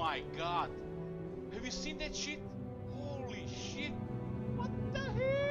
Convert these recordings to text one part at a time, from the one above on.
my god! Have you seen that shit? Holy shit! What the hell?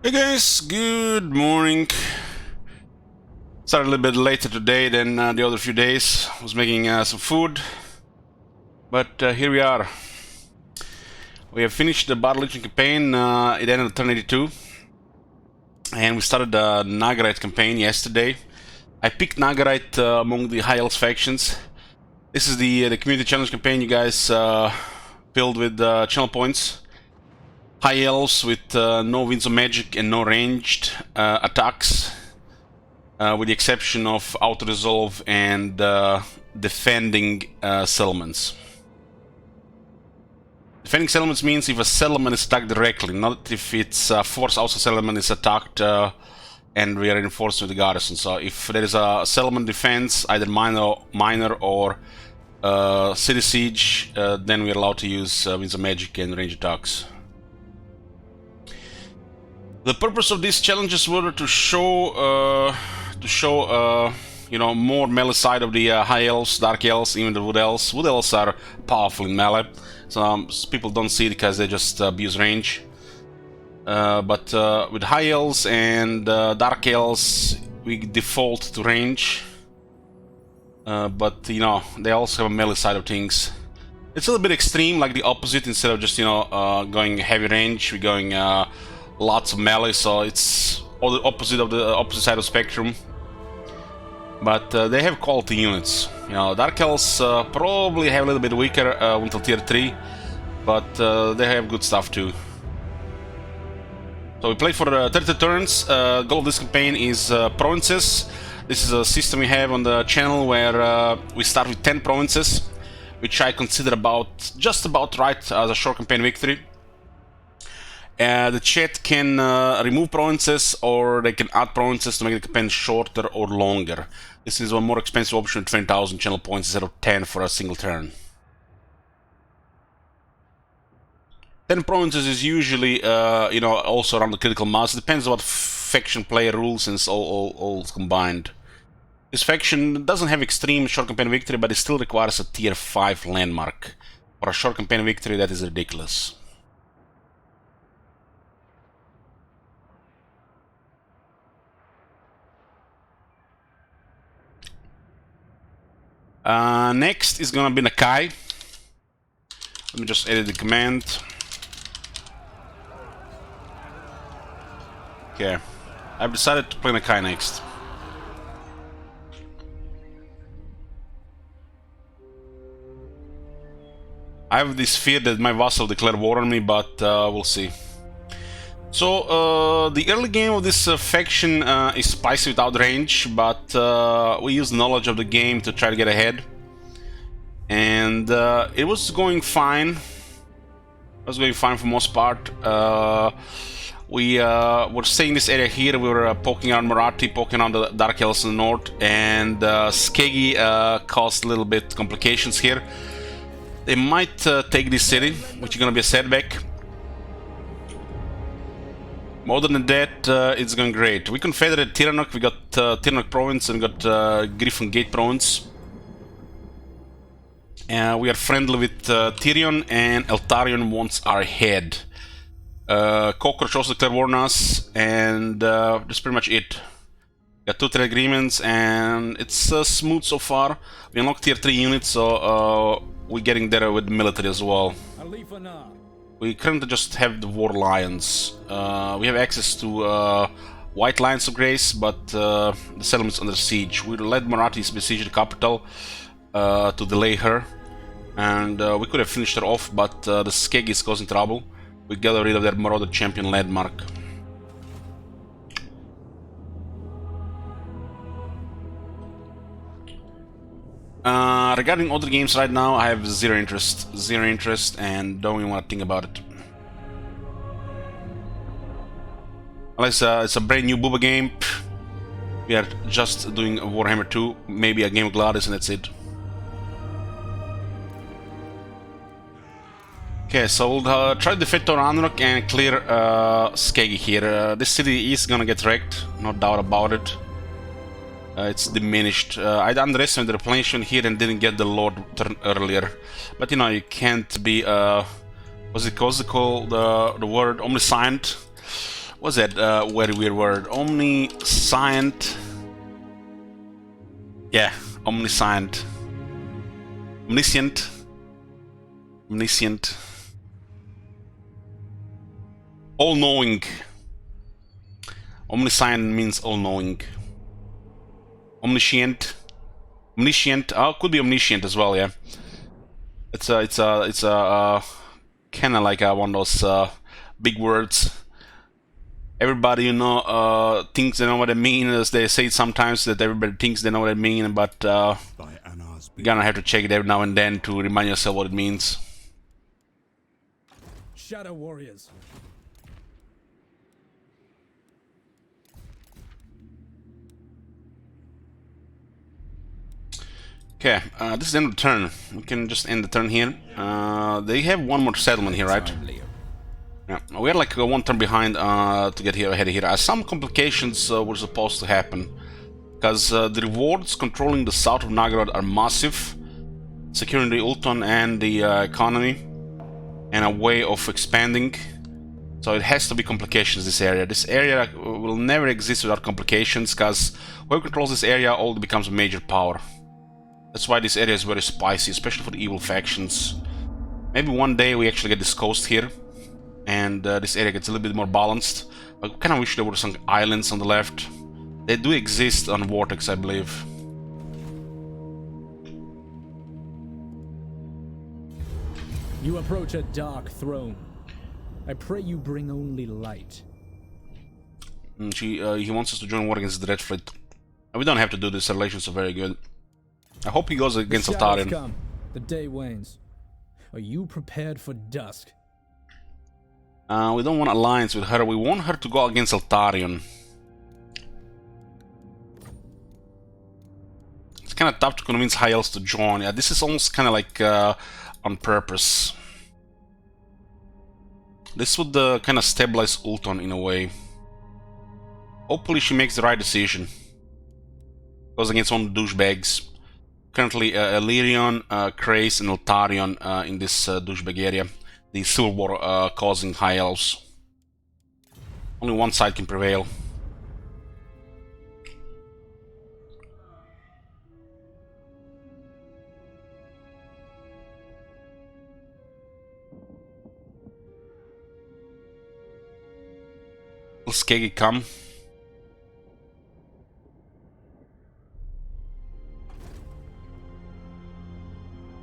Hey guys, good morning. Started a little bit later today than the other few days. I was making some food, but here we are. We have finished the Battle Legion campaign. It ended at turn 82, and we started the Nagarythe campaign yesterday. I picked Nagarythe among the High Elves factions. This is the community challenge campaign you guys filled with channel points. High Elves with no winds of magic and no ranged attacks. With the exception of auto-resolve and defending settlements. Defending settlements means if a settlement is attacked directly, not if it's a force also settlement is attacked and we are reinforced with the garrison. So if there is a settlement defense, either minor or city siege, then we're allowed to use winds of magic and range attacks. The purpose of these challenges were to show you know, more melee side of the High Elves, Dark Elves, even the Wood Elves. Wood Elves are powerful in melee, so people don't see it because they just abuse range. But with High Elves and Dark Elves, we default to range. But you know, they also have a melee side of things. It's a little bit extreme, like the opposite. Instead of just, you know, going heavy range, we're going lots of melee. So it's all the opposite of the opposite side of the spectrum. But they have quality units. You know, Dark Elves probably have a little bit weaker until tier 3, but they have good stuff too. So we played for 30 turns. Goal of this campaign is provinces. This is a system we have on the channel where we start with 10 provinces, which I consider just about right as a short campaign victory. The chat can remove provinces, or they can add provinces to make the campaign shorter or longer. This is a more expensive option, 20,000 channel points instead of 10 for a single turn. 10 provinces is usually, you know, also around the critical mass. It depends on what faction player rules, and it's all combined. This faction doesn't have extreme short campaign victory, but it still requires a tier 5 landmark. For a short campaign victory, that is ridiculous. Next is gonna be Nakai. Let me just edit the command. Okay, I've decided to play Nakai next. I have this fear that my vassal declare war on me, but we'll see. So, the early game of this faction is spicy without range, but we use knowledge of the game to try to get ahead. And it was going fine. It was going fine for most part. We were staying in this area here. We were poking around Marathi, poking around the Dark Elves in the north, and Skegi caused a little bit complications here. They might take this city, which is gonna be a setback. Other than that, it's going great. We confederated Tiranoc, we got Tiranoc province, and we got Griffin Gate province. We are friendly with Tyrion, and Eltarion wants our head. Cockroach also declared war on us, and that's pretty much it. Got 2 trade agreements, and it's smooth so far. We unlocked tier 3 units, so we're getting there with the military as well. We currently just have the War Lions. We have access to White Lions of Grace, but the settlement's under siege. We led Marathis besiege the capital to delay her, and we could have finished her off, but the Skeg is causing trouble. We got rid of their Marauder champion landmark. Regarding other games right now, I have zero interest, and don't even want to think about it. Unless it's a brand new Booba game, we are just doing Warhammer 2, maybe a game of Gladys, and that's it. Okay, so we'll try to defeat Ranrock and clear Skegi here. This city is gonna get wrecked, no doubt about it. It's diminished. I underestimated the replenishment here and didn't get the Lord turn earlier. But you know, you can't be, what's it called, the word omniscient? What's that very weird word? Omniscient. Yeah, omniscient. Omniscient. Omniscient. All-knowing. Omniscient means all-knowing. Omniscient. Omniscient. Oh, could be omniscient as well. Yeah. It's kind of like one of those big words. Everybody, you know, thinks they know what they mean. As they say sometimes that everybody thinks they know what they mean, but you're gonna have to check it every now and then to remind yourself what it means. Shadow warriors. Okay, this is the end of the turn. We can just end the turn here. They have one more settlement here, right? Yeah, we are like one turn behind to get here ahead of here. Some complications were supposed to happen because the rewards controlling the south of Nagarythe are massive, securing the Ulton and the economy, and a way of expanding. So it has to be complications. This area will never exist without complications, because whoever controls this area already becomes a major power. That's why this area is very spicy, especially for the evil factions. Maybe one day we actually get this coast here, and this area gets a little bit more balanced. I kind of wish there were some islands on the left. They do exist on Vortex, I believe. You approach a dark throne. I pray you bring only light. He wants us to join war against the Red Fleet. We don't have to do this. Relations are very good. I hope he goes against Altarian. Come. The day wanes. Are you prepared for dusk? We don't want alliance with her. We want her to go against Altarian. It's kind of tough to convince High Elves to join. Yeah, this is almost kind of like on purpose. This would kind of stabilize Ulton in a way. Hopefully she makes the right decision. Goes against one of the douchebags. Currently Illyrian, Krace and Altarian in this douchebag area. The Civil War causing High Elves. Only one side can prevail. Will Skeggy come?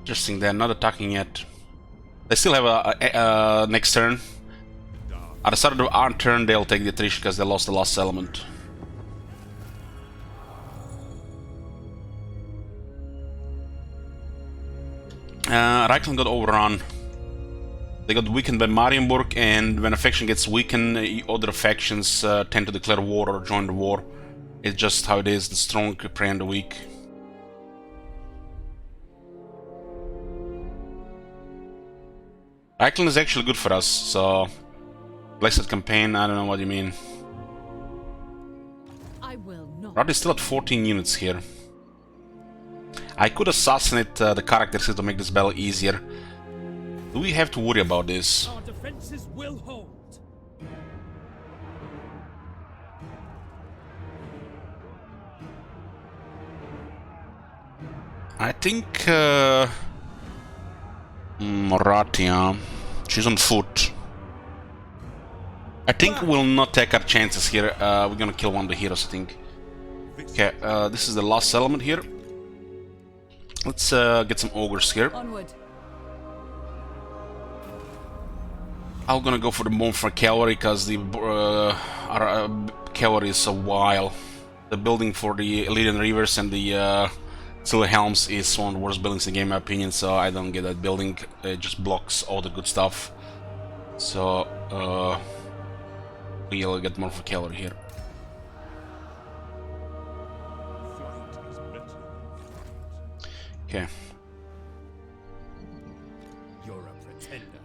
Interesting, they're not attacking yet. They still have a next turn. At the start of our turn, they'll take the attrition because they lost the last settlement. Reichland got overrun. They got weakened by Marienburg, and when a faction gets weakened, other factions tend to declare war or join the war. It's just how it is, the strong prey on the weak. Reichland is actually good for us, so... Blessed campaign, I don't know what you mean. I will not. Rod is still at 14 units here. I could assassinate the characters to make this battle easier. Do we have to worry about this? Our defenses will hold. I think Moratia, she's on foot. I think we'll not take our chances here. We're gonna kill one of the heroes, I think. Okay, this is the last settlement here. Let's get some ogres here. Onward. I'm gonna go for the Bonfire Cavalry because the our cavalry is so wild. The building for the Illyrian Reavers and the Silver Helms is one of the worst buildings in the game, in my opinion, so I don't get that building. It just blocks all the good stuff. So, we'll get more for cavalry here. Okay. You're a pretender.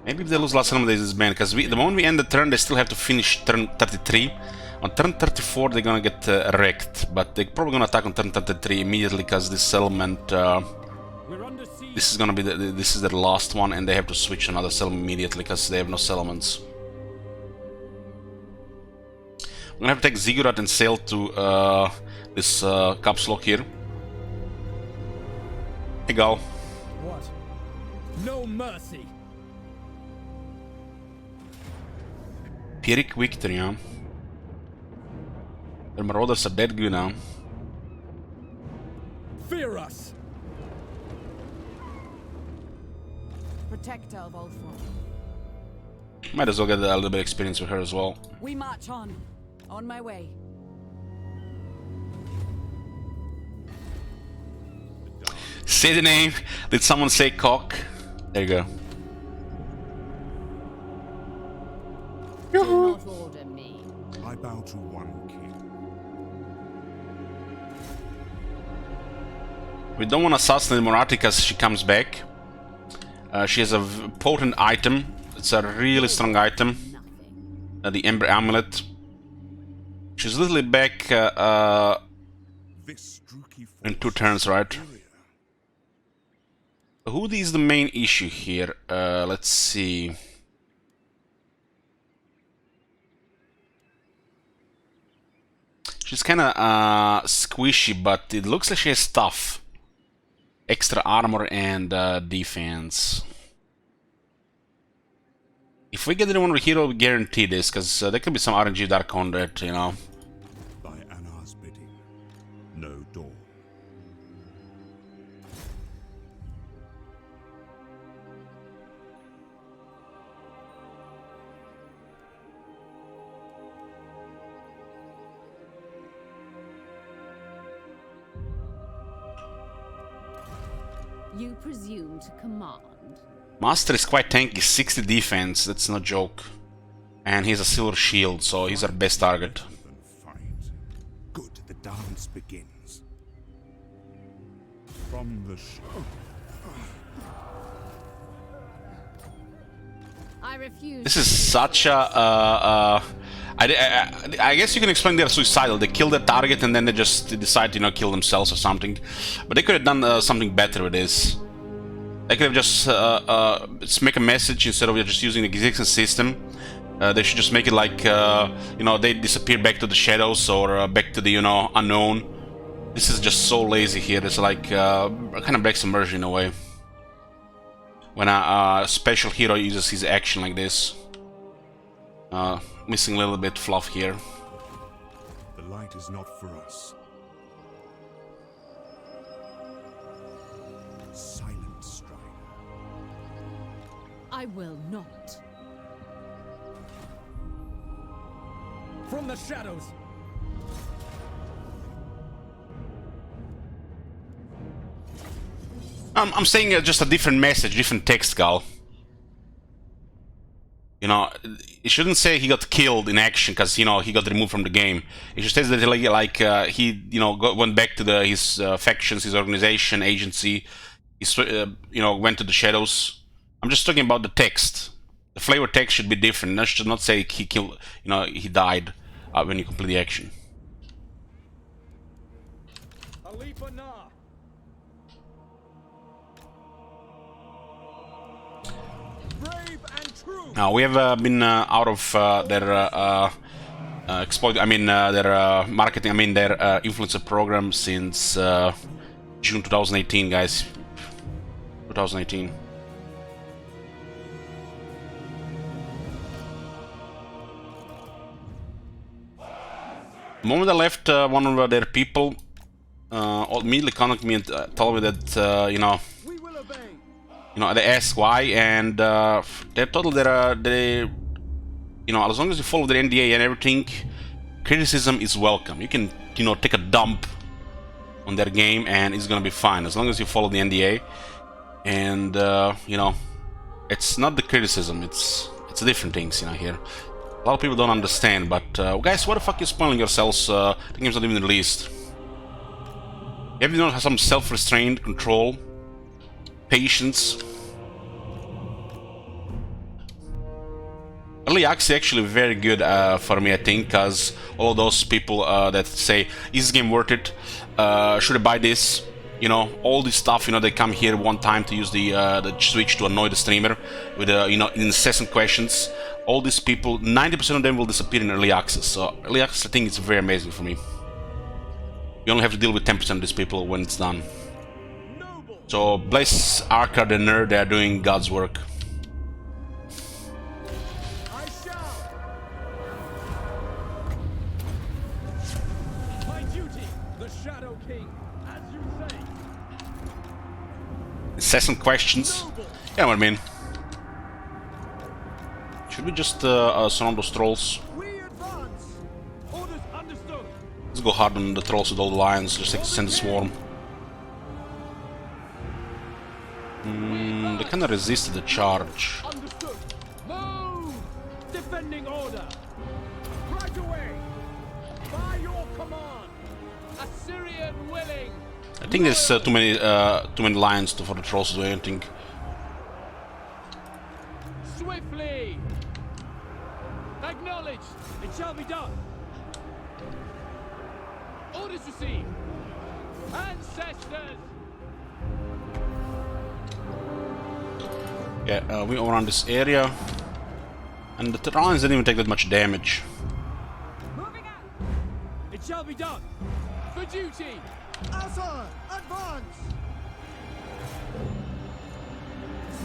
Maybe if they lose last settlement, they disband, because the moment we end the turn, they still have to finish turn 33. On turn 34, they're gonna get wrecked, but they're probably gonna attack on turn 33 immediately, because this settlement, this is gonna be this is their last one, and they have to switch another settlement immediately, because they have no settlements. gonna have to take Ziggurat and sail to this caps lock here. Hey, Gal. What? No mercy. Pyrrhic victory, huh? The Marauders are dead good now. Fear us. Protect our Volthrop. Might as well get a little bit of experience with her as well. We march on. On my way. Say the name. Did someone say cock? There you go. Do not order me. I bow to one king. We don't want to assassinate Moratti because she comes back. She has a potent item. It's a really strong item. Nothing. The Ember Amulet. She's literally back This Druki in 2 turns, right? Who is the main issue here? Let's see. She's kind of squishy, but it looks like she has stuff. Extra armor and defense. If we get the one hero, we guarantee this, because there could be some RNG dark on that, you know. By Anar's bidding, no dawn. You presume to command. Master is quite tanky, 60 defense, that's no joke. And he's a silver shield, so he's our best target. Then fight. Good, the dance begins. From the I refuse. This is such a... I guess you can explain they're suicidal. They kill the target and then they just decide to, you know, kill themselves or something. But they could have done something better with this. They could have just make a message instead of just using the existing system. They should just make it like, you know, they disappear back to the shadows or back to the, you know, unknown. This is just so lazy here. It's like kind of black submersion in a way. When a special hero uses his action like this. Missing a little bit fluff here. The light is not for us. Silent strider. I will not. From the shadows. I'm saying just a different message, different text, Gal. You know, it shouldn't say he got killed in action because, you know, he got removed from the game. It should say that he, you know, went back to his factions, his organization, agency. He, you know, went to the shadows. I'm just talking about the text. The flavor text should be different. It should not say he killed, you know, he died when you complete the action. Now we have been out of their exploit. I mean their marketing. I mean their influencer program since June 2018, guys. 2018. The moment I left one of their people, immediately contacted me and told me that you know, they asked why, and they told that they, you know, as long as you follow the NDA and everything, criticism is welcome. You can, you know, take a dump on their game and it's gonna be fine as long as you follow the NDA. And you know, it's not the criticism; it's different things, you know. Here, a lot of people don't understand. But guys, what the fuck are you spoiling yourselves? The game's not even released. Have you not have some self-restraint, control? Patience. Early access is actually very good for me, I think, because all of those people that say, is this game worth it? Should I buy this? You know, all this stuff, you know, they come here one time to use the switch to annoy the streamer with, you know, incessant questions. All these people, 90% of them will disappear in early access. So early access, I think, it's very amazing for me. You only have to deal with 10% of these people when it's done. So bless Arkard and Nerd, they are doing God's work. I shall. My duty, the Shadow King, as you say. Incessant questions. You know what I mean. Should we just surround those trolls? We advance. Orders understood. Let's go hard on the trolls with all the lions, just send a swarm. They kinda resisted the charge. Understood. Move. Defending order. Right away. By your command. Assyrian willing. I think there's too many lions for the trolls to do anything. Swiftly. Acknowledged. It shall be done. Orders received. Ancestors. Yeah, we overrun this area, and the lions didn't even take that much damage. Moving out. It shall be done. For duty. Asa, advance.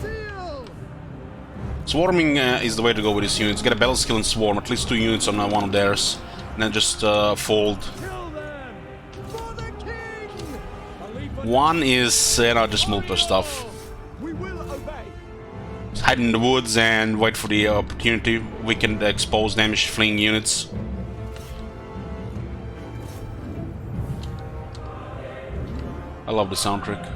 Seal. Swarming is the way to go with these units. Get a battle skill and swarm, at least 2 units on one of theirs, and then just fold. Kill them. For the king. One is, you know, just multiple stuff. We will obey. Hide in the woods and wait for the opportunity. We can expose damaged fleeing units. I love the soundtrack.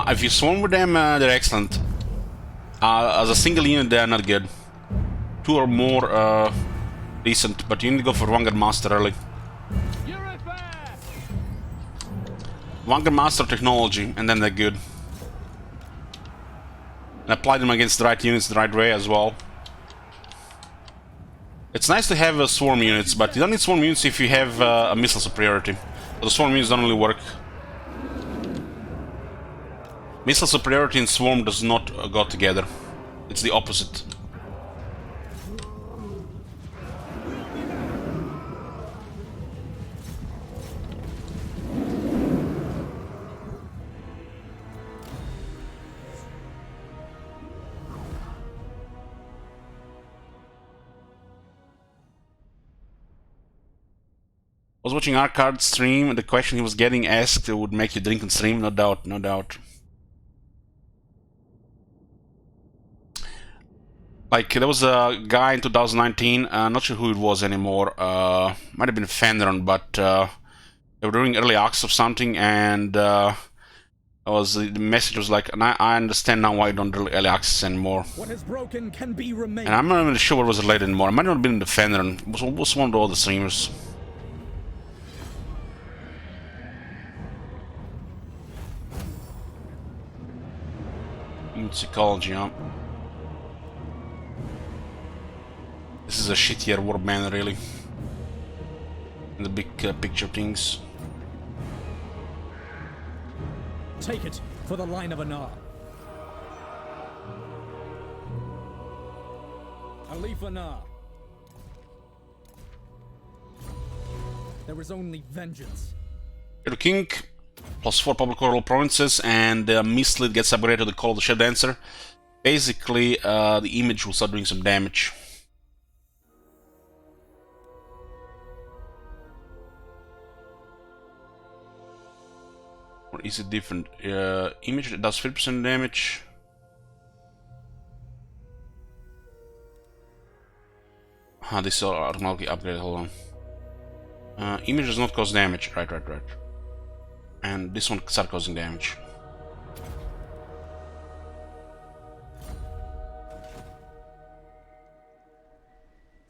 If you swarm with them, they're excellent. As a single unit, they are not good. 2 or more, decent, but you need to go for Vanguard Master early. Vanguard Master technology, and then they're good. And apply them against the right units the right way as well. It's nice to have swarm units, but you don't need swarm units if you have a missile superiority. So the swarm units don't really work. Missile superiority and swarm does not go together. It's the opposite. I was watching Arkard's stream, and the question he was getting asked would make you drink on stream, no doubt, no doubt. Like, there was a guy in 2019, not sure who it was anymore, might have been Fenron, but they were doing early access of something, and the message was like, I understand now why you don't do early access anymore. What is broken can be remade. And I'm not even sure what was related anymore. It might not have been the Fenron, it was one of the other streamers. Psychology, huh? This is a shittier warband, really. The big picture things. Take it for the line of Anar. Alif Anar. There is only vengeance. You're the king. +4 public oral provinces, and the mislead gets upgraded to the Call of the Shadow Dancer. Basically, the image will start doing some damage. Or is it different? Image that does 50% damage. This is automatically upgraded, hold on. Image does not cause damage, right. And this one starts causing damage.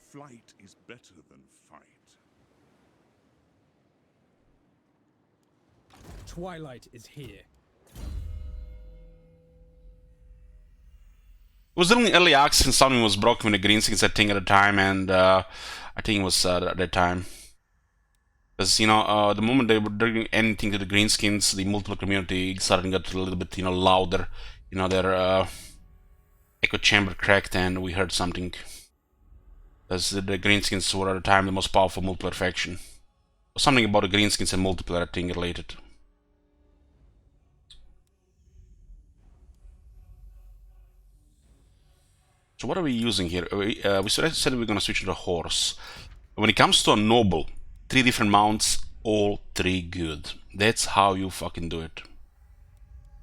Flight is better than fight. Twilight is here. It was doing early access and something was broken with the greenskins, I think, at the time, and I think it was at that time. Because, you know, the moment they were doing anything to the greenskins, the multiple community started to get a little bit, you know, louder. You know, their echo chamber cracked and we heard something. Because the greenskins were at the time the most powerful multiplayer faction. Something about the greenskins and multiplayer, I think, related. So what are we using here? We said we're going to switch to the horse. When it comes to a noble, 3 different mounts, all 3 good. That's how you fucking do it.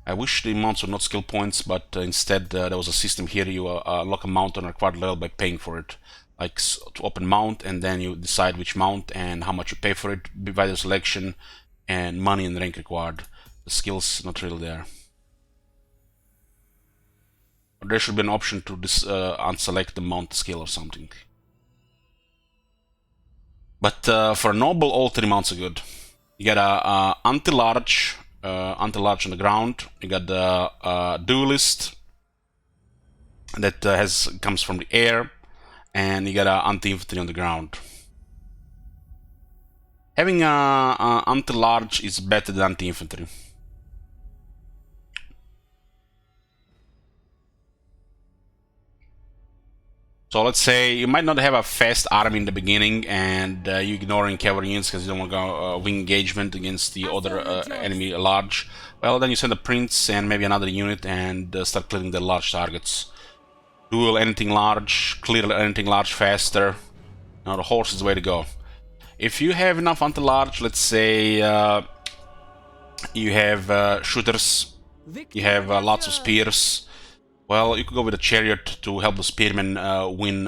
I wish the mounts were not skill points, but instead there was a system here. You lock a mount on a required level by paying for it. Like to open mount, and then you decide which mount and how much you pay for it, by the selection, and money and rank required. The skills not really there. There should be an option to unselect the mount skill or something. But for a noble, all 3 mounts are good. You got a anti-large on the ground. You got the duelist that comes from the air, and you got a anti-infantry on the ground. Having a anti-large is better than anti-infantry. So let's say you might not have a fast army in the beginning, and you ignoring cavalry units because you don't want to go wing engagement against the other enemy large. Well, then you send a prince and maybe another unit and start clearing the large targets. Duel anything large, clear anything large faster. Now the horse is the way to go. If you have enough anti-large, let's say you have shooters, you have lots of spears. Well, you could go with a chariot to help the spearmen win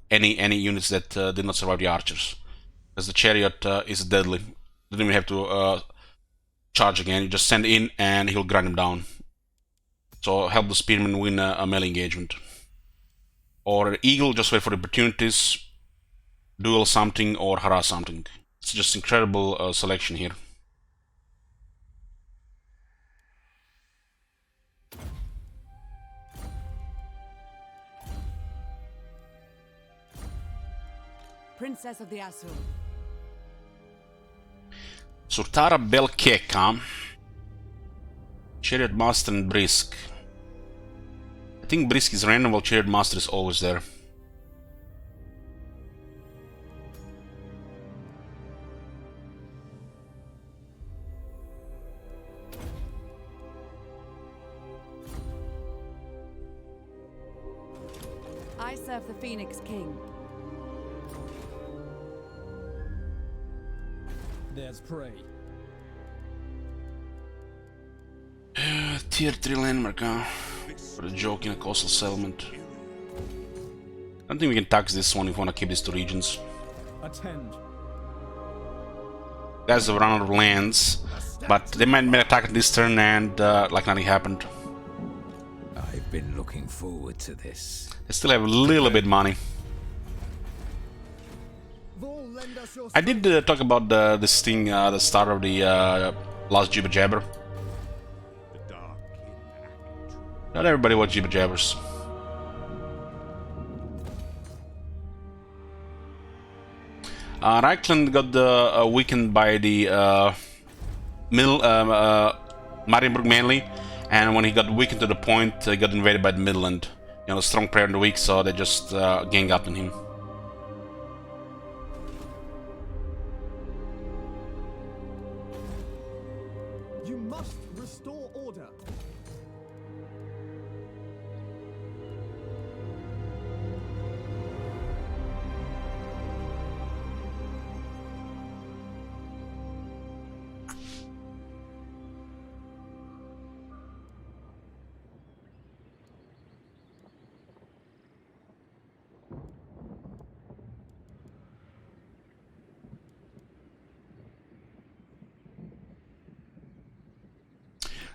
any units that did not survive the archers. Because the chariot is deadly. You don't even have to charge again. You just send in and he'll grind him down. So help the spearmen win a melee engagement. Or an eagle, just wait for the opportunities. Duel something or harass something. It's just incredible selection here. Princess of the Asur. Surtara Belkeka, Chariot Master and Brisk. I think Brisk is random while Chariot Master is always there. I serve the Phoenix King. There's prey. Tier 3 landmark, huh? For a joke in a coastal settlement. I don't think we can tax this one if we want to keep these 2 regions. Attend. Guys have run out of lands, but they might be attacked this turn and like nothing happened. I've been looking forward to this. They still have a little bit money. I did talk about this thing, the start of the last Jibber Jabber. Not everybody watched Jibber Jabbers. Reichland got weakened by the Marienburg mainly, and when he got weakened to the point, he got invaded by the Midland. You know, strong prayer in the weak, so they just gang up on him. You must restore order.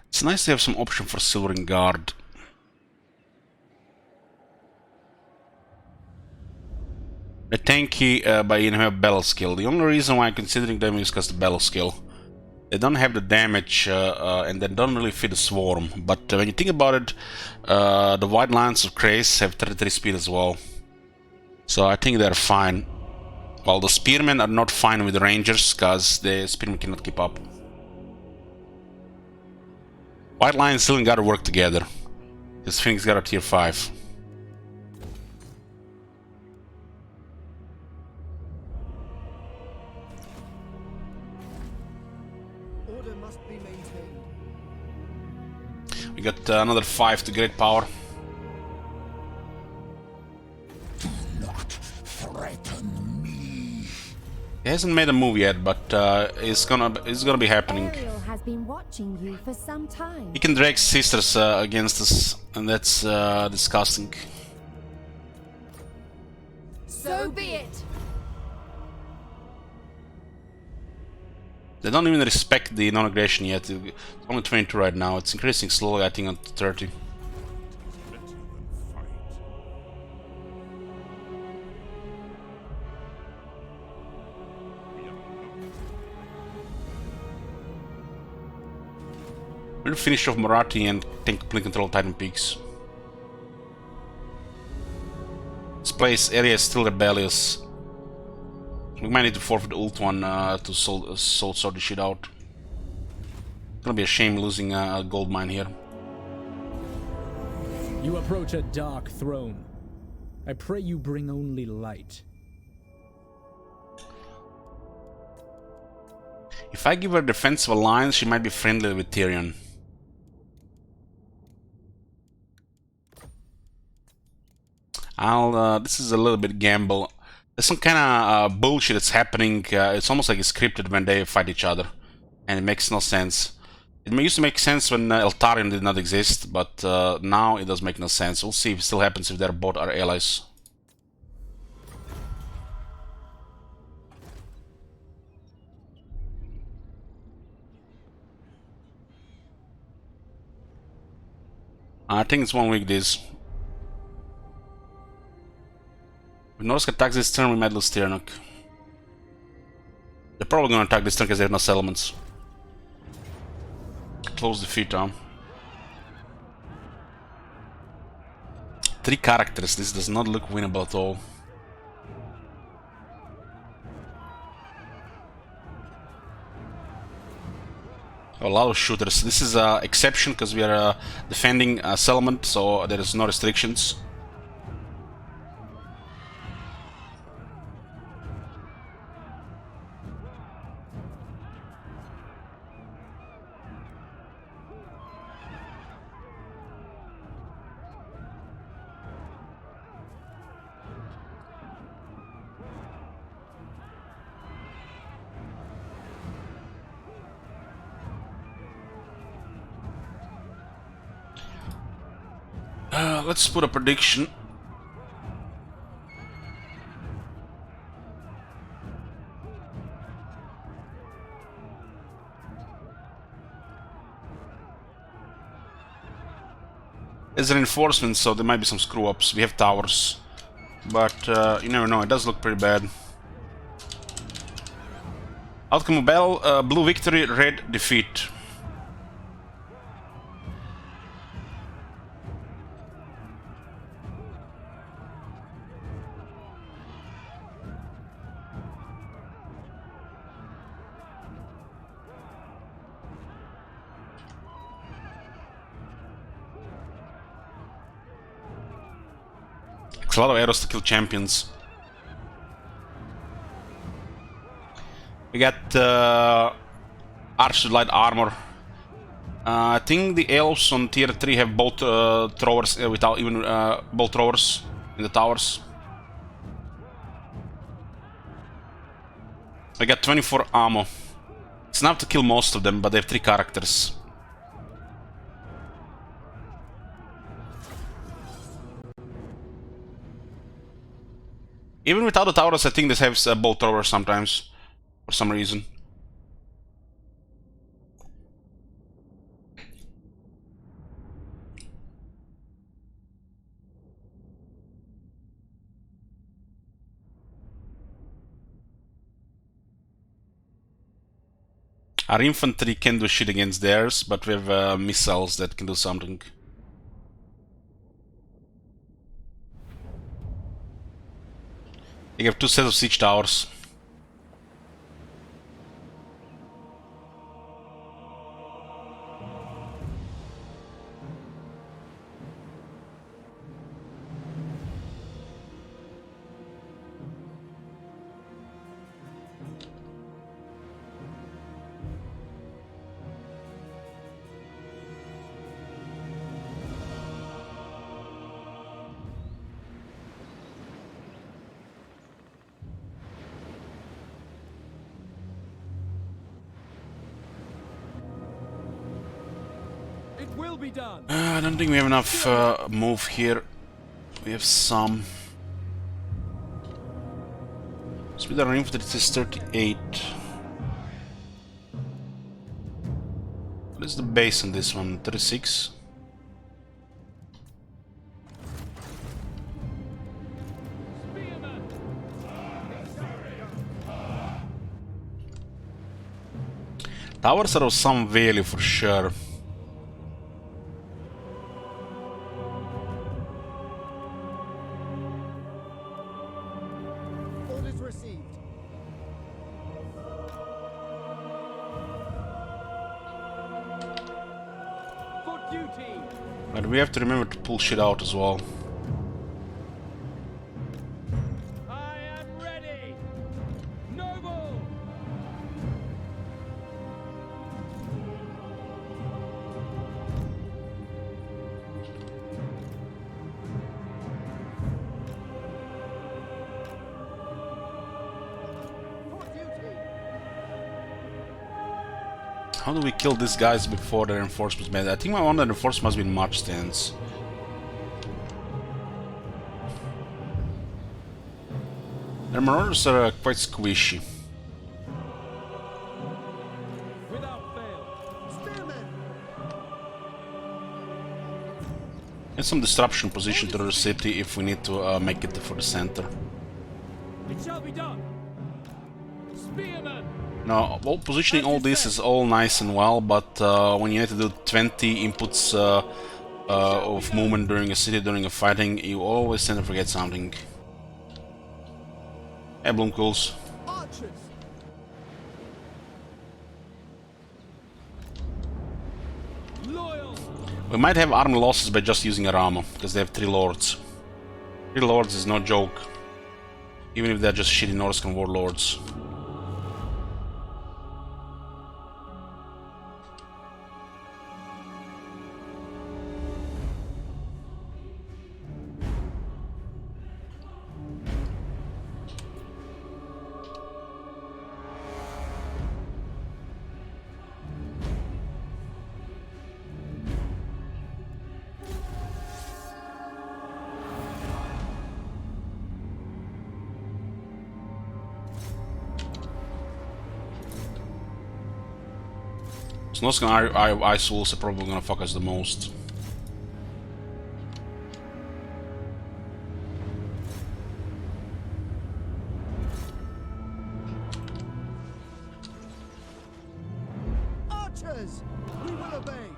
It's nice to have some option for Silvering Guard. They're tanky, but you have battle skill. The only reason why I'm considering them is because the battle skill. They don't have the damage, and they don't really fit the swarm. But when you think about it, the White Lions of Krace have 33 speed as well. So I think they're fine. While the Spearmen are not fine with the Rangers, because the Spearmen cannot keep up. White Lions still gotta work together. This Phoenix got a tier 5. Order must be maintained. We got another 5 to great power. Not threaten me. He hasn't made a move yet, but it's gonna be happening. Ariel has been watching you for some time. He can drag sisters against us, and that's disgusting. So be it. They don't even respect the non-aggression yet. It's only 22 right now. It's increasing slowly, I think, on 30. Better than fight. We'll finish off Marathi and take complete control of Titan Peaks. This place area is still rebellious. We might need to forfeit the ult one to soul sort this shit out. It's gonna be a shame losing a gold mine here. You approach a dark throne. I pray you bring only light. If I give her defensive alliance, she might be friendly with Tyrion. This is a little bit gamble. There's some kind of bullshit that's happening. It's almost like it's scripted when they fight each other, and it makes no sense. It used to make sense when Eltarion did not exist, but now it does make no sense. We'll see if it still happens if they're both our allies. I think it's 1 week this. If Norsk attacks this turn, we might lose Tyrannok. They're probably gonna attack this turn because they have no settlements. Close defeat, huh? 3 characters, this does not look winnable at all. A lot of shooters. This is an exception because we are defending a settlement, so there is no restrictions. Let's put a prediction. There's reinforcements, so there might be some screw-ups. We have towers, but you never know. It does look pretty bad. Outcome of battle: blue victory, red defeat. A lot of arrows to kill champions. We got arch to light armor. I think the elves on tier 3 have bolt throwers without even bolt throwers in the towers. I got 24 ammo. It's enough to kill most of them, but they have 3 characters. Even without the towers, I think this has a bolt thrower sometimes, for some reason. Our infantry can do shit against theirs, but we have missiles that can do something. They have 2 sets of siege towers. It will be done. I don't think we have enough move here. We have some. Speed of our infantry is 38. What is the base on this one? 36? Spearman. Towers are of some value for sure. Orders received. For duty. But we have to remember to pull shit out as well. I am ready. Noble. For duty. How do we kill these guys before the reinforcements made? I think my one of the reinforcements must be in march stance. Their marauders are quite squishy. Without fail. Spearmen. And some disruption position to the city if we need to make it for the center. It shall be done. Spearmen. Now, well, positioning all this is all nice and well, but when you have to do 20 inputs of movement during a city, during a fighting, you always tend to forget something. Hey, Bloomcools. Archers. Loyal. We might have army losses by just using Arama, because they have 3 lords. 3 lords is no joke, even if they're just shitty Norscan warlords. So Norscan ice wolves are probably gonna fuck us the most. Archers. We will obey.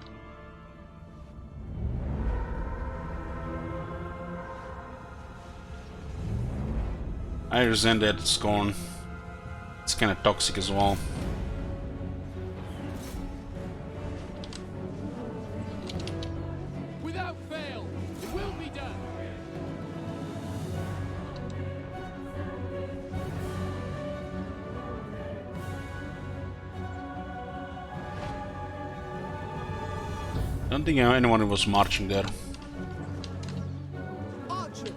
I resent that scorn. It's kinda toxic as well. Without fail. It will be done. I don't think anyone was marching there. Archers.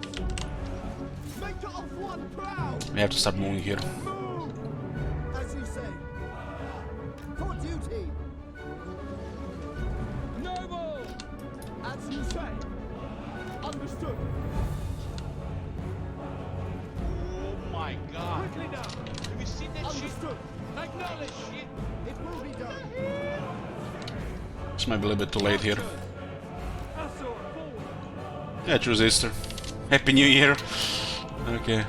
Make it off one proud. We have to start moving here. Move. As you say. For duty. Noble. As you say. Understood. Oh my god. Quickly now. Have you seen that shit? Understood. Acknowledge. Shit. It will be done. This might be a little bit too late here. Assault forward. Yeah, choose Easter. Happy New Year. Okay.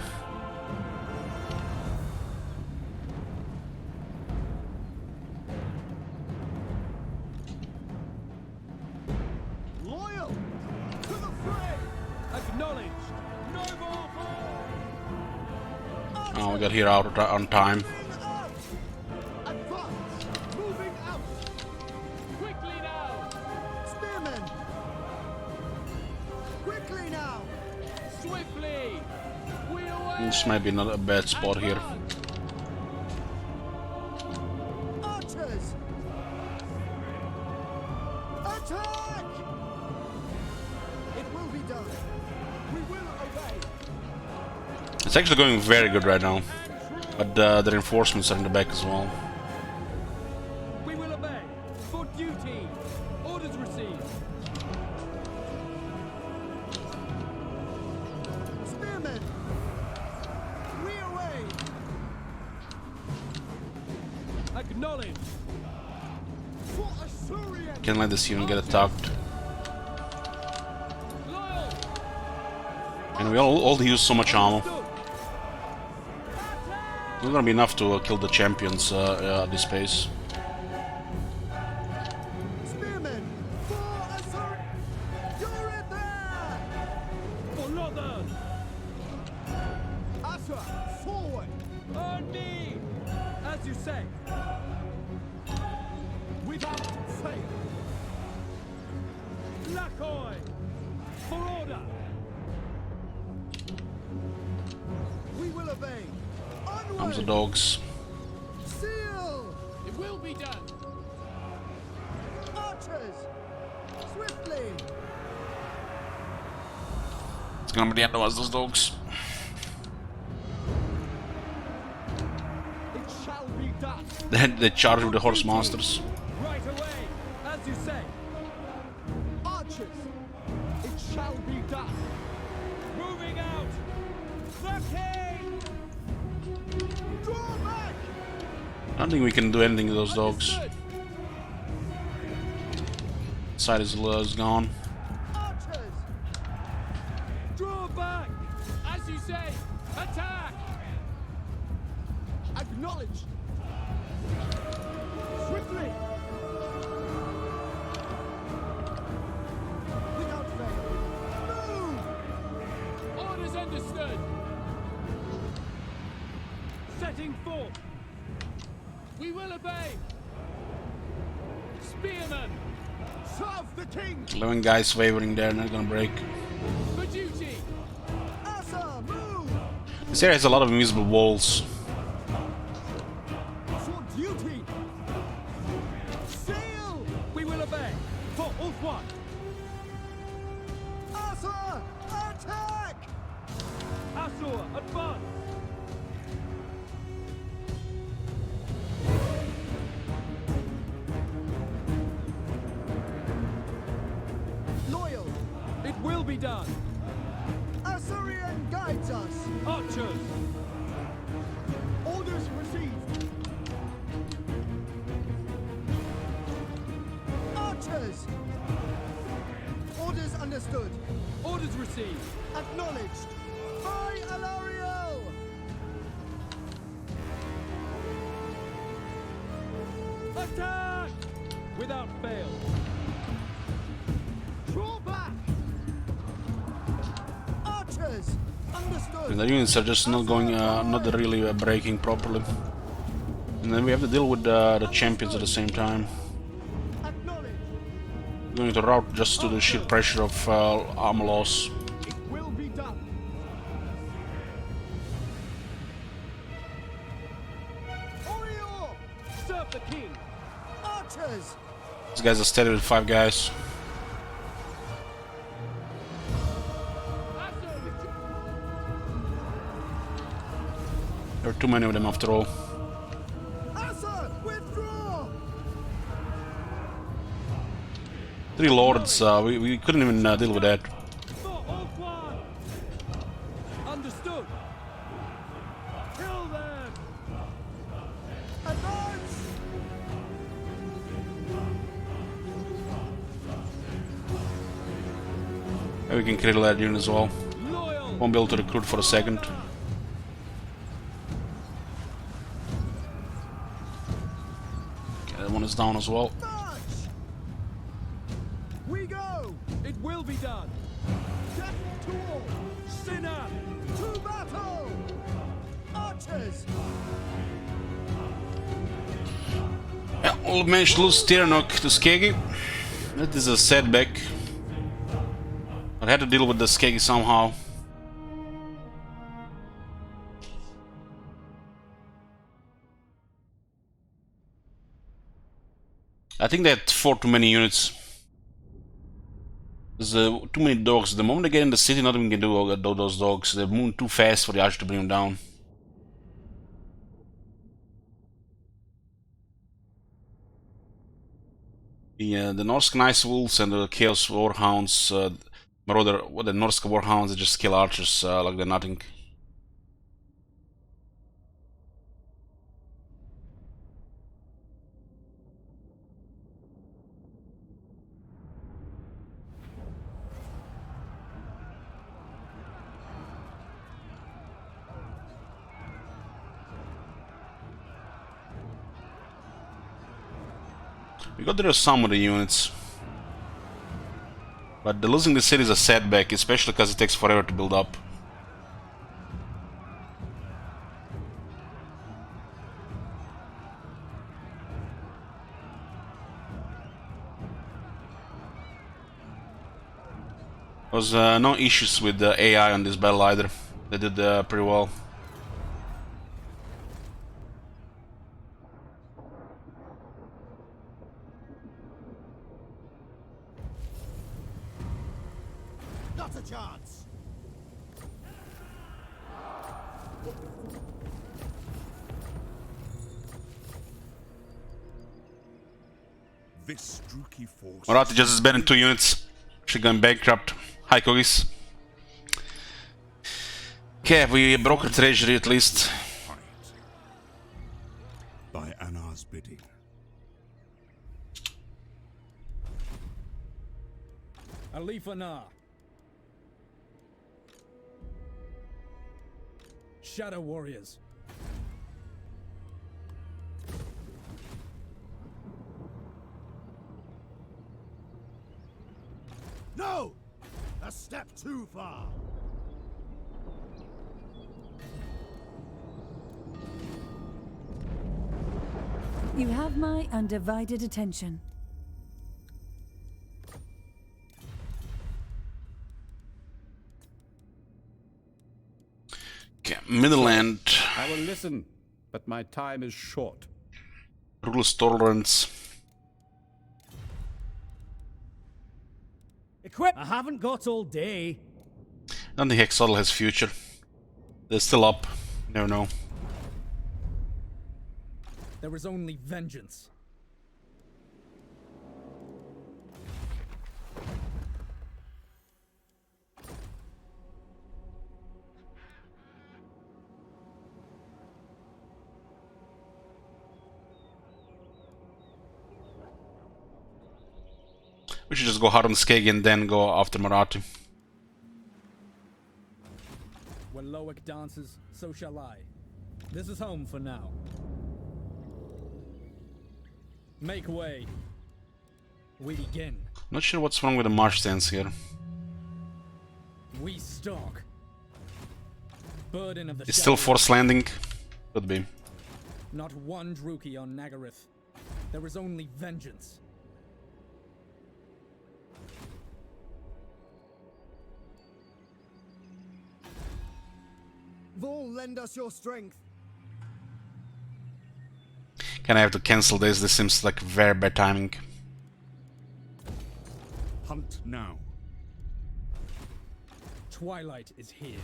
Oh, we got here out on time. Moving out. Quickly now. Spearmen! Quickly now! Swiftly. We away. This might be not a bad spot here. Archers! Attack! It will be done. We will obey. It's actually going very good right now, but the reinforcements are in the back as well. We will obey. For duty. Orders received. Spearmen! We away! Acknowledge. For Assyrian! Can't let this even get attacked. Loyal. And we all use so much ammo. Stood. It's not gonna be enough to kill the champions at this pace. Spearmen! For Assyrian! You're it there! For Northern. Asa! Forward! On me. As you say. Without fail! Lakoy. For order. We will obey! Comes the Onward! dogs. Seal! It will be done. Archers! Swiftly! It's gonna be the end of us, those dogs. It shall be done. They charge with the horse monsters. Right away. As you say. Archers! It shall be done. Moving out. The king. Draw back! I don't think we can do anything to those dogs. Understood. Side is gone. Archers! Draw back. As you say. Attack. Acknowledge! Swiftly! Without fail! Move! Orders understood. Setting forth. We will obey. Spearmen. Serve the king! 11 guys wavering there, not gonna break. For duty. Asa, move! This area has a lot of invisible walls. For duty! Sail! We will obey. For Ulf Asa, attack! Assur, advance. Loyal! It will be done. Assyrian guides us! Archers. Orders received! Archers! Orders understood! Orders received. Acknowledged! By Alariel! Attack! Without fail. Draw back! Archers! Understood! The units are just not going, not really breaking properly. And then we have to deal with the champions at the same time. Acknowledged! We're going to route just to the sheer pressure of armor loss. It will be done! Orior! Serve the king. Archers! These guys are steady with 5 guys. There are too many of them after all. Asa, withdraw! 3 lords, we couldn't even deal with that. For Ulf. Understood. Kill them. Advance! We can kill that unit as well. Loyal. Won't be able to recruit for a second. Okay, that one is down as well. March! We go! It will be done. Death to all! Sinner. To battle! Archers! We'll manage to lose Tiranoc to Skeggy. That is a setback. I had to deal with the Skeggy somehow. I think they had 4 too many units. There's too many dogs. The moment they get in the city, nothing we can do about those dogs. They're moving too fast for the archer to bring them down. The Norska Ice Wolves and the Chaos Warhounds, Marauder, what the Norska Warhounds, they just kill archers like they're nothing. We got rid of some of the units, but losing the city is a setback, especially because it takes forever to build up. There was no issues with the AI on this battle either. They did pretty well. Not a chance. This Druki force. Nagarythe just is better in 2 units. She going bankrupt. Hi, Cookies. Okay, we broke her treasury at least. By Anar's bidding. Alifana. Shadow Warriors. No! A step too far. You have my undivided attention. Okay, Midland. I will listen, but my time is short. Rules tolerance. Equip! I haven't got all day. And the Hexodal has future. They're still up. Never know. There is only vengeance. We should just go hard on Skeggy and then go after Nagarythe. When Loic dances, so shall I. This is home for now. Make way. We begin. Not sure what's wrong with the march stance here. We stalk. Burden of the It's still shadow. forced landing. Could be. Not one Druki on Nagarythe. There is only vengeance. Vol, lend us your strength. Can I have to cancel this? This seems like very bad timing. Hunt now. Twilight is here.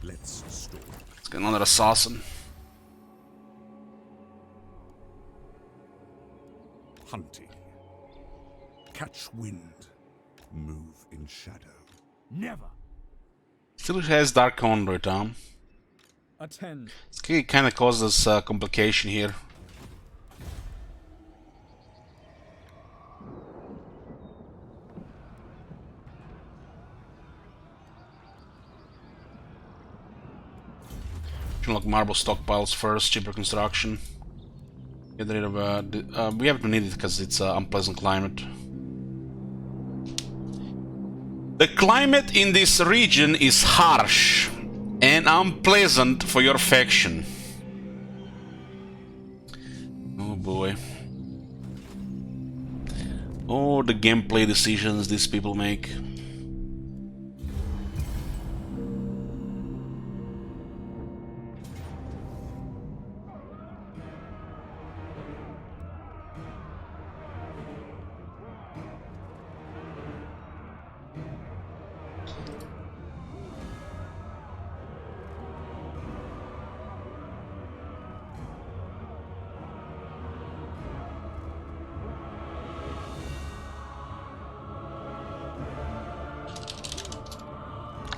Let's storm. Let's get another assassin. Hunting. Catch wind. Move in shadow. Never. Still has Dark Conduit, Attend. Skeggy kinda causes complication here. Unlock marble stockpiles first, cheaper construction. Get rid of we have to need it because it's an unpleasant climate. The climate in this region is harsh and unpleasant for your faction. Oh boy. Oh, the gameplay decisions these people make.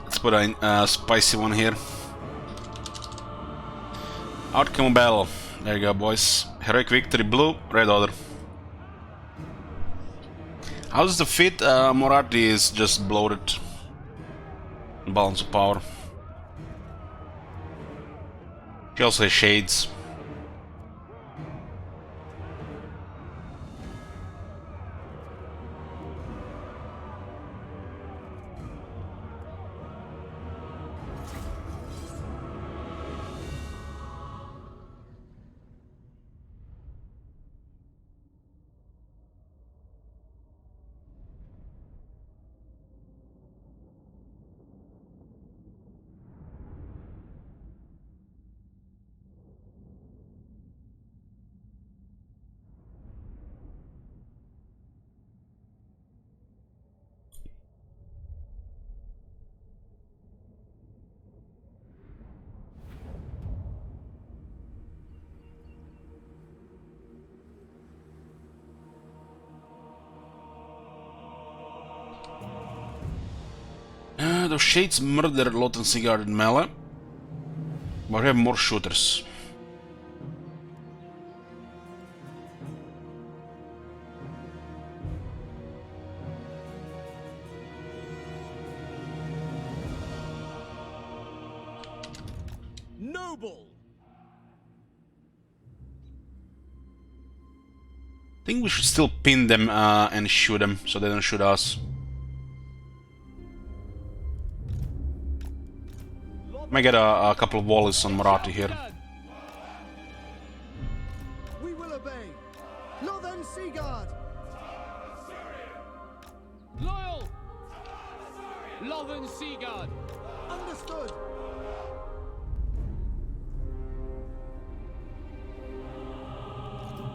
Let's put a spicy one here. Outcome battle. There you go, boys. Heroic victory, blue, red order. How's the fit? Moratti is just bloated. Balance of power. She also has shades. Those shades murder Lot and Sigurd in melee, but we have more shooters. Noble. I think we should still pin them and shoot them, so they don't shoot us. Might get a couple of volleys on Moratti here. We will obey. Lothen Sigurd. Loyal. Lothen Sigurd. Understood.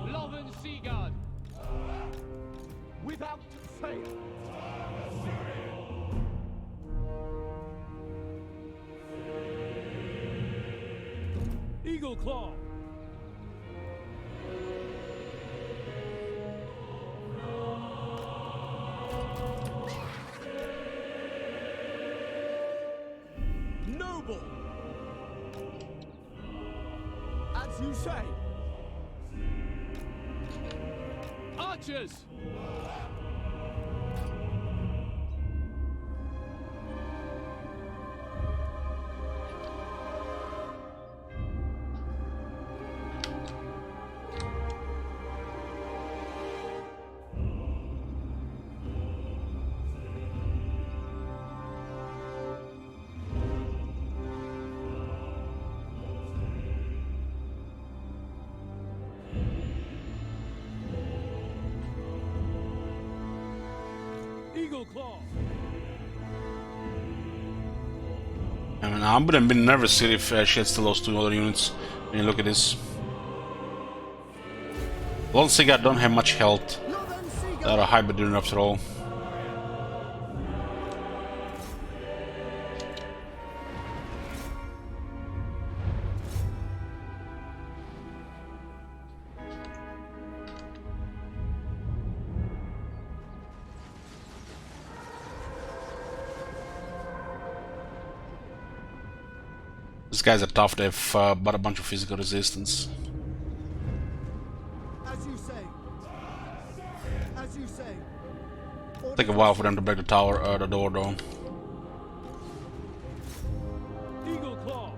Lothen Sigurd. Without fail. Eagle Claw. Noble. As you say. Archers. Eagle Claw. I mean, I wouldn't have been nervous here if she had still those two other units. When you look at this. Lone Sigurd don't have much health. They're a hybrid unit after all. These guys are tough, they have but a bunch of physical resistance. As you say. As you say. Take a while for them to break the tower, the door though. Eagle Claw.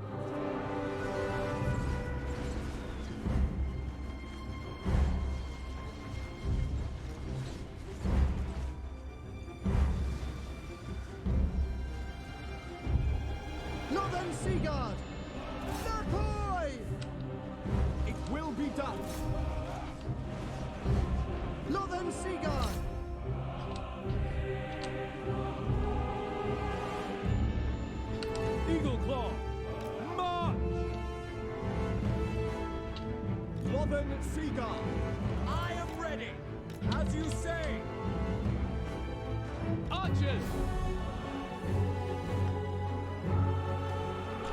Lothen Sigurd. Nakoy. It will be done. Lothen Sigurd. Northern Seagull. I am ready. As you say. Archers.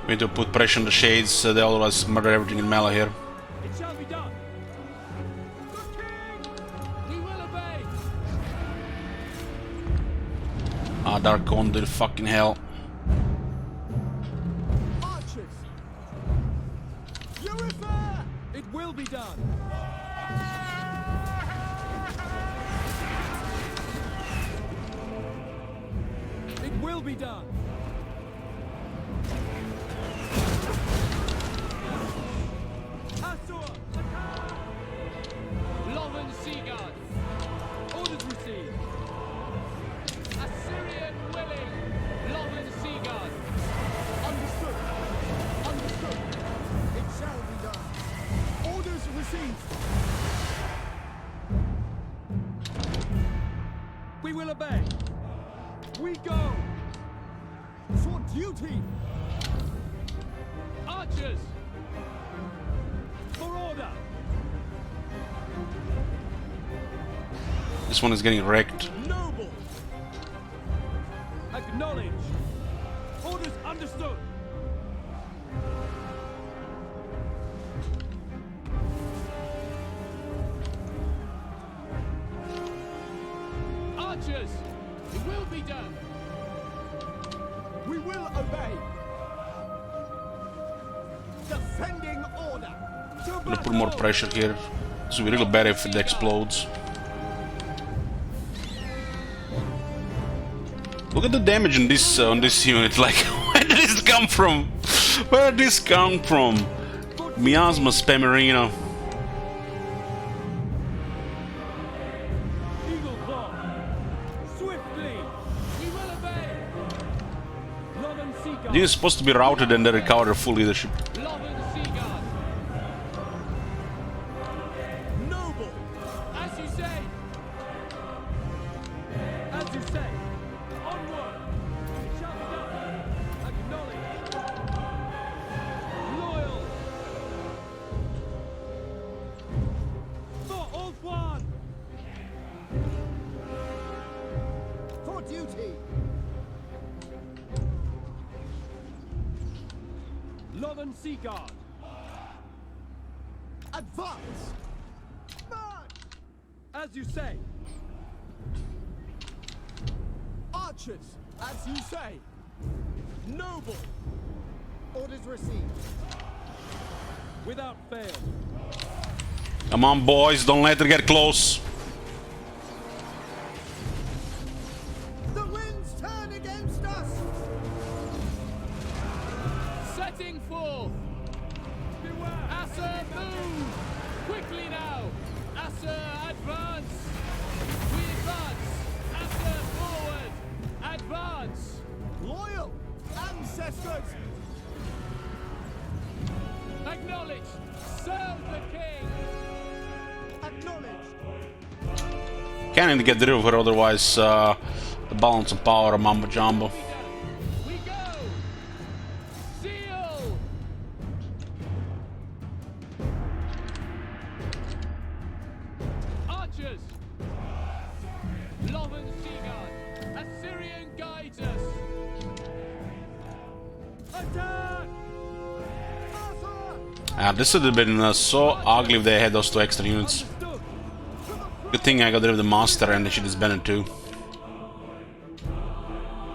We need to put pressure on the shades so they otherwise murder everything in melee here. It shall be done. Good king. We will obey. Ah, Dark Condor, fucking hell. Archers. Eureka! It will be done. It will be done. Asur, attack! Loven Seaguard. Orders received. Assyrian willing. Loven Seaguard. Understood. Understood. It shall be done. Orders received. We will obey. We go. For duty. Archers. For order. This one is getting wrecked. Noble. Acknowledge. Orders understood. Archers. It will be done. We will obey. Defending order. To I'm gonna put more pressure here. This will be really bad if it explodes. Look at the damage on this unit. Like, where did this come from? Where did this come from? Miasma Spamarino. Eagle Claw. Swiftly. We will obey. Loven Seaguard. This is supposed to be routed and they recover their full leadership. Loven Seaguard. Noble. As you say. As you say. Onward. It shall be done. Acknowledge. Loyal. For all one. For duty. Loven Seaguard. Advance. March. As you say. Archers. As you say. Noble. Orders received. Without fail. Come on, boys, don't let her get close. The winds turn against us. Setting forth. Beware. Asser, move. Quickly now. Asser, advance. We advance. Asser, forward. Advance. Loyal. Ancestors. Acknowledge. Serve the king. Acknowledged. Can't even get rid of her, otherwise the balance of power of Mambo Jumbo. We go. Seal. Archers. Loven Seaguard. Assyrian guides us. Attack. This would have been so ugly if they had those 2 extra units. Understood. Good thing I got rid of the master and the shit is Bennett too.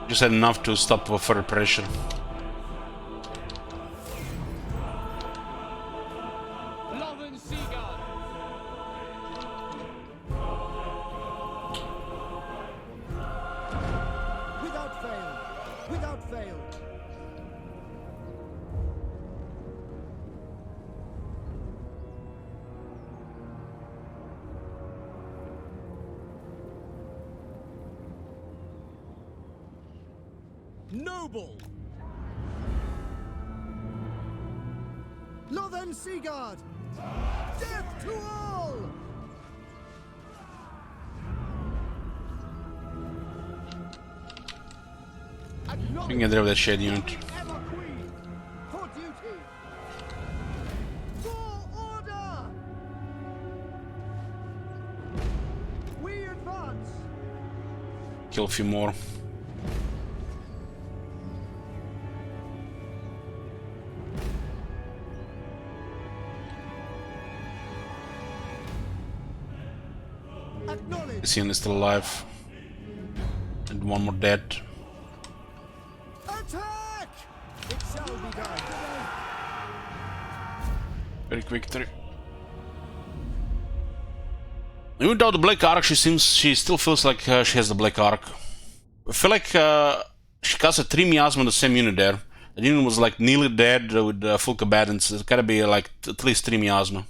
Just had enough to stop further pressure. Loven Seaguard. Without fail. Without fail. Noble. Loven Seaguard. Death to all. We can get rid of that shade unit. Emma Queen. For duty. For order. kill a few more. This unit is still alive. And one more dead. Attack! It shall be done. Very quick victory. Even though the Black Arc, she still feels like she has the Black Arc. I feel like she casted 3 miasma on the same unit there. The unit was like nearly dead with full combatants. It's gotta be like at least 3 miasma.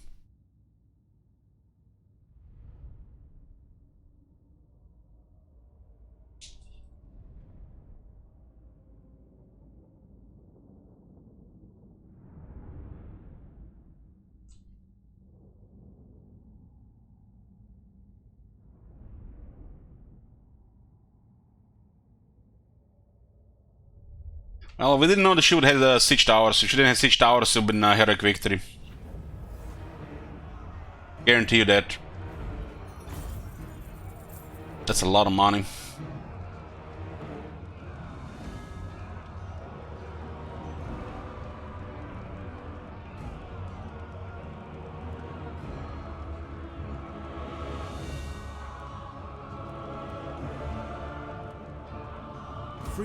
Well, we didn't know that she would have siege towers. If she didn't have siege towers, it would have been a heroic victory. Guarantee you that. That's a lot of money.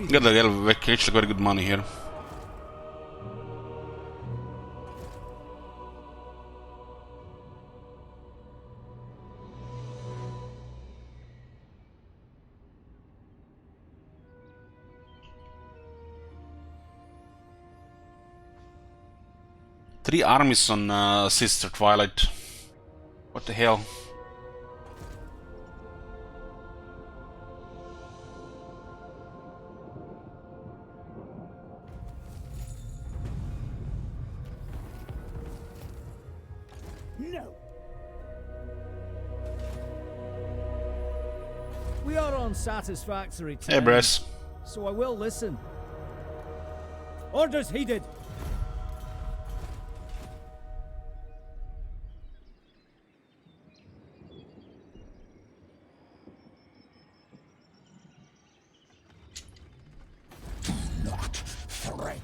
Got actually very good money here. Three armies on Sister Twilight. What the hell? No. We are on satisfactory terms. Hey, Bress. So I will listen. Orders heeded. Not threat.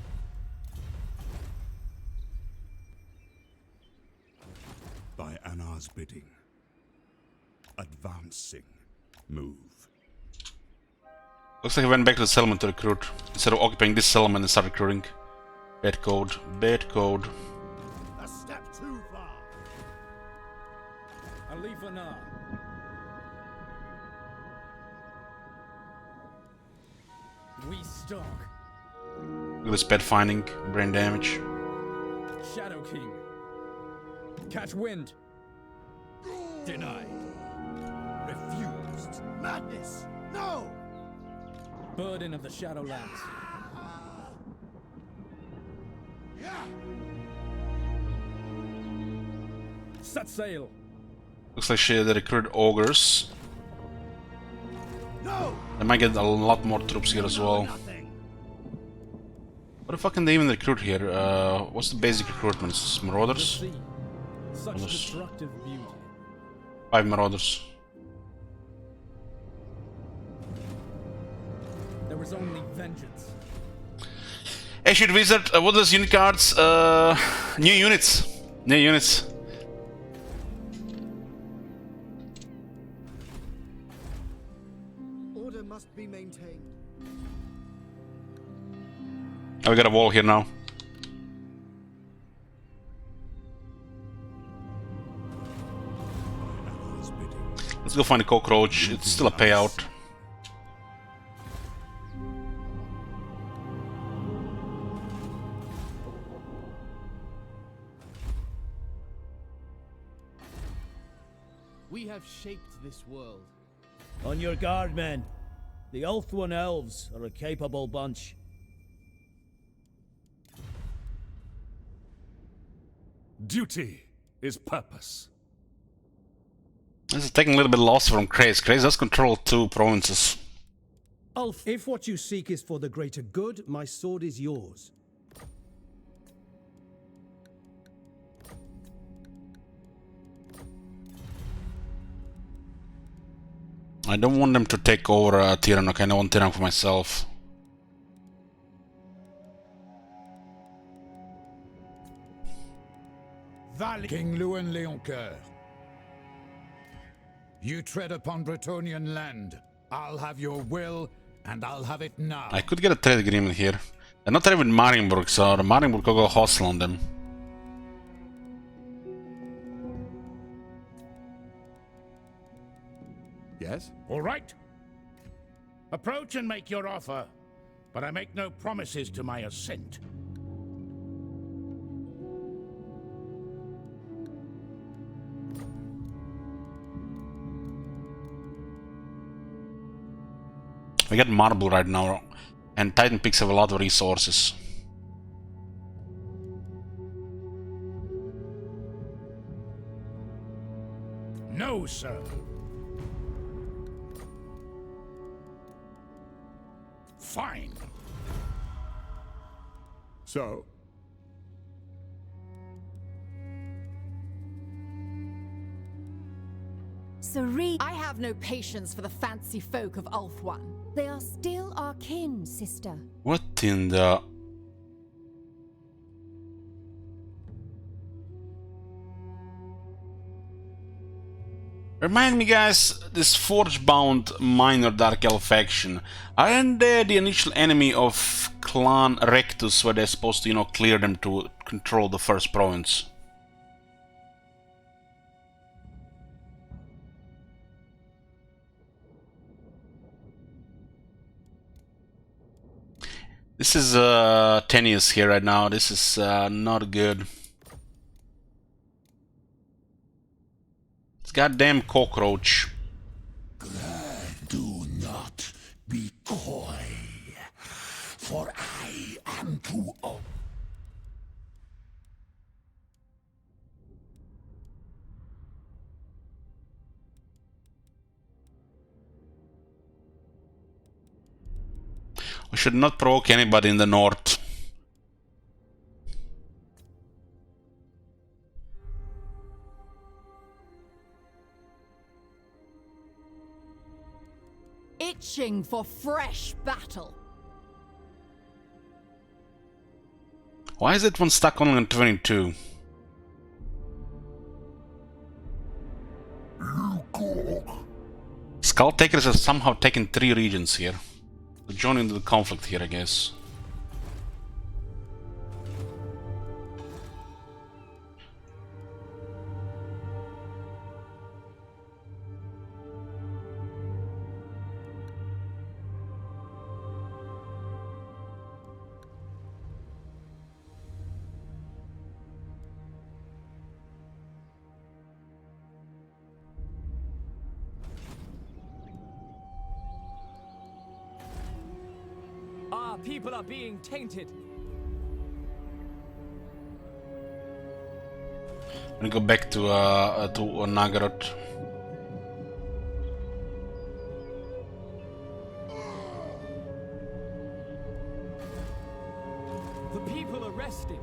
By Anar's bidding. Advancing. Move. Looks like he went back to the settlement to recruit. Instead of occupying this settlement and start recruiting. Bad code. Bad code. A step too far. I'll leave for now. We stalk. Look at this bad finding. Brain damage. Shadow King. Catch wind. Denied. Refused. Madness. No. Burden of the Shadowlands. Set sail. Looks like they recruited ogres. No. They might get a lot more troops here as well. Nothing. What the fuck can they even recruit here? What's the basic recruitment? The Marauders? sea. Such Marauders. destructive beauty. 5 marauders. There was only vengeance. Ancient Wizard, what does unit cards? New units. New units. Order must be maintained. Oh, we got a wall here now. By Anar's bidding. Let's go find a cockroach. It's still a payout. We have shaped this world. On your guard, men. The Ulthuan elves are a capable bunch. Duty is purpose. This is taking a little bit of loss from Craze. Craze does control 2 provinces. Ulf, if what you seek is for the greater good, my sword is yours. I don't want them to take over Tiranoc. I want Tiranoc for myself. King Lewin Leoncoeur. You tread upon Bretonnian land. I'll have your will, and I'll have it now. I could get a trade agreement here. They're not trading with Marienburg, so the Marienburg will go hostile on them. Yes? All right. Approach and make your offer, but I make no promises to my assent. We get marble right now, and Titan Peaks have a lot of resources. No, sir. Fine. So? Serene. I have no patience for the fancy folk of Ulthuan. They are still our kin, sister. What in the... Remind me, guys, this Forge-bound minor Dark Elf faction, aren't they the initial enemy of Clan Rectus, where they're supposed to, you know, clear them to control the first province? This is tenuous here right now. This is not good. It's goddamn cockroach. Do not be coy, for I am too old. We should not provoke anybody in the north. Itching for fresh battle. Why is it one stuck only on 22? Skull Takers have somehow taken 3 regions here. They're joining the conflict here, I guess. Our people are being tainted. I'm gonna go back to Nagarythe. The people are restive.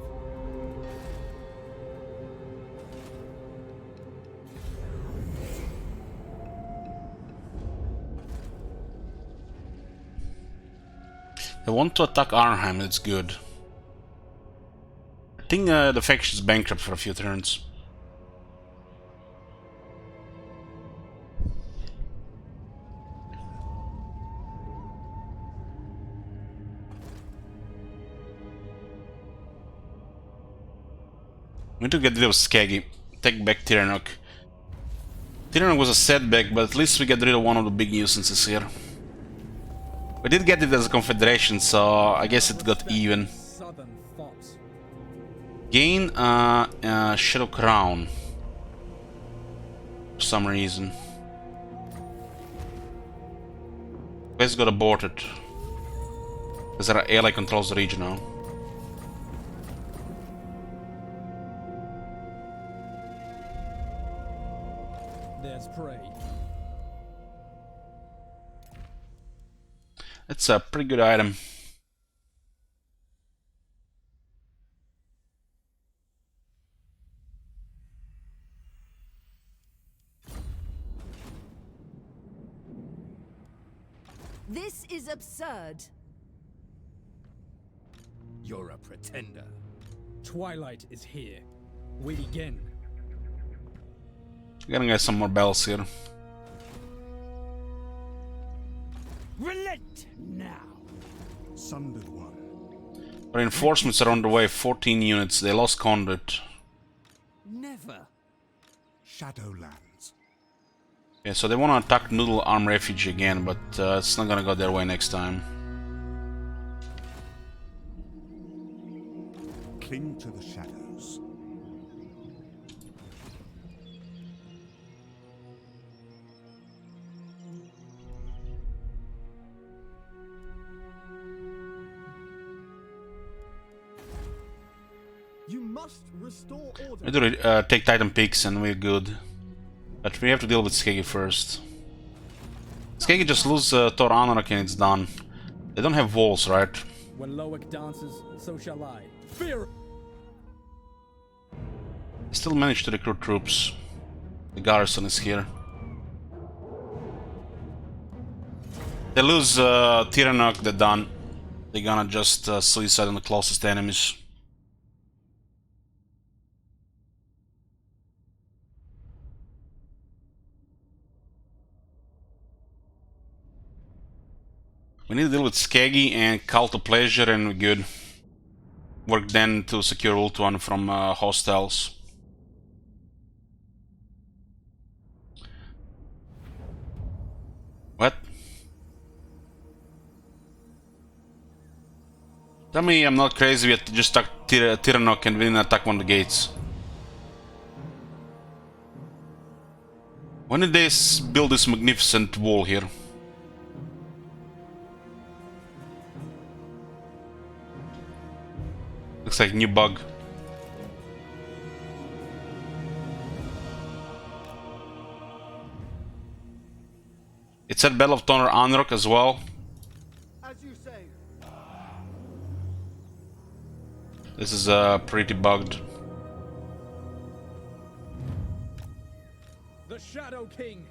They want to attack Arnhem, that's good. I think the faction's bankrupt for a few turns. We need to get rid of Skaggy. Take back Tiranoc. Tiranoc was a setback, but at least we get rid of one of the big nuisances here. We did get it as a confederation, so I guess it got even. Southern thoughts. Gain Shadow Crown. For some reason. Quest got aborted. Because our ally controls the region now. There's prey. It's a pretty good item. This is absurd. You're a pretender. Twilight is here. We begin. Gonna get some more bells here. Relent now. Sundered one. Reinforcements are on the way, 14 units. They lost conduit. Never. Shadowlands. Yeah, so they want to attack Noodle Arm Refuge again, but it's not gonna go their way next time. Cling to the shadows. You must restore order. We do take Titan Peaks and we're good. But we have to deal with Skeggy first. Skeggy just lose Thor Anarch and it's done. They don't have walls, right? When Loic dances, so shall I. Fear! They still manage to recruit troops. The garrison is here. They lose Tiranoc, they're done. They're gonna just suicide on the closest enemies. We need to deal with Skeggy and Cult of Pleasure and we're good. Work then to secure Ultuan from hostiles. What? Tell me I'm not crazy, we just attack Tiranoc and we didn't attack one of the gates. When did they build this magnificent wall here? Looks like a new bug. It said Battle of Thor Anarch as well. As you say. This is pretty bugged. The Shadow King!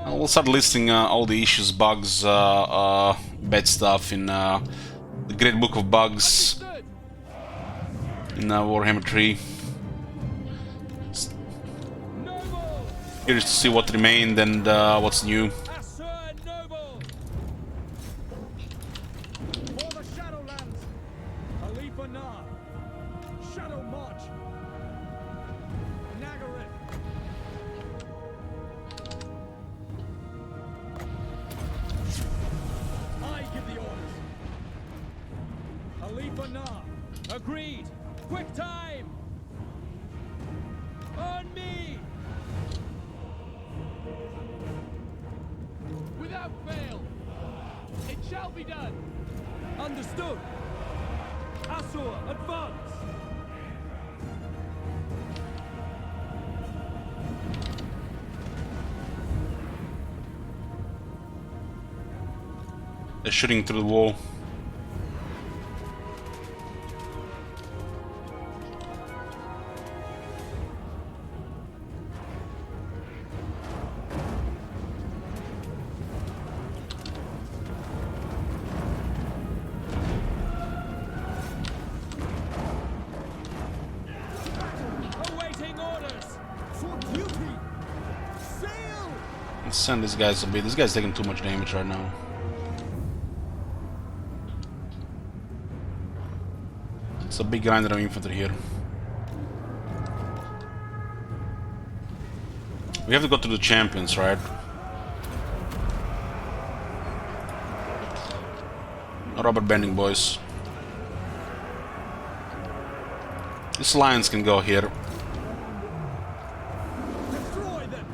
We'll start listing all the issues, bugs, bad stuff in the Great Book of Bugs in Warhammer 3. Curious to see what remained and what's new. Shadow March! Nagarythe! I give the orders. Khalifa Nah. Agreed. Quick time. On me. Without fail. It shall be done. Understood. Asur, advance. They're shooting through the wall. Awaiting orders. For duty. Sail. Let's send these guys a bit. This guy's taking too much damage right now. It's a big grinder of infantry here. We have to go to the champions, right? No rubber banding, boys. These lions can go here. Destroy them.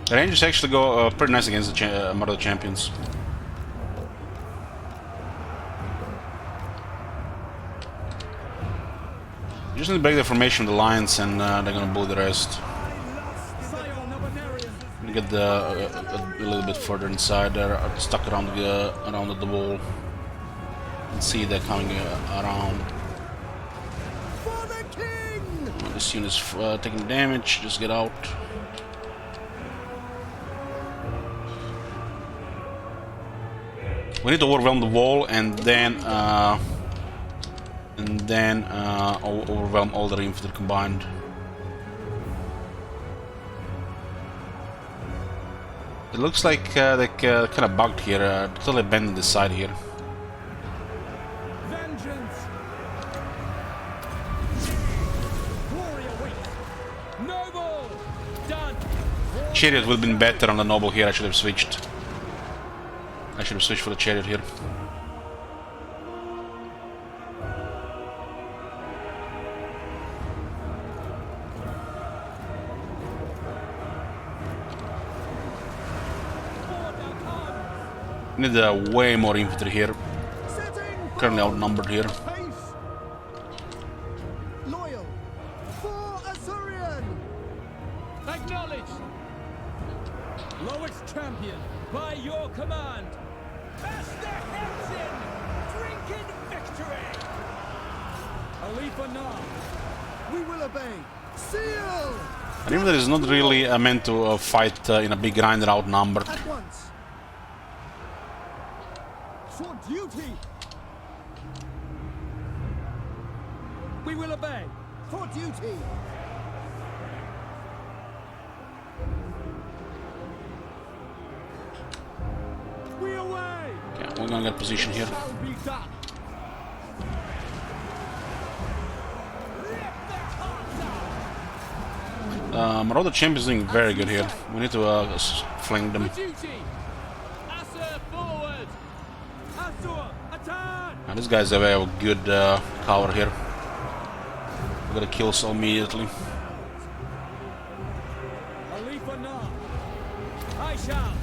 The Rangers actually go pretty nice against the Murder Champions. You just need to break the formation of the Lions and they're gonna bully the rest. I lost get a little bit further inside. They're stuck around the wall. You can see they're coming around. For the king! This unit's taking damage. Just get out. We need to overwhelm the wall and then overwhelm all the infantry combined. It looks like they're kind of bugged here. Totally abandoned this side here. Vengeance! Glory awaits! Noble! Done! Chariot would have been better on the noble here. I should have switched. I should have switched for the chariot here. Need way more infantry here. Currently outnumbered here. Loyal! For Azurian! Acknowledged! Lowest champion, by your command! Master Helsin! Drink in victory! Alifa Nar! We will obey! Seal! And even that is not really meant to fight in a big grinder outnumbered. At once! For duty! We will obey! For duty! We away! Okay, we're gonna get position here. Shall be done! Marauder Champ is doing very good here. We need to flank them. For duty! Asa forward! Asur, attack! And these guys have a good cover here. We gotta kill us immediately. Alifa Nar! I shall!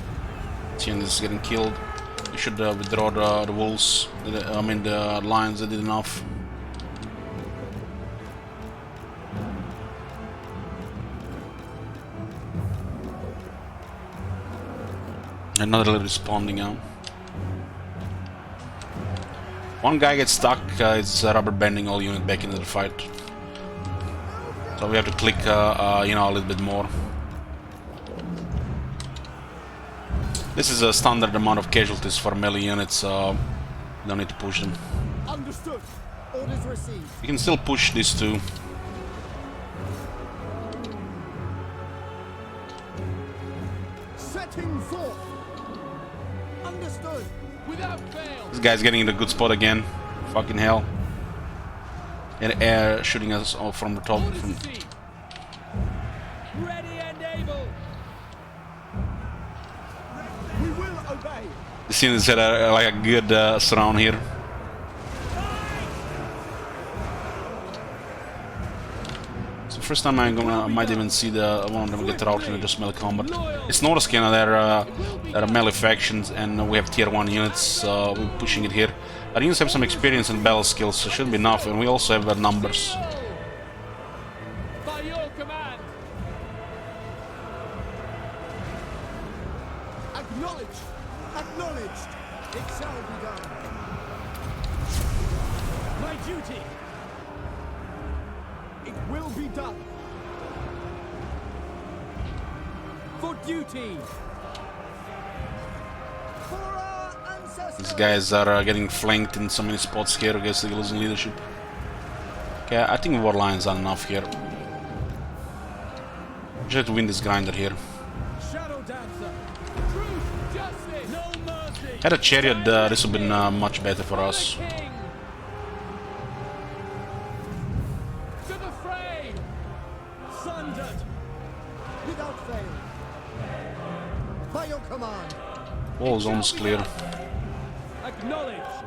Seeing this is getting killed. We should withdraw the wolves. I mean the lions. They did enough. And not really responding now. One guy gets stuck. It's rubber banding all unit back into the fight. So we have to click, you know, a little bit more. This is a standard amount of casualties for melee units, so don't need to push them. Understood. Orders received. You can still push these two. Setting forth. Understood. Without fail. This guy's getting in a good spot again. Fucking hell. And air shooting us off from the top. Ready and able. We will obey. This unit's had like a good surround here. So first time I might even see one of them get out in just melee combat. It's Nordiskina, they're melee factions, and we have tier 1 units, so we're pushing it here. Our units have some experience and battle skills, so it should be enough, and we also have numbers. By your command. Acknowledged. Acknowledged. It shall be done. My duty. It will be done. For duty. For our ancestors. These guys are getting flanked in so many spots here. I guess they're losing leadership. Okay, I think war lines are enough here. We should have to win this grinder here. Shadow dancer. Truth, justice. No mercy. Had a chariot, this would have been much better for us. To the fray. Sundered. Without fail. By your command. Wall is almost clear. Acknowledged.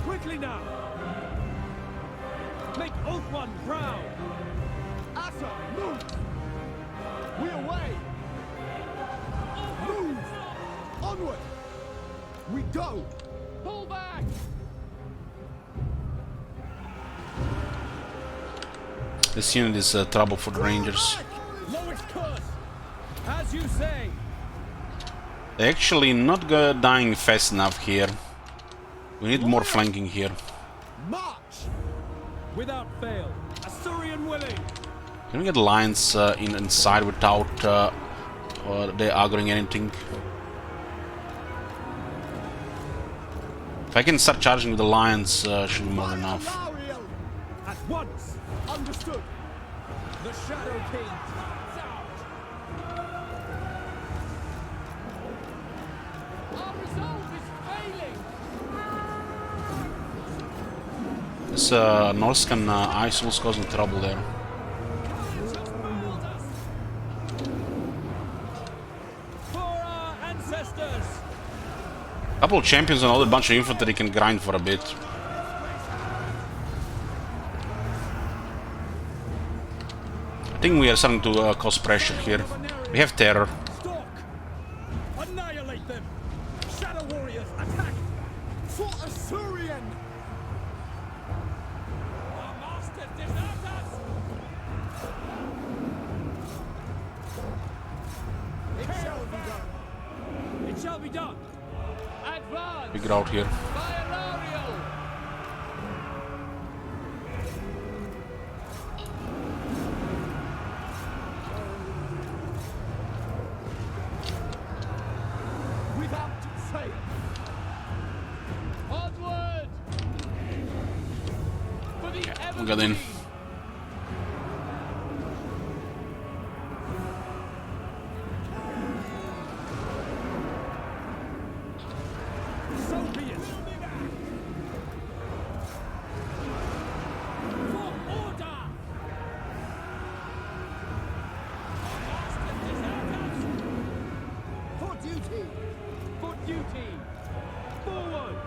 Quickly now. Make Oath proud. Asa, move. We away. Move. Onward. We go. Pull back. This unit is trouble for the Rangers. As you say. They're actually not dying fast enough here. We need more flanking here. March! Without fail. Assyrian willing. Can we get lines inside without they aggroing anything? If I can start charging with the lions, should be more than enough. At once. Understood. The Shadow King. Our resolve is failing. This Norscan Isol's causing trouble there. For our ancestors. Couple of champions and a bunch of infantry can grind for a bit. I think we are starting to cause pressure here. We have terror. Stalk. Annihilate them. Shadow warriors attack. For Assyrian. Our masters desert us. It shall be done. It shall be done. Advance. Figure out here. Without fail. Onward. For the We got in. So be it. For order. Our masters desert us. For duty. For duty. Forward.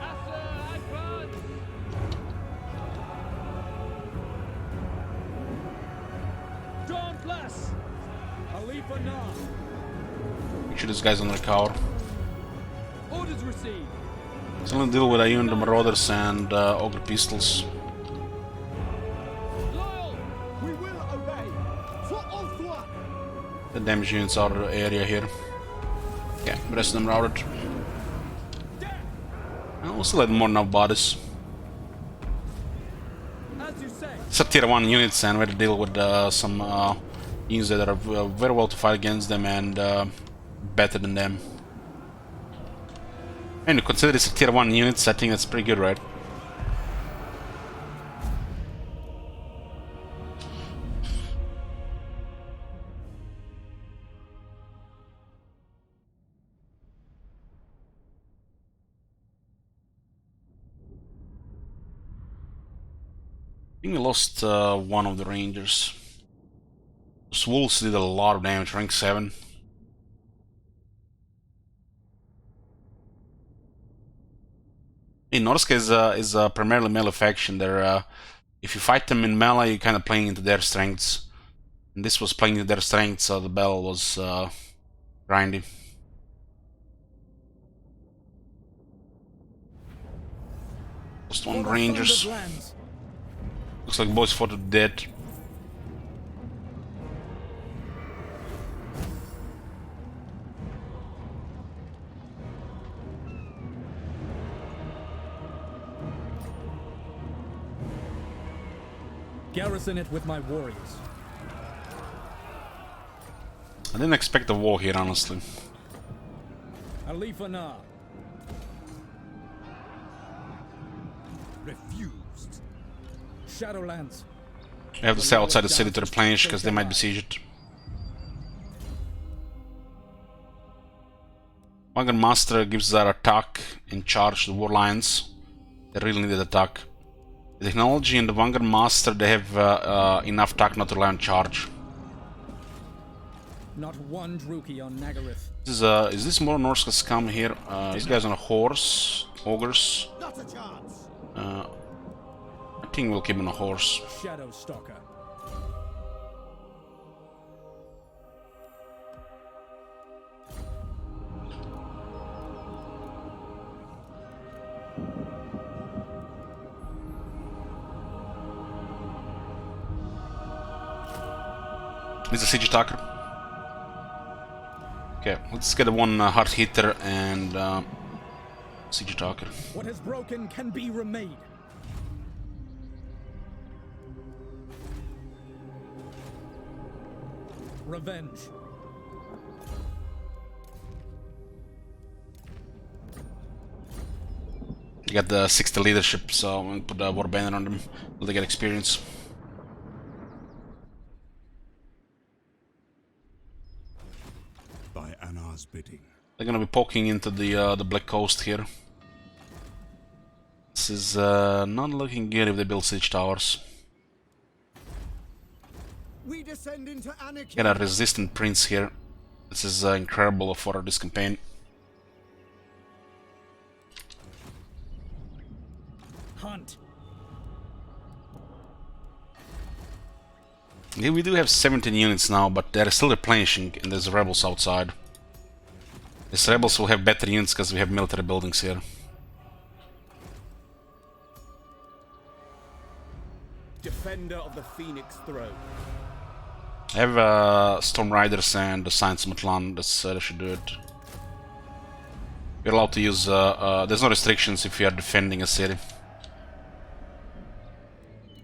After advance. Dauntless. Alifa Nah. Make sure this guy's on the cover. Orders received. So I'm gonna deal with Ayun, the Marauders, and Ogre Pistols. Loyal. We will obey. For Ulthwa. The damage units out of the area here. Okay, the rest of them routed. We'll still have more than enough bodies. As you say. It's a tier 1 units, and we have to deal with some units that are very well to fight against them and better than them. And you consider this a tier 1 units, I think that's pretty good, right? I think we lost one of the rangers. Those wolves did a lot of damage, rank 7. In Norska is a primarily melee faction. They're if you fight them in melee, you're kind of playing into their strengths. And this was playing into their strengths, so the battle was grindy. Lost one rangers. Looks like boys fought to death. Garrison it with my warriors. I didn't expect a war here, honestly. Alifa Nah. Refused. Shadowlands. I have to stay outside the city to replenish because they might besiege it. Wagon Master gives that attack in charge to the War Lions. They really need that attack. The technology and the Vanguard Master, they have enough attack not to rely on charge. Not one Druki on Nagarythe. Is this more Norska scum here? This guy's on a horse. Ogres. Not a chance. I think we'll keep him on a horse. Shadow Stalker. This is a siege attacker. Okay, let's get one hard hitter and siege attacker. What is broken can be remade. Revenge. You got the 60 leadership, so I'm gonna put a war banner on them. Will they get experience? By Anar's bidding. They're gonna be poking into the Black Coast here. This is not looking good if they build siege towers. We descend into anarchy. Get a resistant prince here. This is incredible for this campaign. Hunt. Yeah, we do have 17 units now, but they're still replenishing, and there's rebels outside. These rebels will have better units because we have military buildings here. Defender of the Phoenix Throne. I have Storm Riders and the Science Matlan. That should do it. You're allowed to use. There's no restrictions if you are defending a city.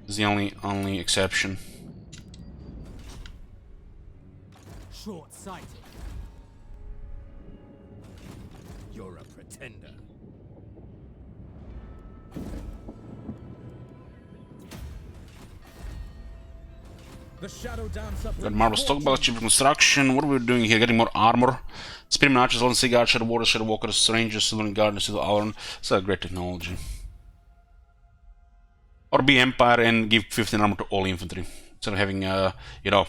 It's the only exception. Short-sighted. You're a pretender. The shadow dancer. Got Marble Stockpile, Achievement Construction. What are we doing here? Getting more armor. Spearman Archers, Golden Sea Guard, Shadow Warders, Shadow Walkers, Rangers, Silver Guard, Silver Iron. It's a great technology. Or be Empire and give 15 armor to all infantry. Instead of having, you know...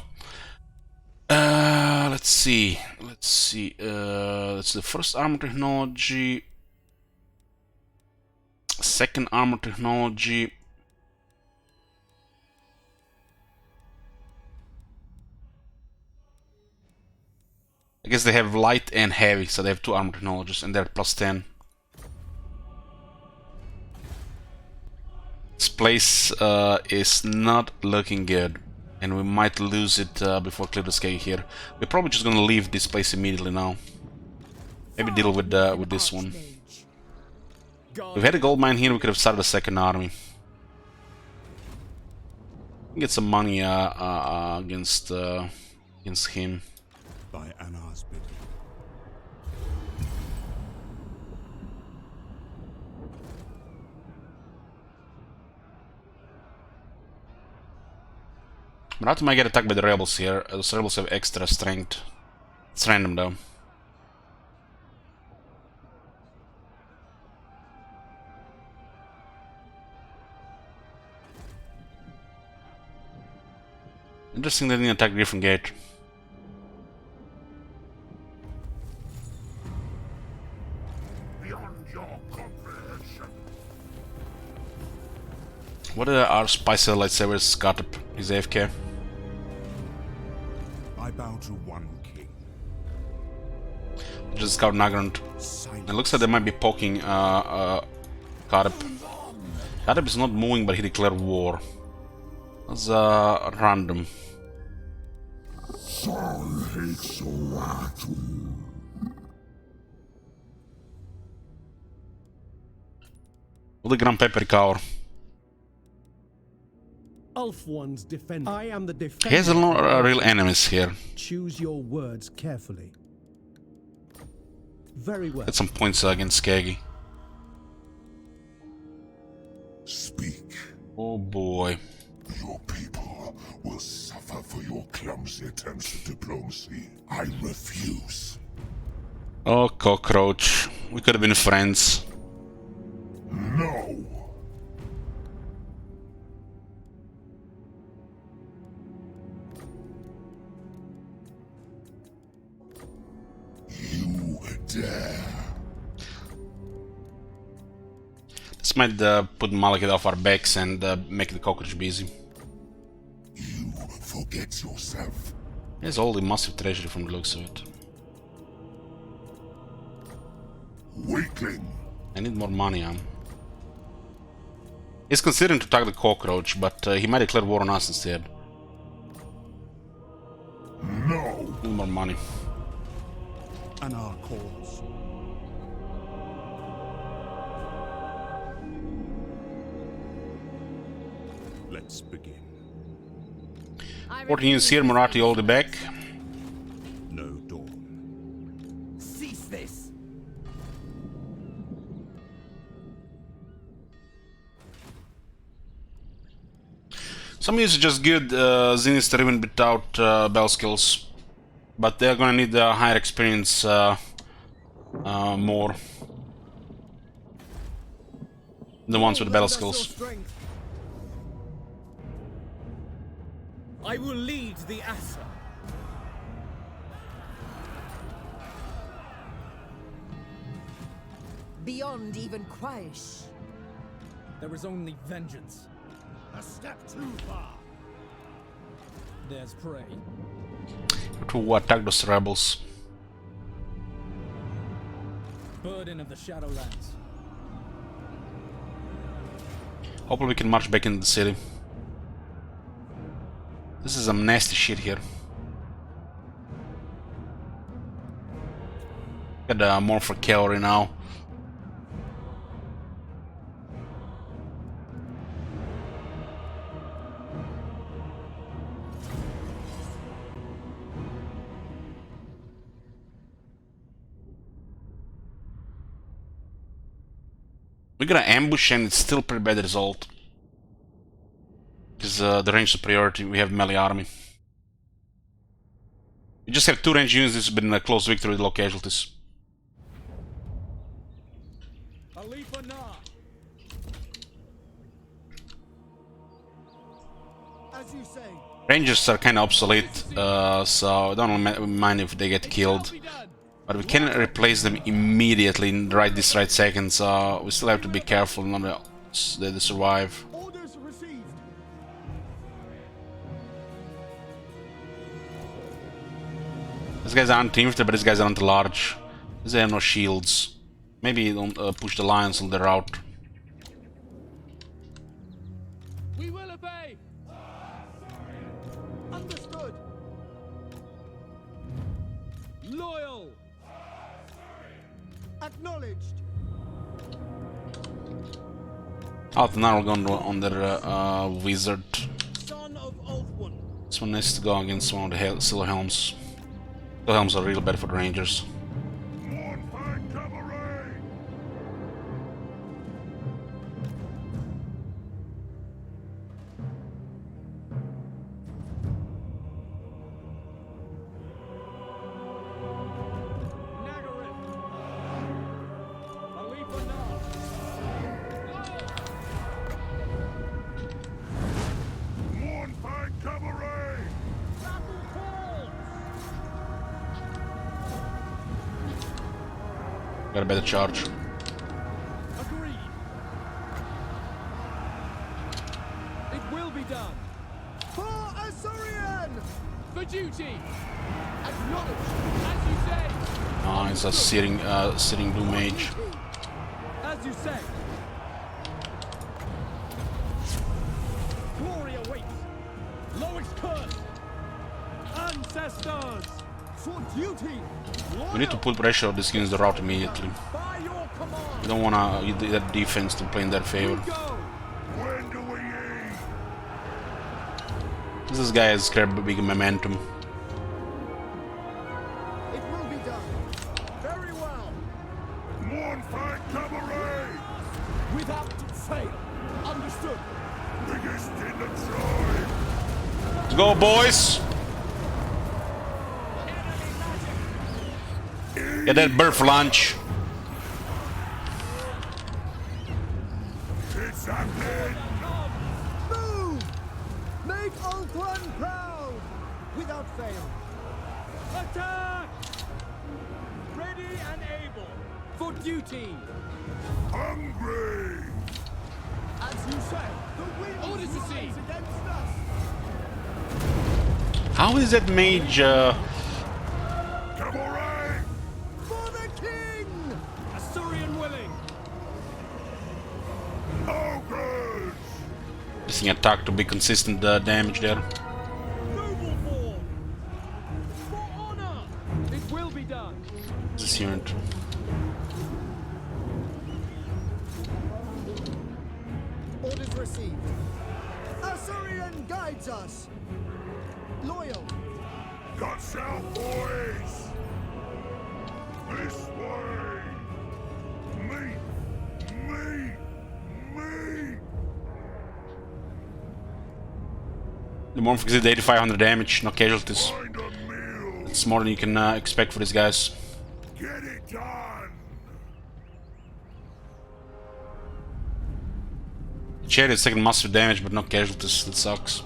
let's see. That's the first armor technology. Second armor technology. I guess they have light and heavy, so they have 2 armor technologies, and they're plus 10. This place is not looking good, and we might lose it before Clear the Sky here. We're probably just gonna leave this place immediately now. Maybe deal with this one. If we had a gold mine here, we could have started a second army. Get some money against him. By Anar's bidding. But I might get attacked by the rebels here. Those rebels have extra strength. It's random though. Interesting they didn't attack Griffin Gate. Beyond your comprehension. What are our spicy lightsabers got up? He's AFK. I bow to one king. Just scout Nagarythe. It looks like they might be poking Karab. Karab is not moving, but he declared war. That's random. Will the Grand Pepper cower? Ulf One's defender. I am the defender. He has a lot of real enemies here. Choose your words carefully. Very well. Get some points against Skaggy. Speak. Oh boy. Your people will suffer for your clumsy attempts at diplomacy. I refuse. Oh, cockroach. We could have been friends. No. You dare. This might put Malekith off our backs and make the cockroach busy. You forget yourself. He has all the massive treasury from the looks of it. Weakling. I need more money, He's considering to attack the cockroach, but he might declare war on us instead. Need more money. And our cause. Let's begin. 14 units here, Marathi all the back. No dawn. Cease this! Some units are just good, Zeniths are even without bell skills. But they're gonna need higher experience more. The ones with the battle skills. I will lead the Asa. Beyond even Quaish. There is only vengeance. A step too far. There's prey. To attack those rebels. Burden of the Shadowlands. Hopefully we can march back into the city. This is some nasty shit here. Got more for cavalry now. We're gonna ambush and it's still pretty bad result. Because the range superiority, we have melee army. We just have 2 range units, this has been a close victory with low casualties. As you say. Rangers are kinda obsolete, so I don't mind if they get killed. But we can replace them immediately in this right second, so we still have to be careful not that they survive. Orders received. These guys aren't infantry, but these guys aren't large. They have no shields. Maybe don't push the lions on the route. We will obey. Understood. Loyal. Acknowledged. Altanar will go on their wizard. Son of Ulfwin. This one needs to go against one of the Silver Helms. Silver Helms are real bad for the Rangers. Got a better charge. Agreed. It will be done. For Azorian! For duty! Acknowledged, as you say! Ah, it's a sitting Doom Mage. As you say. Glory awaits! Lowest curse! Ancestors! For duty! We need to put pressure on these units the route immediately. By your command! We don't want that defense to play in their favor. When do we eat? This guy has big momentum. It will be done. Very well. Mournfang cabaret! Without fail. Understood. Biggest in the tribe! Let's go, boys! Get that bird for lunch. It's happening! Move! Make Ulthuan proud! Without fail. Attack! Ready and able. For duty. Hungry! As you say, the wind Orders received. against us. How is that mage? Cabaret! For the king! Asturian willing. Ogres! Missing attack to be consistent damage there. Noble form. For It will be done. This unit. Orders received. Assyrian guides us. Loyal. Guts out, boys! This way! Me! The Morphic did 8,500 damage, no casualties. Find a meal! It's more than you can expect for these guys. Get it done! Chariot's taking massive damage, but no casualties. That sucks.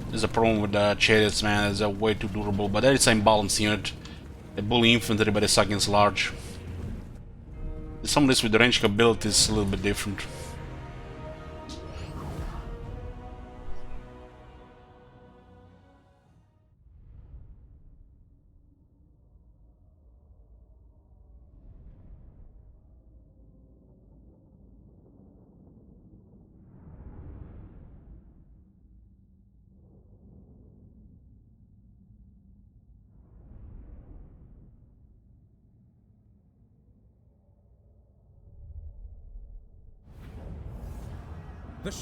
There's a problem with chariots, man. They're way too durable, but it's an imbalanced unit. They bully infantry, but they suck against large. Some of this with the range ability is a little bit different.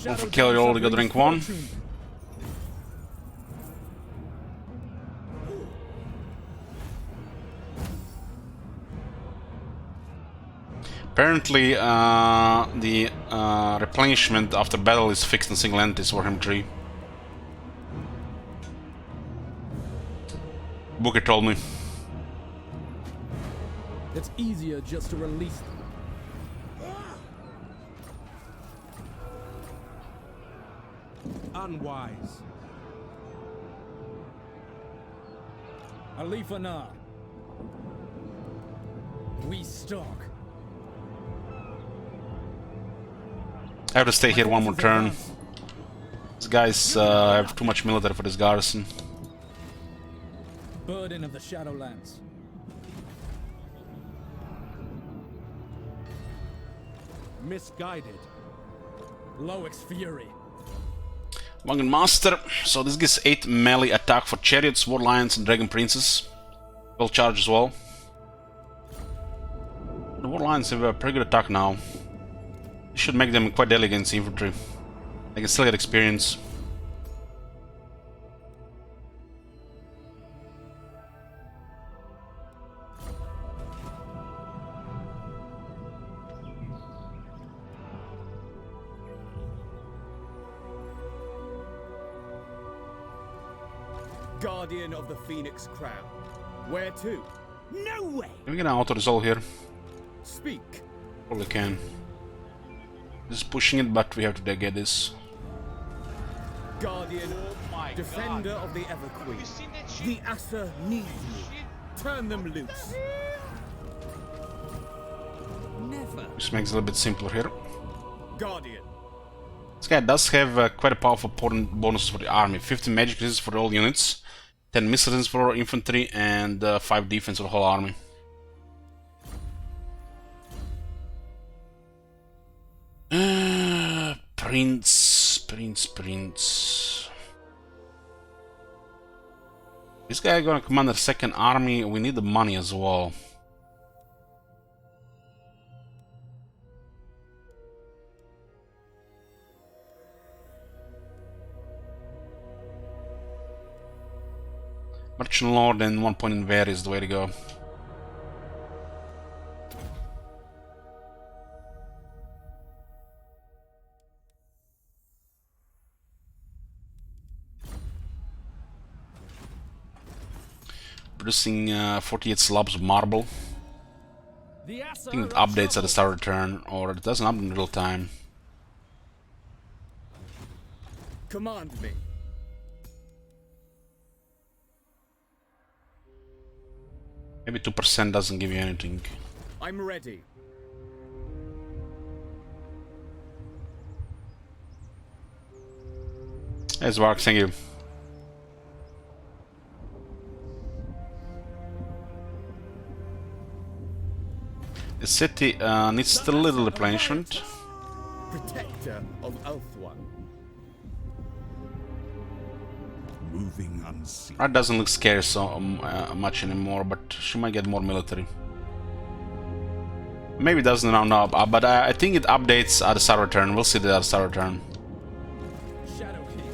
Well, for kill, you only got rank 1. Apparently, the replenishment after battle is fixed in single entities for him 3. Booker told me. It's easier just to release them. Unwise. Alifana. We stalk. I have to stay here one more turn. These guys have too much military for this garrison. Burden of the Shadowlands. Misguided. Loix Fury. Wagon Master. So this gives 8 melee attack for chariots, war lions, and dragon princes. Will charge as well. The war lions have a pretty good attack now. This should make them quite deadly against infantry. They can still get experience. Guardian of the Phoenix Crown. Where to? Nowhere! Can we get an auto-resolve here? Speak. Probably can. Just pushing it, but we have to get this. Guardian, defender of the Everqueen. You seen that shit? The Asa need you. Shit. Turn them loose. Never. Which makes it a little bit simpler here. Guardian. This guy does have quite a powerful bonus for the army. 15 magic resistance for all units, 10 missile resistance for infantry, and 5 defense for the whole army. Prince. This guy gonna command a second army. We need the money as well. Merchant Lord and 1 point in Ver is the way to go. Producing 48 slabs of marble. I think it updates at the start of the turn, or it doesn't update in real time. Command me. Maybe 2% doesn't give you anything. I'm ready. Yes, Vark, thank you. The city needs still a little replenishment. Protector of Elfwan. moving unseen. That doesn't look scary so much anymore, but she might get more military. Maybe it doesn't now, but I think it updates at the start of turn. We'll see that at the start of turn. Shadow King.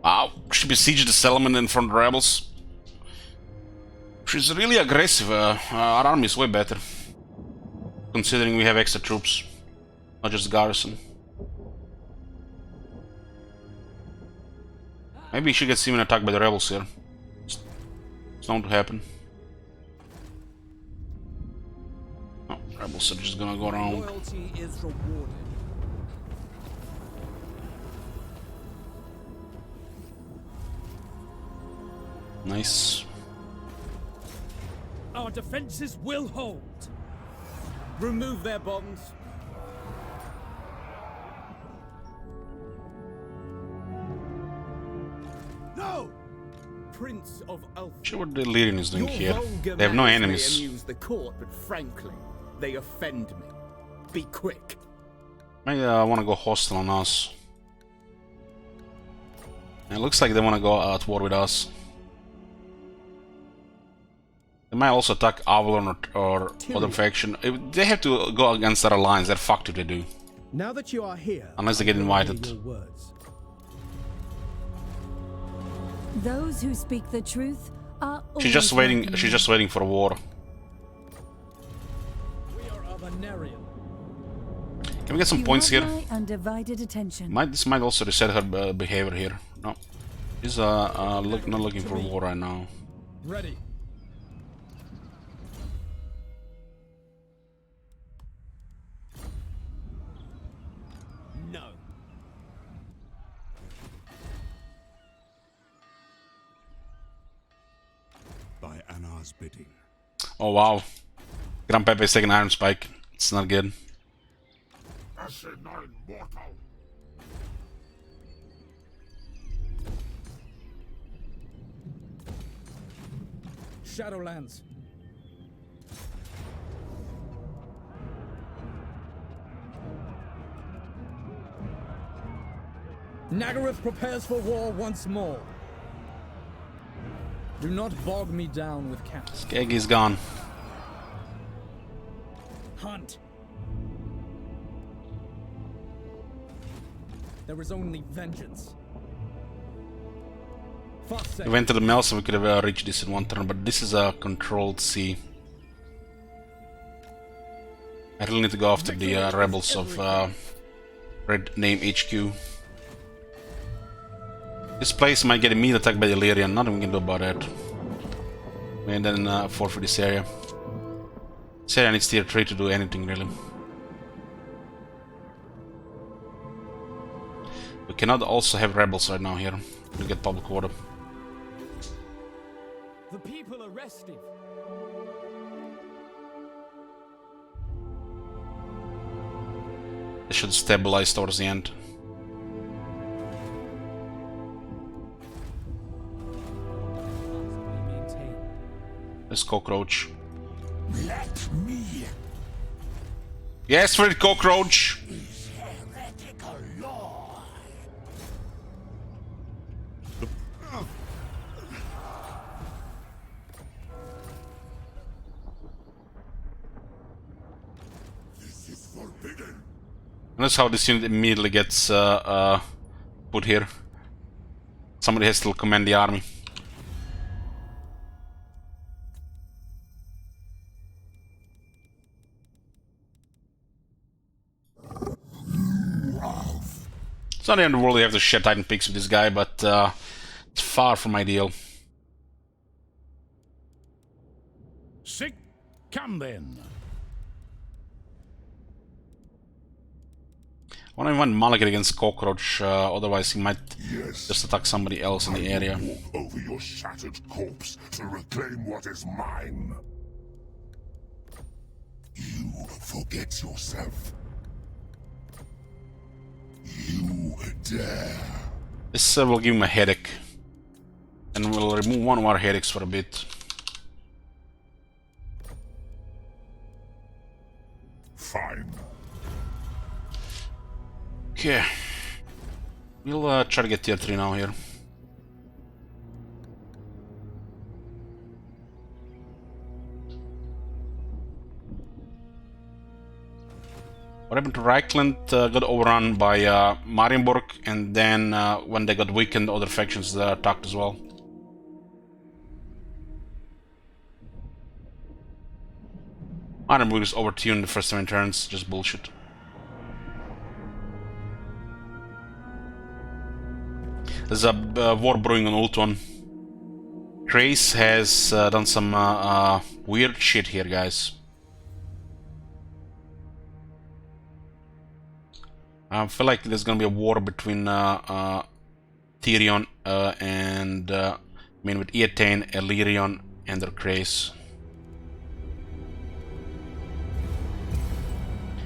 Wow, she besieged the settlement in front of the rebels. She's really aggressive. Our army is way better, considering we have extra troops, not just garrison. Maybe she gets even attacked by the rebels here. It's known to happen. Oh, rebels are just gonna go around. Loyalty is rewarded. Nice. Our defenses will hold. Remove their bonds. No! Prince of Elf. Sure what the Illyrian is doing Your here. vulgar They have no manners may enemies. amuse the court, but frankly, they offend me. Be quick. Maybe I want to go hostile on us. It looks like they want to go at war with us. They might also attack Avalon or other faction. They have to go against our alliance. They're fucked if they do. Now that you are here, Unless they get I will hear invited. your words. Those who speak the truth are She's just always waiting. welcome. She's just waiting for a war. We are of a Narian. Can we get some You points have here? my undivided attention. This might also reset her behavior here. No, she's not looking for war right now. Ready. No. By Anar's bidding. Oh wow, Grand Pepe is taking Iron Spike. It's not good. Asinine mortal. Shadowlands. Nagarythe prepares for war once more. Do not bog me down with cats. Skeggy's gone. Hunt. There is only vengeance. Fuss We went to the mill, so we could have reached this in one turn, but this is a controlled C. I really need to go after the rebels of Red Name HQ. This place might get immediate attack by the Illyrian, nothing we can do about that. And then forfeit this area. This area needs tier 3 to do anything really. We cannot also have rebels right now here. We get public order. The people are restive. They should stabilize towards the end. There's cockroach. Let me. Yes, for it, cockroach. His heretical law. This is forbidden. And that's how this unit immediately gets put here. Somebody has to command the army. It's not the end of the world you have to share Titan Peaks with this guy, but it's far from ideal. Sick, come then. I want to invent Malekith against Cockroach, otherwise he might Yes. just attack somebody else in the area. Walk over your shattered corpse to reclaim what is mine. You forget yourself. You dare. This will give him a headache. And we'll remove one of our headaches for a bit. Fine. Okay. We'll try to get tier 3 now here. What happened to Reichland? Got overrun by Marienburg, and then when they got weakened, other factions attacked as well. Marienburg is overtuned the first 7 turns, just bullshit. There's a war brewing on Ultuan. Grace has done some weird shit here, guys. I feel like there's gonna be a war between Tyrion and I mean with Eataine, Illyrion, and their Grace.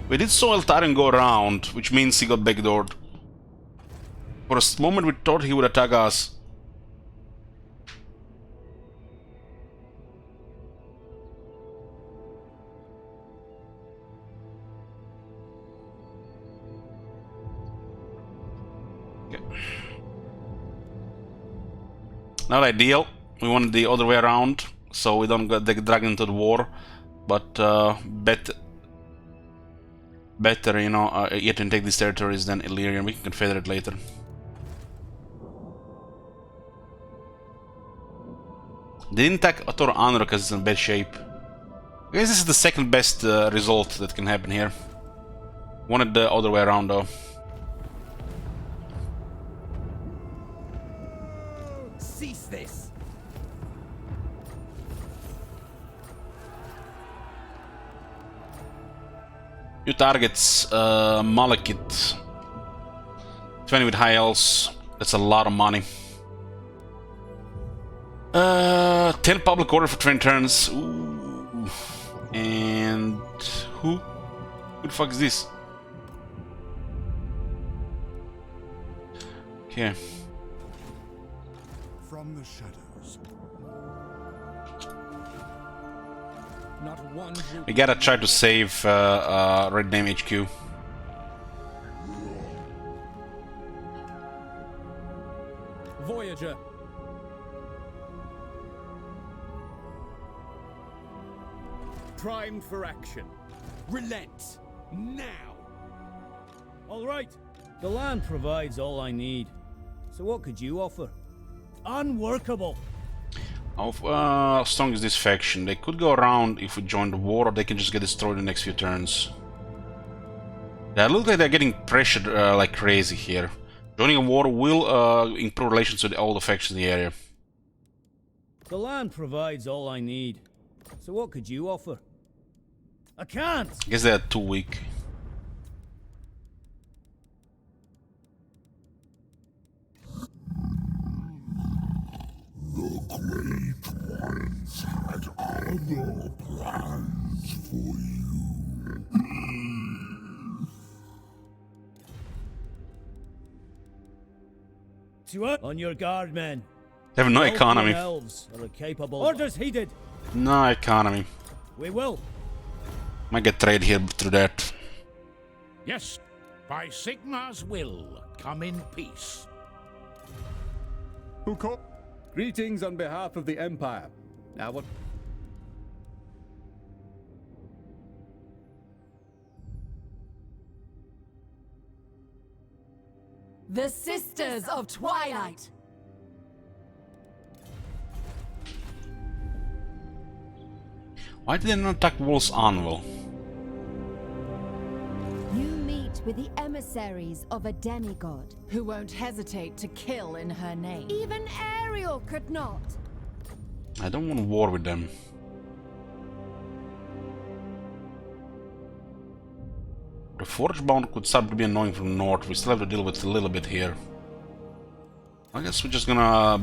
We did saw Eltarion go around, which means he got backdoored. For a moment we thought he would attack us. Not ideal. We wanted the other way around, so we don't get dragged into the war. But better, you know, yet to take these territories than Illyrian. We can confederate later. They didn't attack Tor Anor because it's in bad shape. I guess this is the second best result that can happen here. Wanted the other way around though. Cease this. New targets, Malekith. 20 with high elves. That's a lot of money. 10 public order for 20 turns. Ooh. And who? Who the fuck is this? Okay. From the shadows. Not one. We gotta try to save Red Name HQ. Voyager. Primed for action. Relent now. All right. The land provides all I need. So what could you offer? Unworkable. How strong is this faction? They could go around if we join the war, or they can just get destroyed in the next few turns. They look like they're getting pressured like crazy here. Joining a war will improve relations with all the factions in the area. The land provides all I need. So what could you offer? I can't! I guess they're too weak. The Great Ones had other plans for you. To up on your guard, men. They have no Elves and economy. Elves are capable. Orders heeded. No economy. We will. Might get trade here through that. Yes, by Sigmar's will, come in peace. Who called? Greetings on behalf of the Empire. Now what? The Sisters of Twilight. Why did they not attack Wolf's Anvil? You meet with the emissaries of a demigod. Who won't hesitate to kill in her name. Even Ariel could not. I don't want to war with them. The Forgebound could start to be annoying from the north. We still have to deal with a little bit here. I guess we're just gonna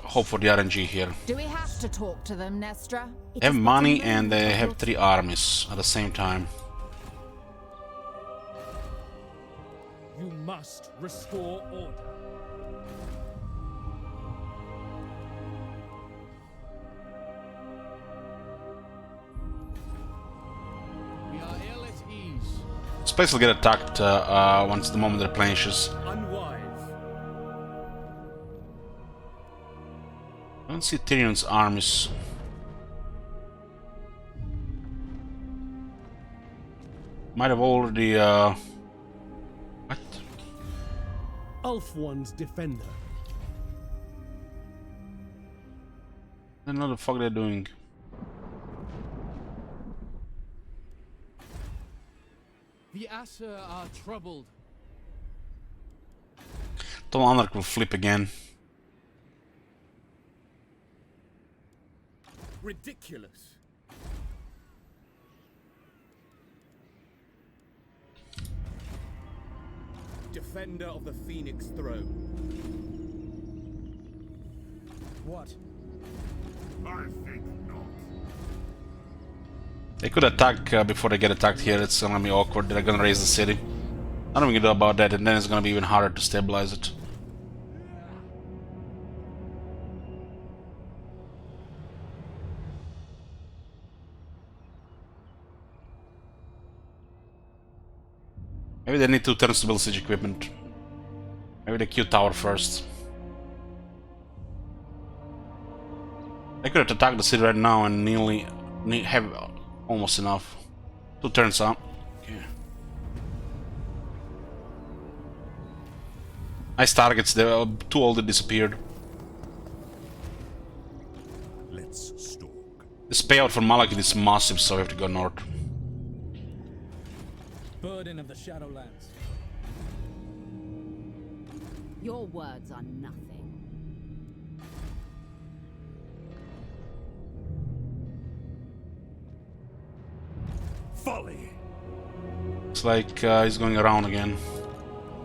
hope for the RNG here. Do we have to talk to them, Nestra? They have money and they have 3 armies at the same time. You must restore order. We are ill at ease. place will get attacked once the moment it replenishes. Unwise. I don't see Tyrion's armies. Might have already what? Ulf-one's defender. I don't know what the fuck they're doing. The Aesir are troubled. Tom Anarch will flip again. Ridiculous. Defender of the Phoenix throne. What? I think not. They could attack before they get attacked here. It's gonna be awkward. They're gonna raise the city. Nothing we can do about that, and then it's gonna be even harder to stabilize it. Maybe they need 2 turns to build siege equipment. Maybe the Q tower first. They could have attacked the city right now and nearly have almost enough. 2 turns up. Okay. Nice targets. They were 2 already disappeared. Let's stalk. This payout for Malakith is massive, so we have to go north. Burden of the Shadowlands. Your words are nothing. Folly. Looks like he's going around again.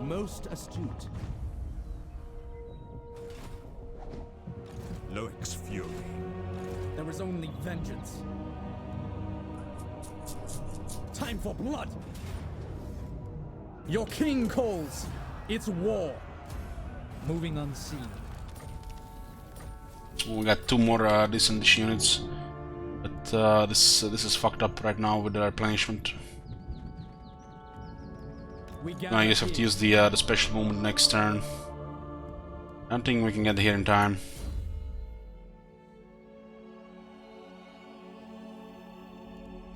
Most astute. Loic's fury. There is only vengeance. Time for blood! Your king calls. It's war. Moving unseen. We got 2 more decent units, but this is fucked up right now with the replenishment. I guess have to use the special movement next turn. I don't think we can get here in time.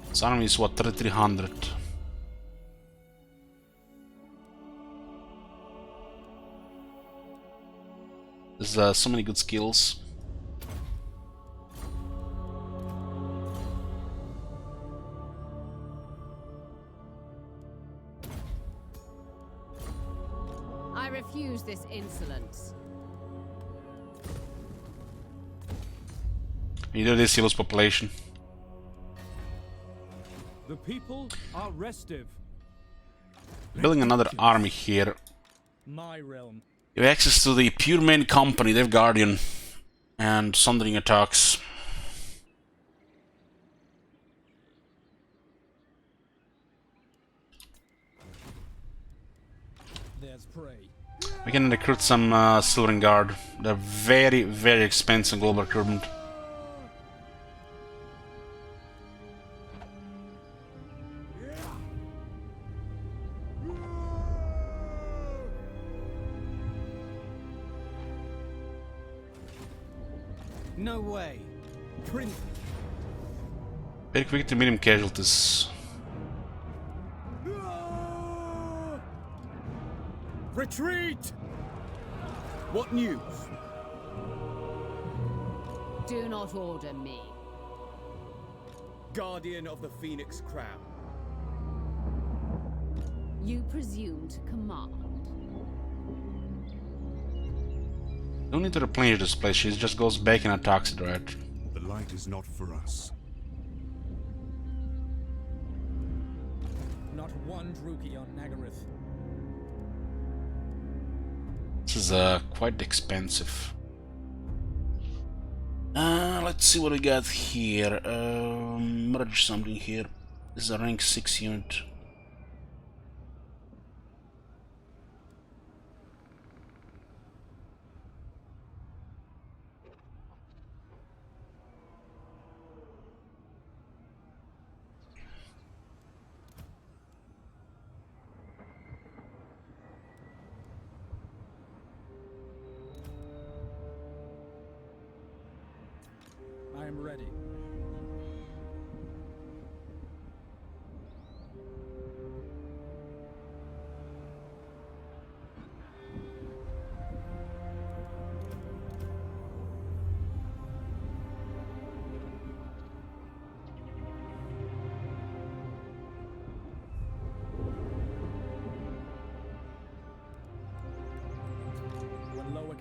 This army is what, 3300. There's so many good skills. I refuse this insolence. You do this, you lose population. The people are restive. Building another army here. My realm. You have access to the Pure Main Company, they have Guardian, and Sundering attacks. There's prey. We can recruit some Silvering Guard. They're very, very expensive global recruitment. No way. Print. Very quick to medium casualties. Retreat! What news? Do not order me. Guardian of the Phoenix Crown. You presume to command. Don't need to replenish this place, she just goes back and attacks it, right? The light is not for us. Not one Druki on Nagarythe. This is quite expensive. Let's see what we got here. Merge something here. This is a rank 6 unit.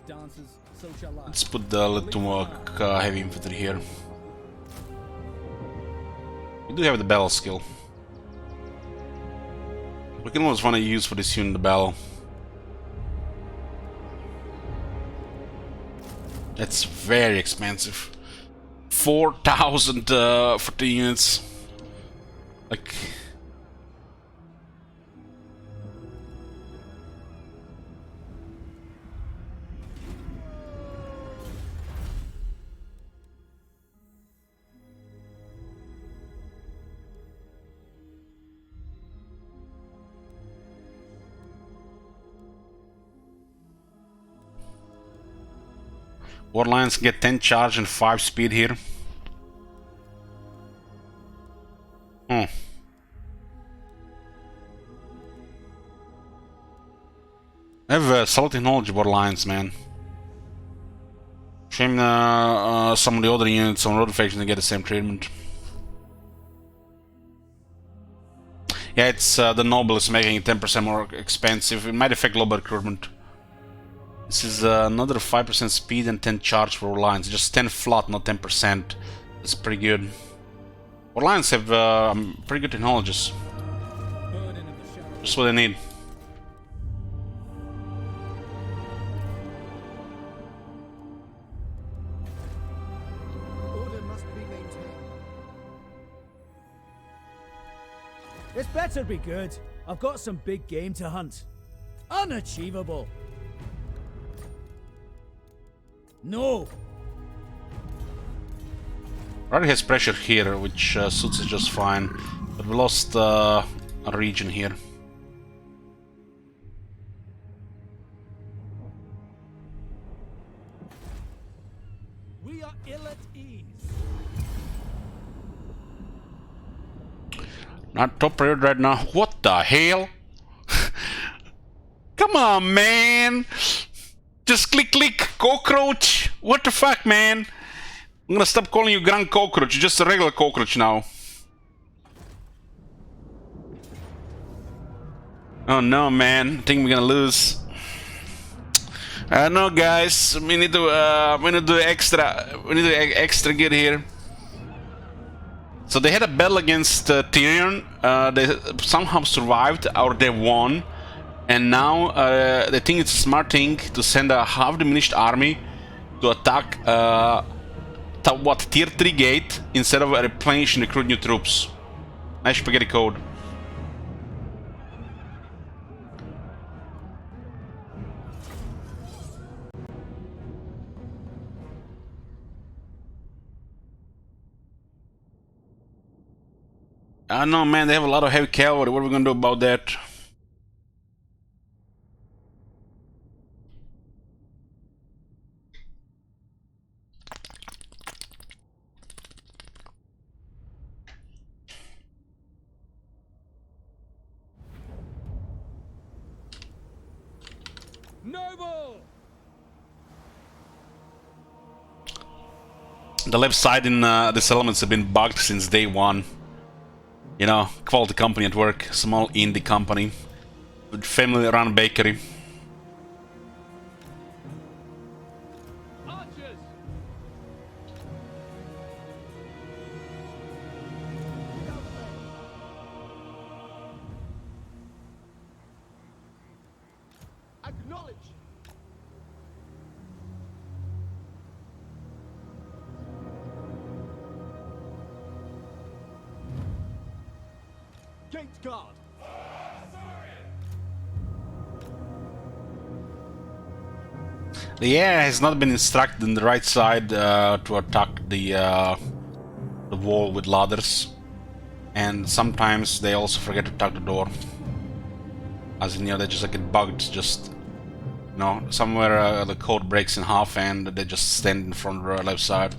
dancers, so shall I. Let's put the little more heavy infantry here. We do have the battle skill. We can always want to use for this unit the battle. That's very expensive. 4,000 for 2 units. Like. War Lions get 10 charge and 5 speed here. I have solid technology War Lions, man. Shame some of the other units on road factions get the same treatment. Yeah, it's the noble is making it 10% more expensive. It might affect global recruitment. This is another 5% speed and 10 charge for War Lions. Just 10 flat, not 10%. That's pretty good. War Lions have pretty good technologies. Just what they need. Order must be maintained. This better be good. I've got some big game to hunt. Unachievable. No. Already has pressure here, which suits it just fine. But we lost a region here. We are ill at ease. Not top priority right now. What the hell? Come on, man! Just click, cockroach! What the fuck, man? I'm gonna stop calling you Grand Cockroach, you're just a regular cockroach now. Oh no, man, I think we're gonna lose. No, guys, we need to do extra good here. So they had a battle against Tyrion. They somehow survived, or they won. And now they think it's a smart thing to send a half diminished army to attack tier 3 gate instead of replenish and recruit new troops. Nice spaghetti code. I know, man, they have a lot of heavy cavalry. What are we gonna do about that? Noble! The left side in the settlements have been bugged since day one. You know, quality company at work, small indie company with family-run bakery. Archers! Acknowledge! Gate guard! The AI has not been instructed on the right side to attack the wall with ladders, and sometimes they also forget to attack the door. As in, you know, they just like get bugged, just, you know, somewhere the code breaks in half and they just stand in front of the left side.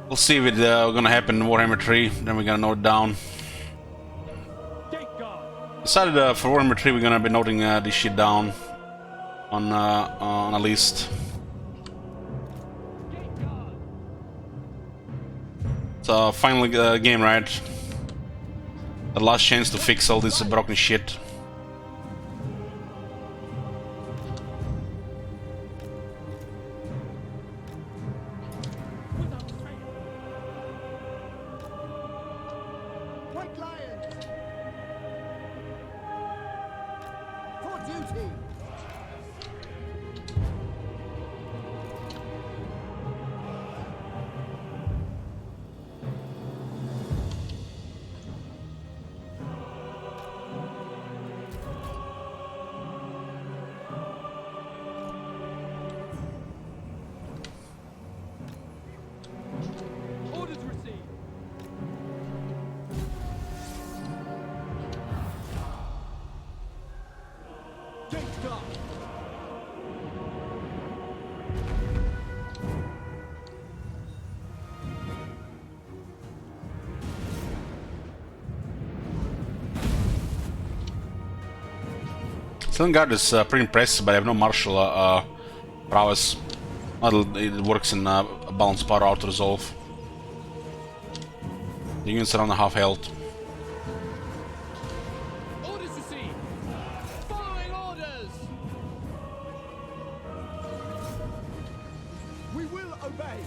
We'll see if it's gonna happen in Warhammer 3, then we're gonna note it down. Decided for Warhammer 3 we're gonna be noting this shit down on a list. It's a final game, right? The last chance to fix all this broken shit. White Lions! For duty! Orders received! Gate guard! Silent Guard is pretty impressive, but I have no martial prowess. Well, it works in balanced power auto resolve. The units are on half health. Orders received! Following orders! We will obey!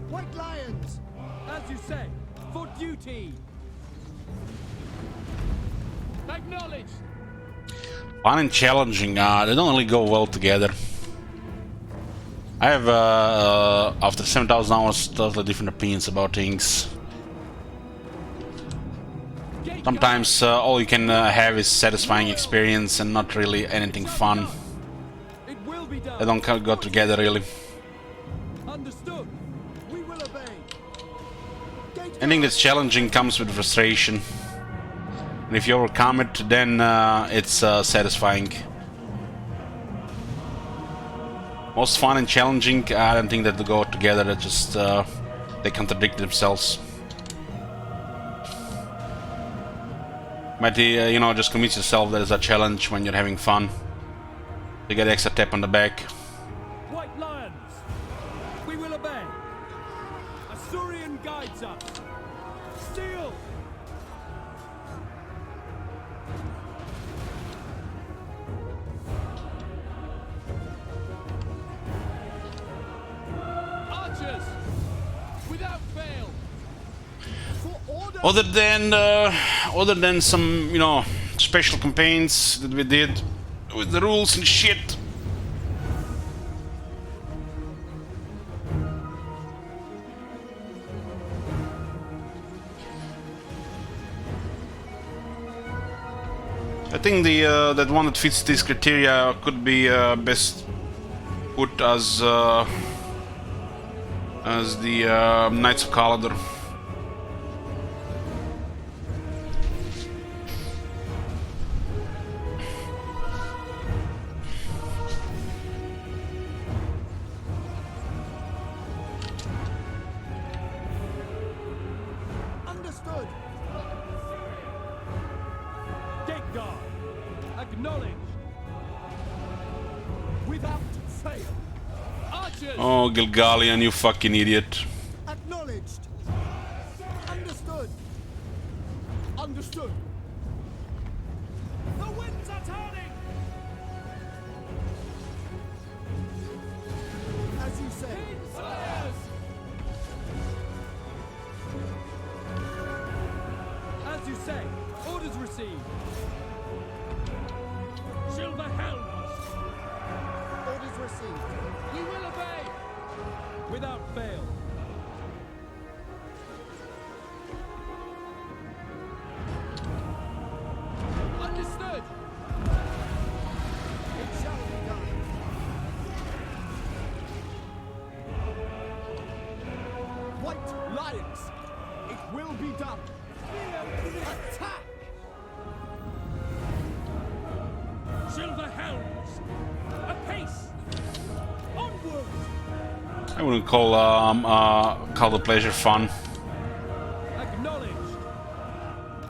White Lions! As you say, for duty! Acknowledged! Fun and challenging, they don't really go well together. I have, after 7,000 hours, totally different opinions about things. Sometimes all you can have is satisfying experience and not really anything fun. It will be done! They don't go together really. Understood! We will obey! Anything that's challenging comes with frustration. And if you overcome it, then it's satisfying. Most fun and challenging, I don't think that they go together, they just they contradict themselves. But you know, just convince yourself that it's a challenge when you're having fun. You get extra tap on the back. White Lions! We will obey! Asturian guides us! Steel! Archers! Without fail! For order! Other than some, you know, special campaigns that we did with the rules and shit. I think the that one that fits these criteria could be best put as the Knights of Calador. Understood! Gate guard! Acknowledged! Without fail! Archers! Oh, Gilgalian, you fucking idiot. Acknowledged! Understood! Understood! The winds are turning! As you say. Slayers! As you say. Orders received. Silver helms! Orders received. We will obey! Without fail. Understood! It shall be done. White Lions! It will be done! Attack! Silver helms! Apace! Onward! I wouldn't call the pleasure fun. Acknowledged.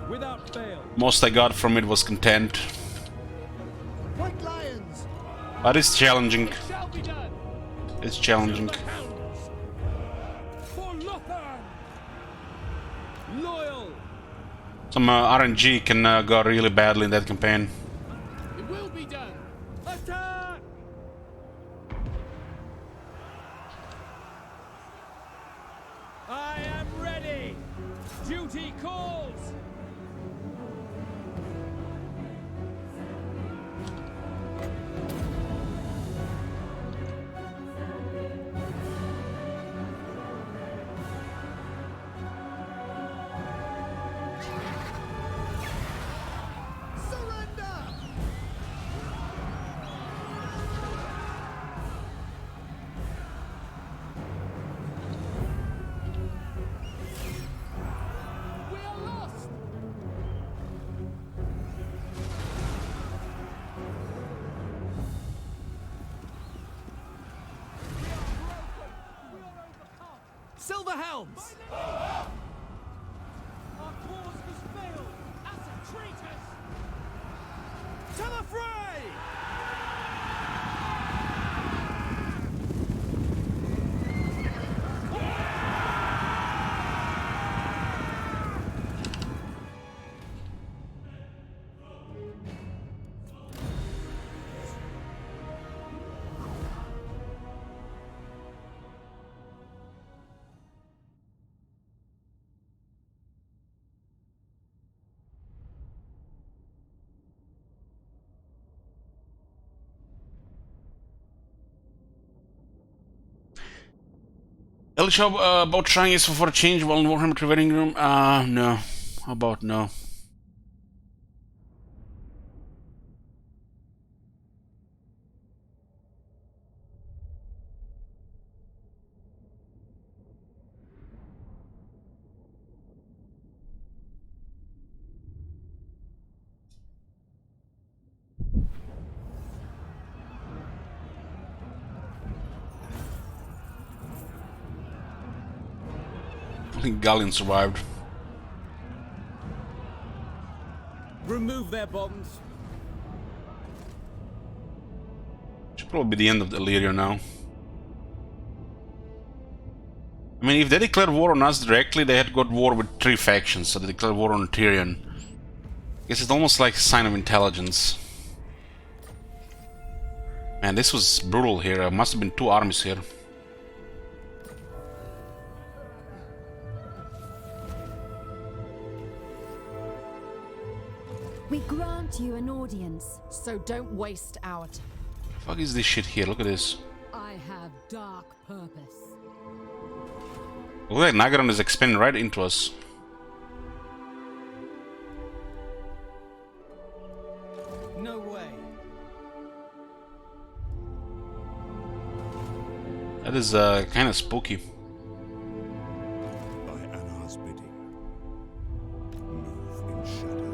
Without fail. Most I got from it was content. White lions. But it's challenging. It shall be done. It's challenging. For Lothar. Loyal. Some RNG can go really badly in that campaign. It will be done. Attack! I am ready. Duty calls. Silver helms! Our cause has failed as traitors! To the fray! Elisha, about trying this for a change while in Warhammer 3 Wedding Room? No. How about no? I think Galleon survived. Remove their bombs. Should probably be the end of the Illyria now. I mean, if they declared war on us directly, they had got war with 3 factions, so they declared war on Tyrion. I guess it's almost like a sign of intelligence. Man, this was brutal here. There must have been 2 armies here. We grant you an audience. So don't waste our time. Fuck is this shit here? Look at this. I have dark purpose. Look like Nagarythe is expanding right into us. No way. That is kind of spooky. By Anar's bidding, move in shadow.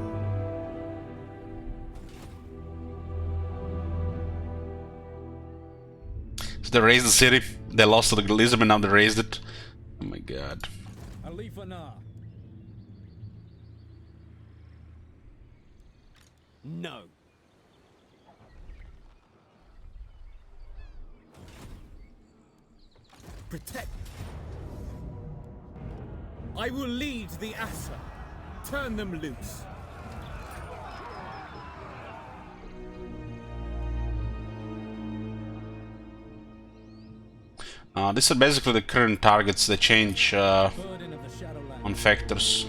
So they raised the city. They lost to the Elizabeth, now they raised it. Oh my god. Alifana. No. Protect. I will lead the Asa. Turn them loose. These are basically the current targets. They change Burden of the Shadowlands. on factors.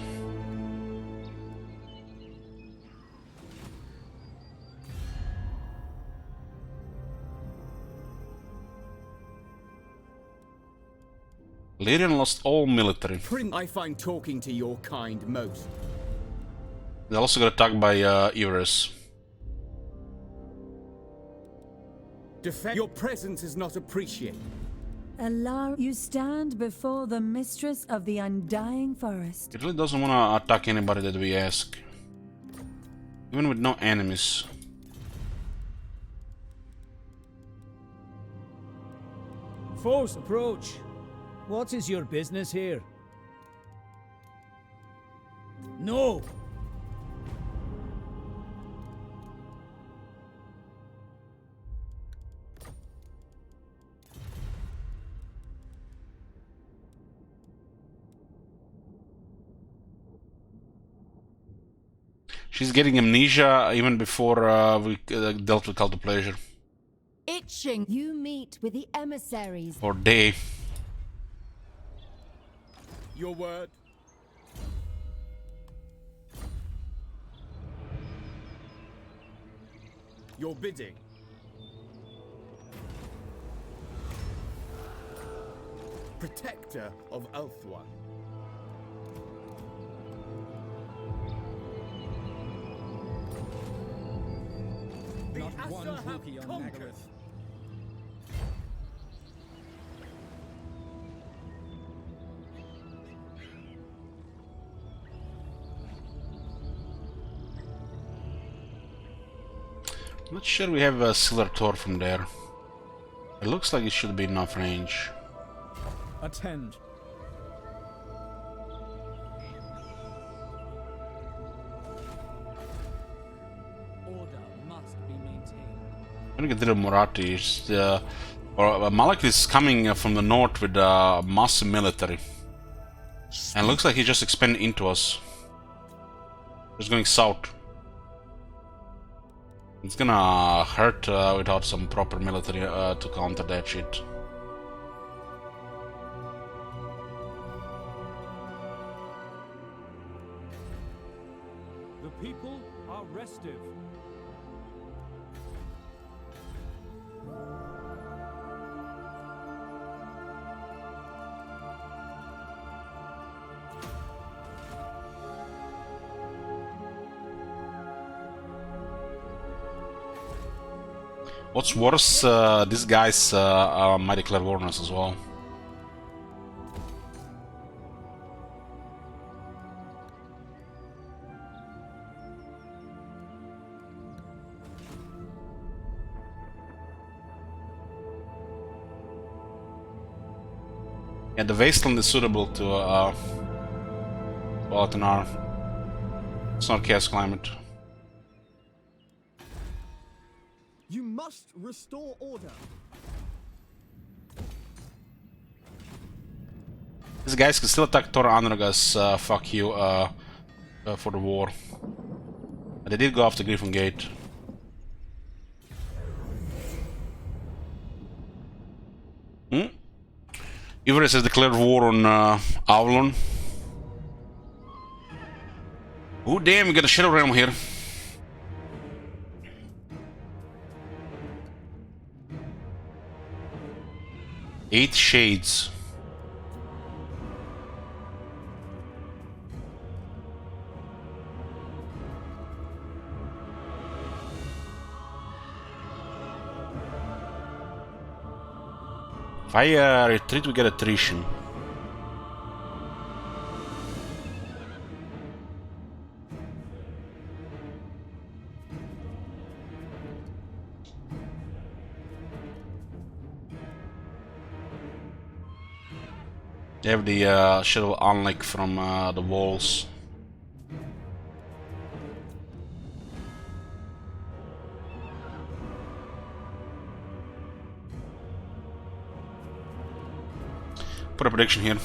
Lyrian lost all military. I find talking to your kind most. They also got attacked by Everus. Your presence is not appreciated. Alar, you stand before the mistress of the undying forest. It really doesn't want to attack anybody that we ask. Even with no enemies. Force approach. What is your business here? No! She's getting amnesia even before we dealt with Call to Pleasure. Itching. You meet with the emissaries. Or they. Your word. Your bidding. Protector of Elfwa. Not one rookie on Nagarythe. I'm not sure we have a Silver Tor from there. It looks like it should be enough range. Attend. Order must be maintained. I'm gonna get rid of Murati. Malak is coming from the north with massive military. And it looks like he's just expanding into us. He's going south. It's gonna hurt without some proper military to counter that shit. The people are restive. What's worse, these guys might declare war on us as well. Yeah, the wasteland is suitable to Balatanar. It's not chaos climate. You must restore order. These guys can still attack Tor Anragas, fuck you, for the war. They did go after Griffin Gate. Everest has declared war on Avalon. Oh damn, we got a Shadow Realm here. Eight shades. If I retreat, we get attrition. They have the Shadow Unlike from the walls. Put a prediction here.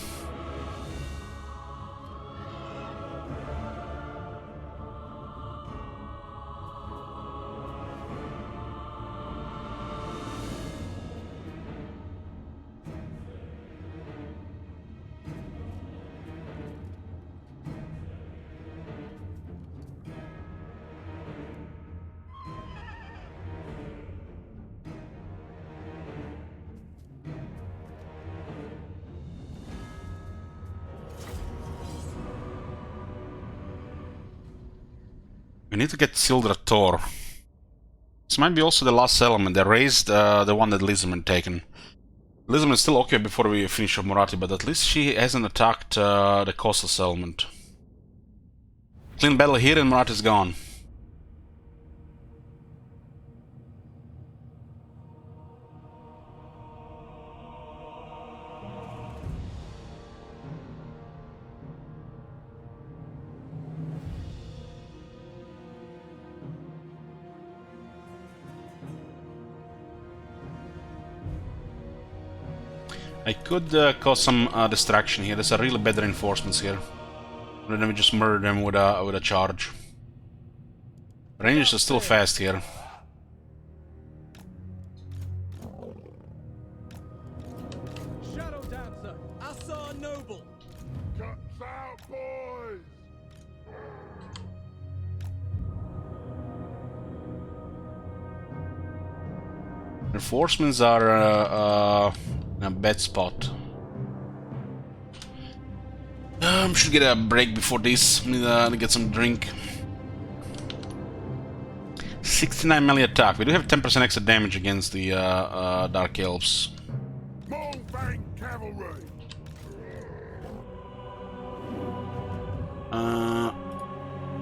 We need to get Sildra Tor. This might be also the last element. They raised the one that Lism had taken. Lism is still okay before we finish off Murati, but at least she hasn't attacked the coastal settlement. Clean battle here and Murati is gone. I could cause some distraction here. There's a really bad reinforcements here. Rather than we just murder them with a charge. Rangers are still fast here. Shadow Dancer, Assar Noble. Cuts out, boys! Reinforcements are in a bad spot. Should get a break before this. Need to get some drink. 69 melee attack. We do have 10% extra damage against the Dark Elves. Mulfang cavalry!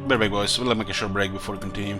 Better break, boys. We'll make a short break before we continue.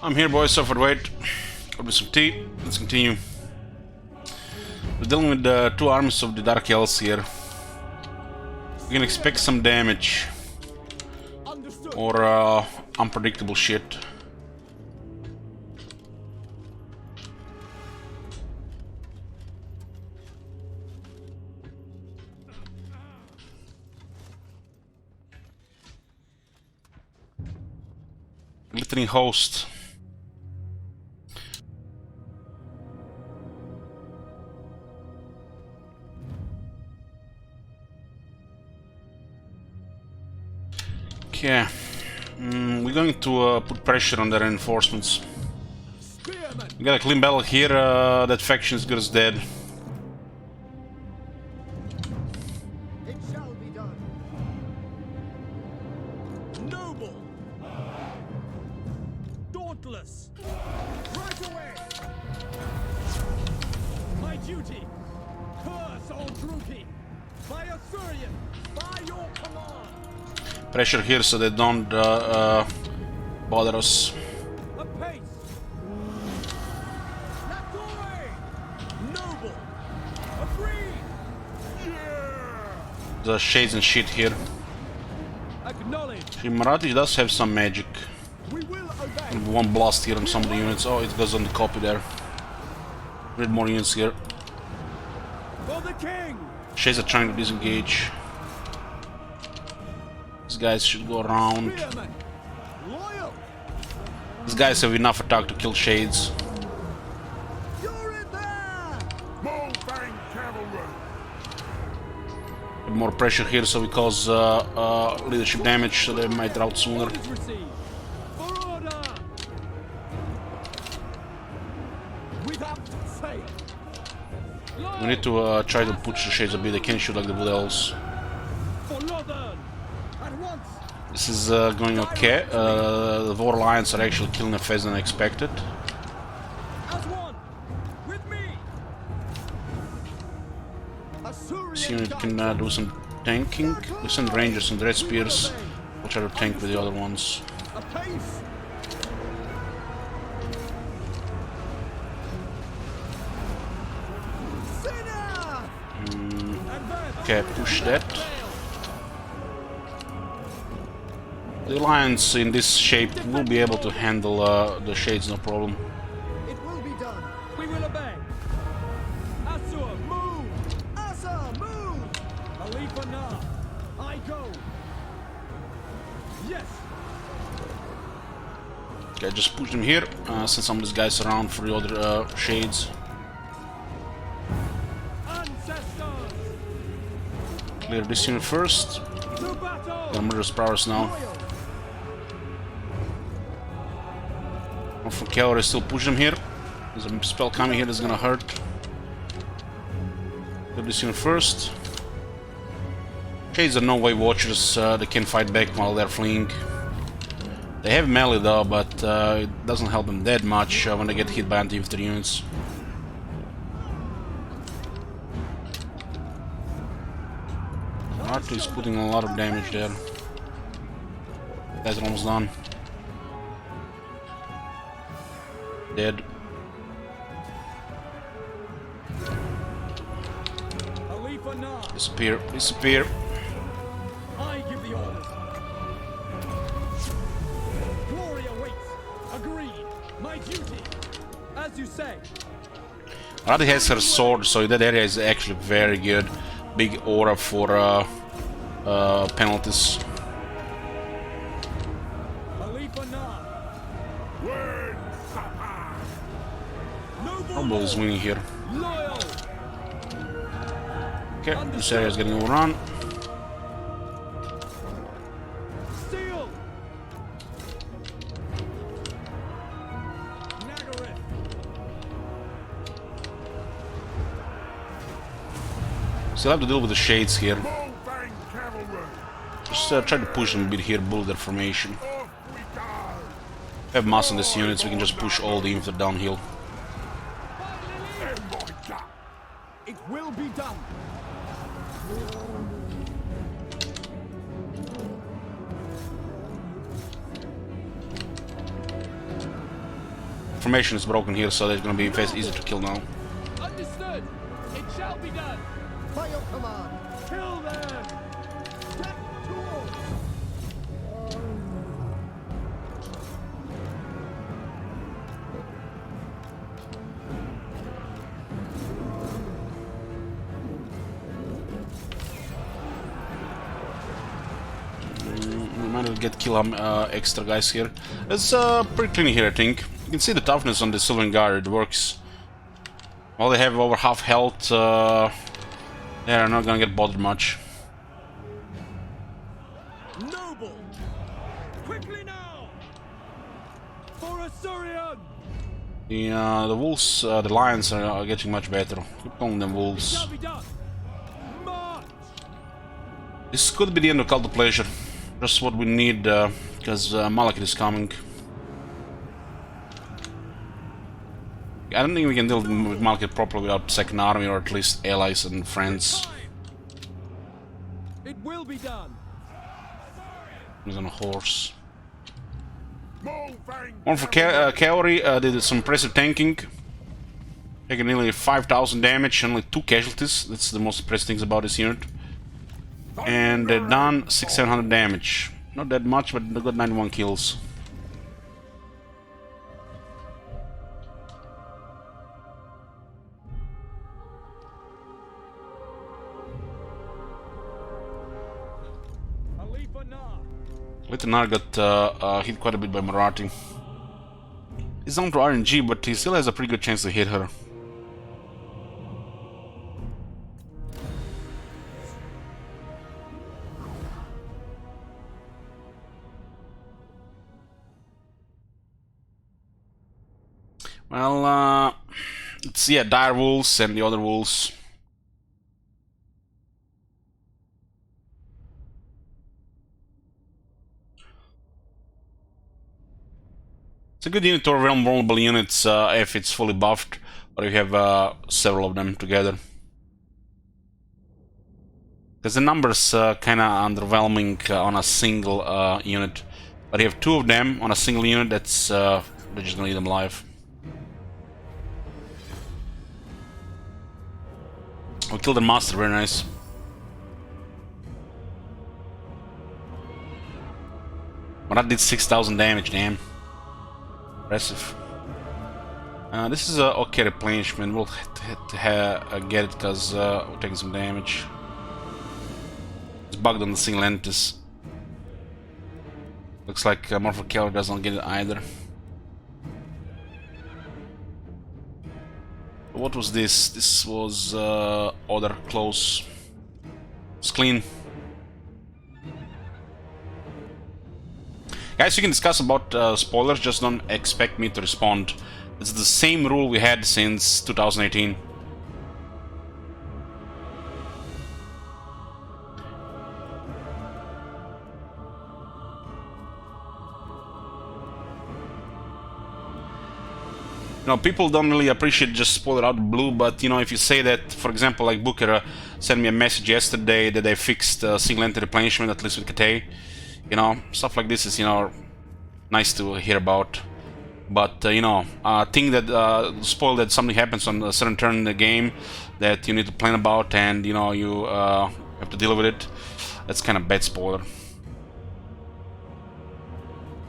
I'm here, boys. Suffered wait. Got me some tea. Let's continue. We're dealing with the two armies of the Dark Elves here. We can expect some damage or unpredictable shit. Glittering host. Okay, we're going to put pressure on the reinforcements. We got a clean battle here. That faction is good as dead. It shall be done. Noble. Dauntless. Right away. My duty. Curse all Druki. By Assyrian. By your command. Pressure here so they don't bother us. A pace. Noble. Agree. The shades and shit here. Acknowledge. Nagarythe does have some magic. We will obey. One blast here on some of the units. Oh, it goes on the copy there. Need more units here. For the king. Shades are trying to disengage. These guys should go around. Spearman. Loyal. These guys have enough attack to kill Shades. You're in there. Bullfang cavalry! Put more pressure here so we cause leadership damage so they might rout sooner. Orders received. For order. Without fail. We need to try to push the Shades a bit. They can't shoot like the Wood Elves. For Northern. At once. This is going okay. The War Lions are actually killing the faster than expected. As one. With me. Assyrian This unit can do some tanking. We send Rangers and Red Spears. We'll try to tank with the other ones. A pace. Okay, push that. The Alliance in this shape will be able to handle the Shades, no problem. It will be done. We will obey. Assur, move. Asa, move. Khalifa Na, I go. Yes. Okay, just push them here. Send some of these guys around for the other Shades. Ancestors. Clear this unit first. To battle. Got murderous prowess now. From cavalry, still push them here. There's a spell coming here that's gonna hurt. Get this unit first. Shades are no way watchers, they can fight back while they're fleeing. They have melee though, but it doesn't help them that much when they get hit by anti-infantry units. Nagarythe is putting a lot of damage there. Guys are almost done. Dead. Khalifa Na, Disappear. Disappear. I give the orders. Glory awaits. Agreed. My duty. As you say. Nagarythe has her sword, so that area is actually very good. Big aura for penalties. Khalifa Na. Noble is winning here. Loyal. Okay, this area is getting overrun. Steel. Nagarythe. Still have to deal with the Shades here. Bullfang cavalry! Just try to push them a bit here, build their formation. Off we go! Have mass on these units, we can just push all the infantry downhill. It will be done. formation is broken here, so it's gonna be easy to kill now. Understood. It shall be done. By your command. Kill them. Get to war. We might as well get kill extra guys here. It's pretty clean here, I think. You can see the toughness on the Sylvan Guard, it works. While they have over half health, they're not gonna get bothered much. Noble. Quickly now. For Assyrian. The wolves, the lions are getting much better. Keep calling them wolves. Shall be done. March. This could be the end of Cult of Pleasure. Just what we need, because Malekith is coming. I don't think we can deal with Malekith properly without second army, or at least allies and friends. It will be done. He's on a horse. One for cavalry, did some impressive tanking. Taking nearly 5,000 damage, only 2 casualties. That's the most impressive things about this unit. And they're done 600-700 damage. Not that much, but they got 91 kills. Lithanar got hit quite a bit by Marathi. He's down to RNG, but he still has a pretty good chance to hit her. Well, let's see, dire wolves and the other wolves. It's a good unit to realm vulnerable units if it's fully buffed, or you have several of them together. Because the numbers kind of underwhelming on a single unit, but you have 2 of them on a single unit. That's they're just gonna eat them alive. We killed the master, very nice. But that did 6,000 damage, damn. Impressive. This is a okay replenishment. We'll have to get it because we're taking some damage. It's bugged on the single entities. Looks like Morpho Keller doesn't get it either. What was this? This was other close. It's clean. Guys, you can discuss about spoilers, just don't expect me to respond. It's the same rule we had since 2018. You know, people don't really appreciate just spoiler out of the blue, but you know, if you say that, for example, like Booker sent me a message yesterday that they fixed single entity replenishment, at least with Kate, you know, stuff like this is, you know, nice to hear about. But you know, think that spoil that something happens on a certain turn in the game that you need to plan about, and you know, you have to deal with it. That's kind of bad spoiler.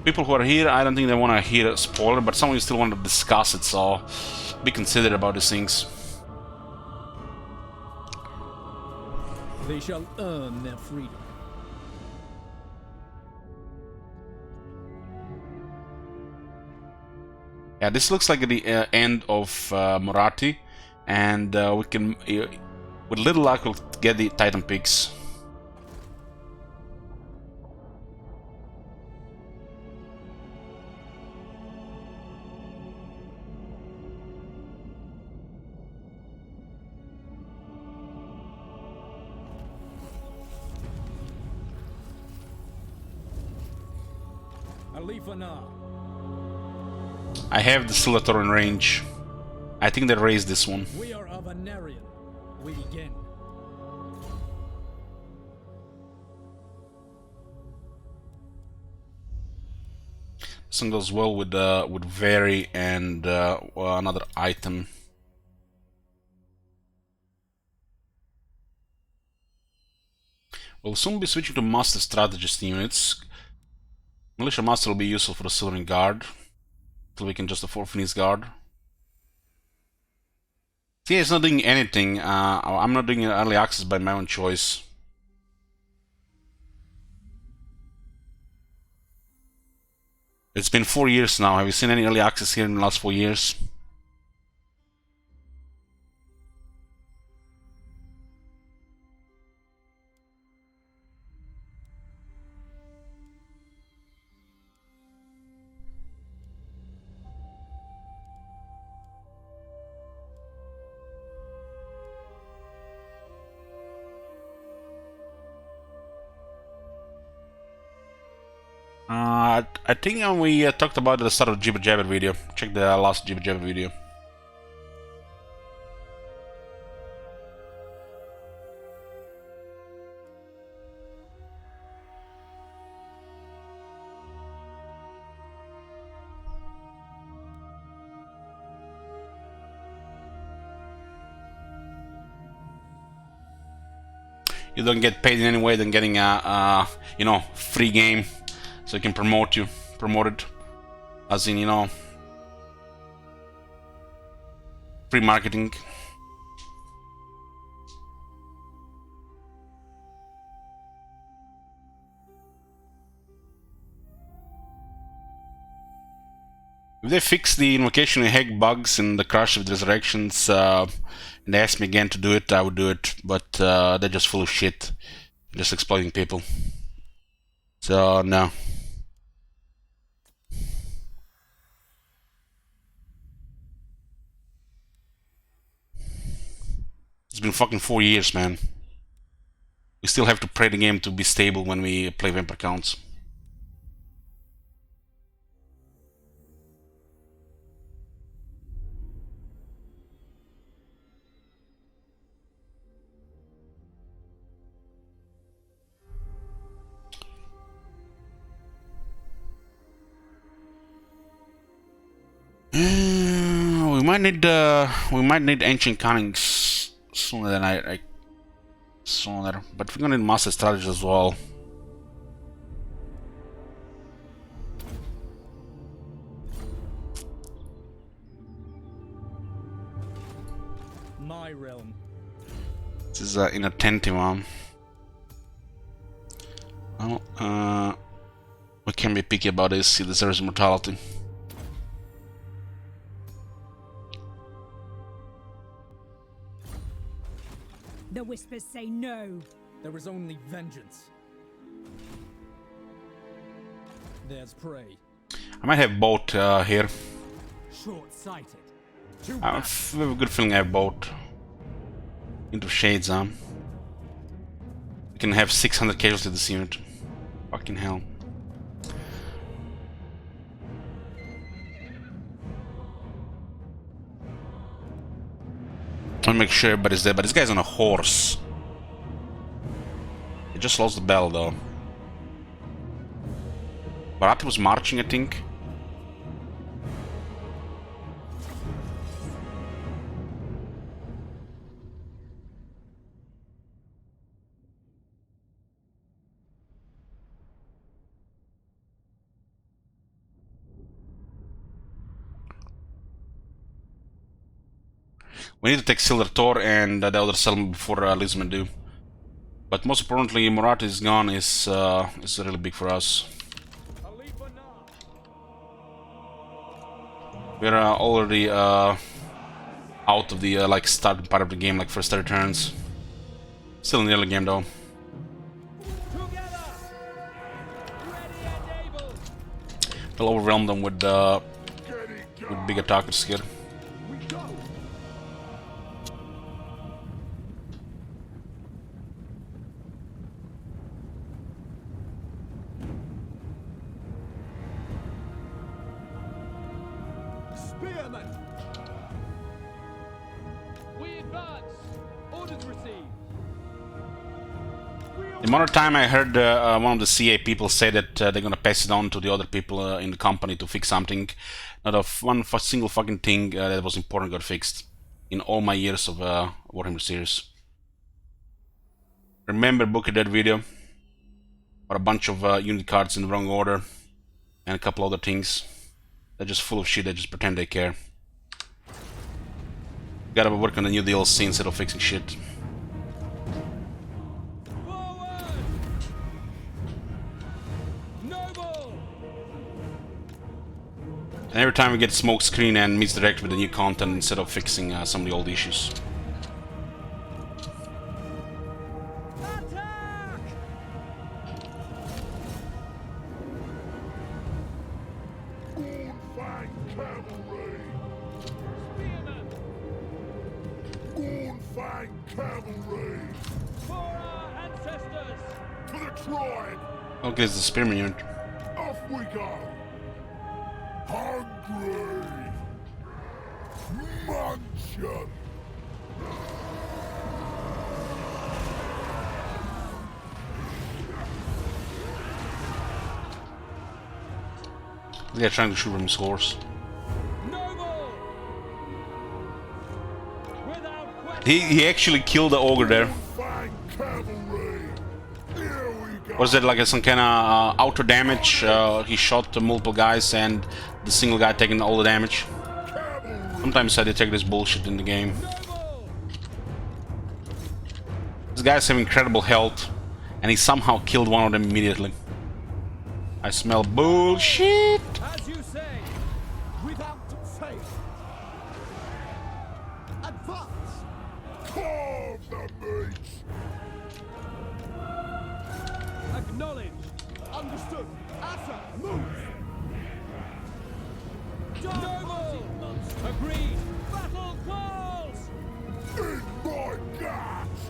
People who are here, I don't think they want to hear a spoiler, but some of you still want to discuss it, so be considerate about these things. They shall earn their freedom. Yeah, this looks like the end of Marathi, and we can, with little luck, we'll get the Titan Peaks. I have the Silatoran range. I think they raised this one. We are of Nagarythe. We begin. This one goes well with vary and another item. We'll soon be switching to master strategist units. Militia master will be useful for the Silvering Guard, till we can just afford Phoenix Guard. See, it's not doing anything. I'm not doing early access by my own choice. It's been 4 years now. Have you seen any early access here in the last 4 years? I think we talked about it at the start of the Jibber Jabber video. Check the last Jibber Jabber video. You don't get paid in any way than getting a you know, free game, so you can promote it, as in, you know, free marketing. If they fix the invocation and hack bugs and the crash of the resurrections, and they ask me again to do it, I would do it, but they're just full of shit, just exploiting people. So no. It's been fucking 4 years, man. We still have to pray the game to be stable when we play Vampire Counts. We might need ancient cunnings sooner than sooner, but we're gonna need master strategy as well. My realm. This is inattentive one. Well, we can be picky about this. He deserves immortality. The whispers say no. There is only vengeance. There's prey. I might have boat here. Short-sighted. I have a good feeling I have boat. Into Shades, We can have 600 casualties this unit. Fucking hell. I'll make sure everybody's there, but this guy's on a horse. He just lost the bell, though. Barati was marching, I think. We need to take Silver Tor and the other settlement before Lisman do. But most importantly, Murat is gone is really big for us. We're already out of the like starting part of the game, like first 30 turns. Still in the early game though. We'll overwhelm them with big attackers here. We advance. Orders received. The amount of time I heard one of the CA people say that they're gonna pass it on to the other people in the company to fix something, not a single fucking thing that was important got fixed in all my years of Warhammer series. Remember booking that video? Or a bunch of unit cards in the wrong order and a couple other things. They're just full of shit, they just pretend they care. Gotta work on a new DLC instead of fixing shit. And every time we get smoke screen and misdirect with the new content instead of fixing some of the old issues. Okay, it's the spearman unit. Off we go! Hungry! Muncher! They're trying to shoot from his horse. He actually killed the ogre there. Was it like some kind of auto damage? He shot multiple guys and the single guy taking all the damage. Sometimes I detect this bullshit in the game. This guy's have incredible health and he somehow killed one of them immediately. I smell bullshit. As you say, without faith. Advance. Carve the meat! Acknowledged. Understood. Asa, move. Noble. Agreed. Battle calls. In my guts!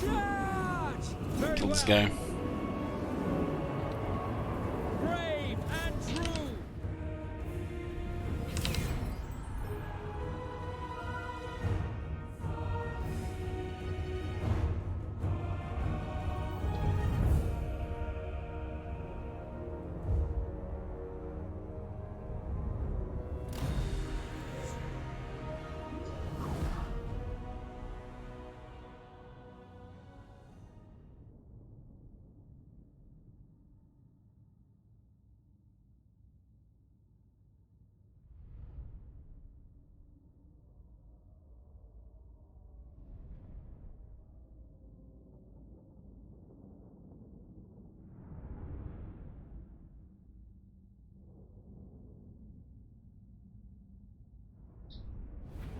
Charge. Very Kill this well. guy. Brave and true.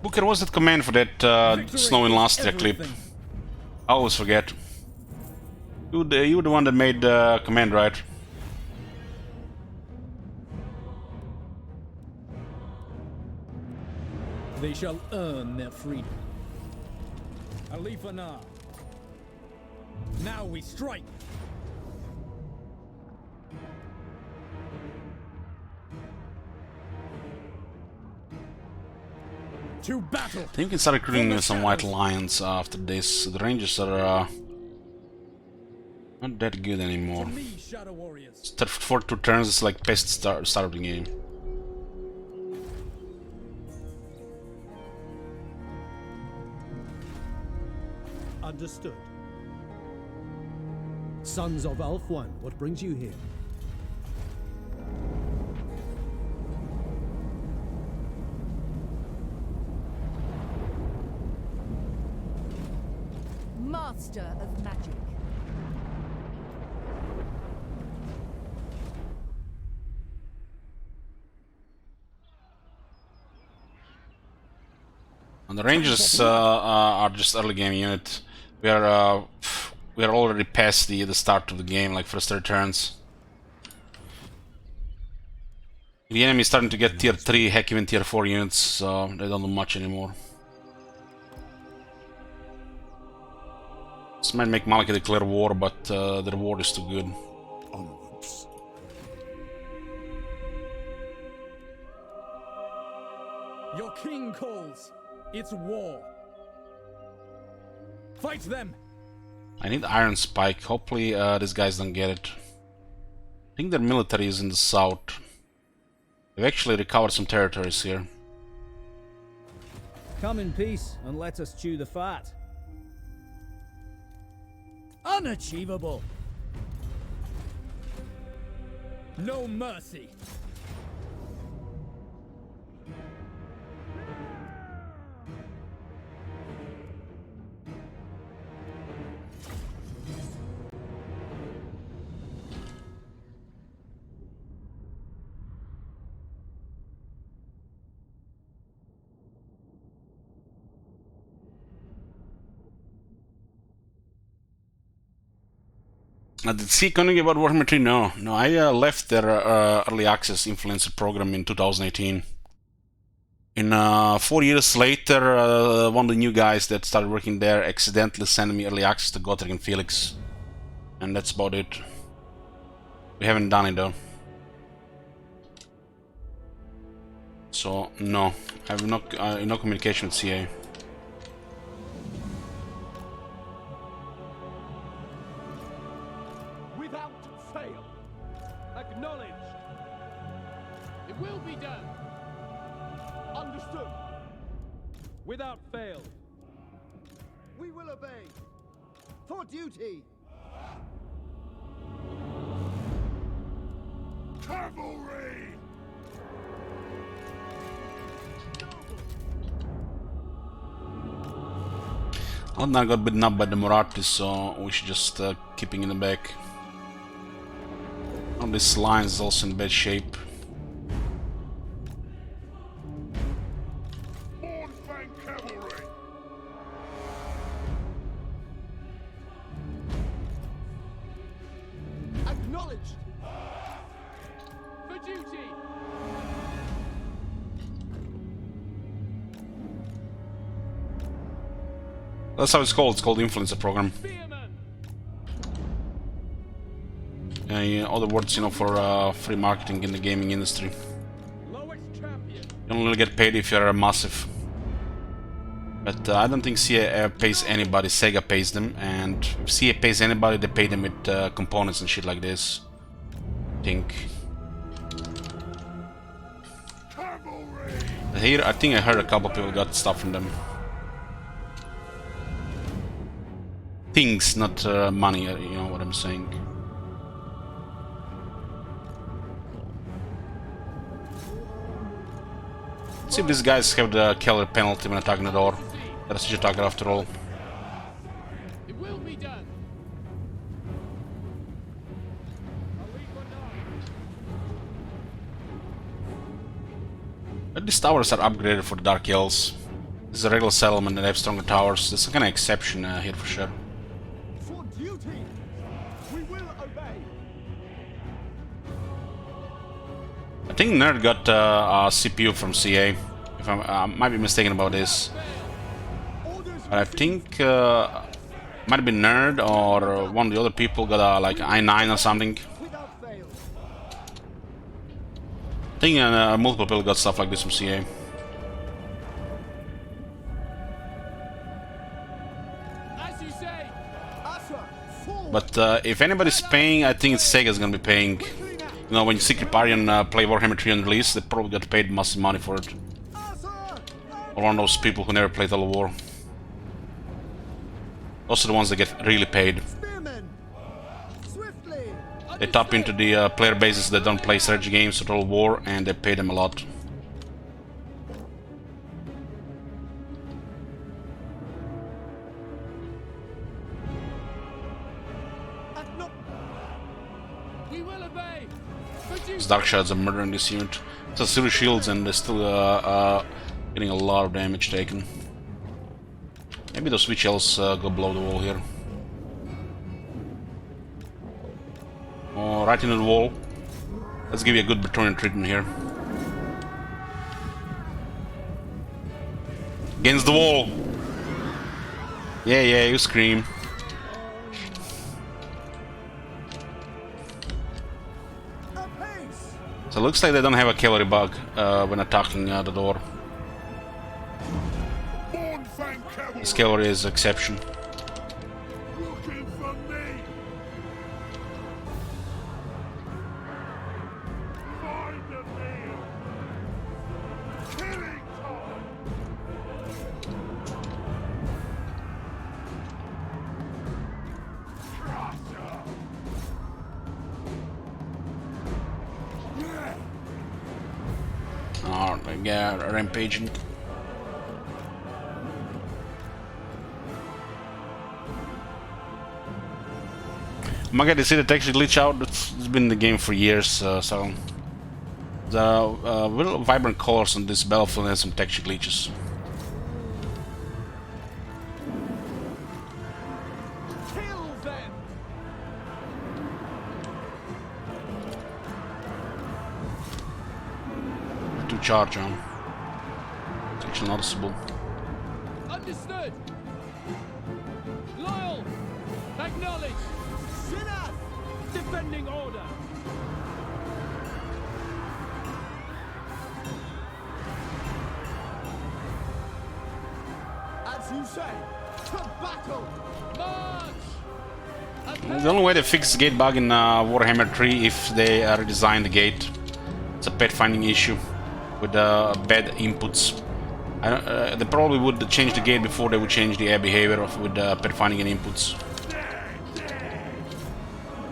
Booker, what's that command for that snow and last clip? I always forget. You were the one that made the command, right? They shall earn their freedom. Alifanar. Now we strike. To battle. I think we can start recruiting some white lions after this. The rangers are not that good anymore. Shadow warriors. Start 42 turns, it's like best start of the game. Understood. Sons of Ulfwan, what brings you here? Master of magic. And the rangers are just early game unit. We are already past the start of the game, like first 3 turns. The enemy is starting to get tier 3, heck even tier 4 units, so they don't do much anymore. This might make Malaki declare war, but their war is too good. Onwards. Your king calls. It's war. Fight them! I need iron spike. Hopefully these guys don't get it. I think their military is in the south. They've actually recovered some territories here. Come in peace and let us chew the fat. Unachievable! No mercy! Did CA continue about Warhammer 3? No. No, I left their early access influencer program in 2018. In 4 years later, one of the new guys that started working there accidentally sent me early access to Gothic and Felix. And that's about it. We haven't done it though. So, no. I have no communication with CA. Without fail. We will obey. For duty. Cavalry! Aldna got beaten up by the Marathis, so we should just keeping in the back. Oh, this line is also in bad shape. That's how it's called Influencer Program. Other words, you know, for free marketing in the gaming industry. You only get paid if you're massive. But I don't think CA pays anybody, Sega pays them, and if CA pays anybody, they pay them with components and shit like this. I think. Here, I think I heard a couple people got stuff from them. Things, not money, you know what I'm saying. Let's see if these guys have the killer penalty when attacking the door. They're such a attacker after all. It will be done. But these towers are upgraded for the Dark Elves. This is a regular settlement and they have stronger towers. There's a kind of exception here for sure. I think Nerd got a CPU from CA. If I might be mistaken about this. But I think might have been Nerd or one of the other people got a like i9 or something. I think multiple people got stuff like this from CA. But if anybody's paying, I think it's Sega's gonna be paying. You know, when Secret Party and play Warhammer 3 on release, they probably got paid massive money for it. Or one of those people who never played Total War. Those are the ones that get really paid. They tap into the player bases that don't play strategy games or Total War, and they pay them a lot. Dark Shadows are murdering this unit. It's a Silver Shields and they're still getting a lot of damage taken. Maybe those Witch Elves go below the wall here. Oh, right into the wall. Let's give you a good Bretonnian treatment here. Against the wall! Yeah, you scream. So it looks like they don't have a cavalry bug when attacking the door. This cavalry is exception. rampaging. Oh my god, you see the texture glitch out? It's been in the game for years, so the real vibrant colors on this battlefield has some texture glitches. Kill them! To charge on. It's actually noticeable. Understood! Loyal! Acknowledge! Sinner! Defending order! As you say, to battle! March! The only way to fix the gate bug in Warhammer 3 if they redesign the gate. It's a pet finding issue with bad inputs. They probably would change the gate before they would change the air behavior with pet finding and inputs.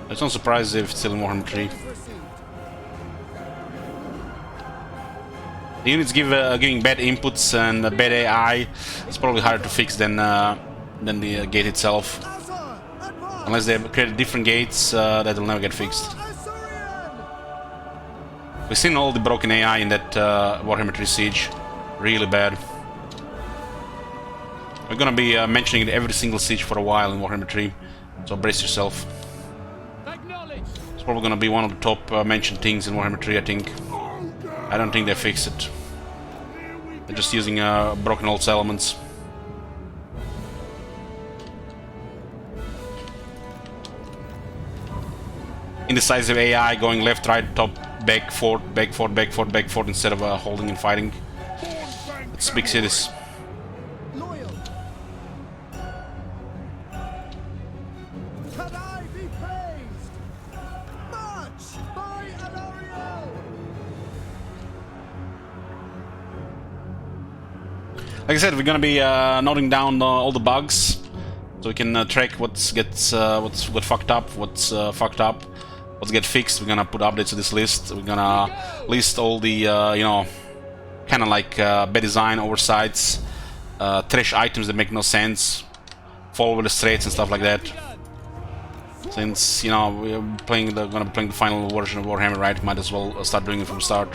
It's not surprised if it's still in Warhammer 3. The units giving bad inputs and bad AI. It's probably harder to fix than the gate itself. Unless they create different gates that will never get fixed. We've seen all the broken AI in that Warhammer 3 Siege. Really bad. We're gonna be mentioning it every single siege for a while in Warhammer 3, so brace yourself. It's probably gonna be one of the top mentioned things in Warhammer 3, I think. I don't think they fixed it. They're just using broken old elements. Indecisive AI going left, right, top, back, forth, back, forth, back, forth, back, forth instead of holding and fighting. It's big cities. Loyal! Can I be praised? March by Alario! Like I said, we're gonna be noting down all the bugs, so we can track what's got fucked up, what's fucked up, what's get fixed. We're gonna put updates to this list. We're gonna list all the you know, kind of like bad design, oversights, trash items that make no sense, fall over the straits and stuff like that. Since, you know, we're gonna be playing the final version of Warhammer, right? Might as well start doing it from the start.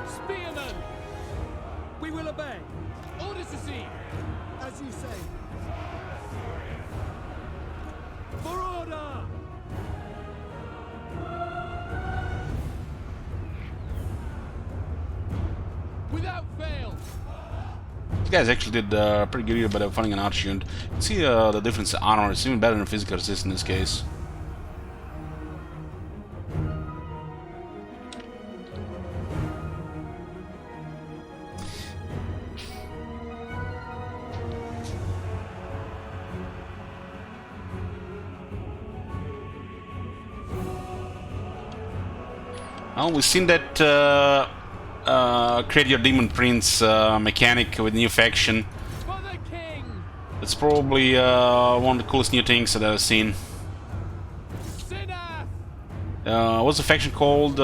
Spearmen! We will obey. Orders received. As you say. For order! Without fail! These guys actually did pretty good here by finding an arch unit. You can see the difference in armor. It's even better than physical resist in this case. Well, we've seen that create your demon prince mechanic with new faction. It's probably one of the coolest new things that I've seen. What's the faction called?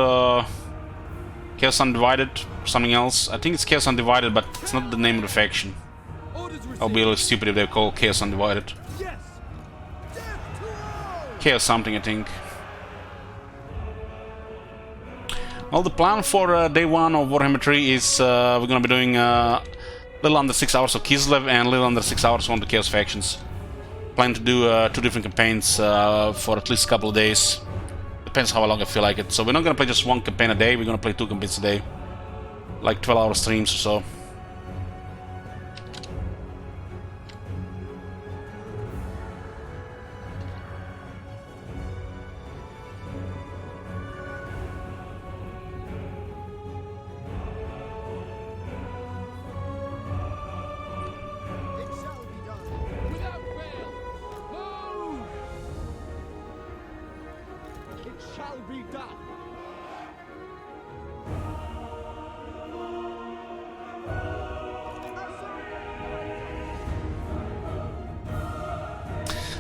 Chaos Undivided? Something else? I think it's Chaos Undivided, but it's not the name of the faction. I'll be a little stupid if they call Chaos Undivided. Chaos something, I think. Well, the plan for day 1 of Warhammer 3 is we're gonna be doing a little under 6 hours of Kislev and a little under 6 hours on the Chaos factions. Plan to do 2 different campaigns for at least a couple of days. Depends how long I feel like it. So we're not gonna play just 1 campaign a day, we're gonna play 2 campaigns a day. Like 12-hour streams or so.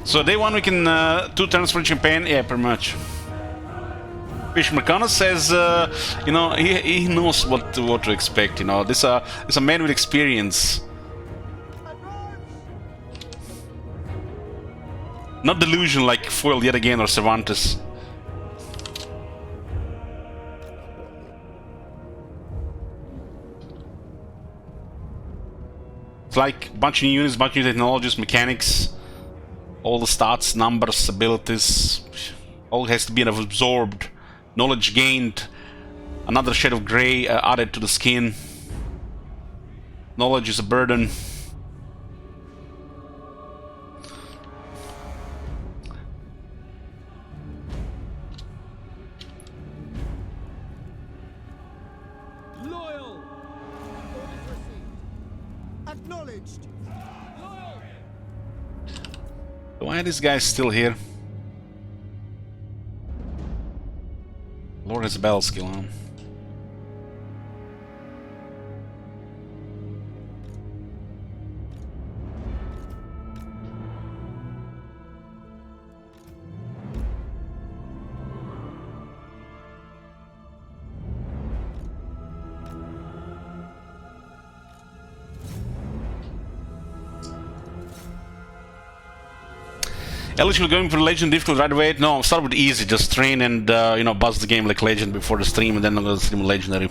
So day 1 we can 2 turns for each campaign, yeah, pretty much. Fish Mercano says, you know, he knows what to expect. You know, this is a man with experience, not delusion like Foil yet again or Cervantes. It's like a bunch of new units, bunch of new technologies, mechanics, all the stats, numbers, abilities, all has to be absorbed. Knowledge gained, another shade of grey added to the skin. Knowledge is a burden. Loyal. Orders received. Acknowledged. Loyal. Why are these guys still here? Lord has a battle skill, huh? Eligible going for Legend difficult right away? No, start with easy, just train and you know, buzz the game like Legend before the stream, and then I'm gonna stream Legendary.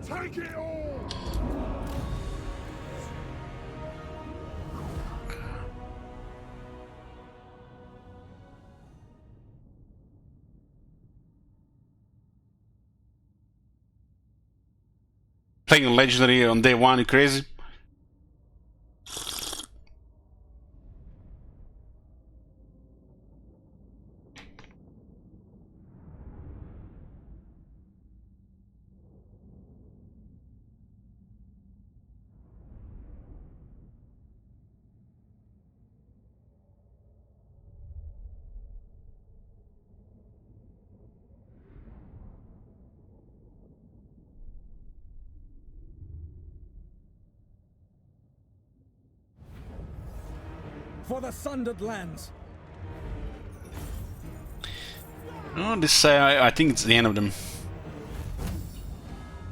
Take it all! Playing Legendary on day one, you crazy? For the Sundered Lands. No, this I think it's the end of them.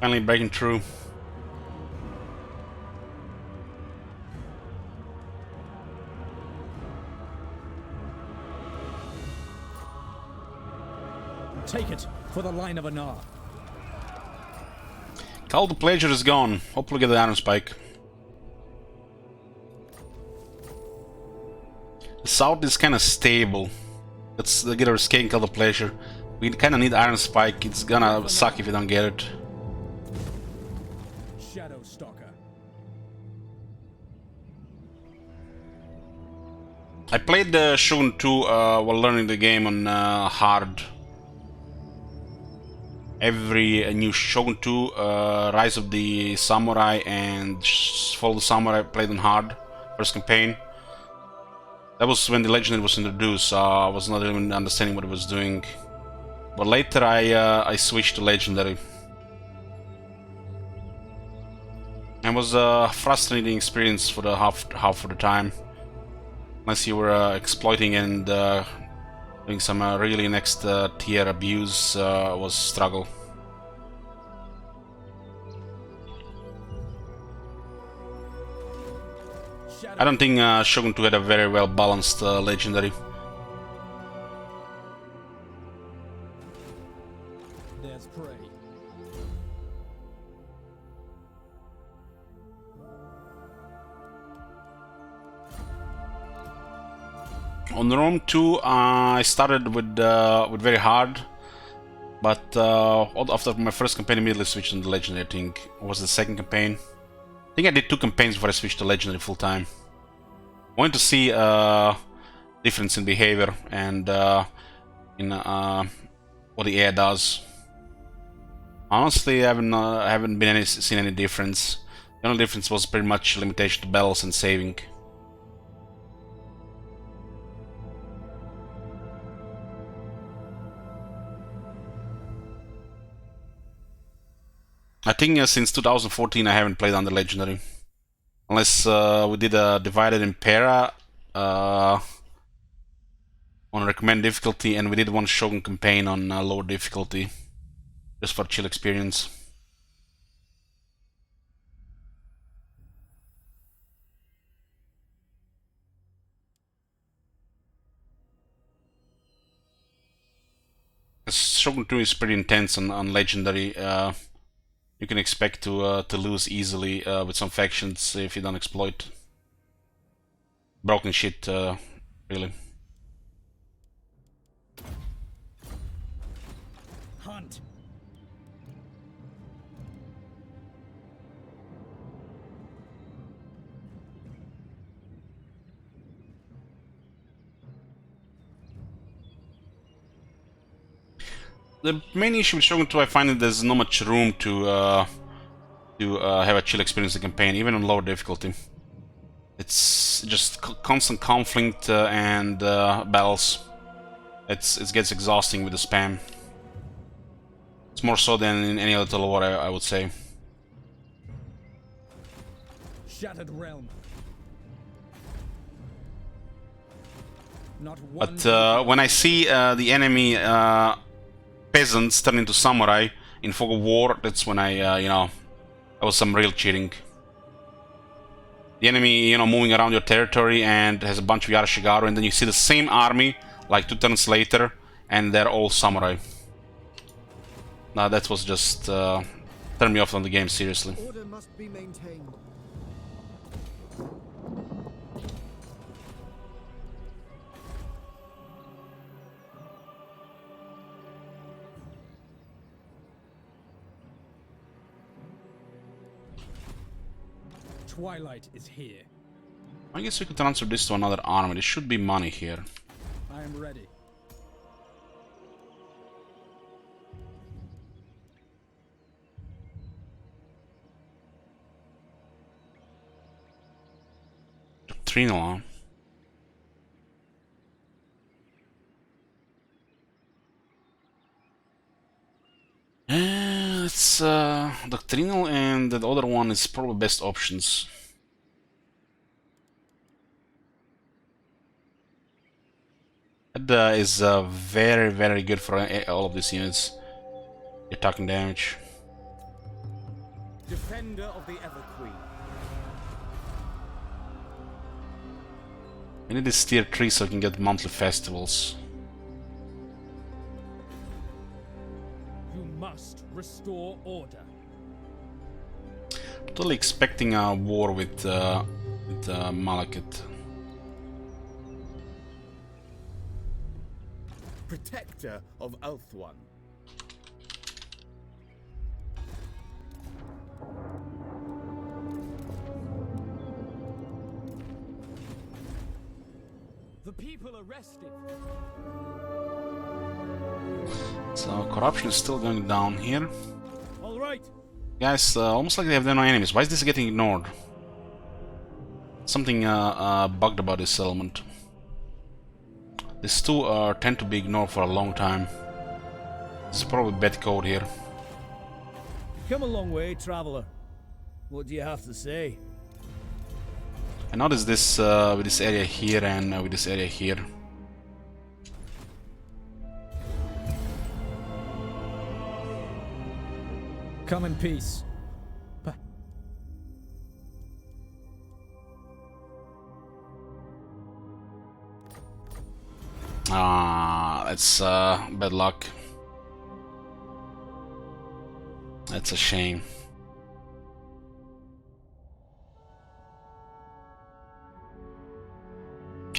Finally breaking through. Take it for the line of Anar. Call the Pleasure is gone. Hopefully get the Iron Spike. The south is kind of stable. Let's get our escape and Call the Pleasure. We kind of need Iron Spike. It's gonna suck if you don't get it. Shadow Stalker. I played Shogun 2 while learning the game on hard. Every new Shogun 2, Rise of the Samurai and Fall of the Samurai I played on hard, first campaign. That was when the Legendary was introduced, so I was not even understanding what it was doing. But later I switched to Legendary. And it was a frustrating experience for the half of the time. Unless you were exploiting and doing some really next tier abuse, was struggle. I don't think Shogun 2 had a very well balanced Legendary. There's prey. On Rome 2, I started with very hard, but after my first campaign, I immediately switched to the Legendary. I think it was the second campaign. I think I did 2 campaigns before I switched to Legendary full time. I wanted to see difference in behavior and in what the AI does. Honestly, I haven't seen any difference. The only difference was pretty much limitation to battles and saving. I think since 2014 I haven't played under Legendary. Unless we did a Divided Impera on recommend difficulty, and we did one Shogun campaign on lower difficulty, just for chill experience. Shogun 2 is pretty intense on legendary. You can expect to lose easily with some factions if you don't exploit broken shit, really. Hunt. The main issue with Shogun 2, I find that there's not much room to have a chill experience in the campaign, even on lower difficulty. It's just constant conflict and battles. It gets exhausting with the spam. It's more so than in any other Total War, I would say. Shattered realm. Not one. But when I see the enemy peasants turn into samurai in Fog of War, that's when I, you know, that was some real cheating. The enemy, you know, moving around your territory and has a bunch of Yarashigaru, and then you see the same army like 2 turns later, and they're all samurai. Now that was just turned me off on the game, seriously. Order must be maintained. Twilight is here. I guess we could transfer this to another army. There should be money here. I am ready. Doctrinal, huh? It's Doctrinal, and the other one is probably best options. That is very, very good for all of these units. Attacking damage. Defender of the Everqueen. I need this tier 3 so I can get monthly festivals. You must restore order. Totally expecting a war with Malekith. Protector of Ulthuan. The people are restive. So corruption is still going down here. All right. Guys, almost like they have no enemies. Why is this getting ignored? Something bugged about this settlement. These two tend to be ignored for a long time. This is probably bad code here. Come a long way, traveler. What do you have to say? I noticed this with this area here and with this area here. Come in peace. That's bad luck. That's a shame.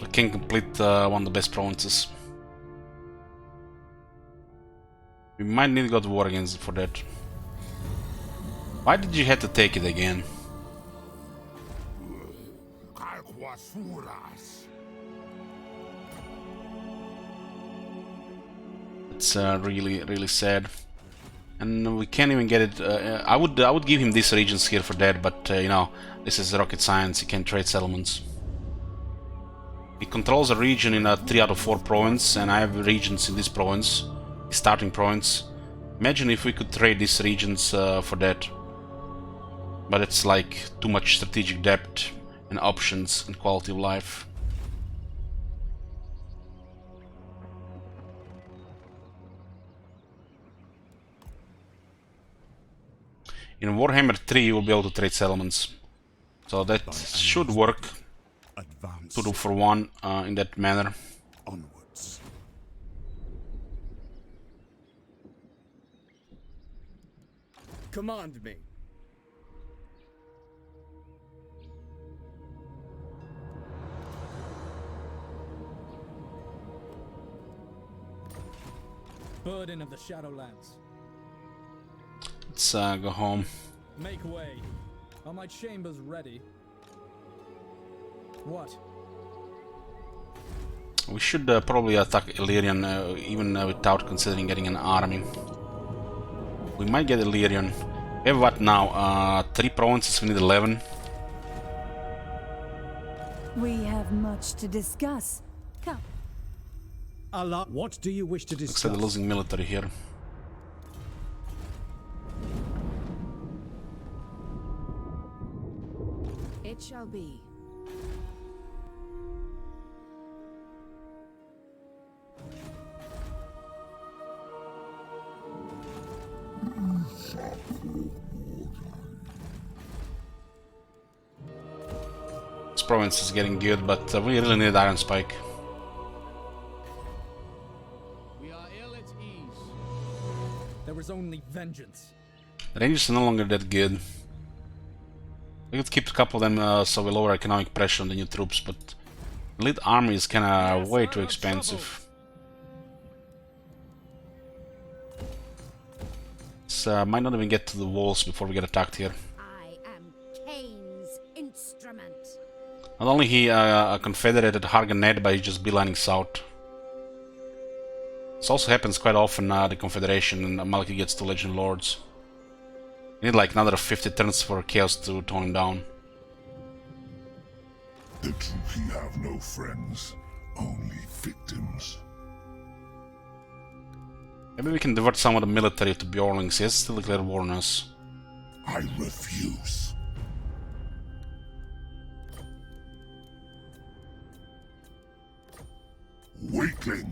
I can complete one of the best provinces. We might need to go to war against it for that. Why did you have to take it again? It's really sad, and we can't even get it. I would give him these regions here for that, but you know, this is rocket science. He can trade settlements. He controls a region in a 3 out of 4 province, and I have regions in this province, starting province. Imagine if we could trade these regions for that. But it's like too much strategic depth and options and quality of life. In Warhammer 3 you will be able to trade settlements. So that should work. Advance 2 for 1 in that manner. onwards. Command me. Burden of the Shadowlands. Let's go home. Make way. Are my chambers ready? What? We should probably attack Illyrian even without considering getting an army. We might get Illyrian. We have what now? 3 provinces, we need 11. We have much to discuss. Come. Allah, what do you wish to Looks discuss? like they're losing military here. It shall be. This province is getting good, but we really need Iron Spike. We are ill at ease. There is only vengeance. Rangers are no longer that good. We could keep a couple of them so we lower economic pressure on the new troops, but elite army is kinda way too expensive. So might not even get to the walls before we get attacked here. I am Cain's instrument. Not only he confederated Harganet, but he's just beelining south. This also happens quite often, the confederation, and Maliki gets 2 Legion Lords. We need like another 50 turns for Chaos to tone him down. The Druki have no friends, only victims. Maybe we can divert some of the military to Bjorlings. He has still declared war on us. I refuse. Weakling!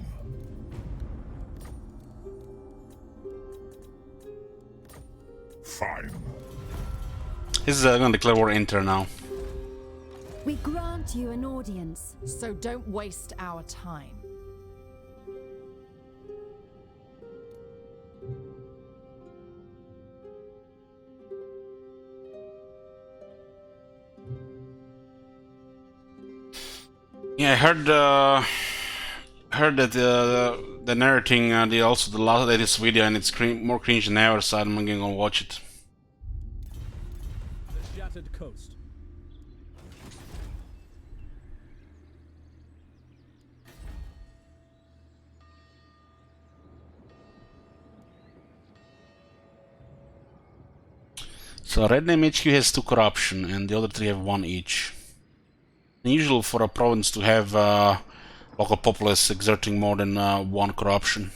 Fine. He's gonna declare war inter now. We grant you an audience. So don't waste our time. Yeah, I heard that the narrating the last latest video, and it's more cringe than ever, so I'm gonna watch it. The shattered coast. So Red Name HQ has 2 corruption, and the other 3 have 1 each. Unusual for a province to have local populace exerting more than 1 corruption.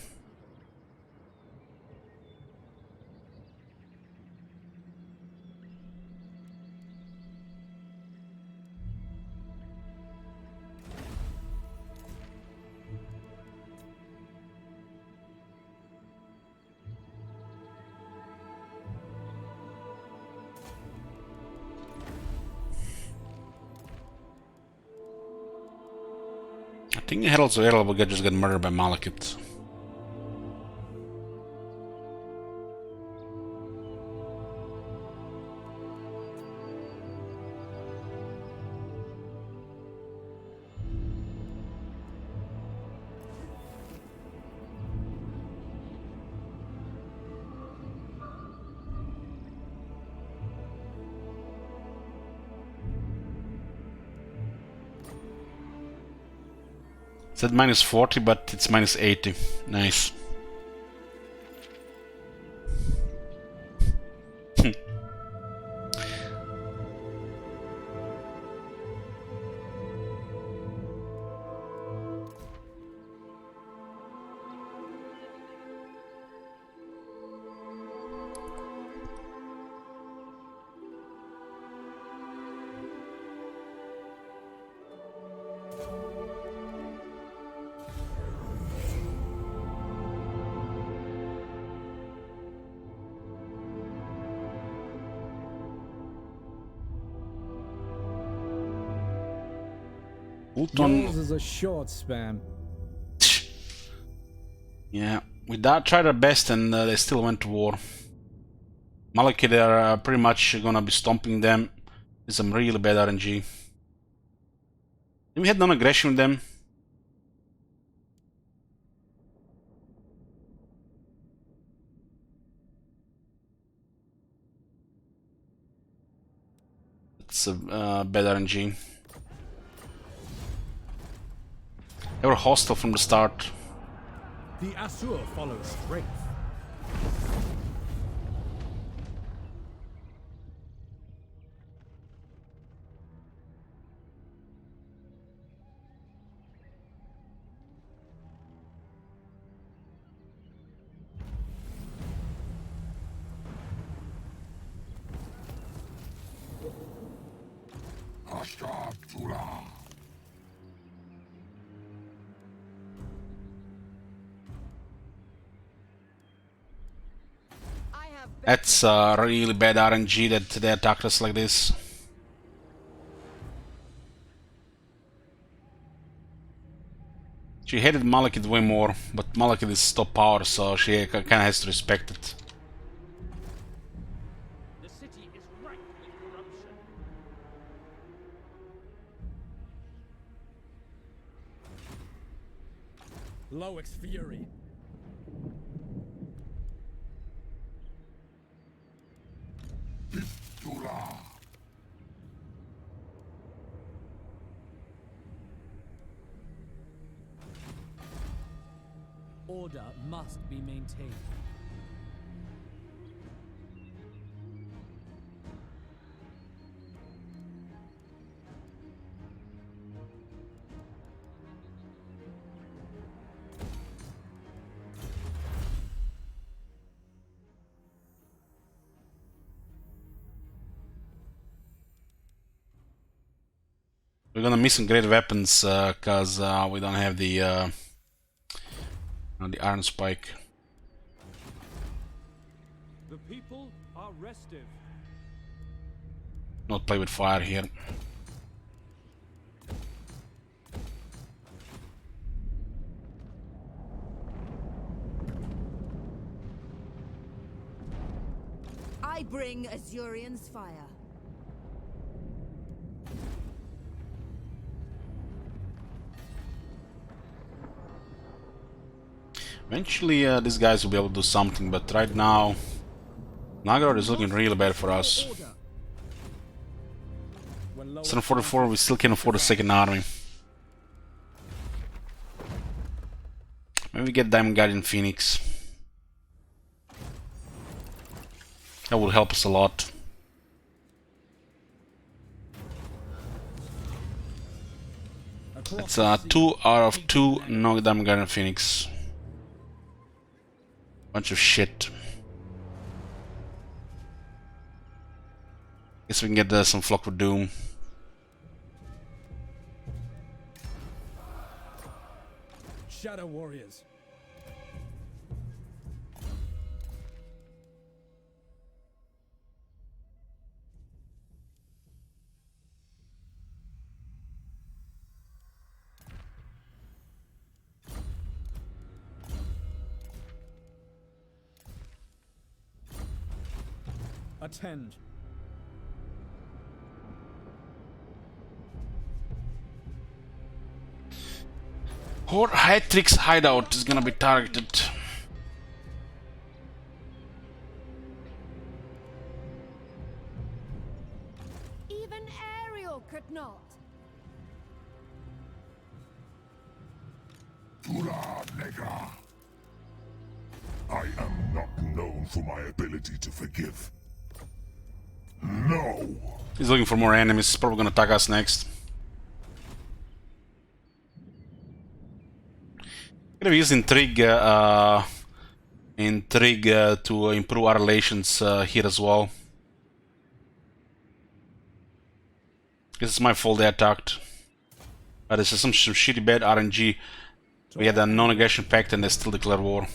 I think Heralds of Errol will just get murdered by Malekith. It's at minus 40, but it's minus 80. Nice. Ulton. Yours is a short span. Yeah, we tried our best and they still went to war. Malaki, they're pretty much gonna be stomping them with some really bad RNG. And we had non-aggression with them. It's a bad RNG. They were hostile from the start. The Asur follow strength. That's really bad RNG that they attacked us like this. She hated Malekith way more, but Malekith is top power, so she kinda has to respect it. The city is ripe with corruption. Loix Fury. Order must be maintained. We're gonna miss some great weapons because we don't have the iron spike. The people are restive. Not play with fire here. I bring Azurian's fire. Eventually these guys will be able to do something, but right now Nagarythe is looking really bad for us. 744, we still can afford a second army. Maybe we get Diamond Guardian Phoenix. That will help us a lot. It's 2 out of 2, no Diamond Guardian Phoenix. Bunch of shit. Guess we can get some Flock of Doom. Shadow Warriors. Attend. Or Hatrix hideout is gonna be targeted. Even Ariel could not. Tura Negra. I am not known for my ability to forgive. No! He's looking for more enemies, he's probably gonna attack us next. Could have used intrigue to improve our relations here as well. Guess it's my fault they attacked. But this is some shitty bad RNG. We had a non-aggression pact and they still declare war.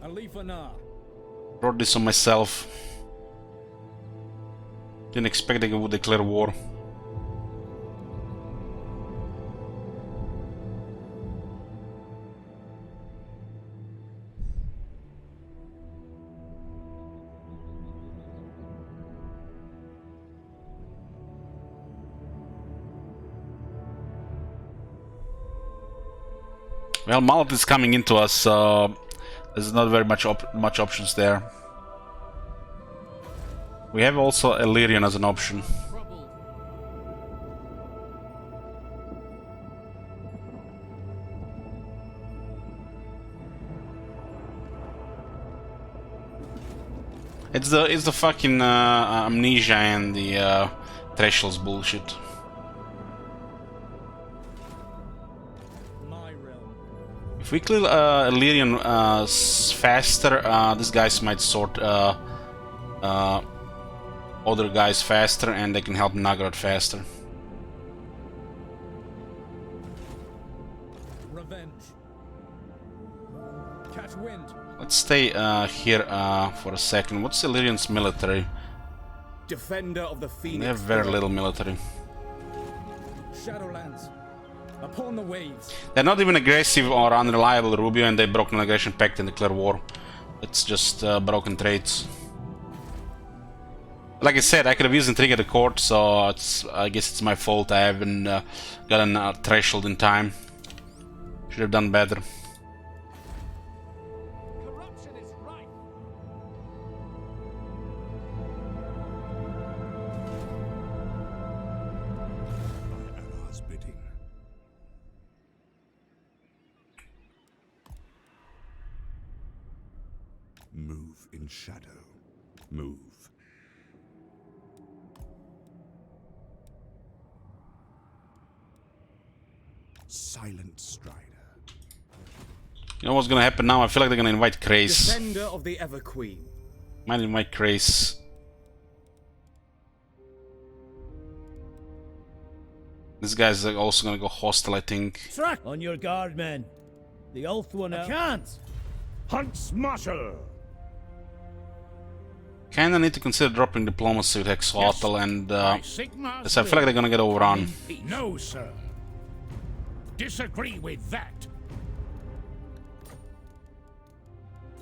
Alifana. Brought this on myself. Didn't expect they would declare war. Well, Malat is coming into us, so there's not very much options there. We have also Illyrian as an option. It's the fucking amnesia and the thresholds bullshit. If we kill Illyrian faster, these guys might sort other guys faster, and they can help Nagarythe faster. Revenge. Catch wind. Let's stay here for a second. What's Illyrian's military? Defender of the Phoenix. They have very little military. Shadowlands. Upon the waves. They're not even aggressive or unreliable, Rubio, and they broke an aggression pact and declare war. It's just broken traits. Like I said, I could have used Intrigue at the court, so I guess it's my fault I haven't gotten a threshold in time. Should have done better. Corruption is rife. By Allah's bidding. Move in shadow. Move. Silent Strider. You know what's gonna happen now? I feel like they're gonna invite Krace. Defender of the Ever Queen. Might invite Krace. This guy's also gonna go hostile, I think. Track on your guard, men. The Oath one out. I can't. Hunts Marshal. Kinda need to consider dropping diplomacy with Hexotl, and yes, I feel like they're gonna get overrun. No, sir. Disagree with that.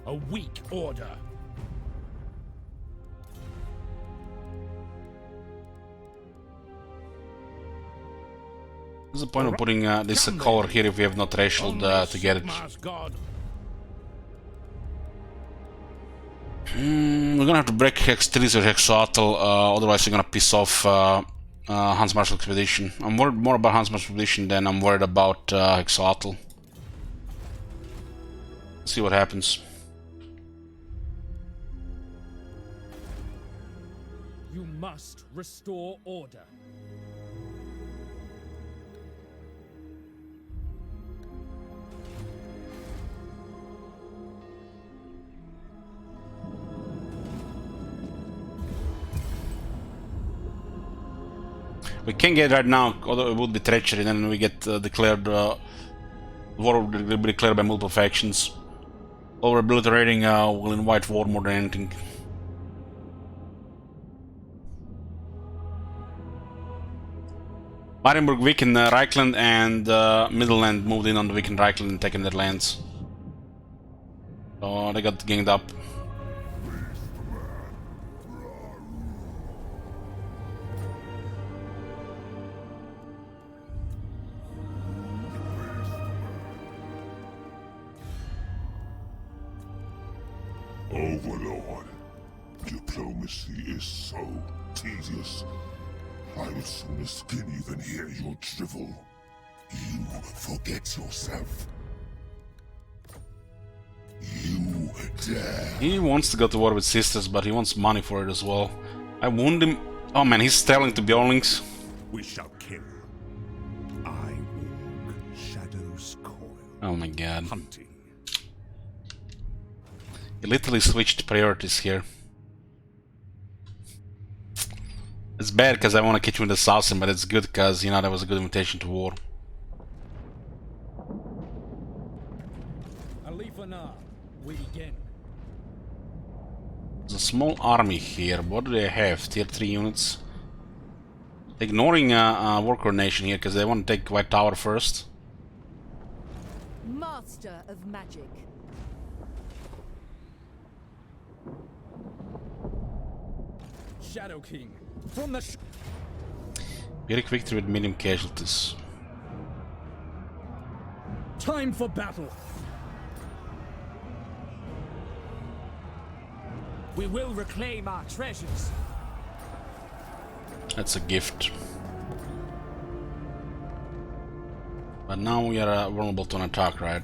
A weak order. What's the point of putting this color here if we have no threshold to get it? We're gonna have to break Hex 3s with Hexotl, otherwise we're gonna piss off Hans Marshal Expedition. I'm worried more about Hans Marshal Expedition than I'm worried about Hexotl. See what happens. You must restore order. We can get right now, although it would be treachery, then we get declared, war will be declared by multiple factions. Over obliterating will invite war more than anything. Marienburg weakened Reichland, and Midland moved in on the weakened Reichland and taken their lands. So they got ganged up. Overlord, diplomacy is so tedious. I would sooner skin you than hear your drivel. You forget yourself. You dare. He wants to go to war with sisters, but he wants money for it as well. I wound him. Oh man, he's telling to Bjornlings. We shall kill. I walk shadows coil. Oh my god. Hunting. He literally switched priorities here. It's bad because I want to catch him with assassin, but it's good because, you know, that was a good invitation to war. We begin. There's a small army here. What do they have? Tier 3 units? ignoring war coordination here because they want to take White Tower first. Master of magic. Shadow King, from the Pyrrhic victory with medium casualties. Time for battle. We will reclaim our treasures. That's a gift. But now we are vulnerable to an attack, right?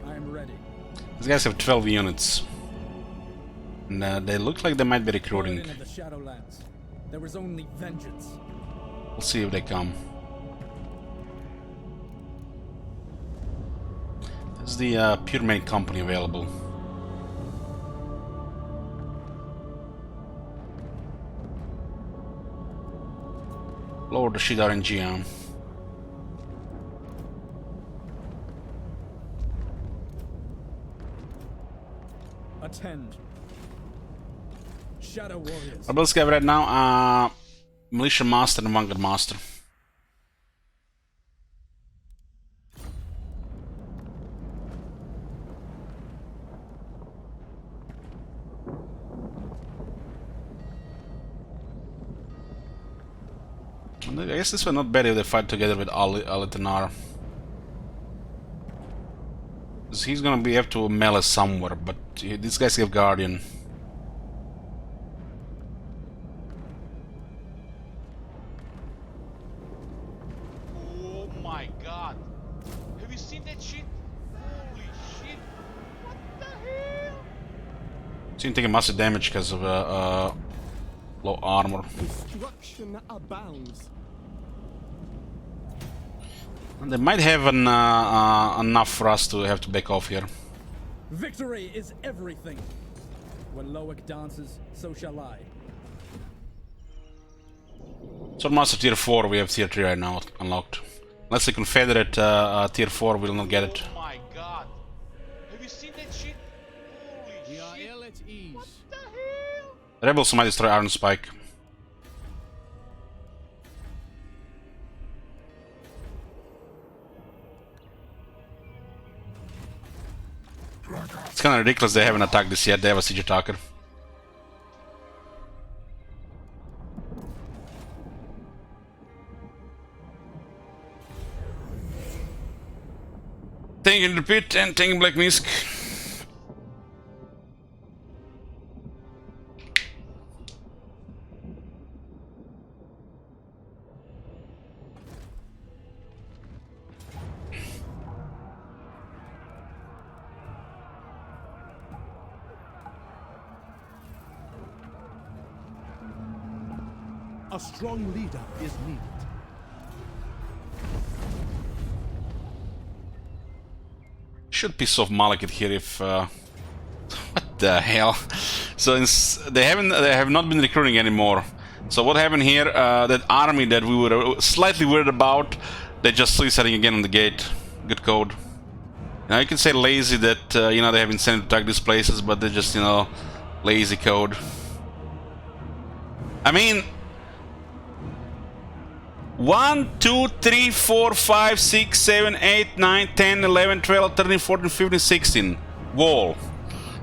I am ready. These guys have 12 units. And they look like they might be recruiting. Of the Shadowlands. There is only vengeance. We'll see if they come. Is the Pure Main Company available? Lower the shit RNG on. Attend. Shadow Warriors. Rebels guy right now, Militia Master and Vanguard Master. I guess this was not bad if they fight together with Alitanar. He's gonna be have to melee somewhere, but these guys have Guardian. Oh my god. Have you seen that shit? Holy shit. What the hell? Seem taking massive damage because of low armor. Destruction abounds. And they might have enough for us to have to back off here. Victory is everything. When Loic dances, so shall I. Swordmaster tier 4, we have tier 3 right now unlocked. Unless the Confederate tier 4 will not get it. Oh my god. Have you seen that shit? Holy We are shit. ill at ease. What the hell? Rebels might destroy Iron Spike. It's kinda ridiculous they haven't attacked this yet, they have a siege attacker. Taking the pit and taking Black Misk. A strong leader is needed. Should piss off Malekith here if what the hell? So they have not been recruiting anymore. So what happened here? That army that we were slightly worried about, they just suiciding again on the gate. Good code. Now you can say lazy that you know they have been sent to attack these places, but they're just lazy code. I mean. 1, 2, 3, 4, 5, 6, 7, 8, 9, 10, 11, 12, 13, 14, 15, 16. Wall.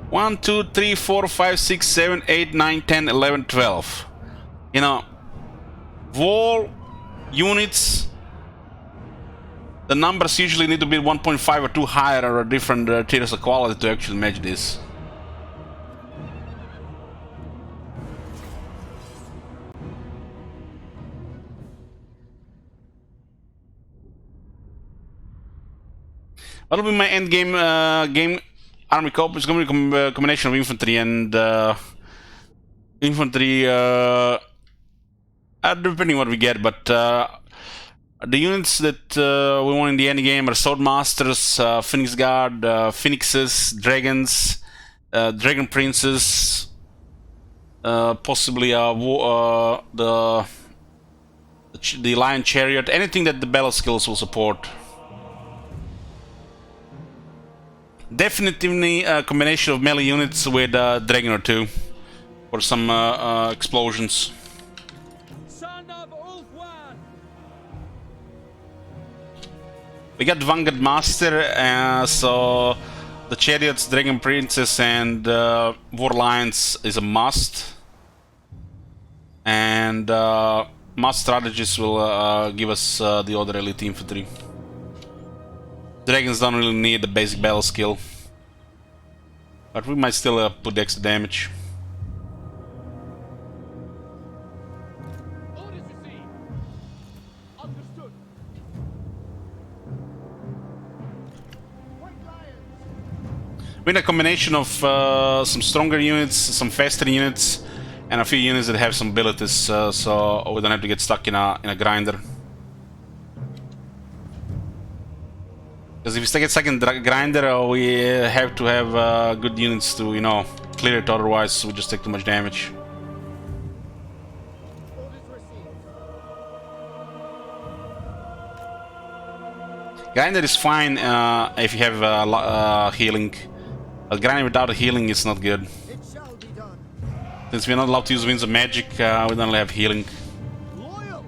1, 2, 3, 4, 5, 6, 7, 8, 9, 10, 11, 12. Wall units. The numbers usually need to be 1.5 or 2 higher or different tiers of quality to actually match this. That'll be my end game game army cope. It's going to be a combination of infantry and infantry, depending what we get. But the units that we want in the end game are Swordmasters, Phoenix Guard, Phoenixes, Dragons, Dragon Princes, possibly the Lion Chariot, anything that the battle skills will support. Definitely a combination of melee units with Dragon or two for some explosions. Son of Ulfwan! We got Vanguard Master, so the Chariots, Dragon Princess, and War Lions is a must. And Mass Strategist will give us the other elite infantry. Dragons don't really need the basic battle skill, but we might still put the extra damage. Orders received. Understood. White Lions! With a combination of some stronger units, some faster units, and a few units that have some abilities, so we don't have to get stuck in a grinder. Because if we get stuck in grinder, we have to have good units to, you know, clear it. Otherwise, we just take too much damage. Orders received. Grinder is fine if you have healing, but grinder without a healing is not good. It shall be done. Since we're not allowed to use Winds of Magic, we don't really have healing. Loyal!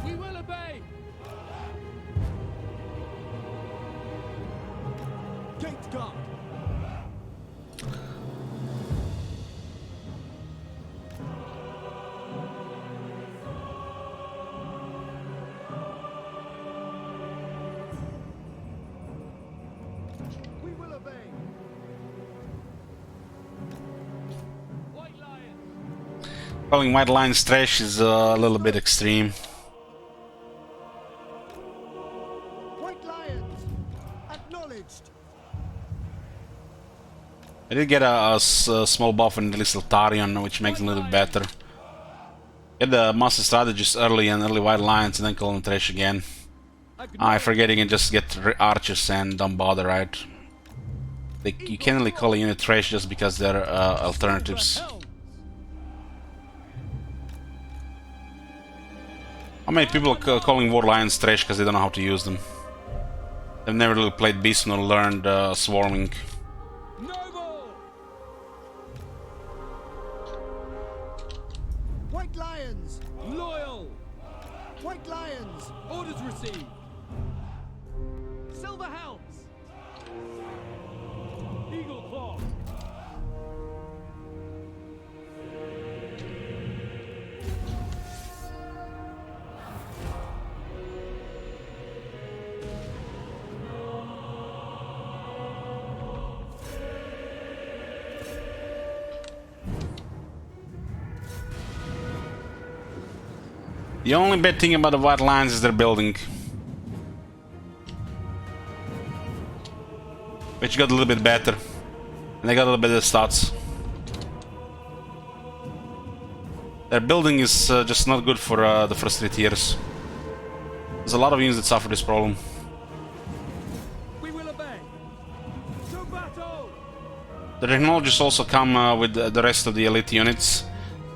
We will obey! Gate guard! We will obey! White Lion! Calling White Lions trash is a little bit extreme. White Lions! Acknowledged! I did get a small buff in the Tarion, which makes it a little bit better. Get the Master Strategist early and early White Lions and then call them trash again. I forget you can just get archers and don't bother, right? You can't really call a unit trash just because they're alternatives. How many people are calling War Lions trash because they don't know how to use them? They've never really played Beast nor learned swarming. Noble! White Lions! Loyal! White Lions! Orders received! Silver Helms! Eagle Claw! The only bad thing about the White Lions is their building, which got a little bit better, and they got a little bit of stats. Their building is just not good for the first 3 tiers. There's a lot of units that suffer this problem. We will obey! To battle! The technologies also come with the rest of the elite units,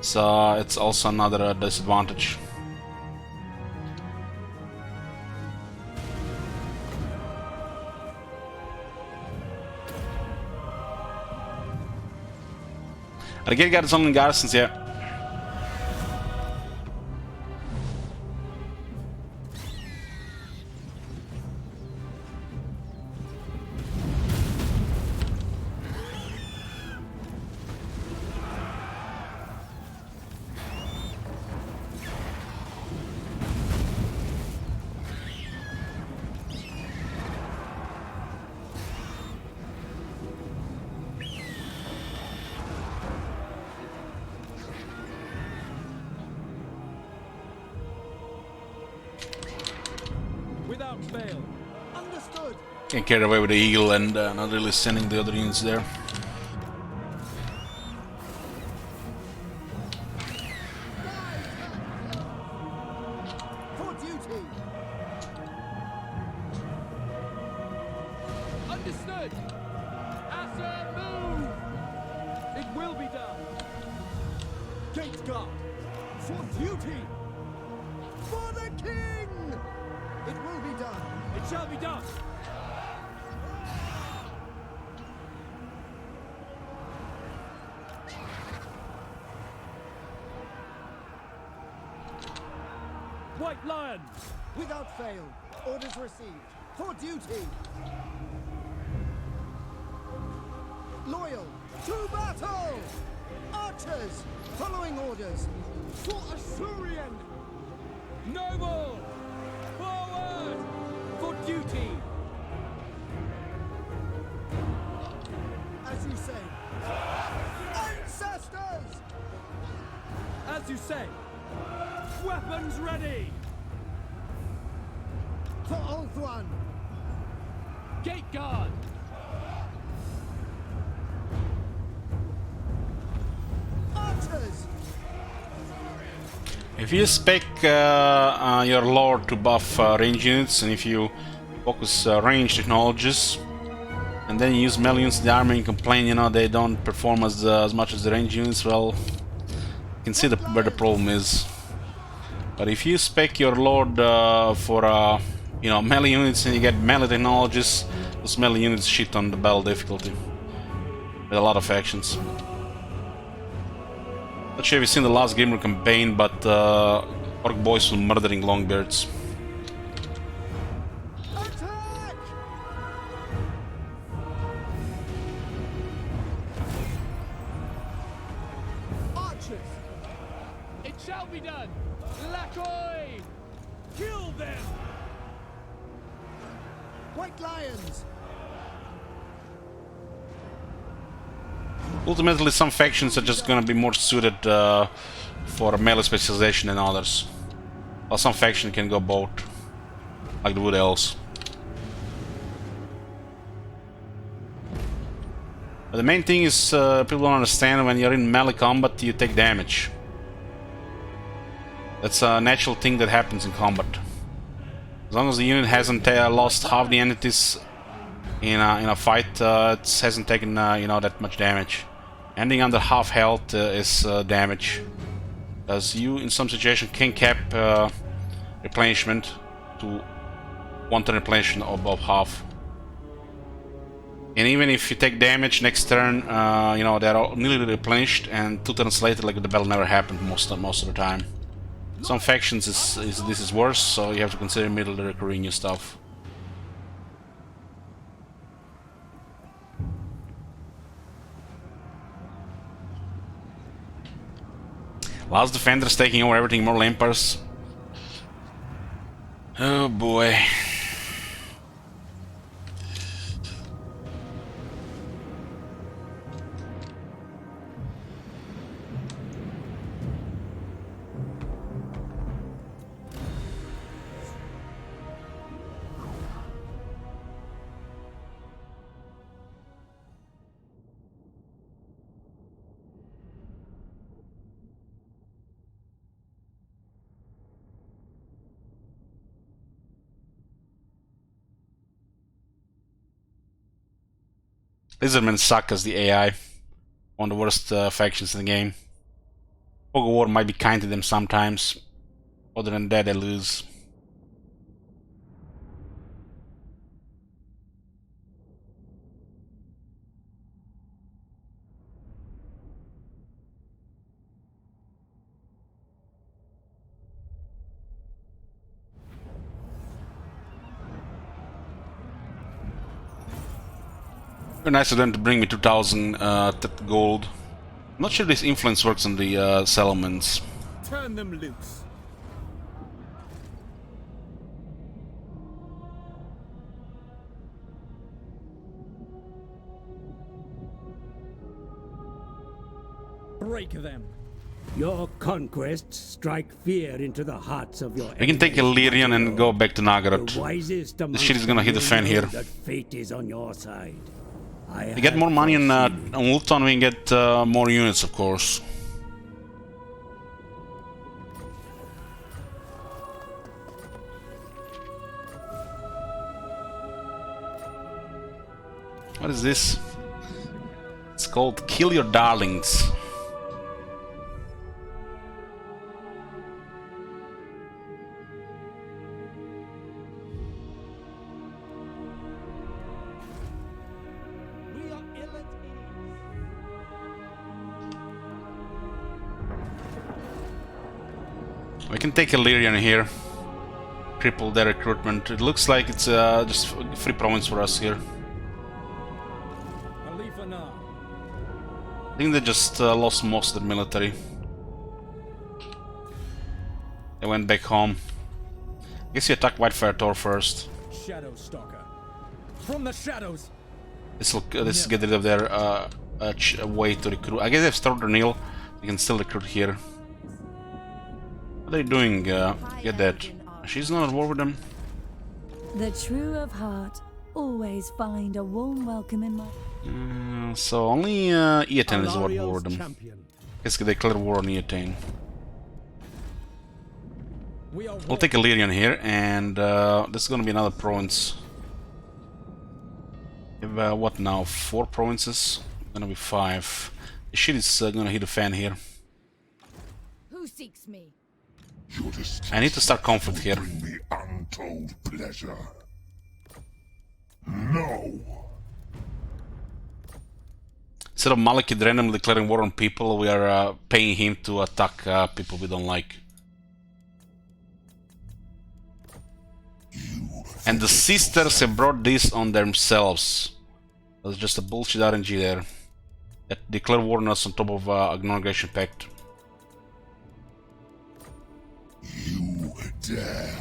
so it's also another disadvantage. Again, got its own garrisons, yeah. Without fail. Understood. Can't carry away with the eagle and not really sending the other units there. For duty. Right guard! For duty! For the king! It will be done! It shall be done. White Lion! Without fail, orders received. For duty! Loyal to battle! Archers, following orders. For Assyrian! Noble! Forward! For duty! As you say. Ancestors! As you say. Weapons ready! For Ulthuan! Gate guard! Archers! If you spec your lord to buff range units, and if you focus range technologies, and then you use melee units in the army and complain, you know, they don't perform as much as the range units, well, you can see where the problem is. But if you spec your lord for you know, melee units and you get melee technologies, those melee units shit on the battle difficulty with a lot of actions. Not sure if you've seen the last Grimmer campaign, but Orc boys were murdering Longbeards. Attack! Archers! It shall be done! Lakoi! Kill them! White Lions! Ultimately, some factions are just gonna be more suited for melee specialization than others. While some faction can go both, like the Wood Elves. But the main thing is people don't understand when you're in melee combat, you take damage. That's a natural thing that happens in combat. As long as the unit hasn't lost half the entities in a fight, it hasn't taken you know, that much damage. Ending under half health is damage, as you in some situation can cap replenishment to 1 turn replenishment above half. And even if you take damage next turn, you know, they're all nearly replenished, and 2 turns later, like the battle never happened most of the time. Some factions this is worse, so you have to consider immediately recurring new stuff. Last defenders taking over everything, more Lampers. Oh boy. Lizardmen suck as the AI. One of the worst factions in the game. Fog of War might be kind to them sometimes. Other than that, they lose. Very nice of them to bring me 2,000 gold. I'm not sure this influence works on the settlements. Turn them loose. Break them. Your conquests strike fear into the hearts of your We can take Illyrian and go back to Nagarythe. This shit is gonna hit the fan here. That fate is on your side. We get more money on Ulton, we can get more units, of course. What is this? It's called Kill Your Darlings. We can take Illyrian here. Cripple their recruitment. It looks like it's just free province for us here. I think they just lost most of the military. They went back home. I guess you attack Whitefire Tor first. Shadow Stalker. From the shadows. This will get rid of their way to recruit. I guess they've started a Neil. You can still recruit here. What are they doing? Get that. She's not at war with them. The true of heart always find a warm welcome in my... So only Eataine is at war with them. Guess they declare war on Eataine. We'll take Illyrian here, and this is gonna be another province. We have, what now? 4 provinces? Gonna be 5. The shit is gonna hit the fan here. Who seeks me? I need to start conflict here. Bring me untold pleasure. No. Instead of Malekith randomly declaring war on people, we are paying him to attack people we don't like. And the sisters have brought this on themselves. That's just a bullshit RNG there. That declare war on us on top of Nagarythe Pact. You dare.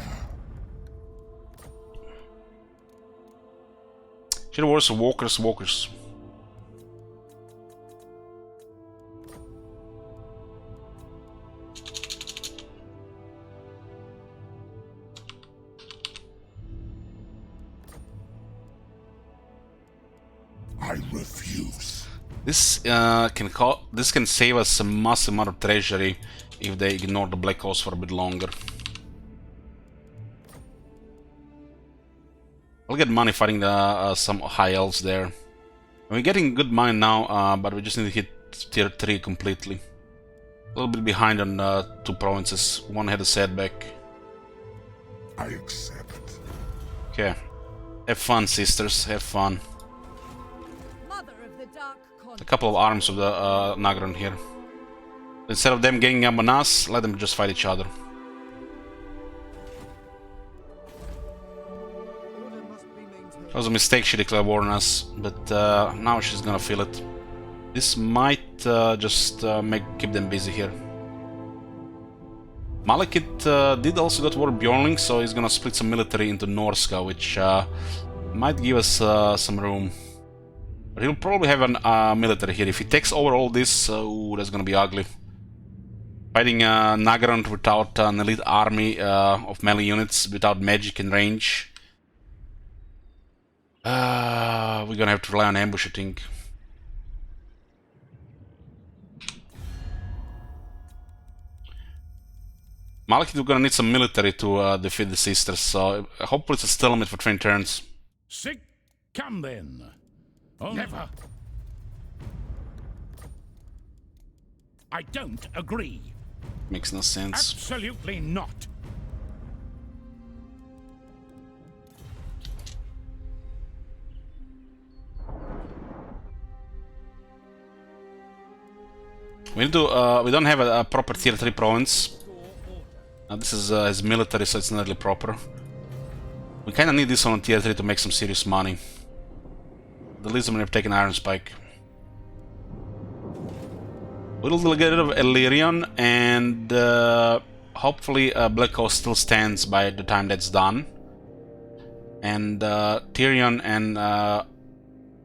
Should have worse walkers. I refuse. This can save us a massive amount of treasury if they ignore the Black Horse for a bit longer. I'll get money fighting some high elves there. We're getting good money now, but we just need to hit tier 3 completely. A little bit behind on 2 provinces. One had a setback. I accept. Okay. Have fun, sisters. Have fun. A couple of arms of the Nagarythe here. Instead of them ganging up on us, let them just fight each other. It was a mistake she declared war on us, but now she's gonna feel it. This might just keep them busy here. Malekith did also go to war with Bjornling, so he's gonna split some military into Norska, which might give us some room. But he'll probably have a military here. If he takes over all this, ooh, that's gonna be ugly. Fighting Nagarythe without an elite army of melee units, without magic and range. We're gonna have to rely on ambush, I think. Malekith, we're gonna need some military to defeat the sisters, so hopefully it's a stalemate for 20 turns. Sick, come then. Oh, never. I don't agree. Makes no sense. Absolutely not. We need to. We don't have a proper tier 3 province. This is his military, so it's not really proper. We kind of need this one on tier 3 to make some serious money. The least we have taken Iron Spike. We'll get rid of Illyrian, and hopefully Black Horse still stands by the time that's done. And Tyrion and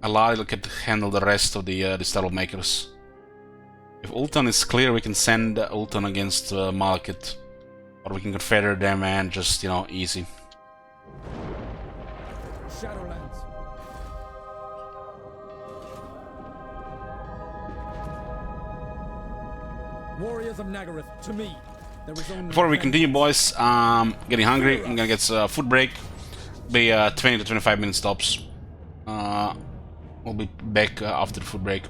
Alariel can handle the rest of the Style Makers. If Ultan is clear, we can send Ultan against Malekith. Or we can confederate them and just, you know, easy. Shadowlands. Warriors of Nagarythe, to me, there is only... Before we continue, boys, getting hungry. I'm gonna get a food break. Be 20 to 25 minute stops. We'll be back after the food break.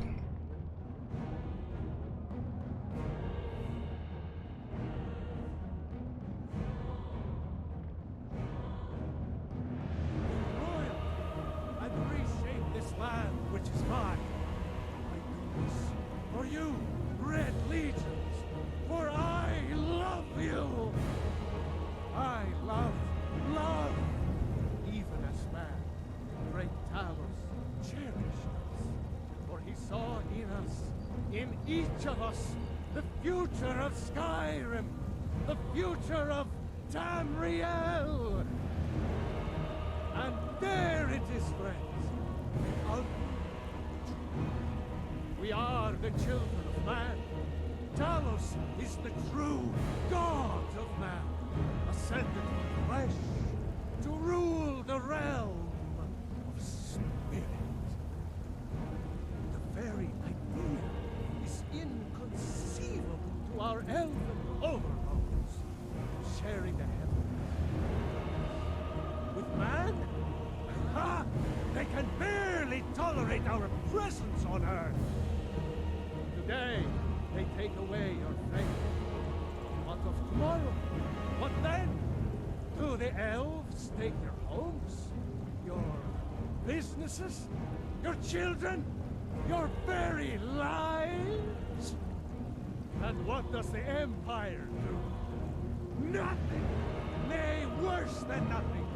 each of us the future of Skyrim, the future of Tamriel. And there it is, friends. The ultimate. We are the children of man. Talos is the true God of man, ascended from flesh to rule the realm of spirit. The very idea is inconceivable to our elven overlords, sharing the heavens. With man, ha! They can barely tolerate our presence on Earth. Today, they take away your faith. What of tomorrow? What then? Do the elves take your homes? Your businesses? Your children? Your very lives? And what does the Empire do? Nothing! Nay, worse than nothing!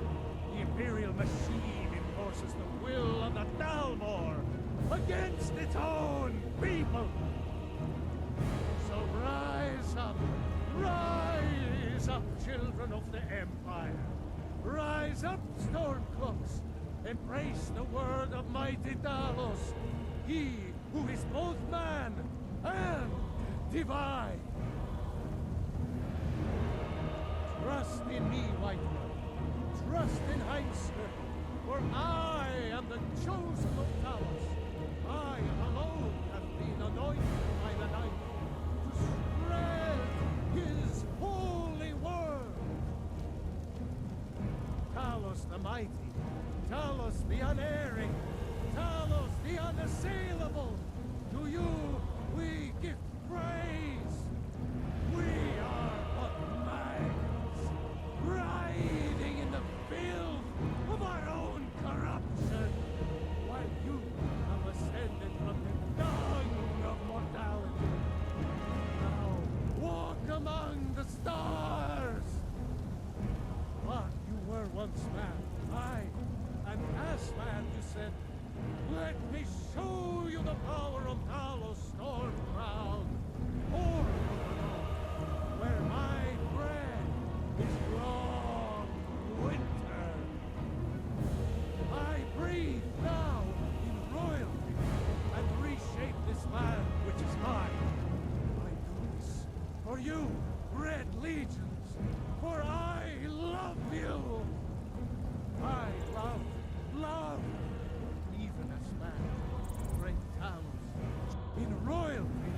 The Imperial machine enforces the will of the Dalmor against its own people! So rise up, children of the Empire. Rise up, Stormcloaks. Embrace the word of mighty Talos, he who is both man and divine. Trust in me, White One. Trust in Heimskr, for I am the chosen of Talos. I alone have been anointed by the Night to spread his holy word. Talos the mighty, Talos the unerring, Talos the unassailable, to you we give praise. We are but minds, riding in the filth of our own corruption, while you have ascended from the dung of mortality. Now walk among the stars. But you were once man, aye, and as man you said, let me show you the power of Talos Stormcrown, or where my bread is long winter. I breathe now in royalty and reshape this land which is mine. I do this for you, Red Legions, for I love you. I love, even as man, great Talos, in royalty,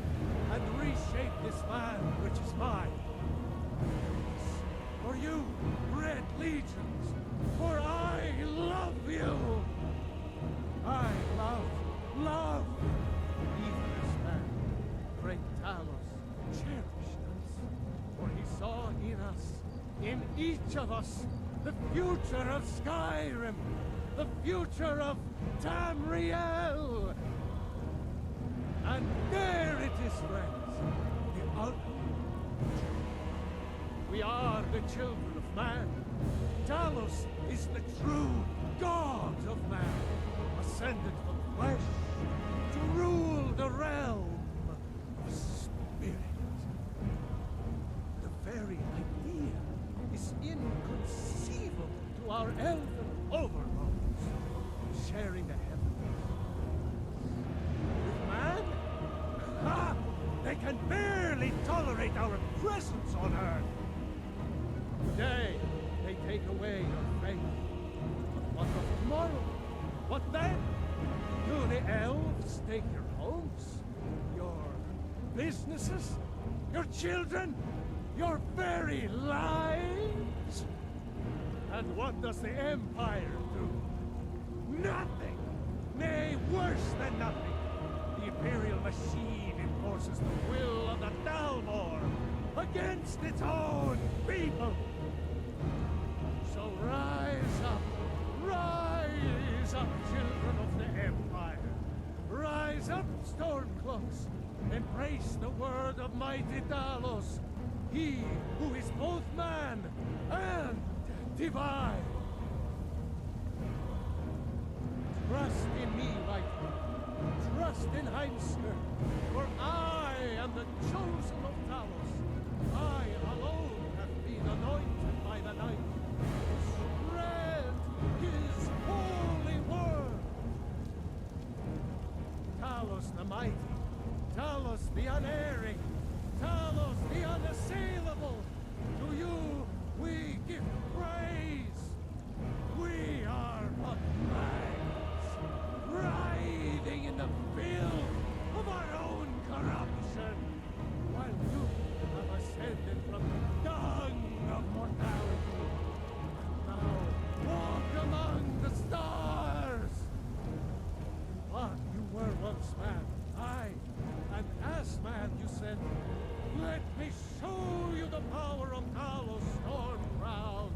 and reshape this land which is mine. For you, Red Legions, for I love you. I love, even as man, great Talos cherished us, for he saw in us, in each of us, the future of Skyrim, the future of Tamriel. And there it is, friends, the ultimate. We are the children of man. Talos is the true God of man, ascended from flesh to rule the realm of spirit. The very idea is inconceivable to our elven overlords, sharing the heavens. With man? Ha! They can barely tolerate our presence on Earth. Today, they take away your faith. What of tomorrow? What then? Do the elves take your homes? Your businesses? Your children? Your very lives? And what does the Empire do? Nothing! Nay, worse than nothing! The Imperial machine enforces the will of the Dalmor against its own people! So rise up, children of the Empire. Rise up, Stormcloaks. Embrace the word of mighty Talos, he who is both man and divine. Trust in me, White One. Trust in Heimskr, for I am the chosen of Talos. I alone have been anointed by the night to spread his holy word. Talos the mighty, Talos the unerring, Talos the unassailable. To you we give praise. We are but minds, writhing in the filth of our own corruption, while you have ascended from the dung of mortality, and now walk among the stars. But you were once man, aye, and as man you said, let me show you the power of Talos storm crown,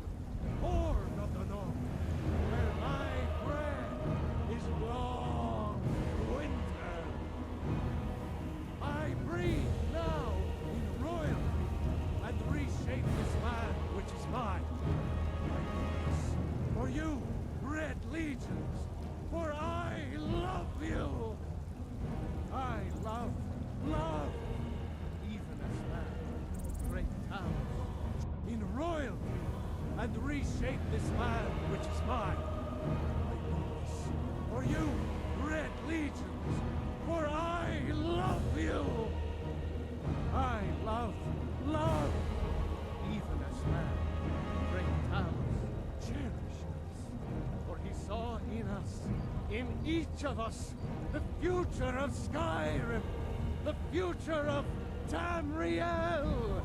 horn of the north, where my bread is long winter. I breathe now in royalty and reshape this land which is mine. I do this for you, red legions, for I love you. I love, even as man, great Talos, in royalty, and reshape this land which is mine. I do this for you, red legions, for I love you. I love, even as man, great Talos, cherish us, for he saw in us, in each of us, the future of Skyrim, the future of Tamriel.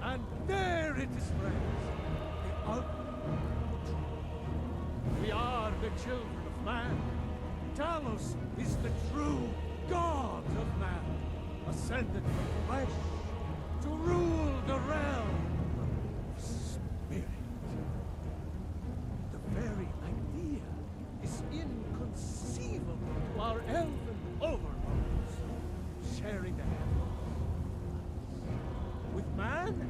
And there it is, friends, the ultimate truth. We are the children of man. Talos is the true god of man, ascended from flesh to rule the realm of spirit. The very idea is inconceivable to our elven overlords, sharing the heavens with man.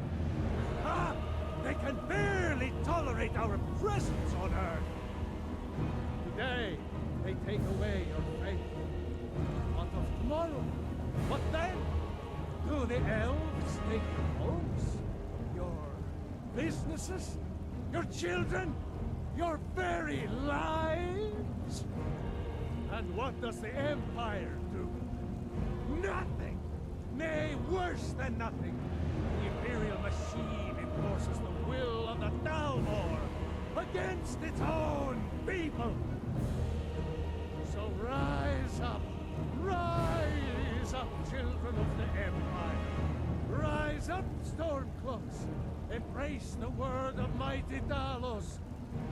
Ah, they can barely tolerate our presence on Earth. Today, they take away your faith. What of tomorrow? What then? Do the elves take your homes? Your businesses? Your children? Your very lives? And what does the Empire do? Nothing! Nay, worse than nothing. The Imperial machine enforces the will of the Dalmor against its own people. So rise up, children of the Empire. Rise up, Stormcloaks. Embrace the word of mighty Talos,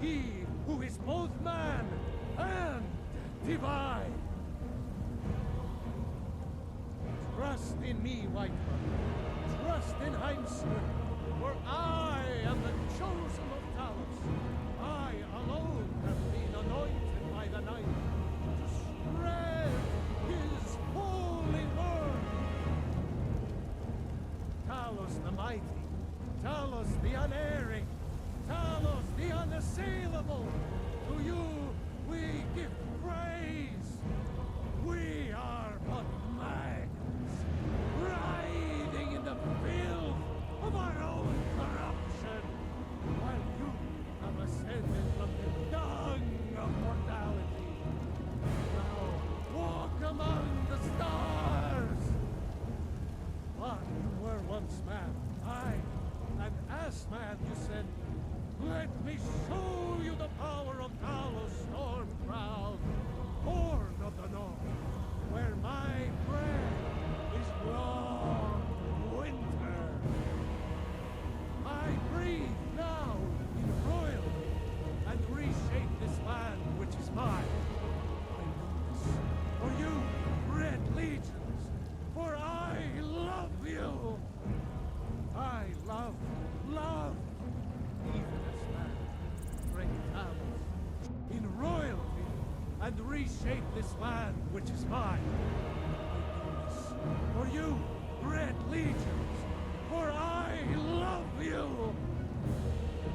he who is both man and divine. Trust in me, Whiterun. Trust in Heimskr, for I am the chosen of Talos. I alone have been anointed by the night to spread his holy word. Talos the mighty, Talos the unerring, Talos the unassailable. To you we give praise. We are but minds, writhing in the filth of our own corruption, while you have ascended from the dung of mortality. Now walk among the stars. But you were once man, aye, and as man you said, let me show you the power of Talos storm crown, horn of the north, where my bread is long winter. I breathe now in royalty and reshape this land which is mine. I do this for you, red legions, for I love you. I love, even as man, great Talos, in royalty, and reshape this land which is mine. I do this for you, red legions, for I love you.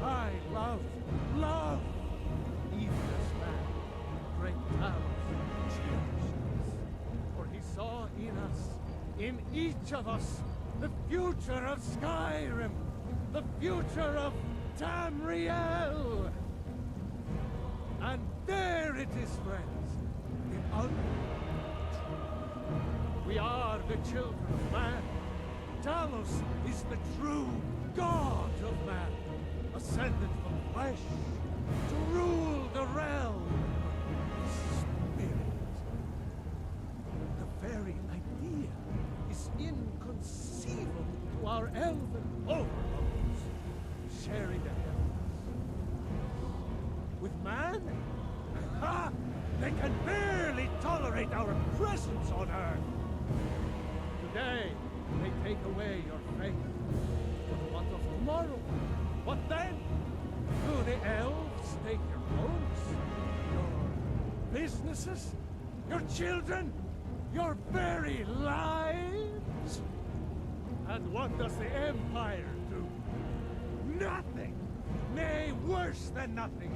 I love, even as man, great Talos cherishes, for he saw in us, each of us the future of Skyrim, the future of Tamriel. And there it is, friends, in ugly. We are the children of man. Talos is the true god of man, ascended from flesh to rule the realm of spirit. The very idea is inconceivable to our elven overlords, sharing the heavens. With man? Ha! They can barely tolerate our presence on Earth. Today, they take away your faith. But what of tomorrow? What then? Do the elves take your homes? Your businesses? Your children? Your very lives? And what does the Empire do? Nothing! Nay, worse than nothing!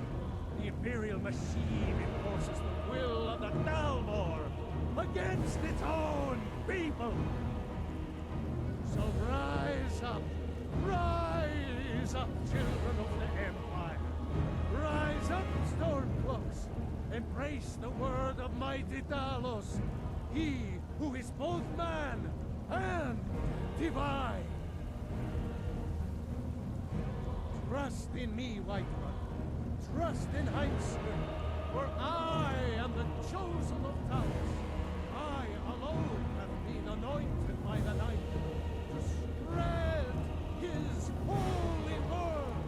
The Imperial machine enforces the will of the Dalmor against its own people! So rise up, children of the Empire. Rise up, Stormcloaks. Embrace the word of mighty Talos, he who is both man and divine. Trust in me, Whiterun. Trust in Heimskr, for I am the chosen of Talos. I alone have been anointed by the Night to spread his holy word.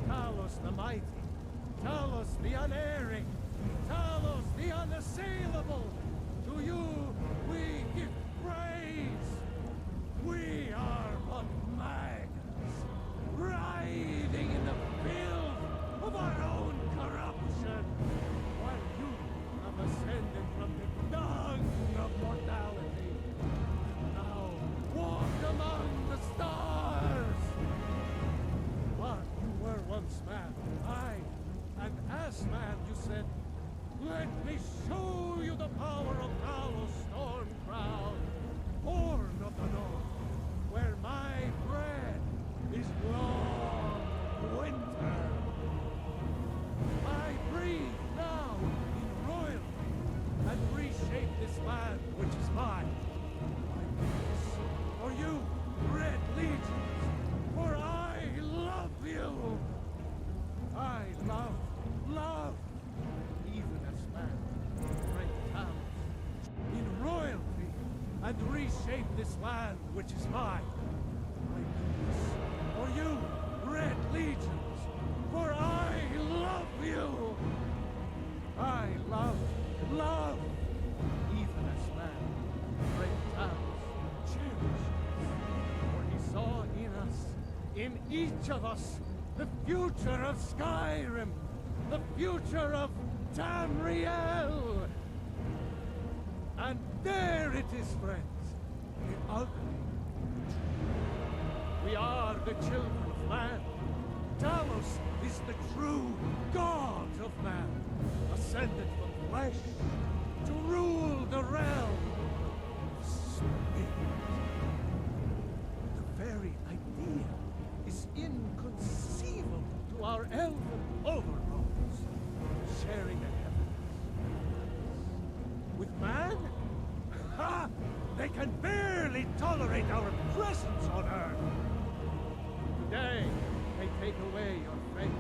Talos the mighty, Talos the unerring, Talos the unassailable. To you we give praise. We are but maggots, riding in the filth of our own corruption, while you have ascended from the dung of mortality. Now walk among the stars. But you were once man, aye, and as man you said, let me show you the power of Talos Stormcrown, born of the north, where my bread is long winter. I breathe now in royalty and reshape this land which is mine. I do this for you, Red Legions, for I love you. I love, even as man, great Talos, in royalty and reshape this land which is mine. I do this for you, Red Legions, for I love you. I love, even as man, great Talos, cherishes, for he saw in us, in each of us, the future of Skyrim, the future of Tamriel. And there it is, friends, the ugly truth. We are the children of man. Talos is the true god of man, ascended from flesh to rule the realm of spirit. The very idea is inconceivable to our elven overlords, sharing the heavens. With man? Ha! They can barely tolerate our presence on Earth. Today, they take away your faith.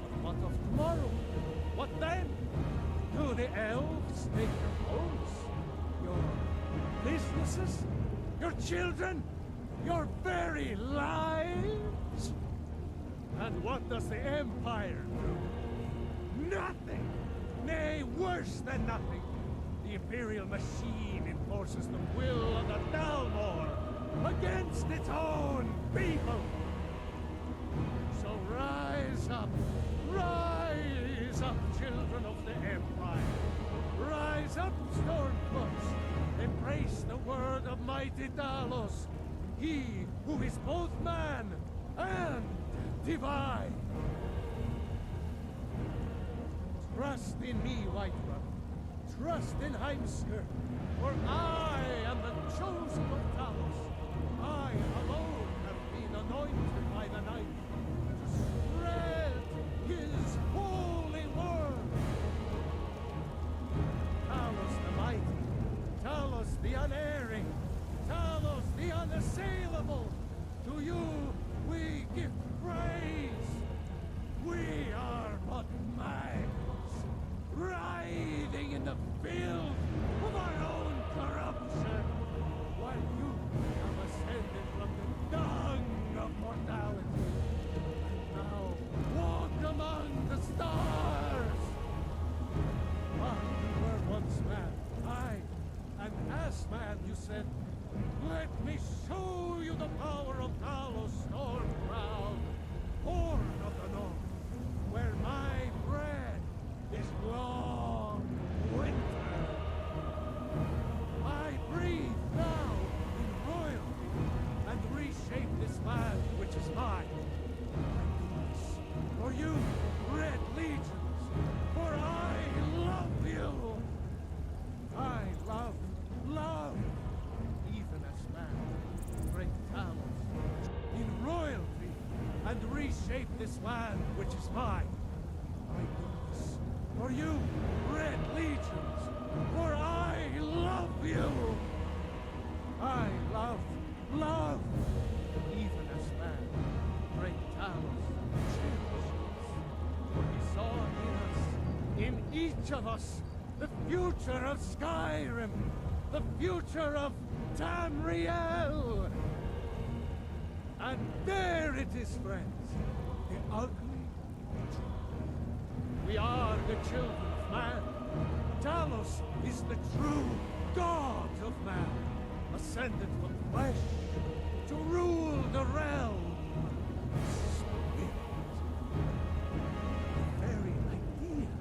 But what of tomorrow? What then? Do the elves take your homes? Your businesses? Your children? Your very lives? And what does the Empire do? Nothing! Nay, worse than nothing! The Imperial machine enforces the will of the Dalmor against its own people! So rise up, children of the Empire! Rise up, Stormcloaks! Embrace the word of mighty Talos, he who is both man and divine! Trust in me, Whiterun. trust in Heimskr, for I am the chosen of Talos. I alone have been anointed by the Knight to spread his holy word. Talos the mighty, Talos the unerring, Talos the unassailable, to you we give praise. We are but mags, writhing in the field of our own corruption, while you have ascended from the dung of mortality, and now walk among the stars. But you were once man, aye, and as man you said, let me show you the power of Talos Storm-Crowned, Horn of the North, where my bread is long winter. I breathe now in royalty and reshape this land which is mine. I do this for you, Red Legions, for I love you. I love, even as man, great Talos, in royalty and reshape this land which is mine. I do this for you, Red Legions, for I love you. I love, even as man, great Talos cherishes, for he saw in us, in each of us, the future of Skyrim, the future of Tamriel. And there it is, friends, the ugly truth. We are the children of man. Talos is the true god of man, ascended from flesh to rule the realm of spirit. The very idea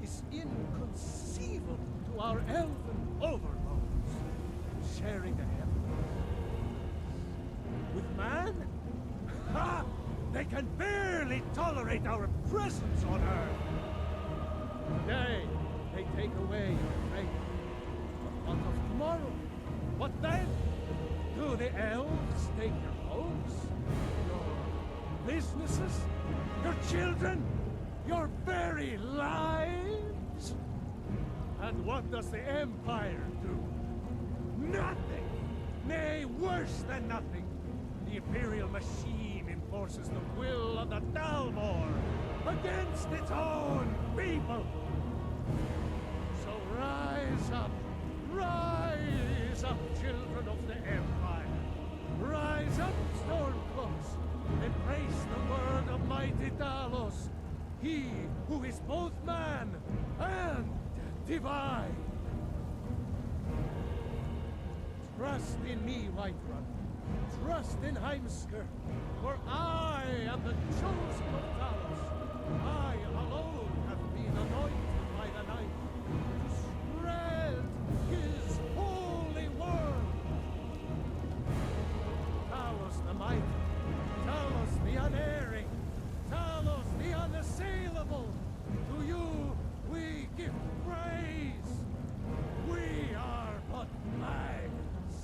is inconceivable to our elven overlords, sharing the heavens. With man? Ha! They can barely tolerate our presence on Earth. Today, they take away your faith. But what of tomorrow? What then? Do the elves take your homes? Your businesses? Your children? Your very lives? And what does the Empire do? Nothing! Nay, worse than nothing. The Imperial machine enforces the will of the Dalmor against its own people. So rise up, children of the Empire. Rise up, Stormcloaks. Embrace the word of mighty Talos, he who is both man and divine. Trust in me, Whiterun. Trust in Heimskr, for I am the chosen of Talos. I alone have been anointed by the Knight to spread his holy word. Talos the mighty, Talos the unerring, Talos the unassailable, to you we give praise. We are but mags,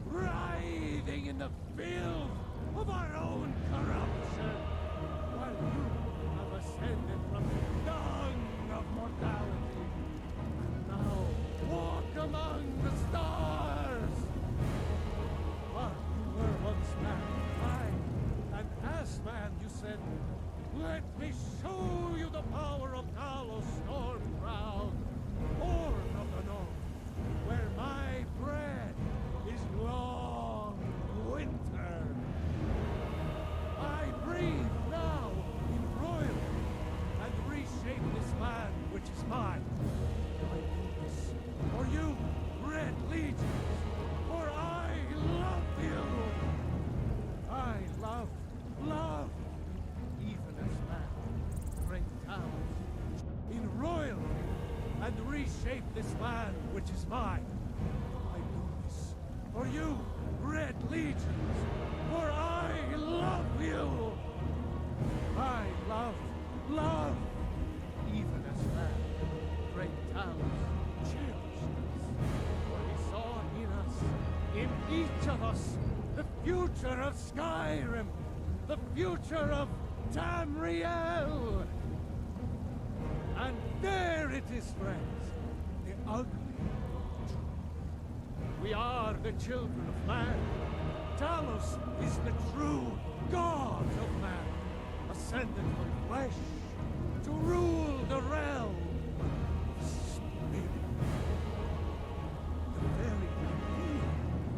writhing in the field of our own corruption, while you have ascended from the dung of mortality, and now walk among the stars. But you were once man, aye, and as man you said, let me show you the power of Talos Storm-Crowned, Horn of the North, where my bread is long winter. I breathe now in royalty and reshape this land which is mine. I do this for you, Red Legions, for I love you. I love, even as man, great Talos, in royalty and reshape this land which is mine. I do this for you, Red Legions, for I love you. I love, even as man, great Talos, chill. future of Skyrim, the future of Tamriel. And there it is, friends, the ugly truth. We are the children of man. Talos is the true god of man, ascended from flesh to rule the realm of spirit. The very idea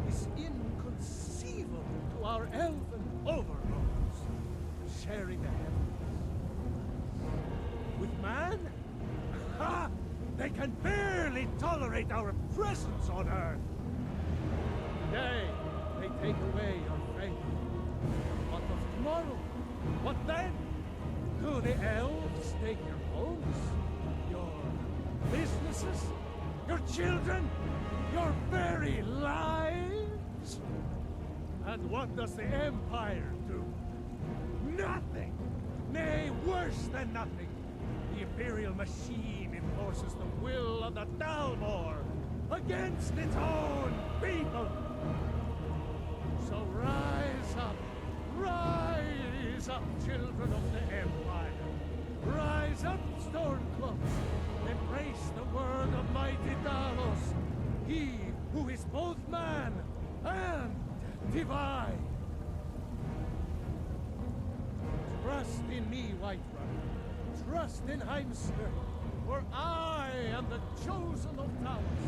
is inconceivable to our elven overlords, sharing the heavens. With man? Ha! They can barely tolerate our presence on Earth. Today, they take away your faith. What of tomorrow? What then? Do the elves take your homes? Your businesses? Your children? Your very lives? And what does the Empire do? Nothing! Nay, worse than nothing! The Imperial machine enforces the will of the Dalmor against its own people! So rise up, children of the Empire. Rise up, Stormcloaks. Embrace the word of mighty Talos, he who is both man and divine. Trust in me, Whiterun. Trust in Heimskir, for I am the chosen of Talos.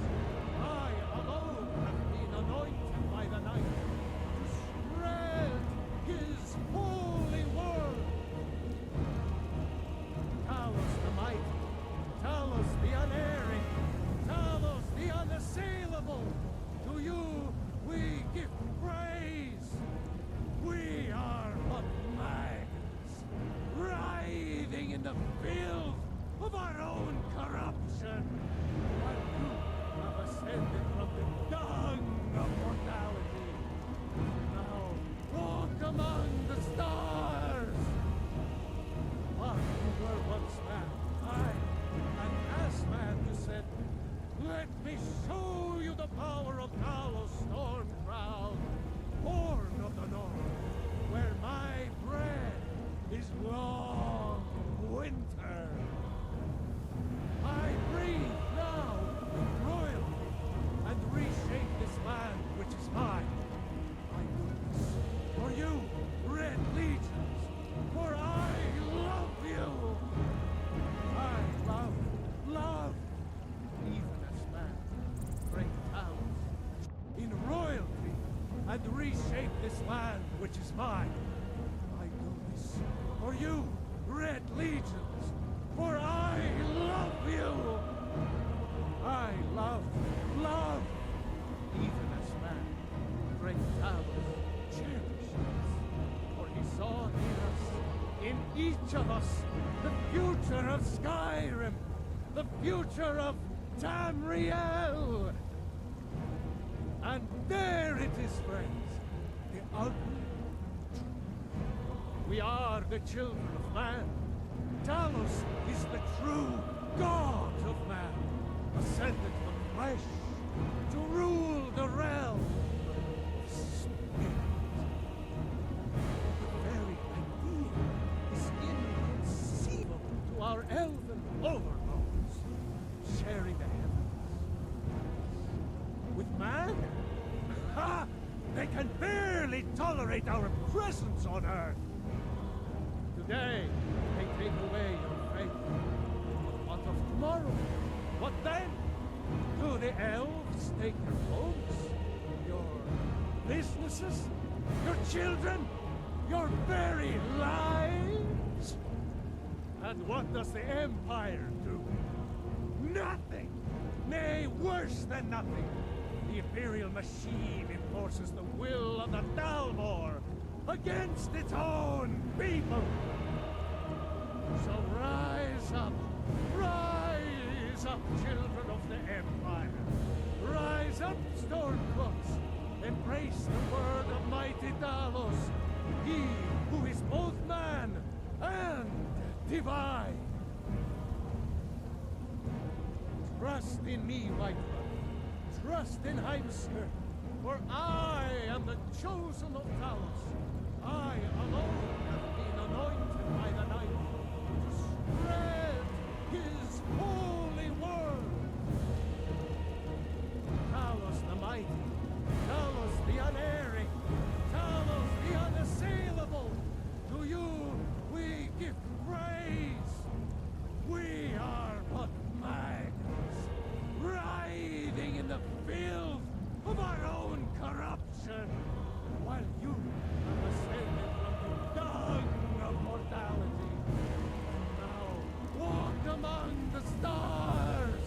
I alone have been anointed by the Night to spread his holy word. Talos the mighty, Talos the unerring, Talos the unassailable. To you we give praise. We are but maggots, writhing in the filth of our own corruption. But you have ascended from the dung of mortality. Now walk among the stars. But you were once man, and as man you said, let me show you the power of Talos Stormcrown, born of the north, where my bread is long winter. I breathe now with royalty and reshape this land which is mine. I do this for you, Red Legions, for I love you. I love, even as man, great Talos, in royalty and reshape this land which is mine. I do this for you, Red Legions, for I love you. I love, even as man, great Talos cherishes, for he saw in each of us, the future of Skyrim, the future of Tamriel. And there it is, friends, the ugly truth. We are the children of man. Talos is the true god of man, ascended from flesh to rule the realm of spirit. The very idea is inconceivable to our elven overlords, sharing the heavens. With man? Ha! They can barely tolerate our presence on Earth. Today, they take away your faith. But what of tomorrow? What then? Do the elves take your homes? Your businesses? Your children? Your very lives? And what does the Empire do? Nothing! Nay, worse than nothing! The Imperial machine enforces the will of the Dalmor against its own people! So rise up, children of the Empire. Rise up, Stormcloaks. Embrace the word of mighty Talos, he who is both man and divine. Trust in me, Whiterun. Trust in Heimskir, For I am the chosen of Talos. I alone have been anointed by the Night to spread his holy word. Talos the mighty, Talos the unerring, Talos the unassailable. To you we give praise. We are but maggots, writhing in the filth of our own corruption, while you have ascended from the dung of mortality, and now walk among the stars.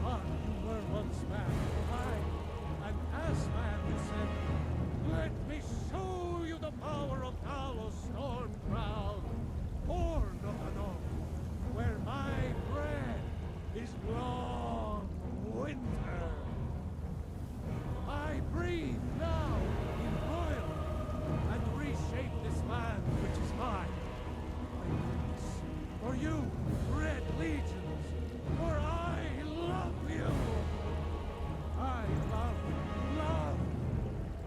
But you were once man, and as man you said, let me show you the power of Talos Stormcrown, born of the north, where my bread is long winter. I breathe now in royal and reshape this land which is mine. I do this for you, Red Legions, for I love you. I love,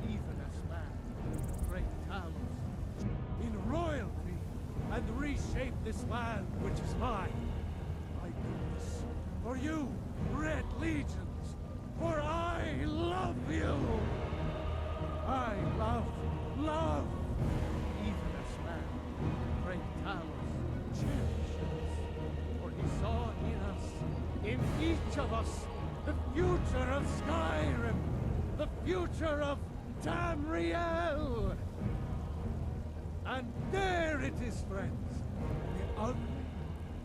even as man, great Talos, in royalty and reshape this land which is mine. I do this for you, Red Legions, for I love you. I love, even as man, great Talos cherishes, for he saw in us, in each of us, the future of Skyrim, the future of Tamriel. And there it is, friends, the ugly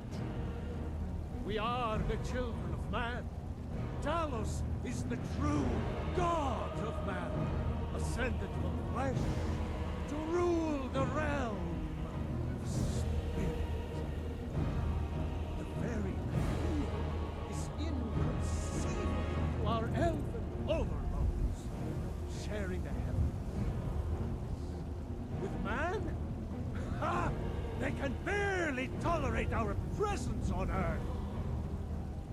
truth. We are the children of man. Talos is the true god of man, ascended from flesh to rule the realm of spirit. The very idea is inconceivable to our elven overlords, sharing the heavens. With man? Ha! They can barely tolerate our presence on Earth.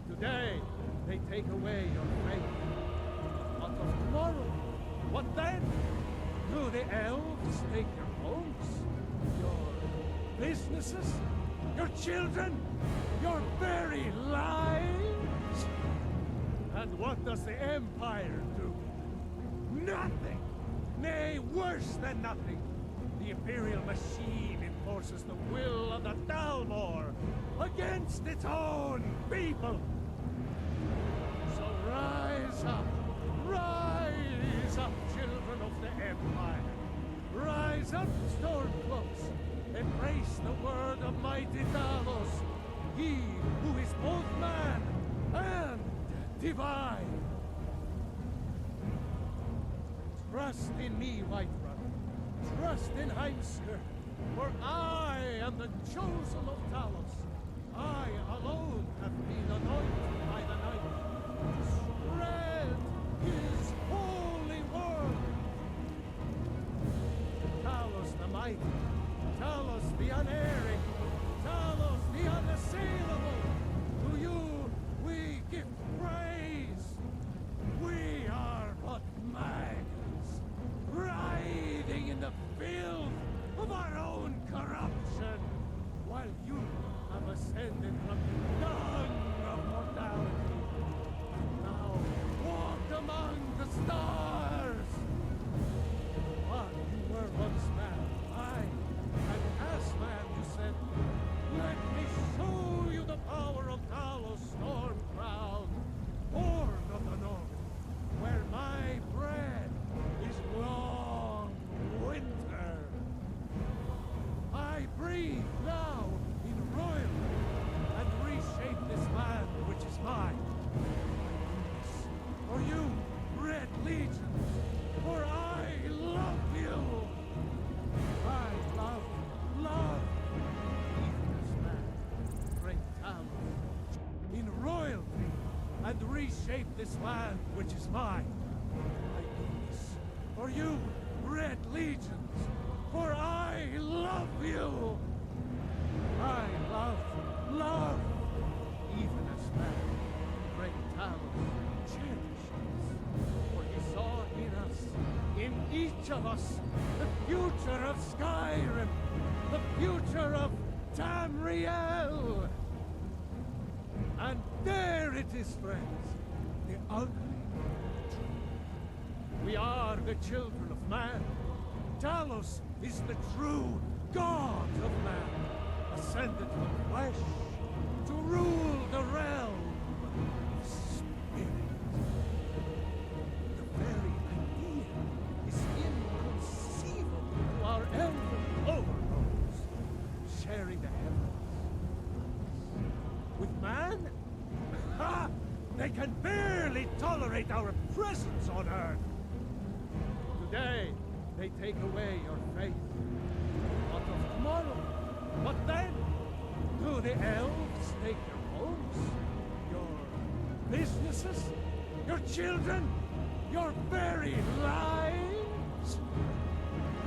Today, they take away your faith. What of tomorrow? What then? Do the elves take your homes? Your businesses? Your children? Your very lives? And what does the Empire do? Nothing! Nay, worse than nothing! The Imperial machine enforces the will of the Dalmor against its own people! So rise up, children of the Empire. Rise up, Stormcloaks. Embrace the word of mighty Talos, he who is both man and divine. Trust in me, White Brother. Trust in Heimskr, for I am the chosen of Talos. I alone have been anointed by the Night to spread his holy word. Talos the mighty, Talos the unerring, Talos the unassailable. To you we give praise. We are but maggots, writhing in the filth of our own corruption, while you have ascended from the dung of mortality, and now walk among the stars. But you were once man, and as man you said, let me show you the power of Talos Stormcrown, born of the north, where my bread is long winter. I breathe now in royalty and reshape this land which is mine. I do this for you, Red Legions, for I love you. I love, even as man, great Talos, in royalty and reshape this land which is mine. I do this for you, Red Legions, for I love you. I love, even as man, great Talos cherishes, for he each of us, the future of Skyrim, the future of Tamriel. And there it is, friends, the ugly truth. We are the children of man. Talos is the true God of man, ascended from flesh to rule the realm of spirit. The very idea is inconceivable to our elven overlords, sharing the heavens. With man? Ha! They can barely tolerate our presence on Earth. Today, they take away your faith. What of tomorrow? What then? Do the elves take your homes? Your businesses? Your children? Your very lives?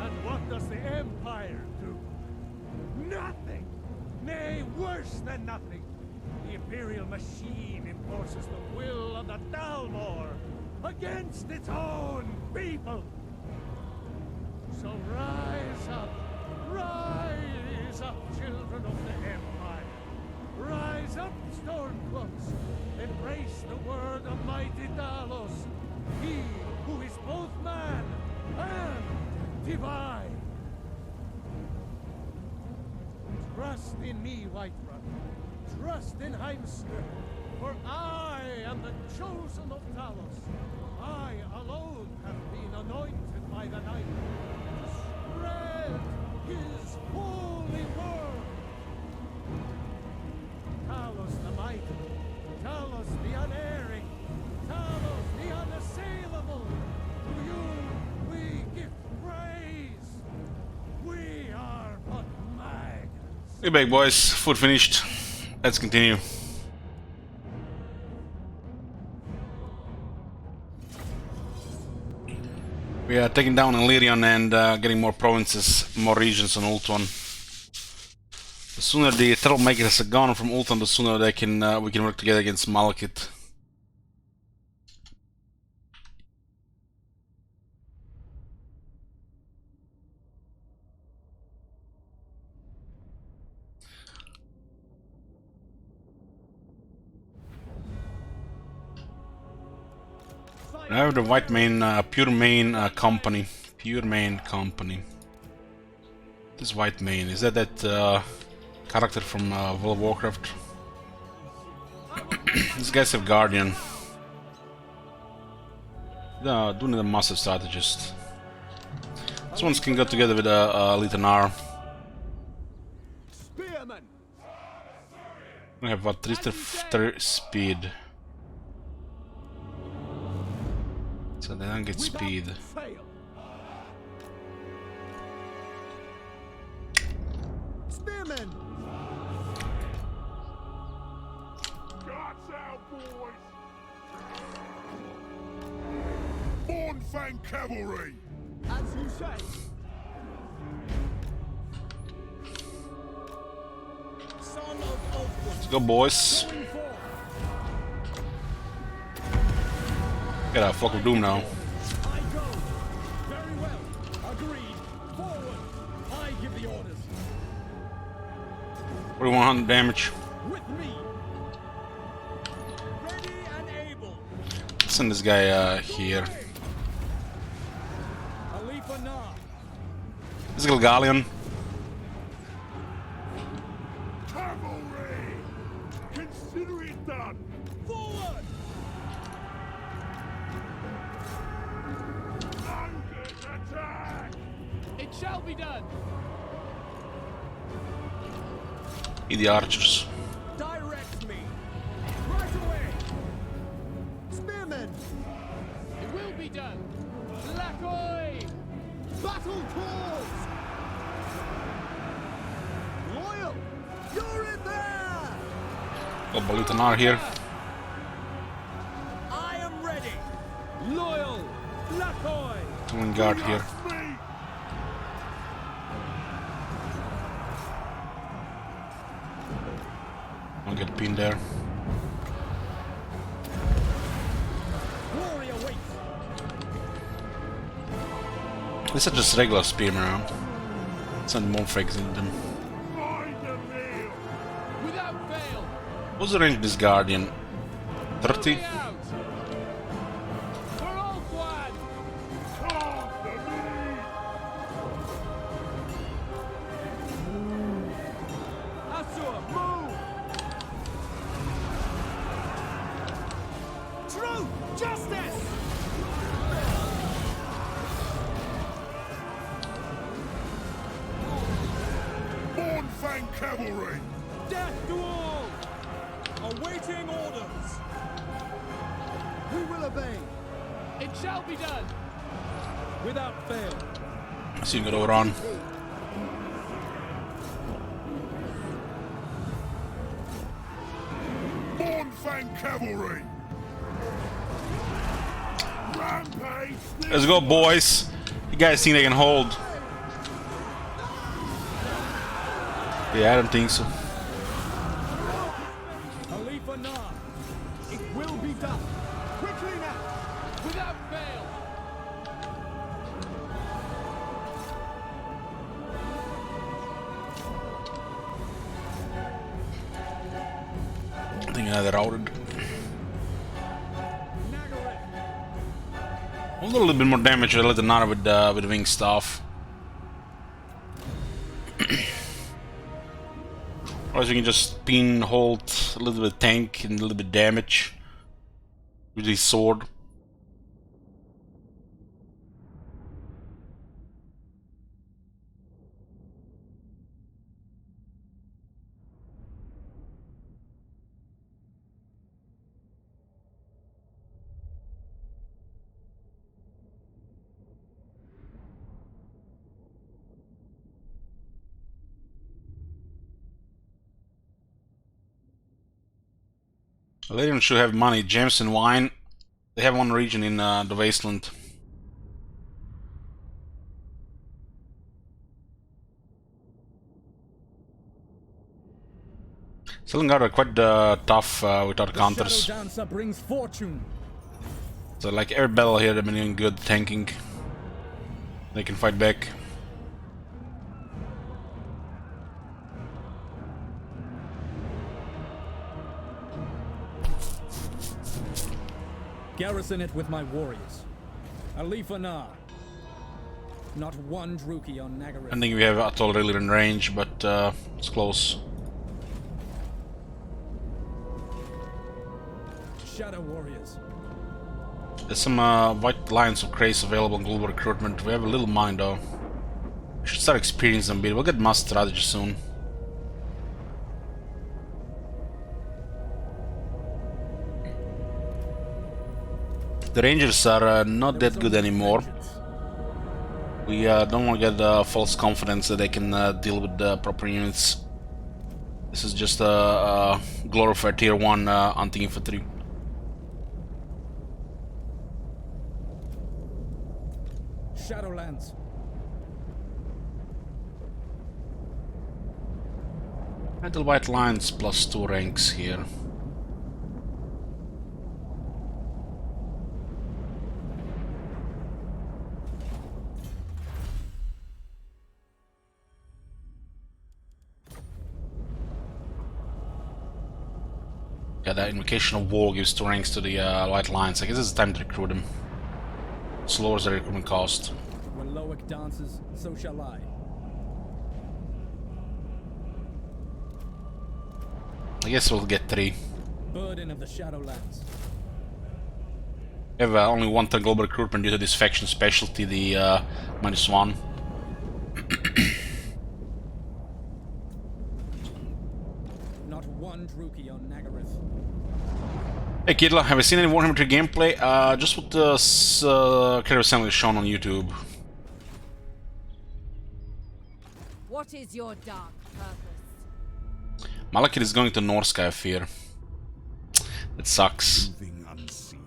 And what does the Empire do? Nothing! Nay, worse than nothing! The Imperial machine enforces the will of the Dalmor against its own people! So rise up, children of the Empire. Rise up, Stormcloaks. Embrace the word of mighty Talos, he who is both man and divine. Trust in me, Whiterun. Trust in Heimskr, for I am the chosen of Talos. I alone have been anointed by the Night to spread his holy word. Talos the mighty, Talos the unerring, Talos the unassailable. To you we give praise. We are but maggots. We're back, boys. Food finished. Let's continue. We are taking down Illyrian and getting more provinces, more regions on Ultron. The sooner the troublemakers are gone from Ultron, the sooner they can we can work together against Malekith. I have the White Mane, Pure Mane Company. Pure Mane Company. This White Mane, is that character from World of Warcraft? These guys have Guardian. Do need a massive strategist. This ones can go together with Litanar. We have what, 3 speed. So they don't get speed. Spearmen! Guards out, boys! Mornfang cavalry! As you say. Son of Ultron. Let's go, boys. Got a flock of doom now. I go. Very well. Agreed. Forward. I give the orders. 4100 damage. With me. Ready and able. Let's send this guy here. Alifa Na. This is Galgalion. Cavalry! Consider it done! Forward. Attack! It shall be done. Need the archers. Direct me. Right away. Spearmen. It will be done. Lakoi! Battle calls. Loyal. You're in there. Got Balutanar here. I am ready. Loyal. Lakoi. One guard here. I'll get pinned there. Glory awaits. These are just regular spearmen, huh? It's not more fakes in them. Without fail. What's the range of this Guardian? 30? Moving out. We're all glad. Asura, move! Truth! Justice! Bornfang Cavalry! Death to all! Awaiting orders! We will obey, It shall be done. without fail. Seeing it over on. Bornfang Cavalry! Rampage! Let's go, boys. You guys think they can hold? Yeah, I don't think so. Khalifa Nah, it will be done. Quickly now! Without fail. I think they're routed. Nagarythe, We'll do a little bit more damage with the Nara with wing staff. Otherwise, we can just pin, hold a little bit of tank and a little bit damage with his sword. Ladium should have money. Gems and wine. They have one region in the wasteland. Selling are quite tough without counters. Shadow Dancer brings fortune. So like every battle here, they've been doing good tanking. They can fight back. Garrison it with my warriors. Khalifa Nah. Not one Druki on I Nagarythe. don't think we have Atoll really in range, but it's close. Shadow warriors. There's some white lines of craze available in global recruitment. We have a little mind though. We should start experiencing them a bit. We'll get mass strategy soon. The Rangers are not that good anymore. We don't want to get false confidence that they can deal with the proper units. This is just a glorified tier 1 anti-infantry. Shadowlands. Metal white lines plus 2 ranks here. Yeah, that invocation of war gives 2 ranks to the white lines. I guess it's time to recruit them. This lowers the recruitment cost. When Loic dances, so shall I. I guess we'll get 3. Burden of the Shadowlands. We have only 1 turn global recruitment due to this faction specialty, the -1. Not one Druki on Nagarythe. Hey Kidla, have you seen any Warhammer 3 gameplay? Just what the character assembly is shown on YouTube. What is your dark purpose? Malakith is going to Norsky, I fear. It sucks. Moving unseen.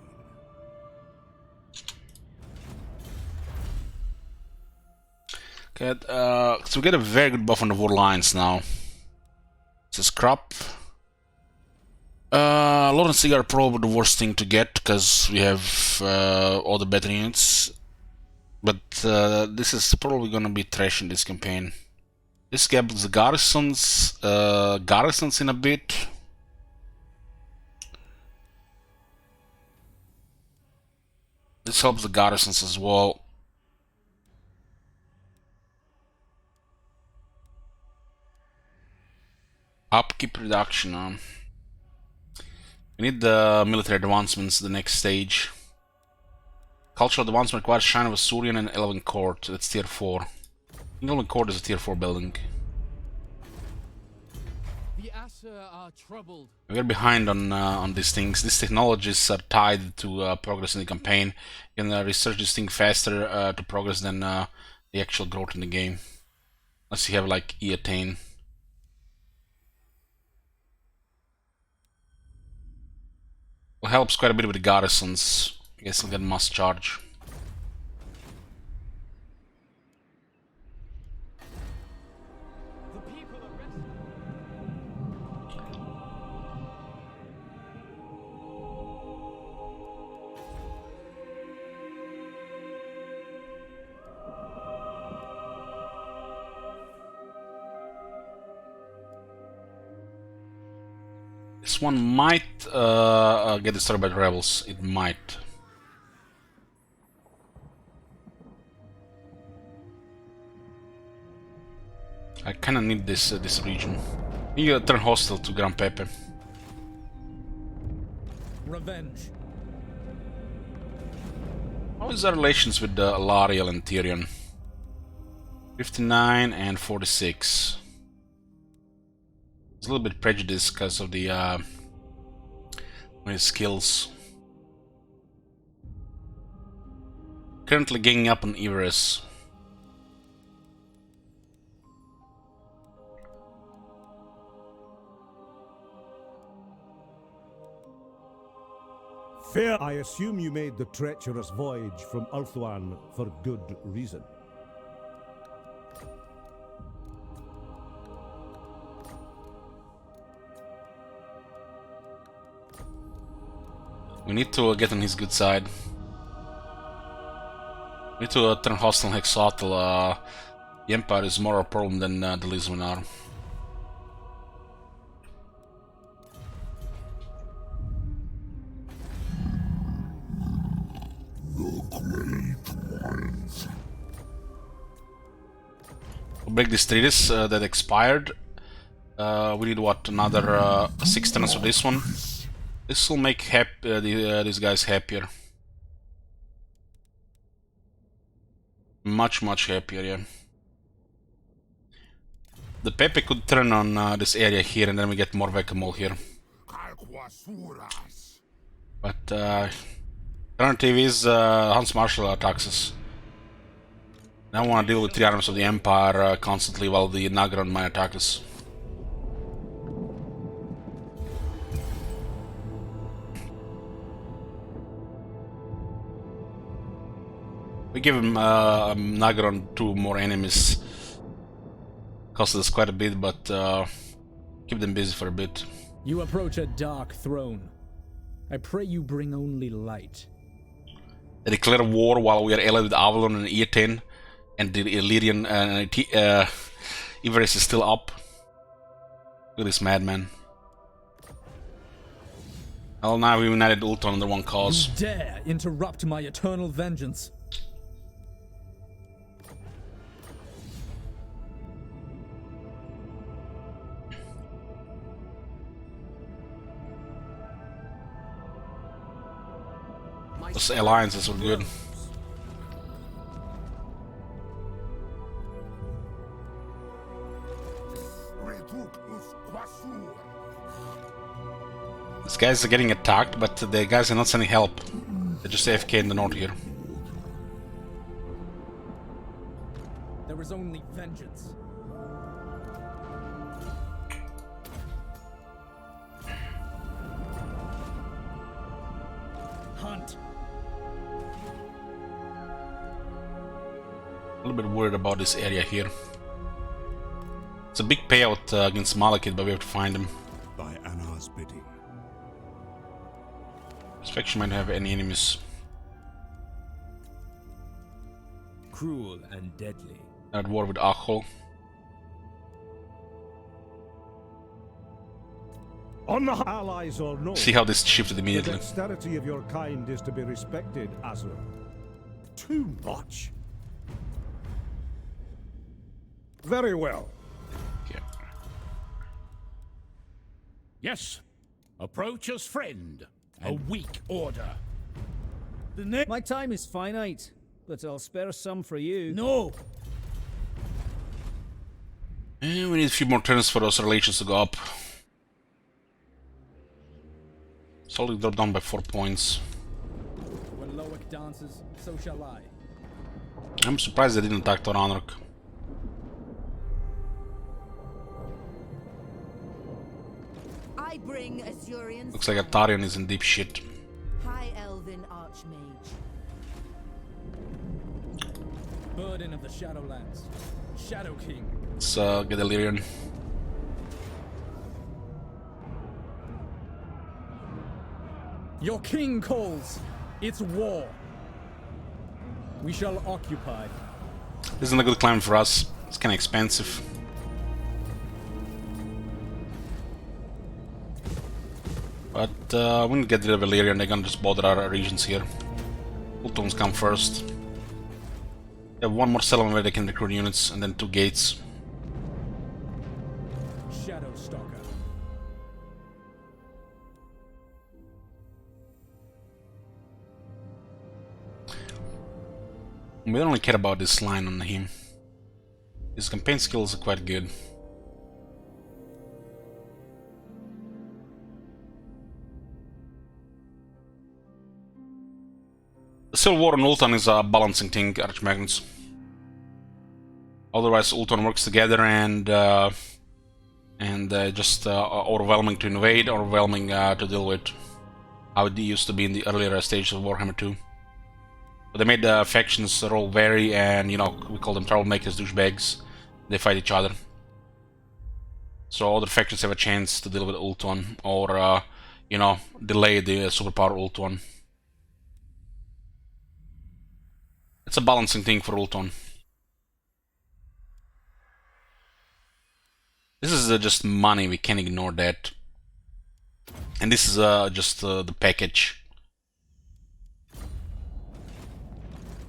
Okay, so we get a very good buff on the war lines now. This is crop. Lord and Cigar are probably the worst thing to get because we have all the better units. But this is probably gonna be trash in this campaign. This gives the garrisons in a bit. This helps the garrisons as well. Upkeep reduction. We need the military advancements, the next stage. Cultural advancement requires Shrine of Asurian and Elven Court. That's tier 4. Elven Court is a tier 4 building. The Aesir are troubled. We're behind on these things. These technologies are tied to progress in the campaign. You can research this thing faster to progress than the actual growth in the game. Unless you have like E-attain. Well, helps quite a bit with the garrisons. I guess I'll get must charge. This one might get destroyed by the rebels. It might. I kinda need this region. You turn hostile to Gran Pepe. Revenge. How is our relations with Lariel and Tyrion? 59 and 46. It's a little bit prejudiced because of the his skills. Currently ganging up on Everest. Fair, I assume you made the treacherous voyage from Ulthuan for good reason. We need to get on his good side. We need to turn hostile and Hexatl. The Empire is more a problem than the Lisbon are. We'll break this treatise that expired. We need what, another 6 turns for this one. This will make these guys happier. Much happier, yeah. The Pepe could turn on this area here and then we get more Whack-a-Mole here. But alternative is Hans Marshal attacks us. I don't want to deal with 3 arms of the Empire constantly while the Nagarythe might attack us. We give him Nagarythe 2 more enemies. Cost us quite a bit, but keep them busy for a bit. You approach a dark throne. I pray you bring only light. They declare war while we are allied with Avalon and E-attain, and the Illyrian Everest is still up. Look at this madman. Well, now we united Ultron under one cause. You dare interrupt my eternal vengeance. Those alliances were good. These guys are getting attacked, but the guys are not sending help. They're just AFK in the north here. There is only vengeance. Hunt. A little bit worried about this area here. It's a big payout against Malekith, but we have to find him. By Anar's bidding. This faction might have any enemies. cruel and deadly. At war with Acho. On the allies or no, See how this shifted the immediately. dexterity of your kind is to be respected, Azur. Too much. Very well. Okay. Yes. Approach as friend. A weak order. My time is finite, but I'll spare some for you. No. And we need a few more turns for those relations to go up. Slowly drop down by 4 points. When Loic dances, so shall I. I'm surprised they didn't attack Toranrok. I bring Azurian. Looks like Atarian is in deep shit. High Elven Archmage. Burden of the Shadowlands. Shadow King. Let's get Illyrian. Your king calls. It's war. We shall occupy. This isn't a good climb for us. It's kinda expensive. But we need to get rid of Illyrian, they're gonna just bother our regions here. Ultons come first. They have one more settlement where they can recruit units, and then 2 gates. Shadow Stalker. We don't really care about this line on him. His campaign skills are quite good. The Civil War on Ultan is a balancing thing, Archmagnus. Otherwise, Ultan works together and just overwhelming to invade, overwhelming to deal with. How it used to be in the earlier stages of Warhammer 2. But they made the factions roll vary, and you know, we call them troublemakers, douchebags. They fight each other. So other factions have a chance to deal with Ultuan, or you know, delay the superpower Ultuan. It's a balancing thing for Ultuan. This is just money, we can't ignore that. And this is just the package.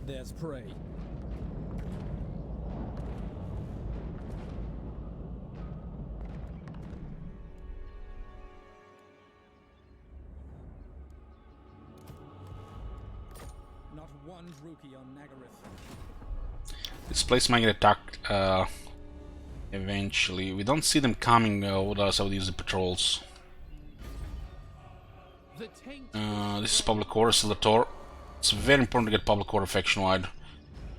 There's prey. Not one Druki on Nagarythe. This place might get attacked eventually. We don't see them coming with us, I would use the patrols. This is public order, Silator. It's very important to get public order faction-wide.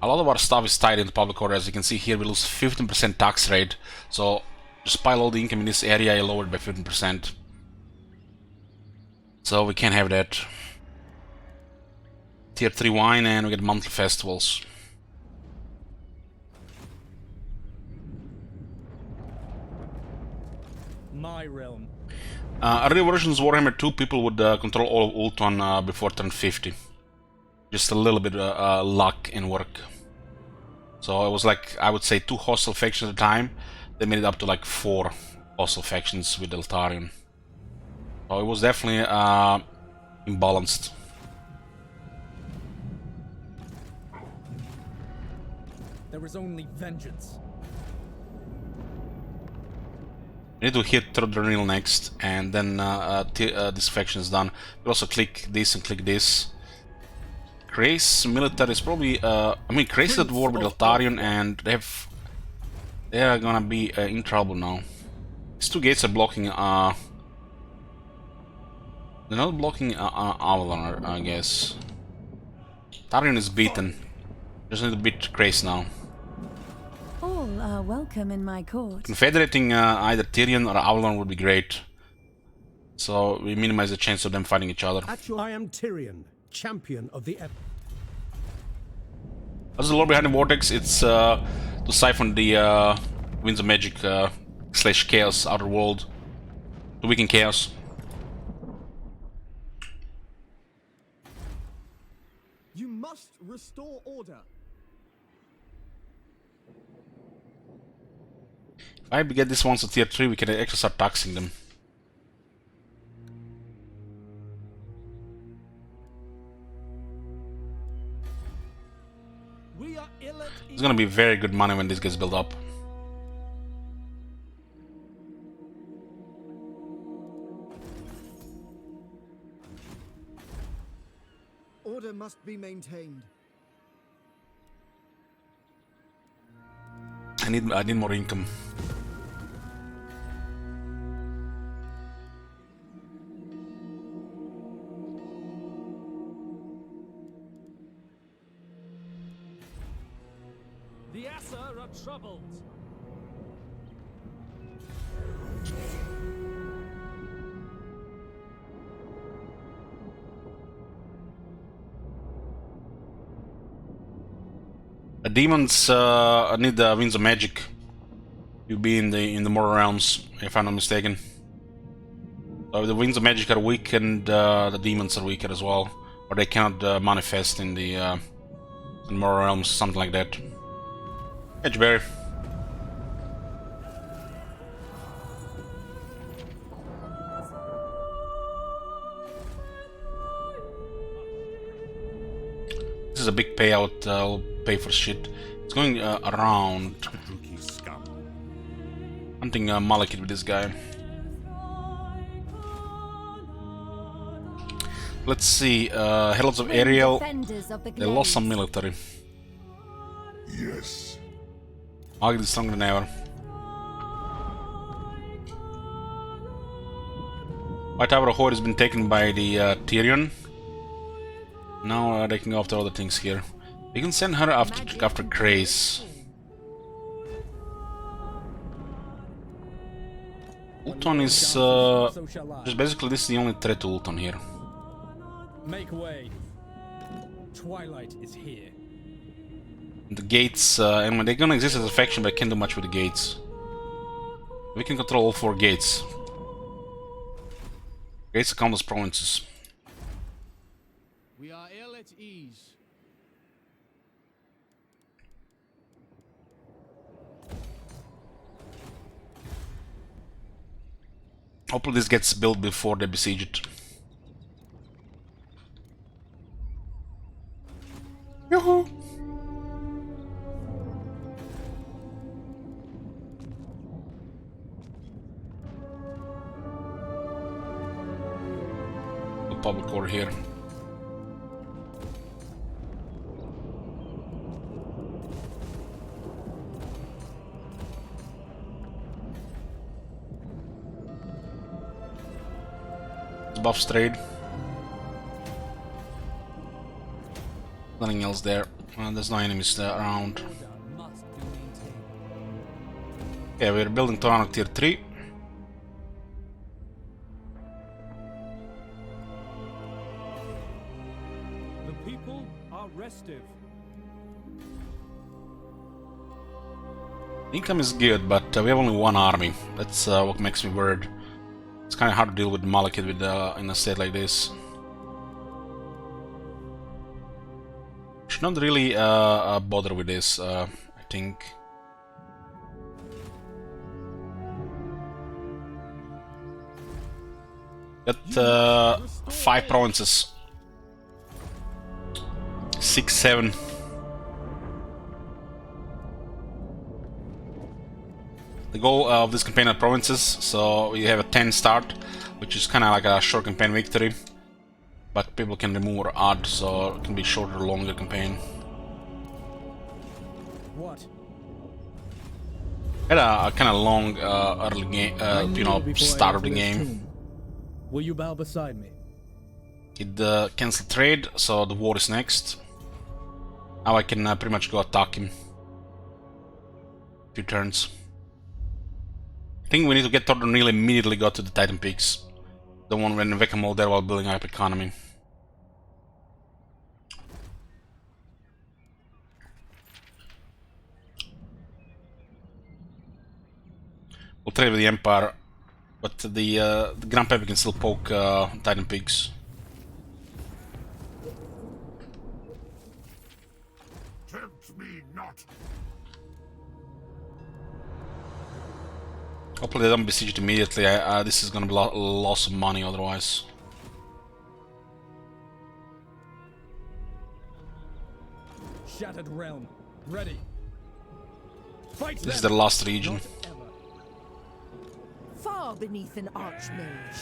A lot of our stuff is tied into public order. As you can see here, we lose 15% tax rate. So just pile all the income in this area, you lower it by 15%. So we can't have that. Tier 3 wine, and we get monthly festivals. My realm. Early versions of Warhammer 2, people would control all of Ultron before turn 50. Just a little bit luck and work. So it was like, I would say 2 hostile factions at a time. They made it up to like 4 hostile factions with Eltarion. So it was definitely imbalanced. There is only vengeance. We need to hit Trodrenil next, and then this faction is done. We also click this and click this. Grace military is probably I mean, Grace is at war with Eltarion, and they are gonna be in trouble now. These 2 gates are blocking they're not blocking Avalon, I guess. Eltarion is beaten. Just need to beat Grace now. All are welcome in my court. Confederating either Tyrion or Avalon would be great. So we minimize the chance of them fighting each other. I am Tyrion, champion of the... As the lore behind the Vortex, it's to siphon the Winds of Magic / Chaos outer world to weaken Chaos. You must restore order. If we get this ones to tier 3, we can actually start taxing them. It's gonna be very good money when this gets built up. Order must be maintained. I need more income. The Asa are troubled. The demons need the winds of magic. You be in the mortal realms, if I'm not mistaken. So the winds of magic are weak, and the demons are weaker as well, or they cannot manifest in the mortal realms, something like that. Edgeberry. This is a big payout. I'll pay for shit. It's going around. Hunting Malekith with this guy. Let's see. Heralds of Ariel. They lost some military. Yes. Malekith is stronger than ever. White Tower Horde has been taken by the Tyrion. Now they can go after other things here. We can send her after Grace. Ulton is just basically this is the only threat to Ulton here. Make way. Twilight is here. The gates, and they're gonna exist as a faction, but I can't do much with the gates. We can control all 4 gates. Gates are countless provinces. We are ill at ease. Hopefully this gets built before they besiege it. Yoo-hoo! The public core here. Buffs trade. Nothing else there. There's no enemies there around. Yeah, we're building Toronto tier 3. The people are restive. Income is good, but we have only 1 army. That's what makes me worried. It's kind of hard to deal with Malekith with in a state like this. Should not really bother with this, I think. Got 5 provinces. 6, 7. The goal of this campaign are provinces, so we have a 10 start, which is kind of like a short campaign victory. But people can remove or add, so it can be shorter, longer campaign. What? Had a kind of long early game, you know, start of the game. Will you bow beside me? It cancel trade, so the war is next. Now I can pretty much go attack him. 2 turns. I think we need to get Tordonil immediately go to the Titan Peaks. Don't want to wreck them all there while building up economy. We'll trade with the Empire, but the Grand Pepe can still poke Titan Peaks. Tempt me not. Hopefully they don't besiege it immediately. This is gonna be loss of money otherwise. Shattered realm. Ready. Fight This is them. the last region. Far beneath an archmage.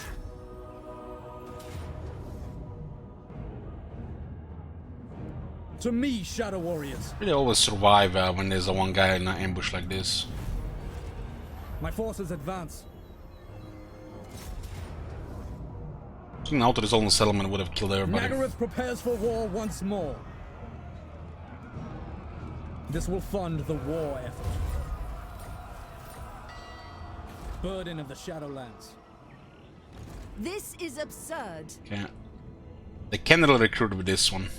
To me, Shadow Warriors. They always survive when there's a one guy in an ambush like this. My forces advance. I think out of his own settlement would have killed everybody. Nagarythe prepares for war once more. This will fund the war effort. Burden of the Shadowlands. This is absurd. Okay. They can't really recruit with this one.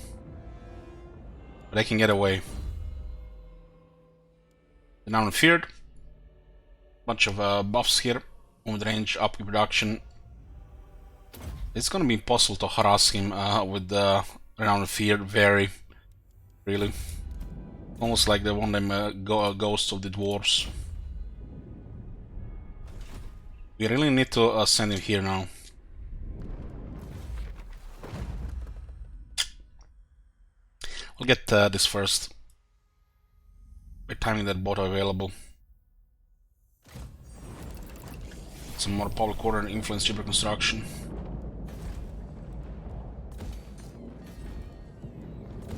But they can get away. They're now feared. Bunch of buffs here. With range, up production. It's gonna be impossible to harass him with the renowned fear. Very. Really. Almost like they want them ghosts of the dwarves. We really need to send him here now. I'll get this first. By timing that bot available. Some more public order and influence cheaper construction.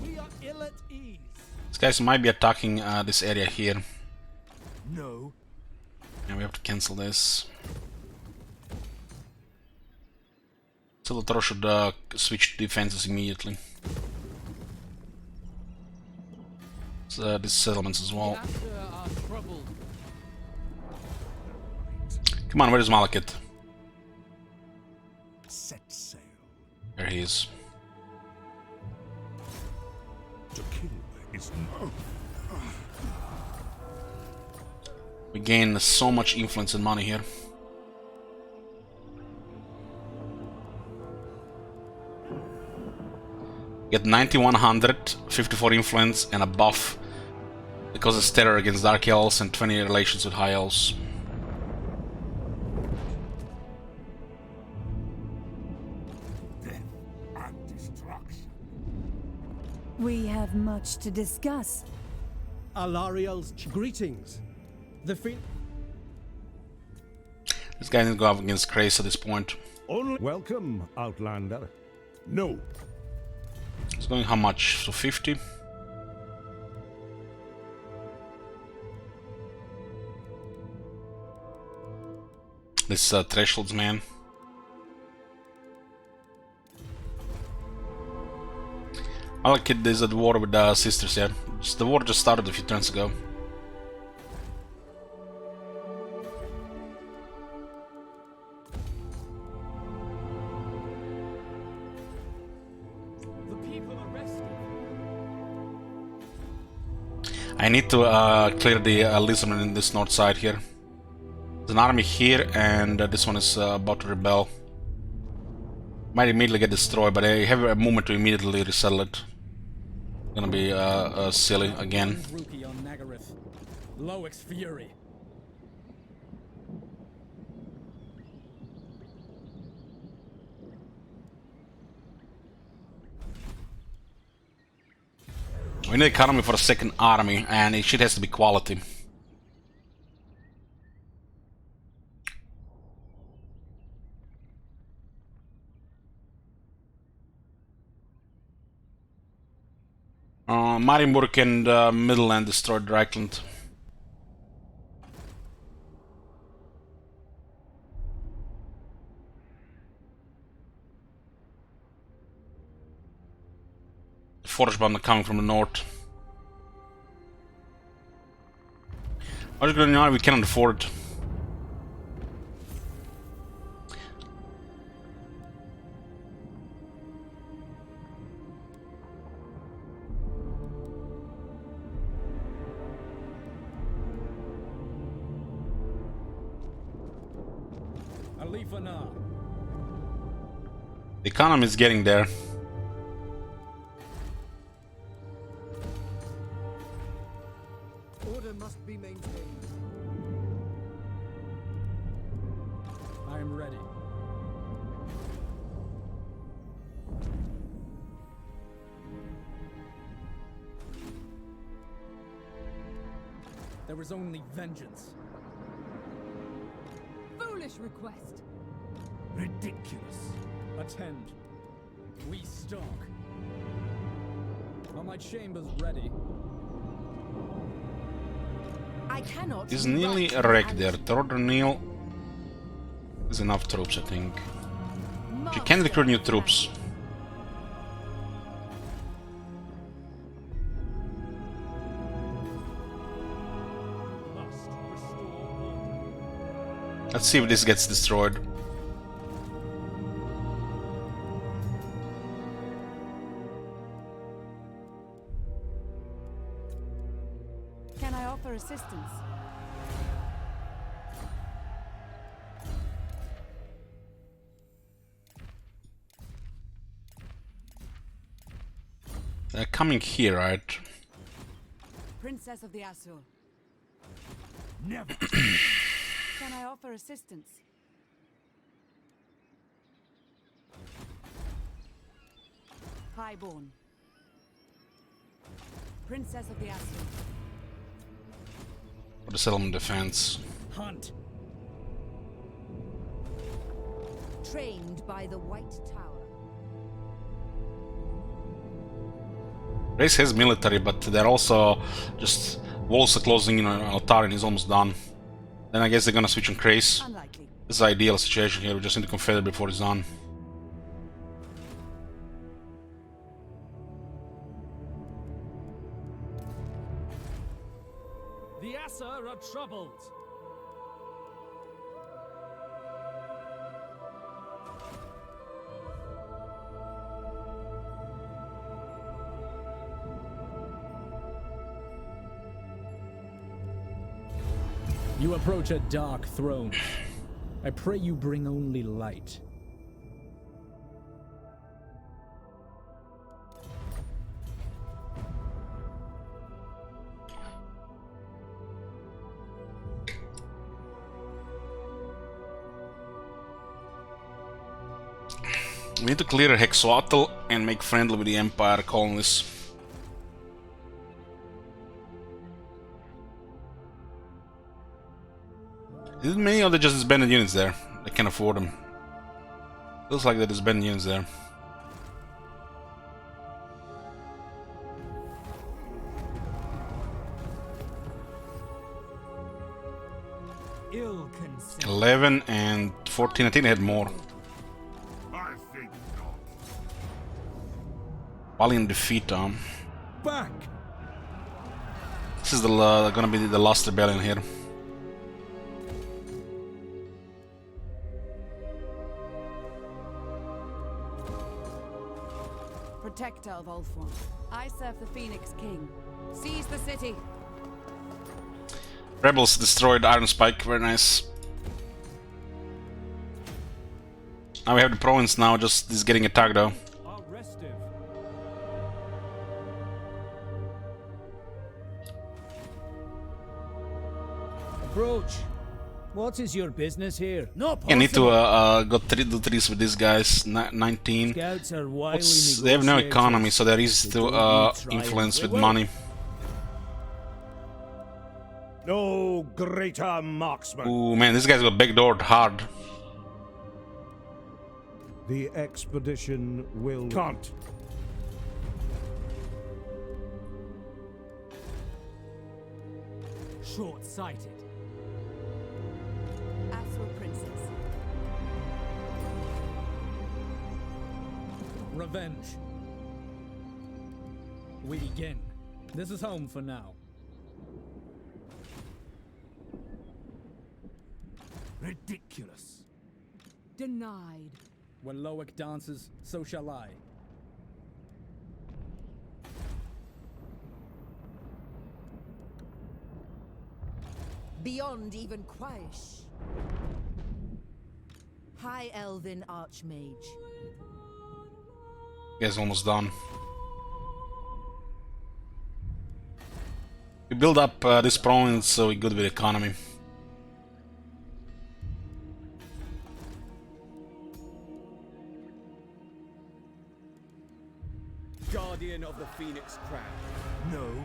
We are ill at ease. These guys might be attacking this area here. No. And we have to cancel this. So the Toro should switch defenses immediately. So, these settlements as well. Come on, where is Malekith? Set sail. There he is. To kill is no. We gain so much influence and money here. Get 9100, 54 influence, and a buff because it's terror against Dark Elves and 20 relations with High Elves. Death and destruction. We have much to discuss. Alariel's greetings. The This guy needs to go up against Grace at this point. Only welcome, Outlander. No. It's going how much? So 50? This thresholds man. Malekith is at war with the sisters here. The war just started a few turns ago. I need to clear the Lisbon in this north side here. There's an army here, and this one is about to rebel. Might immediately get destroyed, but I have a movement to immediately resettle it. Gonna be silly again. Rookie on Nagarythe. Loic's fury. We need economy for a second army, and it shit has to be quality. Marienburg and Midland destroyed Reichland. Forge band coming from the north. I was going on, we cannot afford it. The economy is getting there. Order must be maintained. am ready. There is only vengeance. Foolish request. Ridiculous. Attend. We stalk. Are my chambers ready? I cannot. Is nearly wrecked there. Tordernil is enough troops, I think. You can recruit new troops. Let's see if this gets destroyed. Can I offer assistance? They're coming here, right? Princess of the Asur. Never. Can I offer assistance? Highborn. Princess of the Asur. For the settlement defense. Hunt. Trained by the White Tower. Race has military, but they're also just walls are closing in on Altarian is almost done. Then I guess they're gonna switch on Crace. Unlikely. This is the ideal situation here, we just need to confederate before it's done. The Asur are troubled. You approach a dark throne. I pray you bring only light. We need to clear Hexoatl and make friendly with the Empire colonists. Is it many or they just disbanded units there? I can't afford them. Feels like there is disbanded units there. Ill consent. 11 and 14, I think they had more. I think not. Valiant defeat, Back. This is the gonna be the last rebellion here. Protector of Ulthuan. I serve the Phoenix King. Seize the city. Rebels destroyed Iron Spike, very nice. Now we have the province now, just is getting attacked though. Are restive. Approach. What is your business here? No, I need to go do trees with these guys. 19. Scouts are wily They have no negotiators. economy, so they're easy They to don't need influence trials. with money. No greater marksman. Ooh man, this guy's got backdoored hard. The expedition will... Can't. Short-sighted. Asur Princess. Revenge. We begin. This is home for now. Ridiculous. Denied. When Loic dances, so shall I. Beyond even Quaish. High Elven Archmage. Guy's almost done. We build up this province so we're good with economy. Guardian of the Phoenix Crown. No.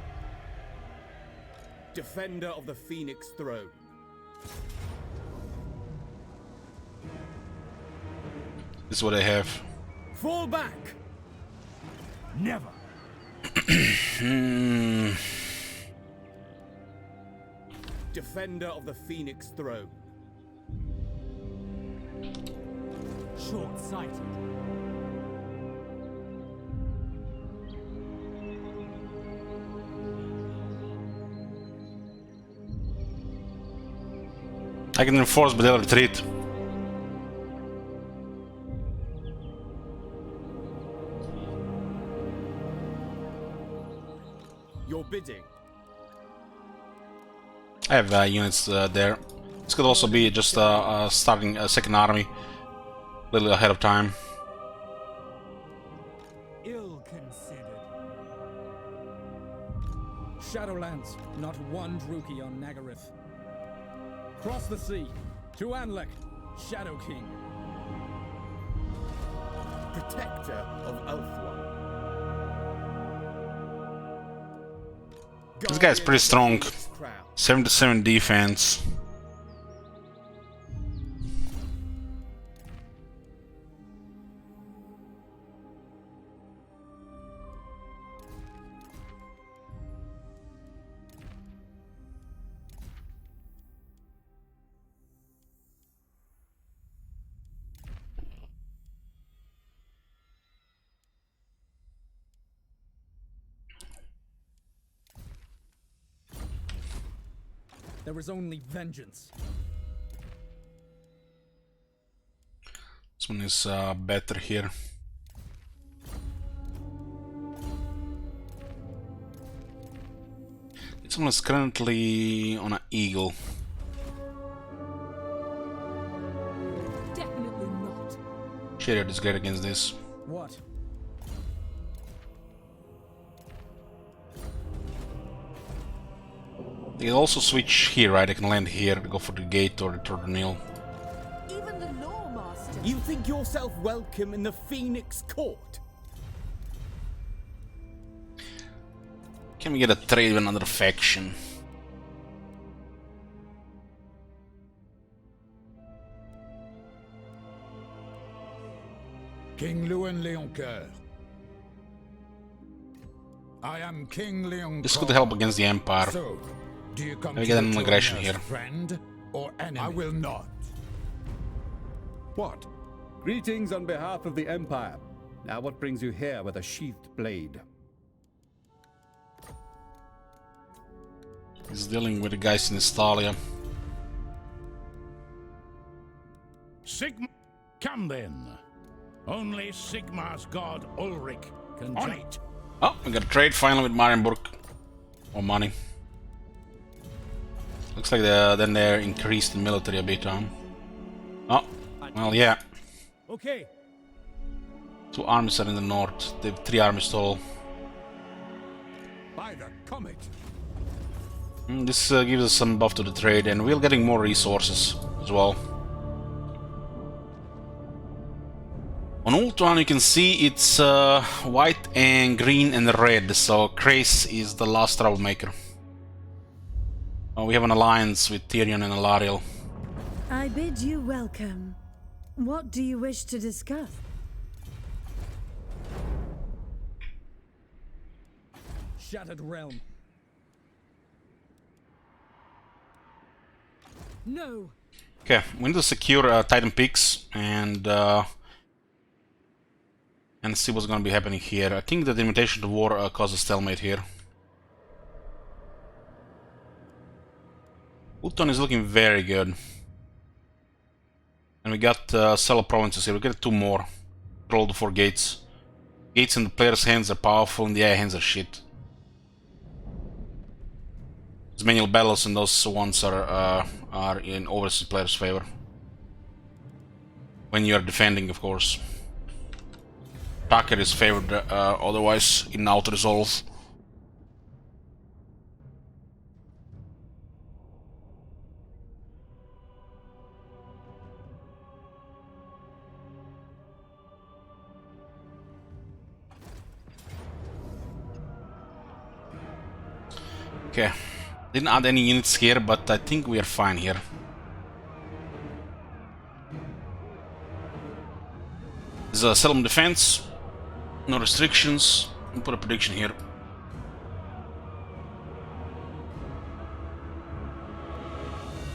Defender of the Phoenix Throne. This is what I have. Fall back! Never. Defender of the Phoenix Throne. Short-sighted. I can enforce, but they'll retreat. Your bidding. I have units there. This could also be just starting a second army a little ahead of time. Ill-considered. Shadowlands, not one Druki on Nagarythe. Cross the sea, to Anlek, Shadow King. Protector of Ulthuan. This guy's pretty strong. 77 defense. There is only vengeance. This one is better here. This one is currently on an eagle. Definitely not. Chariot is great against this. What? They can also switch here, right? I can land here, go for the gate or the Tornil. Even the Lawmaster. You think yourself welcome in the Phoenix Court? Can we get a trade with another faction? King Luan Leoncoeur. I am King Leoncoeur. This could help against the Empire. So, do you come Let me to get an join aggression us, here. friend or enemy? I will not. What? Greetings on behalf of the Empire. Now what brings you here with a sheathed blade? He's dealing with the guys in Estalia. Sigma, come then. Only Sigmar's god Ulrich can on it. Oh, we got a trade finally with Marienburg. More money. Looks like then they're increased in military a bit, huh? Oh, well, yeah. Okay. 2 armies are in the north. They have 3 armies total. By the comet. This gives us some buff to the trade, and we're getting more resources as well. On Ulthuan you can see it's white and green and red, so Krace is the last troublemaker. We have an alliance with Tyrion and Alariel. I bid you welcome. What do you wish to discuss? Shattered Realm. No. Okay, we need to secure Titan Peaks and see what's going to be happening here. I think that the invitation to war causes stalemate here. Ulthuan is looking very good. And we got several provinces here. We got 2 more. Control the 4 gates. Gates in the player's hands are powerful, in the AI hands are shit. There's manual battles and those ones are in overseas player's favor. When you are defending, of course. Attacker is favored otherwise in auto-resolve. Okay, didn't add any units here, but I think we are fine here. There's a settlement defense, no restrictions. I'll put a prediction here.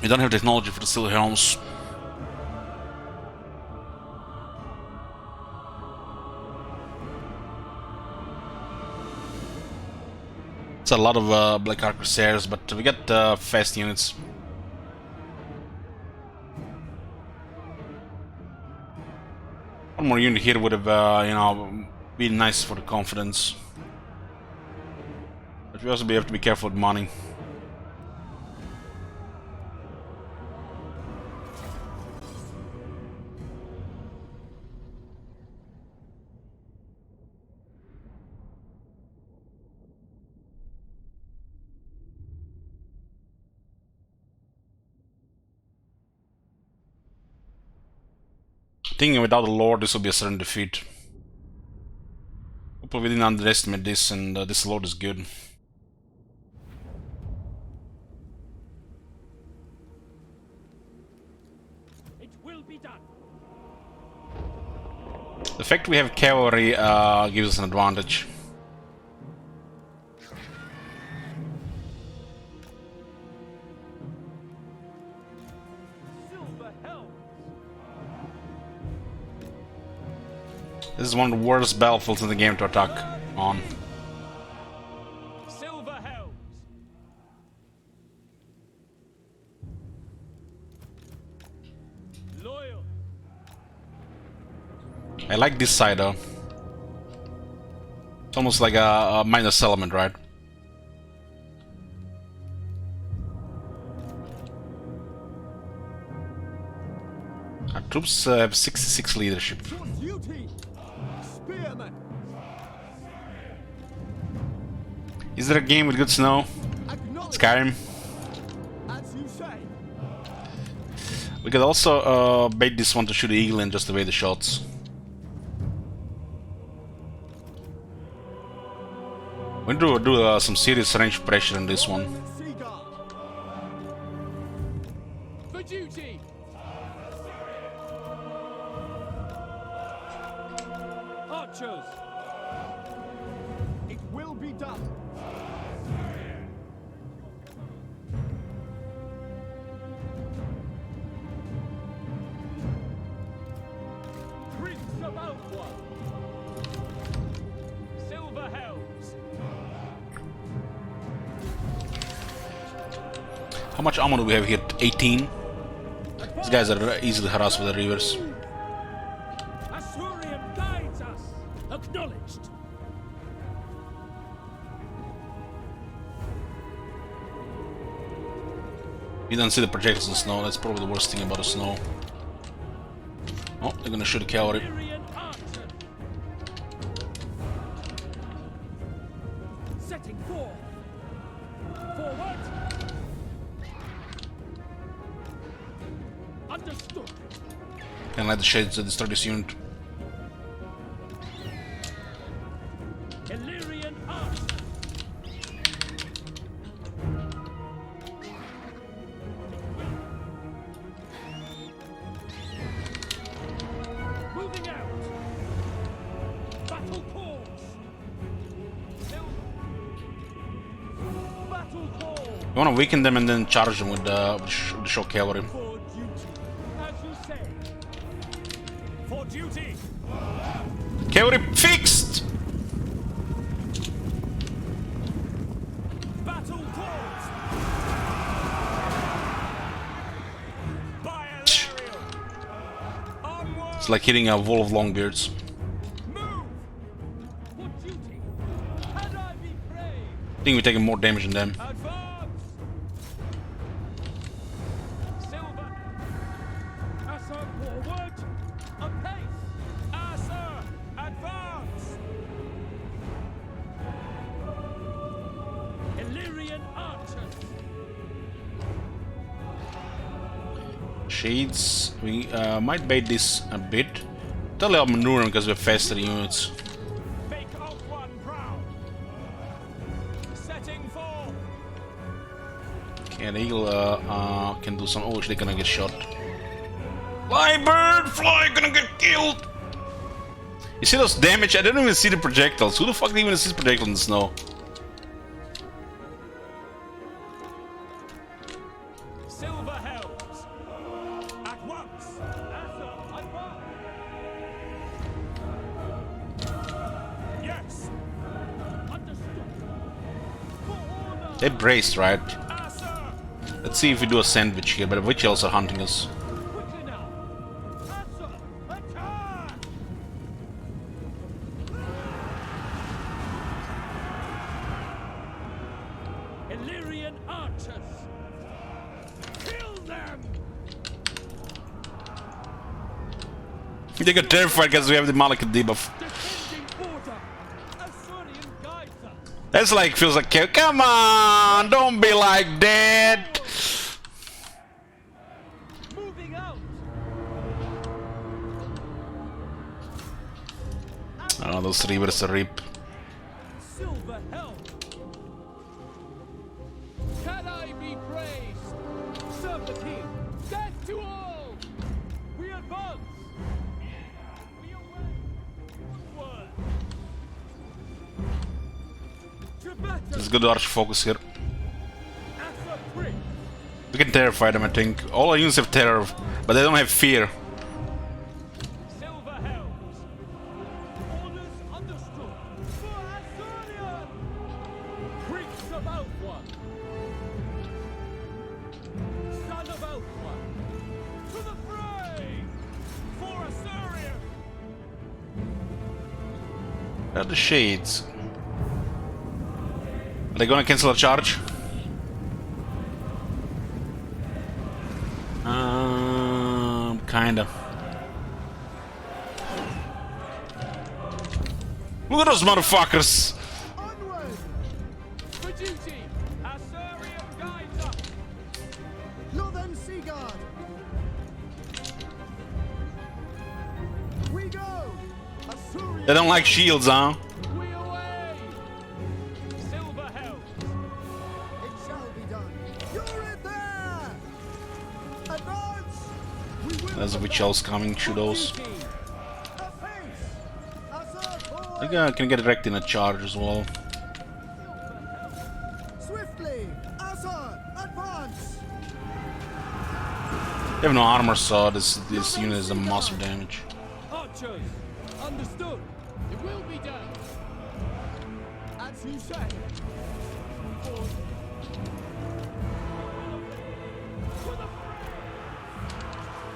We don't have technology for the steel helms. It's a lot of Black Arc Corsairs, but we got fast units. One more unit here would have, you know, been nice for the confidence. But we also have to be careful with money. Thinking without a lord, this will be a certain defeat. Hopefully we didn't underestimate this, and this lord is good. It will be done. The fact we have cavalry gives us an advantage. This is one of the worst battlefields in the game to attack on. Silver helms. Loyal. I like this side though. It's almost like a minor settlement, right? Our troops have 66 leadership. Duty. Spearman. Is there a game with good snow? Skyrim? As you say. We could also bait this one to shoot the eagle and just evade the shots. We need to do some serious range pressure on this one. For duty. Archers. It will be done. Prince of Outward. Silver helms. How much ammo do we have here? 18? These guys are easily harassed with the rivers. Asurium guides us. Acknowledged. You don't see the projectiles in the snow, that's probably the worst thing about the snow. Oh, they're gonna shoot a cavalry. Setting forth. Forward. Understood. Can't let the shades destroy this unit. Illyrian archer. Moving out. Battle calls. Battle call. You wanna weaken them and then charge them with the shock cavalry. For duty. As you say. For duty. Cavalry fixed! Battle calls. By Illyrium. Onward. It's like hitting a wall of longbeards. Move. For duty. Had I be brave. I think we're taking more damage than them. Advance. Silver. Assert forward. Apace. Assert. Advance. Illyrian archers. Shades. We might bait this a bit. Totally outmaneuver them because we're faster units. Make of one proud. Setting forth. the eagle can do some. Oh, they're gonna get shot. Fly, bird, fly, gonna get killed. You see those damage? I didn't even see the projectiles. Who the fuck even sees projectiles in the snow? Silver helms! At once! Yes! Understood! For order! They braced, right? Let's see if we do a sandwich here, but the witch elves are hunting us. Quickly now! Answer! Attack! Illyrian archers! Kill them! They got terrified because we have the Malekith debuff. Defending order! Assyrian guides us! That's like, feels like, come on, don't be like that. Moving out! Oh, those reavers are rip. Silver helm! Can I be praised? Serve the king! Death to all! We advance! We away! Onward! To battle! Let's go to arch focus here. As a prince! We can terrify them, I think. All our units have terror, but they don't have fear. Silver helms! Orders understood! For Assyrian! Prince of Outward! Son of Outward! To the fray! For Assyrian! Where are the shades? Are they gonna cancel a charge? Kinda. Look at those motherfuckers! Onward! For duty! Assyrian guides us! Northern Seaguard! We go! Assyrian! They don't like shields, huh? We away! Silver helms! It shall be done! You're in there! Advance! We will There's a witch elves coming, shoot those. I think I can get direct in a charge as well. Swiftly! Assad! Advance! They have no armor, so this unit is a massive damage. Archers! Understood! It will be done! As you say! Forward. To the fray!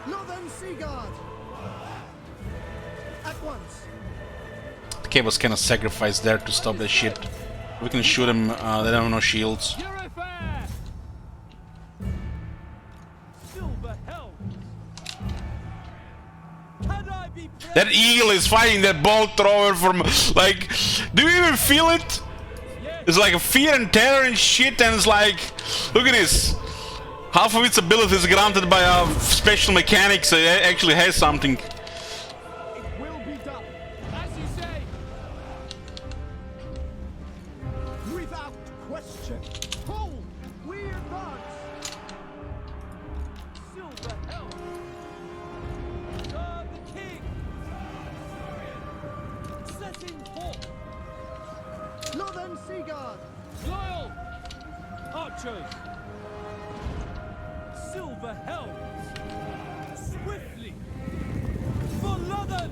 Northern Seaguard! At once! The cave was kind of sacrificed there to stop that shit. We can shoot them, they don't have no shields. Silver helms! Can I be That eagle is fighting that bolt thrower from, like, do you even feel it? It's like a fear and terror and shit, and it's like, look at this. Half of its ability is granted by a special mechanic, so it actually has something. It will be done! As you say! Without question! Hold! We advance! Silver helm! Serve the king! Setting forth! Northern Seaguard! Loyal! Archers! Silver helms! Swiftly! For London!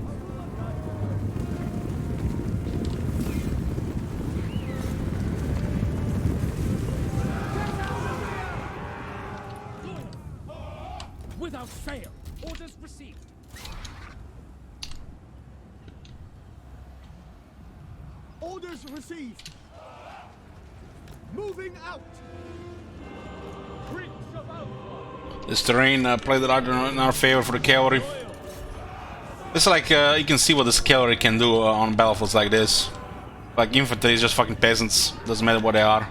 Without fail! Orders received! Orders received! Moving out! Prince of Outlaw! This terrain played it out in our favor for the cavalry. It's like, you can see what this cavalry can do on battlefields like this. Like, infantry is just fucking peasants, doesn't matter what they are.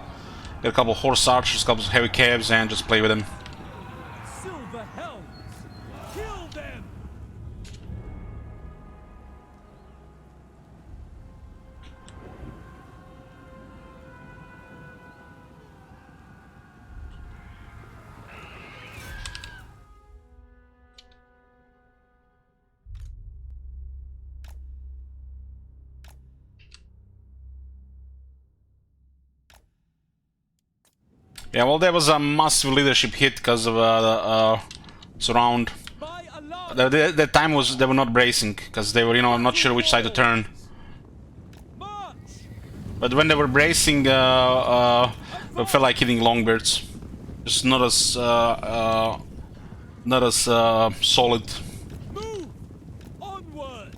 Get a couple horse archers, a couple heavy cabs, and just play with them. Silver helms! Kill them! Yeah, well, there was a massive leadership hit because of the surround. The time was they were not bracing because they were, you know, not sure which side to turn. But when they were bracing, it felt like hitting longbirds. Just not as solid. Move onward.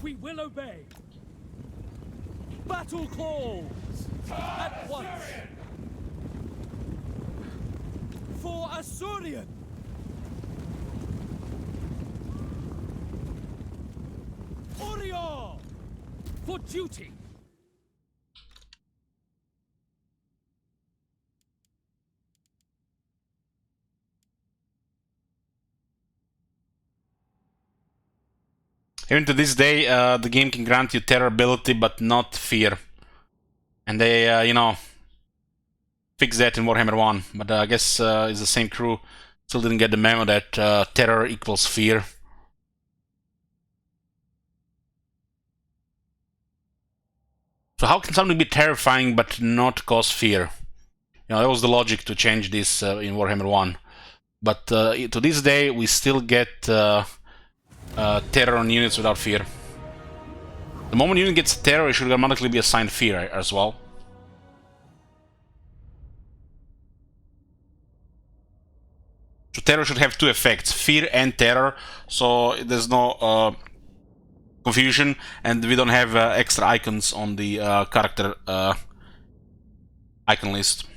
We will obey. Battle calls at once. For Assyrian. Orion! For duty! Even to this day, the game can grant you terror ability, but not fear. And they, you know, fix that in Warhammer 1. But I guess it's the same crew. Still didn't get the memo that terror equals fear. So how can something be terrifying but not cause fear? You know, that was the logic to change this in Warhammer 1. But to this day, we still get terror on units without fear. The moment unit gets terror, it should automatically be assigned fear as well. So terror should have two effects, fear and terror, so there's no confusion, and we don't have extra icons on the character icon list.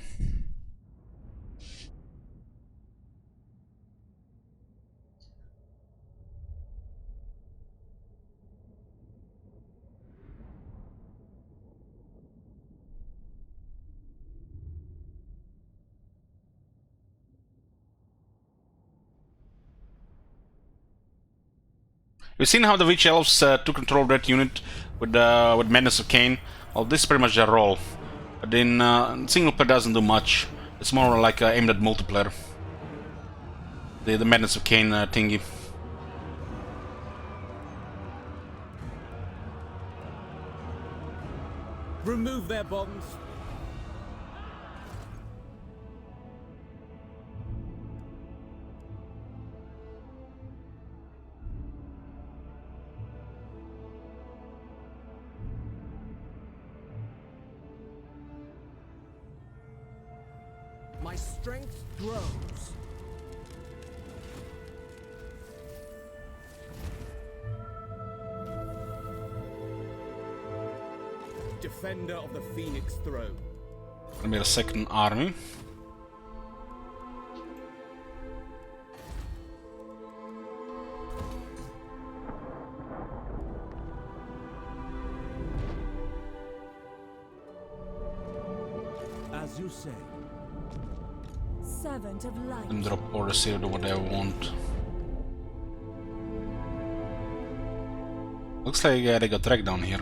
We've seen how the Witch Elves took control of that unit with Madness of Cain. Well, this is pretty much their role. But in single player doesn't do much. It's more like aimed at multiplayer. The Madness of Cain thingy. Remove their bombs. My strength grows. Defender of the Phoenix Throne. Gonna be a second army. As you say. Servant of light. And drop orders here, do what I want. Looks like they got dragged down here.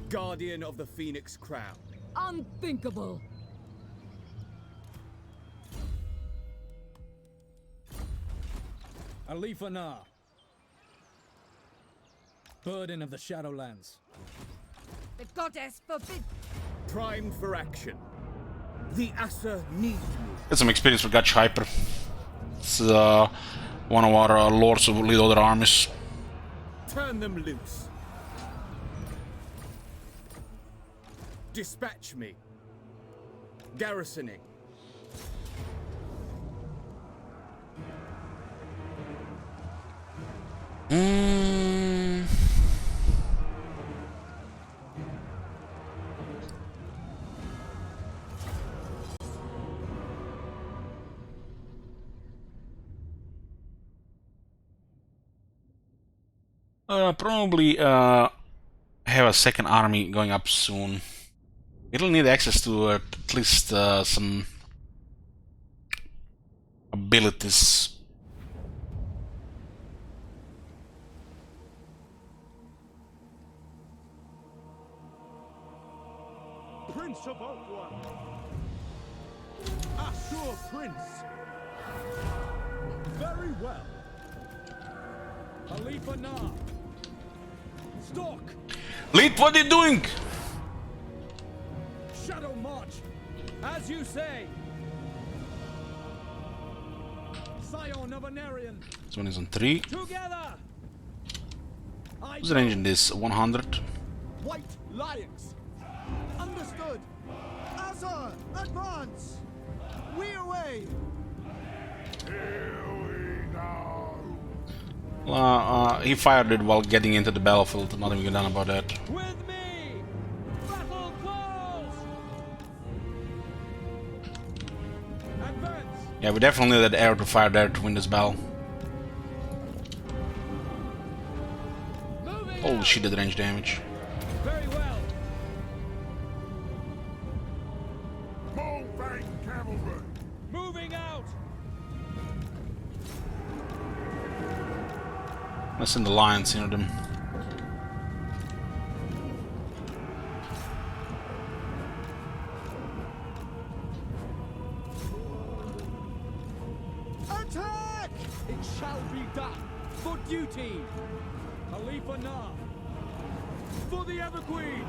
Guardian of the Phoenix Crown. Unthinkable. Alifanar. Burden of the Shadowlands. The goddess forbid. Primed for action. The Asa needs me. Get some experience with Gutch Hyper. It's one of our lords who lead other armies. Turn them loose. Dispatch me. Garrisoning. Probably have a second army going up soon. It'll need access to at least some abilities. Prince of Oakwood. Assur Prince. Very well. Khalifa Nah. Stalk. Lead, what are you doing? Shadow March. As you say. Scion of Anarian. This one is on 3. Together. Who's the range in this? 100. White Lions. Understood. Azar, advance. We away. He fired it while getting into the battlefield. Nothing we can done about that. With me. Battle close. Advance. Yeah, we definitely need that arrow to fire there to win this battle. Holy shit, did range damage. Very well. Mulvank cavalry. Moving out. Let's send the lions near them. Attack! It shall be done. For duty. Khalifa Nah. For the Everqueen.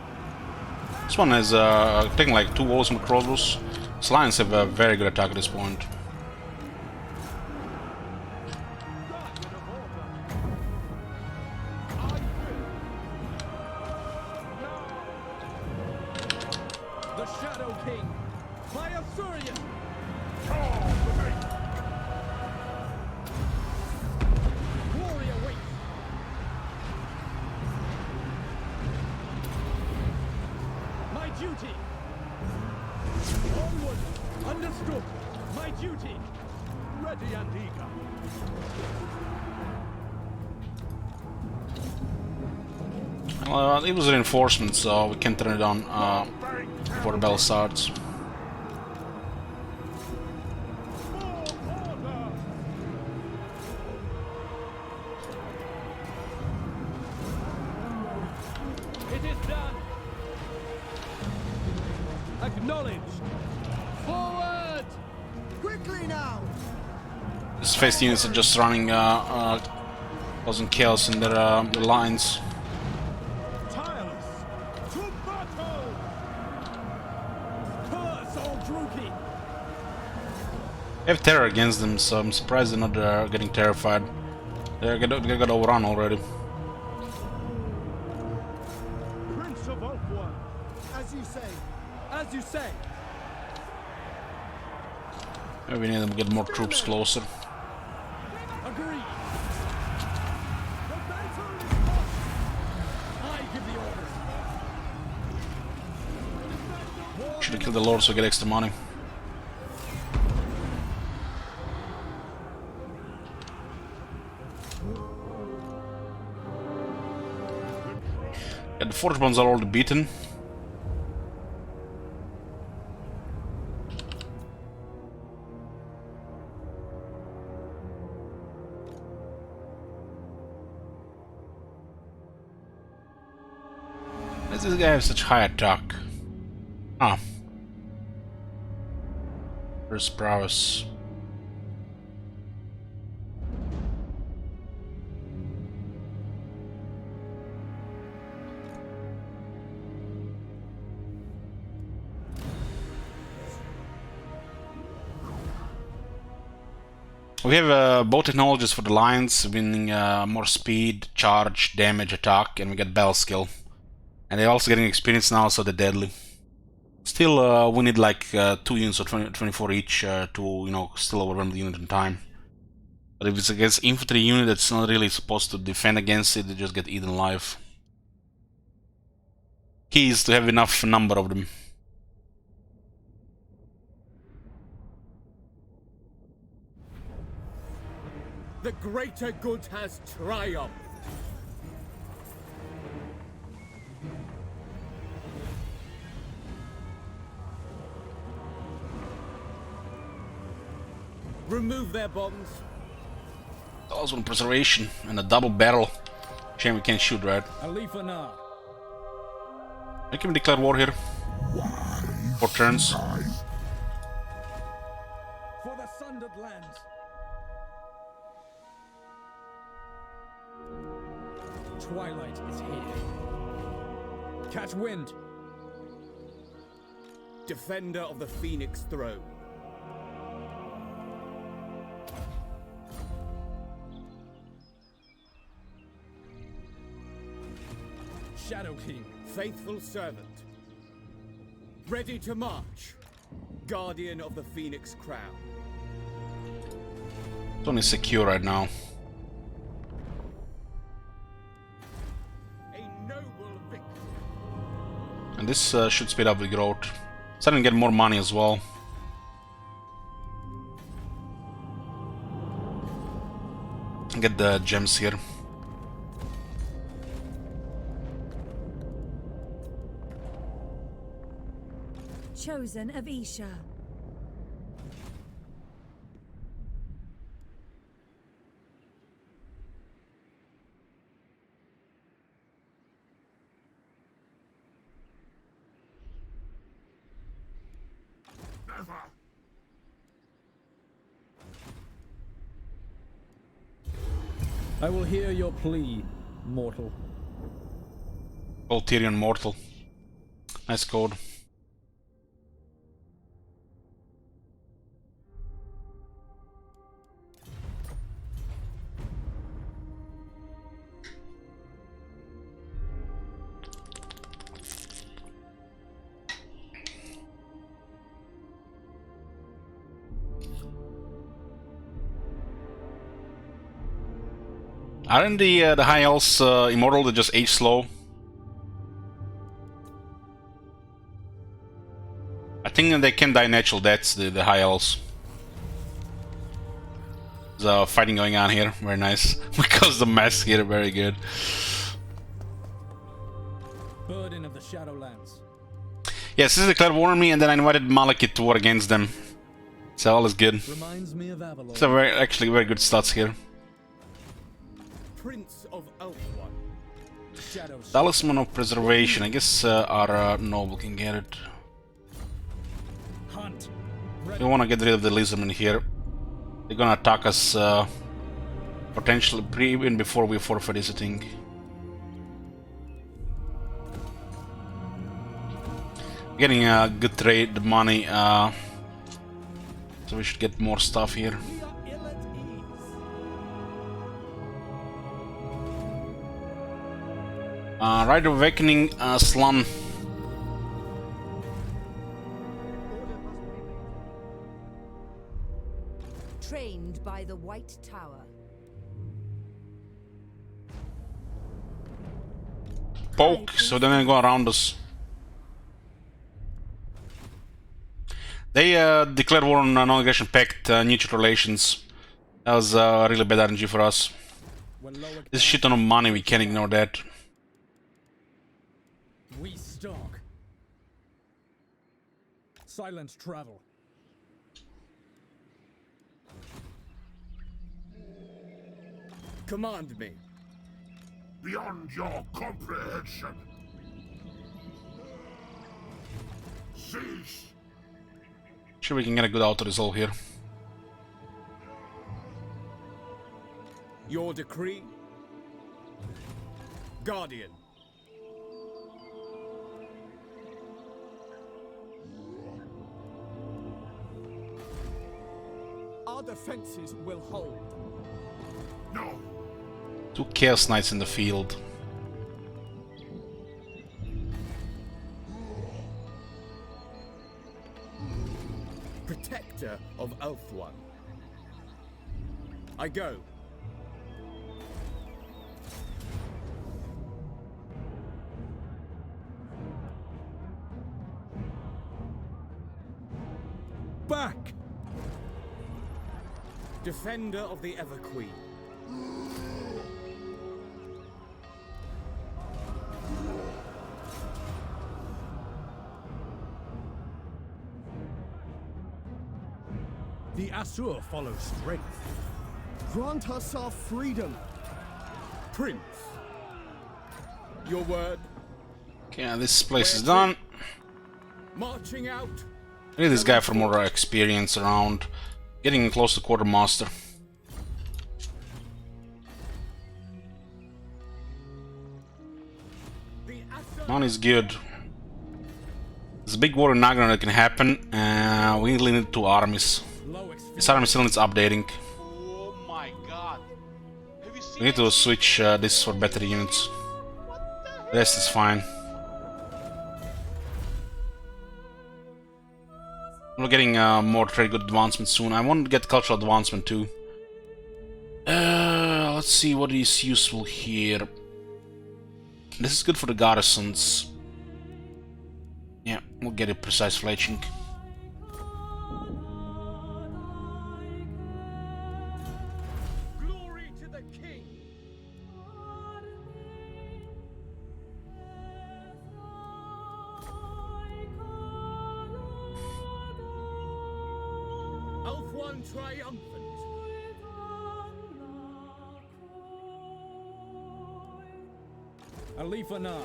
This one is taking like 2 awesome crossbows. These lions have a very good attack at this point. The Shadow King. My Assyrian. Glory awaits. My duty. Onward. Understood. My duty. Ready and eager. It was reinforcement, so we can turn it on before the battle starts. It is done. Acknowledged. Forward! Quickly now! These face units are just running, causing chaos in their lines. Tireless! To battle! Curse all Druki. They have terror against them, so I'm surprised they're not getting terrified. They got overrun already. Prince of Ulfwan! As you say. As you say. Maybe we need them to get more troops closer. Agreed. The battle is lost. I give the orders. Should have killed the lord so we get extra money. Yeah, the forge bonds are already beaten. Why does this guy have such high attack? Ah. There's prowess. We have both technologies for the lions, winning more speed, charge, damage, attack, and we get battle skill. And they're also getting experience now, so they're deadly. Still, we need like 2 units or 24 each to, you know, still overwhelm the unit in time. But if it's against infantry unit that's not really supposed to defend against it, they just get eaten alive. Key is to have enough number of them. The greater good has triumphed. Remove their bombs. Also one preservation and a double barrel. Shame we can't shoot, right? Khalifa Nah. I can declare war here. 4 turns. For the sundered lands. twilight is here. Catch wind. Defender of the Phoenix throne. Shadow King. Faithful servant. Ready to march. Guardian of the Phoenix crown. Tony is secure right now. A noble victory. And this should speed up the growth. Starting to get more money as well. Get the gems here. Chosen of Isha. Never. I will hear your plea, mortal. Tyrion Mortal. Nice code. Aren't the high elves immortal? They just age slow. I think that they can die natural deaths. The high elves. There's fighting going on here. Very nice. Because the mess here, very good. Burden of the Shadowlands. Yes, this is declared war on me, and then I invited Malekith to war against them. So all is good. Reminds me of Avalon. So actually very good stats here. Prince of Elfwan. Talisman of Preservation. I guess our noble can get it. Hunt. We want to get rid of the lizardmen here. They're gonna attack us potentially even before we forfeit this, I think. Getting a good trade money, so we should get more stuff here. Rite of Awakening, Slum. Trained by the White Tower. Poke, so then they go around us. They declared war on Non-Aggression Pact, Neutral Relations. That was really bad RNG for us. This shit ton of money, we can't ignore that. We stalk. Silent travel. Command me. Beyond your comprehension. Cease. Sure, we can get a good auto resolve here. Your decree. Guardian. Our defenses will hold. No. 2 Chaos Knights in the field. Protector of Elfwan. I go. Back! Defender of the Everqueen. The Asur follow strength. Grant us our freedom. Prince. Your word. Okay, this place is done. Marching out. I need this guy for more experience around. Getting close to Quartermaster. Money is good. There's a big war in Nagarythe that can happen. We really need 2 armies. This army still needs updating. Oh my god. Have you seen We need to switch this for better units. The rest is fine. We're getting more trade good advancement soon. I want to get cultural advancement too. Let's see what is useful here. This is good for the garrisons. Yeah, we'll get a precise fletching. Glory to the king! Elf one triumphant. Alifana.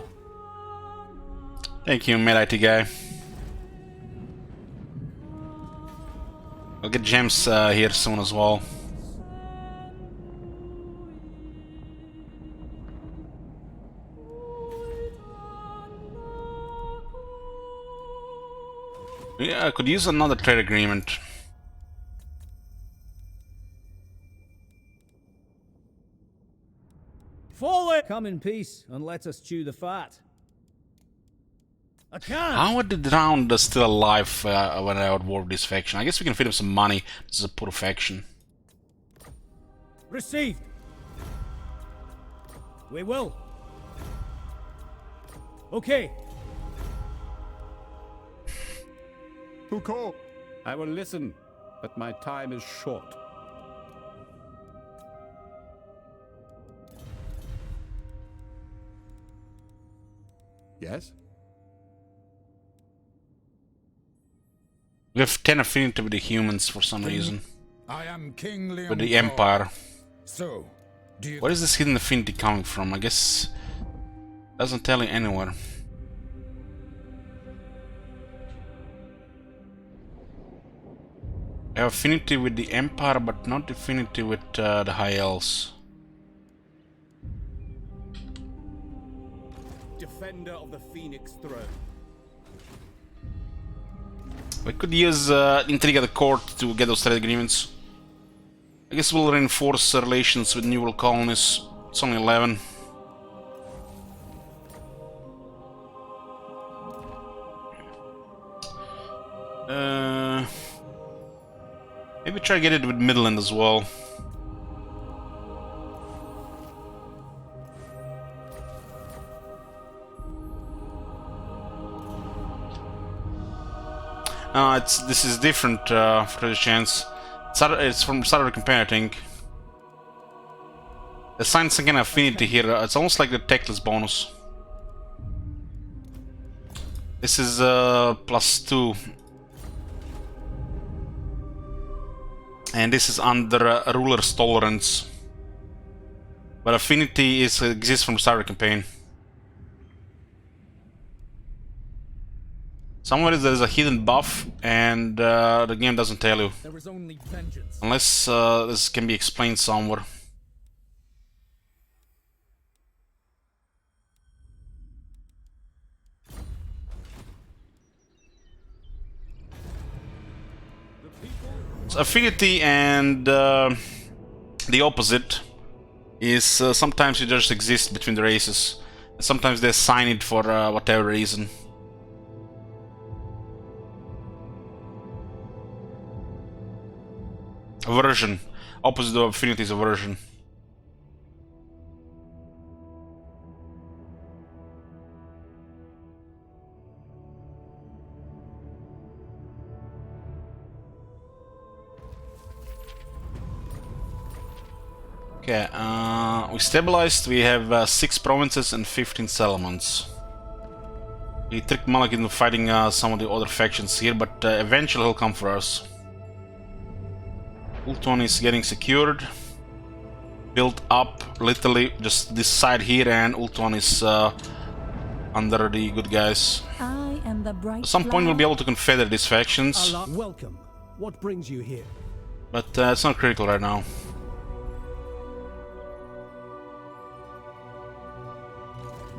Thank you, Nagarythe guy. I'll get gems here soon as well. Yeah, I could use another trade agreement. Fall it! Come in peace and let us chew the fat. I can't! How are the drowned still alive when I outwar this faction? I guess we can feed him some money. This is a poor faction. Received. We will. Okay. Who called? I will listen, but my time is short. Yes? We have 10 affinity with the humans for some reason. I am King Leon. With the Empire. So, do you... Where is this hidden affinity coming from? I guess... doesn't tell you anywhere. I have affinity with the Empire, but not affinity with the High Elves. Defender of the Phoenix throne. We could use intrigue at the court to get those trade agreements. I guess we'll reinforce relations with new world colonies. It's only 11. Maybe try to get it with Midland as well. This is different for the chance. It's from Starter Campaign, I think. Assign some kind of affinity here. It's almost like the Techless bonus. This is +2. And this is under Ruler's Tolerance. But affinity exists from Starter Campaign. Somewhere there's a hidden buff, and the game doesn't tell you. There is only vengeance. Unless this can be explained somewhere. So affinity and the opposite is sometimes it just exists between the races. Sometimes they assign it for whatever reason. Aversion. Opposite of affinity is aversion. Okay, we stabilized. We have 6 provinces and 15 settlements. We tricked Malak into fighting some of the other factions here, but eventually he'll come for us. Ultuan is getting secured, built up literally just this side here, and Ultuan is under the good guys. I am the bright At some point we'll be able to confederate these factions. Welcome. What brings you here? But it's not critical right now.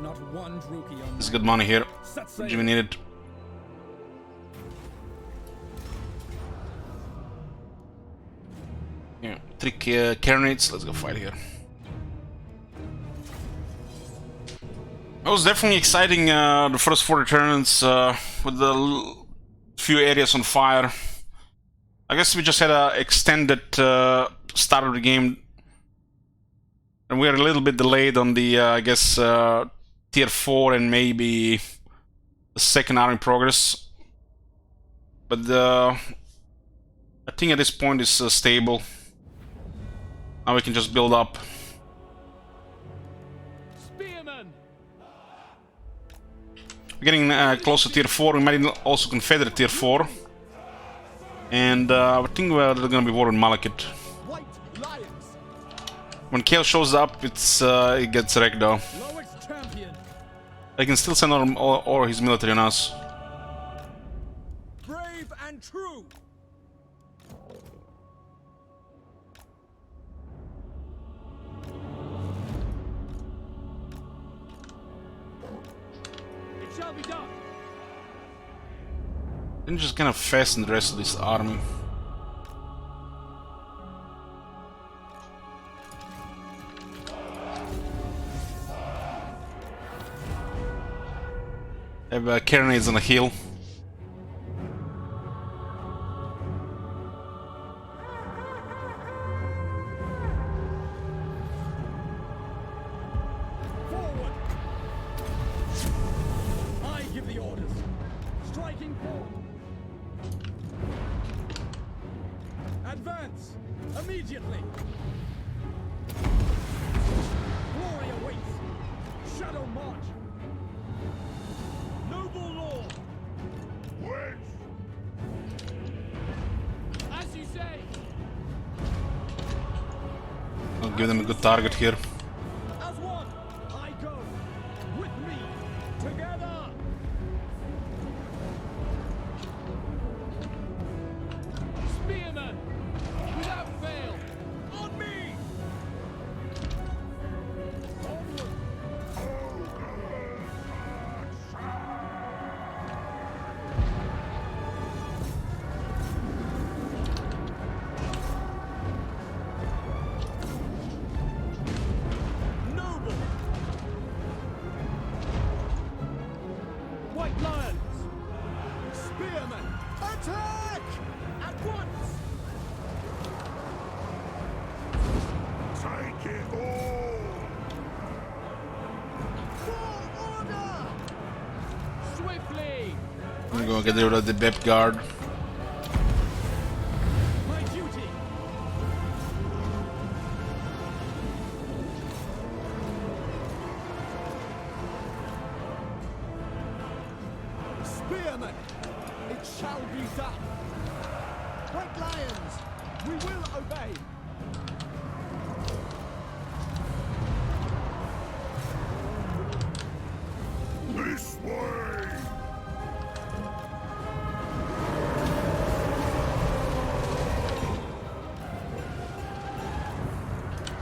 Not one Druki on. It's good money here. Jimmy needed. Yeah, 3 carronates. Let's go fight here. It was definitely exciting. The first 4 turns with the few areas on fire. I guess we just had a extended start of the game, and we are a little bit delayed on the I guess tier 4 and maybe the second hour in progress. But I think at this point it's stable. Now we can just build up. We're getting close to tier 4. We might also confederate tier 4. And I think we're gonna be war in Malekith. When Kale shows up, it gets wrecked though. I can still send all his military on us. Brave and true. It shall be done. Then just kind of fasten the rest of this army. Have carronades on the hill. Forward. I give the orders. Striking forward. Advance immediately. Glory awaits. Shadow march. Noble lord. As you say. I'll give them a good target here. As one, I go. With me, together. Spearman, without fail. On me. Noble. White lions. Spearmen, attack! At once. Take it all! For order. Swiftly. I'm gonna get rid of the depth guard. My duty. Spearmen, it shall be done. White lions, we will obey. This way!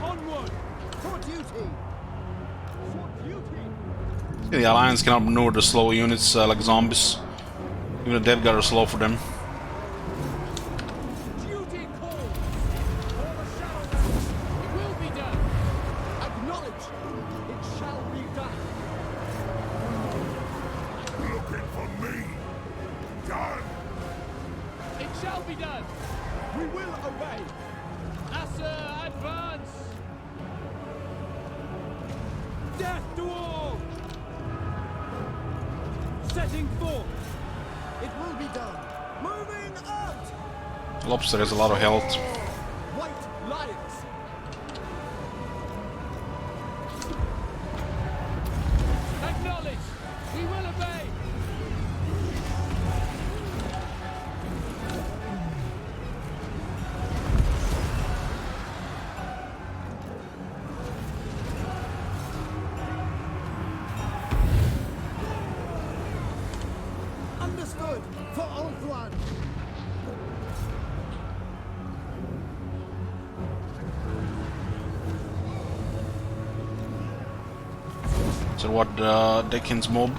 Onward, for duty. For duty. The Alliance cannot maneuver the slow units like zombies. Even the death guard are slow for them. Duty calls. For the shadow. It will be done. Acknowledge. It shall be done. Looking for me! Done! It shall be done. We will obey. Asa, advance. Death to all. Setting forth. It will be done. Moving out. Lobster has a lot of health. White lions. Acknowledge. We will obey. Understood. For Antoine. So what, Deccan's mob?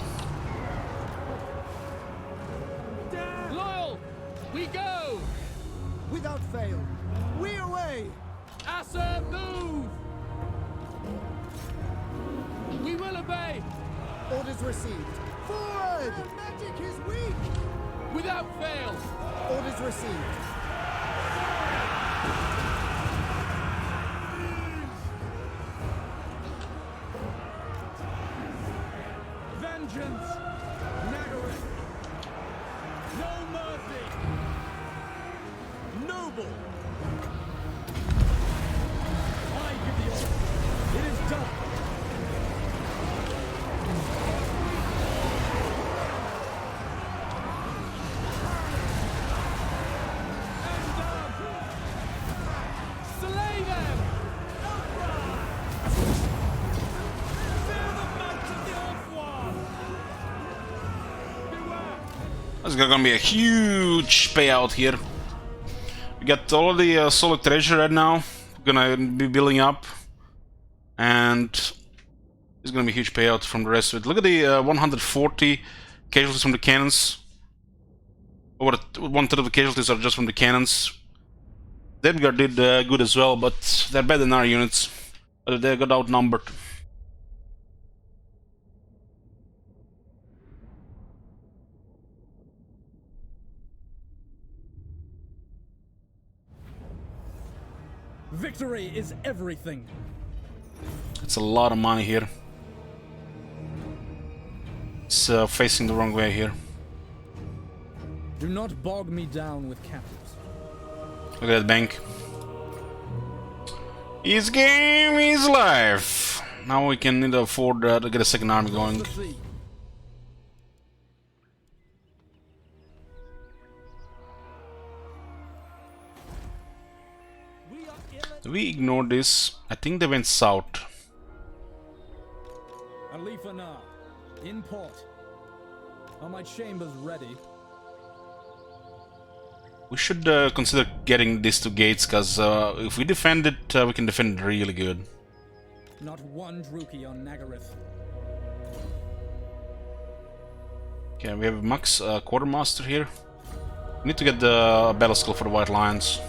Loyal! We go! Without fail, we away! Asa, move! We will obey! Orders received. Forward! Their magic is weak! Without fail! Orders received. Vengeance! Nagarythe! No mercy! Noble! I give the order. It is done! Slay them! Feel the might of the Old One! Beware! There's gonna be a huge payout here. We got all the solid treasure right now. We're gonna be building up, and there's gonna be a huge payout from the rest of it. Look at the 140 casualties from the cannons. Over 1/3 of the casualties are just from the cannons. Deadguard did good as well, but they're better than our units. They got outnumbered. Victory is everything. It's a lot of money here. It's facing the wrong way here. Do not bog me down with captives. Look at that bank. His game, his life. Now we can need to afford to get a second army going. Do we ignore this? I think they went south. Alifana, in port. Are my chambers ready? We should consider getting this to gates, because if we defend it, we can defend it really good. Not one Druki on Nagarythe. Okay, we have Max Quartermaster here. We need to get the battle skill for the White Lions.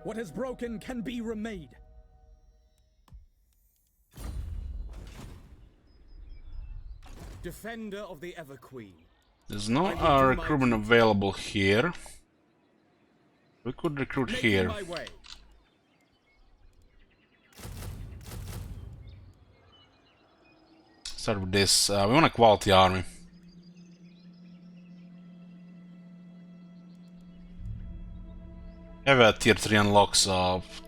What is broken can be remade. Defender of the Ever Queen. There's no recruitment available here. We could recruit here. Start with this. We want a quality army. We have a tier 3 unlocks.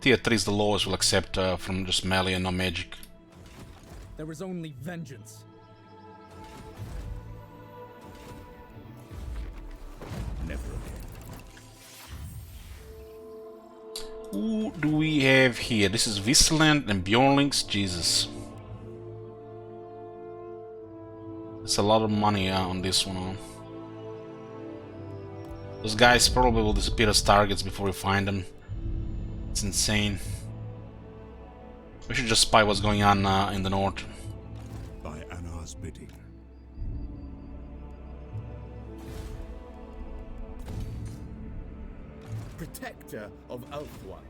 Tier 3 is the lowest we'll accept from just melee and no magic. There is only vengeance. Never again. Who do we have here? This is Visland and Bjornlings. Jesus. That's a lot of money on this one. Those guys probably will disappear as targets before we find them. It's insane. We should just spy what's going on in the north. By Anar's bidding. Protector of Ulthuan.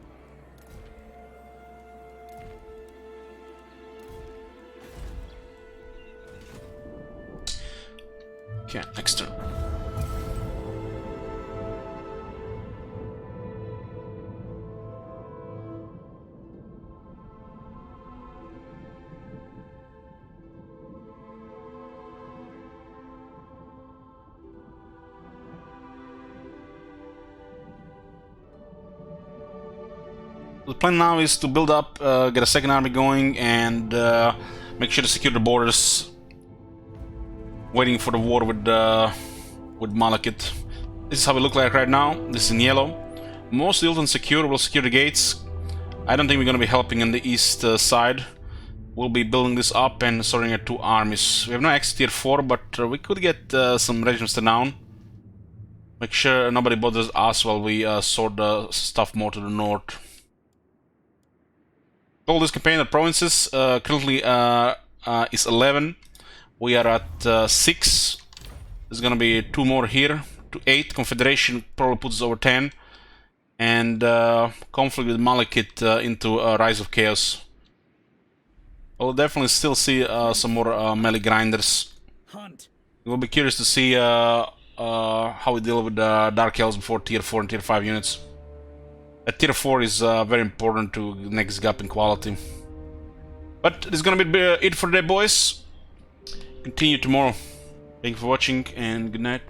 Okay, next turn. The plan now is to build up, get a second army going, and make sure to secure the borders. Waiting for the war with Malekith. This is how we look like right now. This is in yellow. Most built and secure. We'll secure the gates. I don't think we're going to be helping on the east side. We'll be building this up and sorting our two armies. We have no X tier 4, but we could get some regiments to down. Make sure nobody bothers us while we sort the stuff more to the north. All this campaign of provinces currently is 11. We are at 6. There's gonna be 2 more here to 8. Confederation probably puts us over 10. And conflict with Malekith into Rise of Chaos. We'll definitely still see some more melee grinders. We'll be curious to see how we deal with Dark Elves before Tier 4 and Tier 5 units. Tier 4 is very important to the next gap in quality. But this is gonna be it for today, boys. Continue tomorrow. Thank you for watching and good night.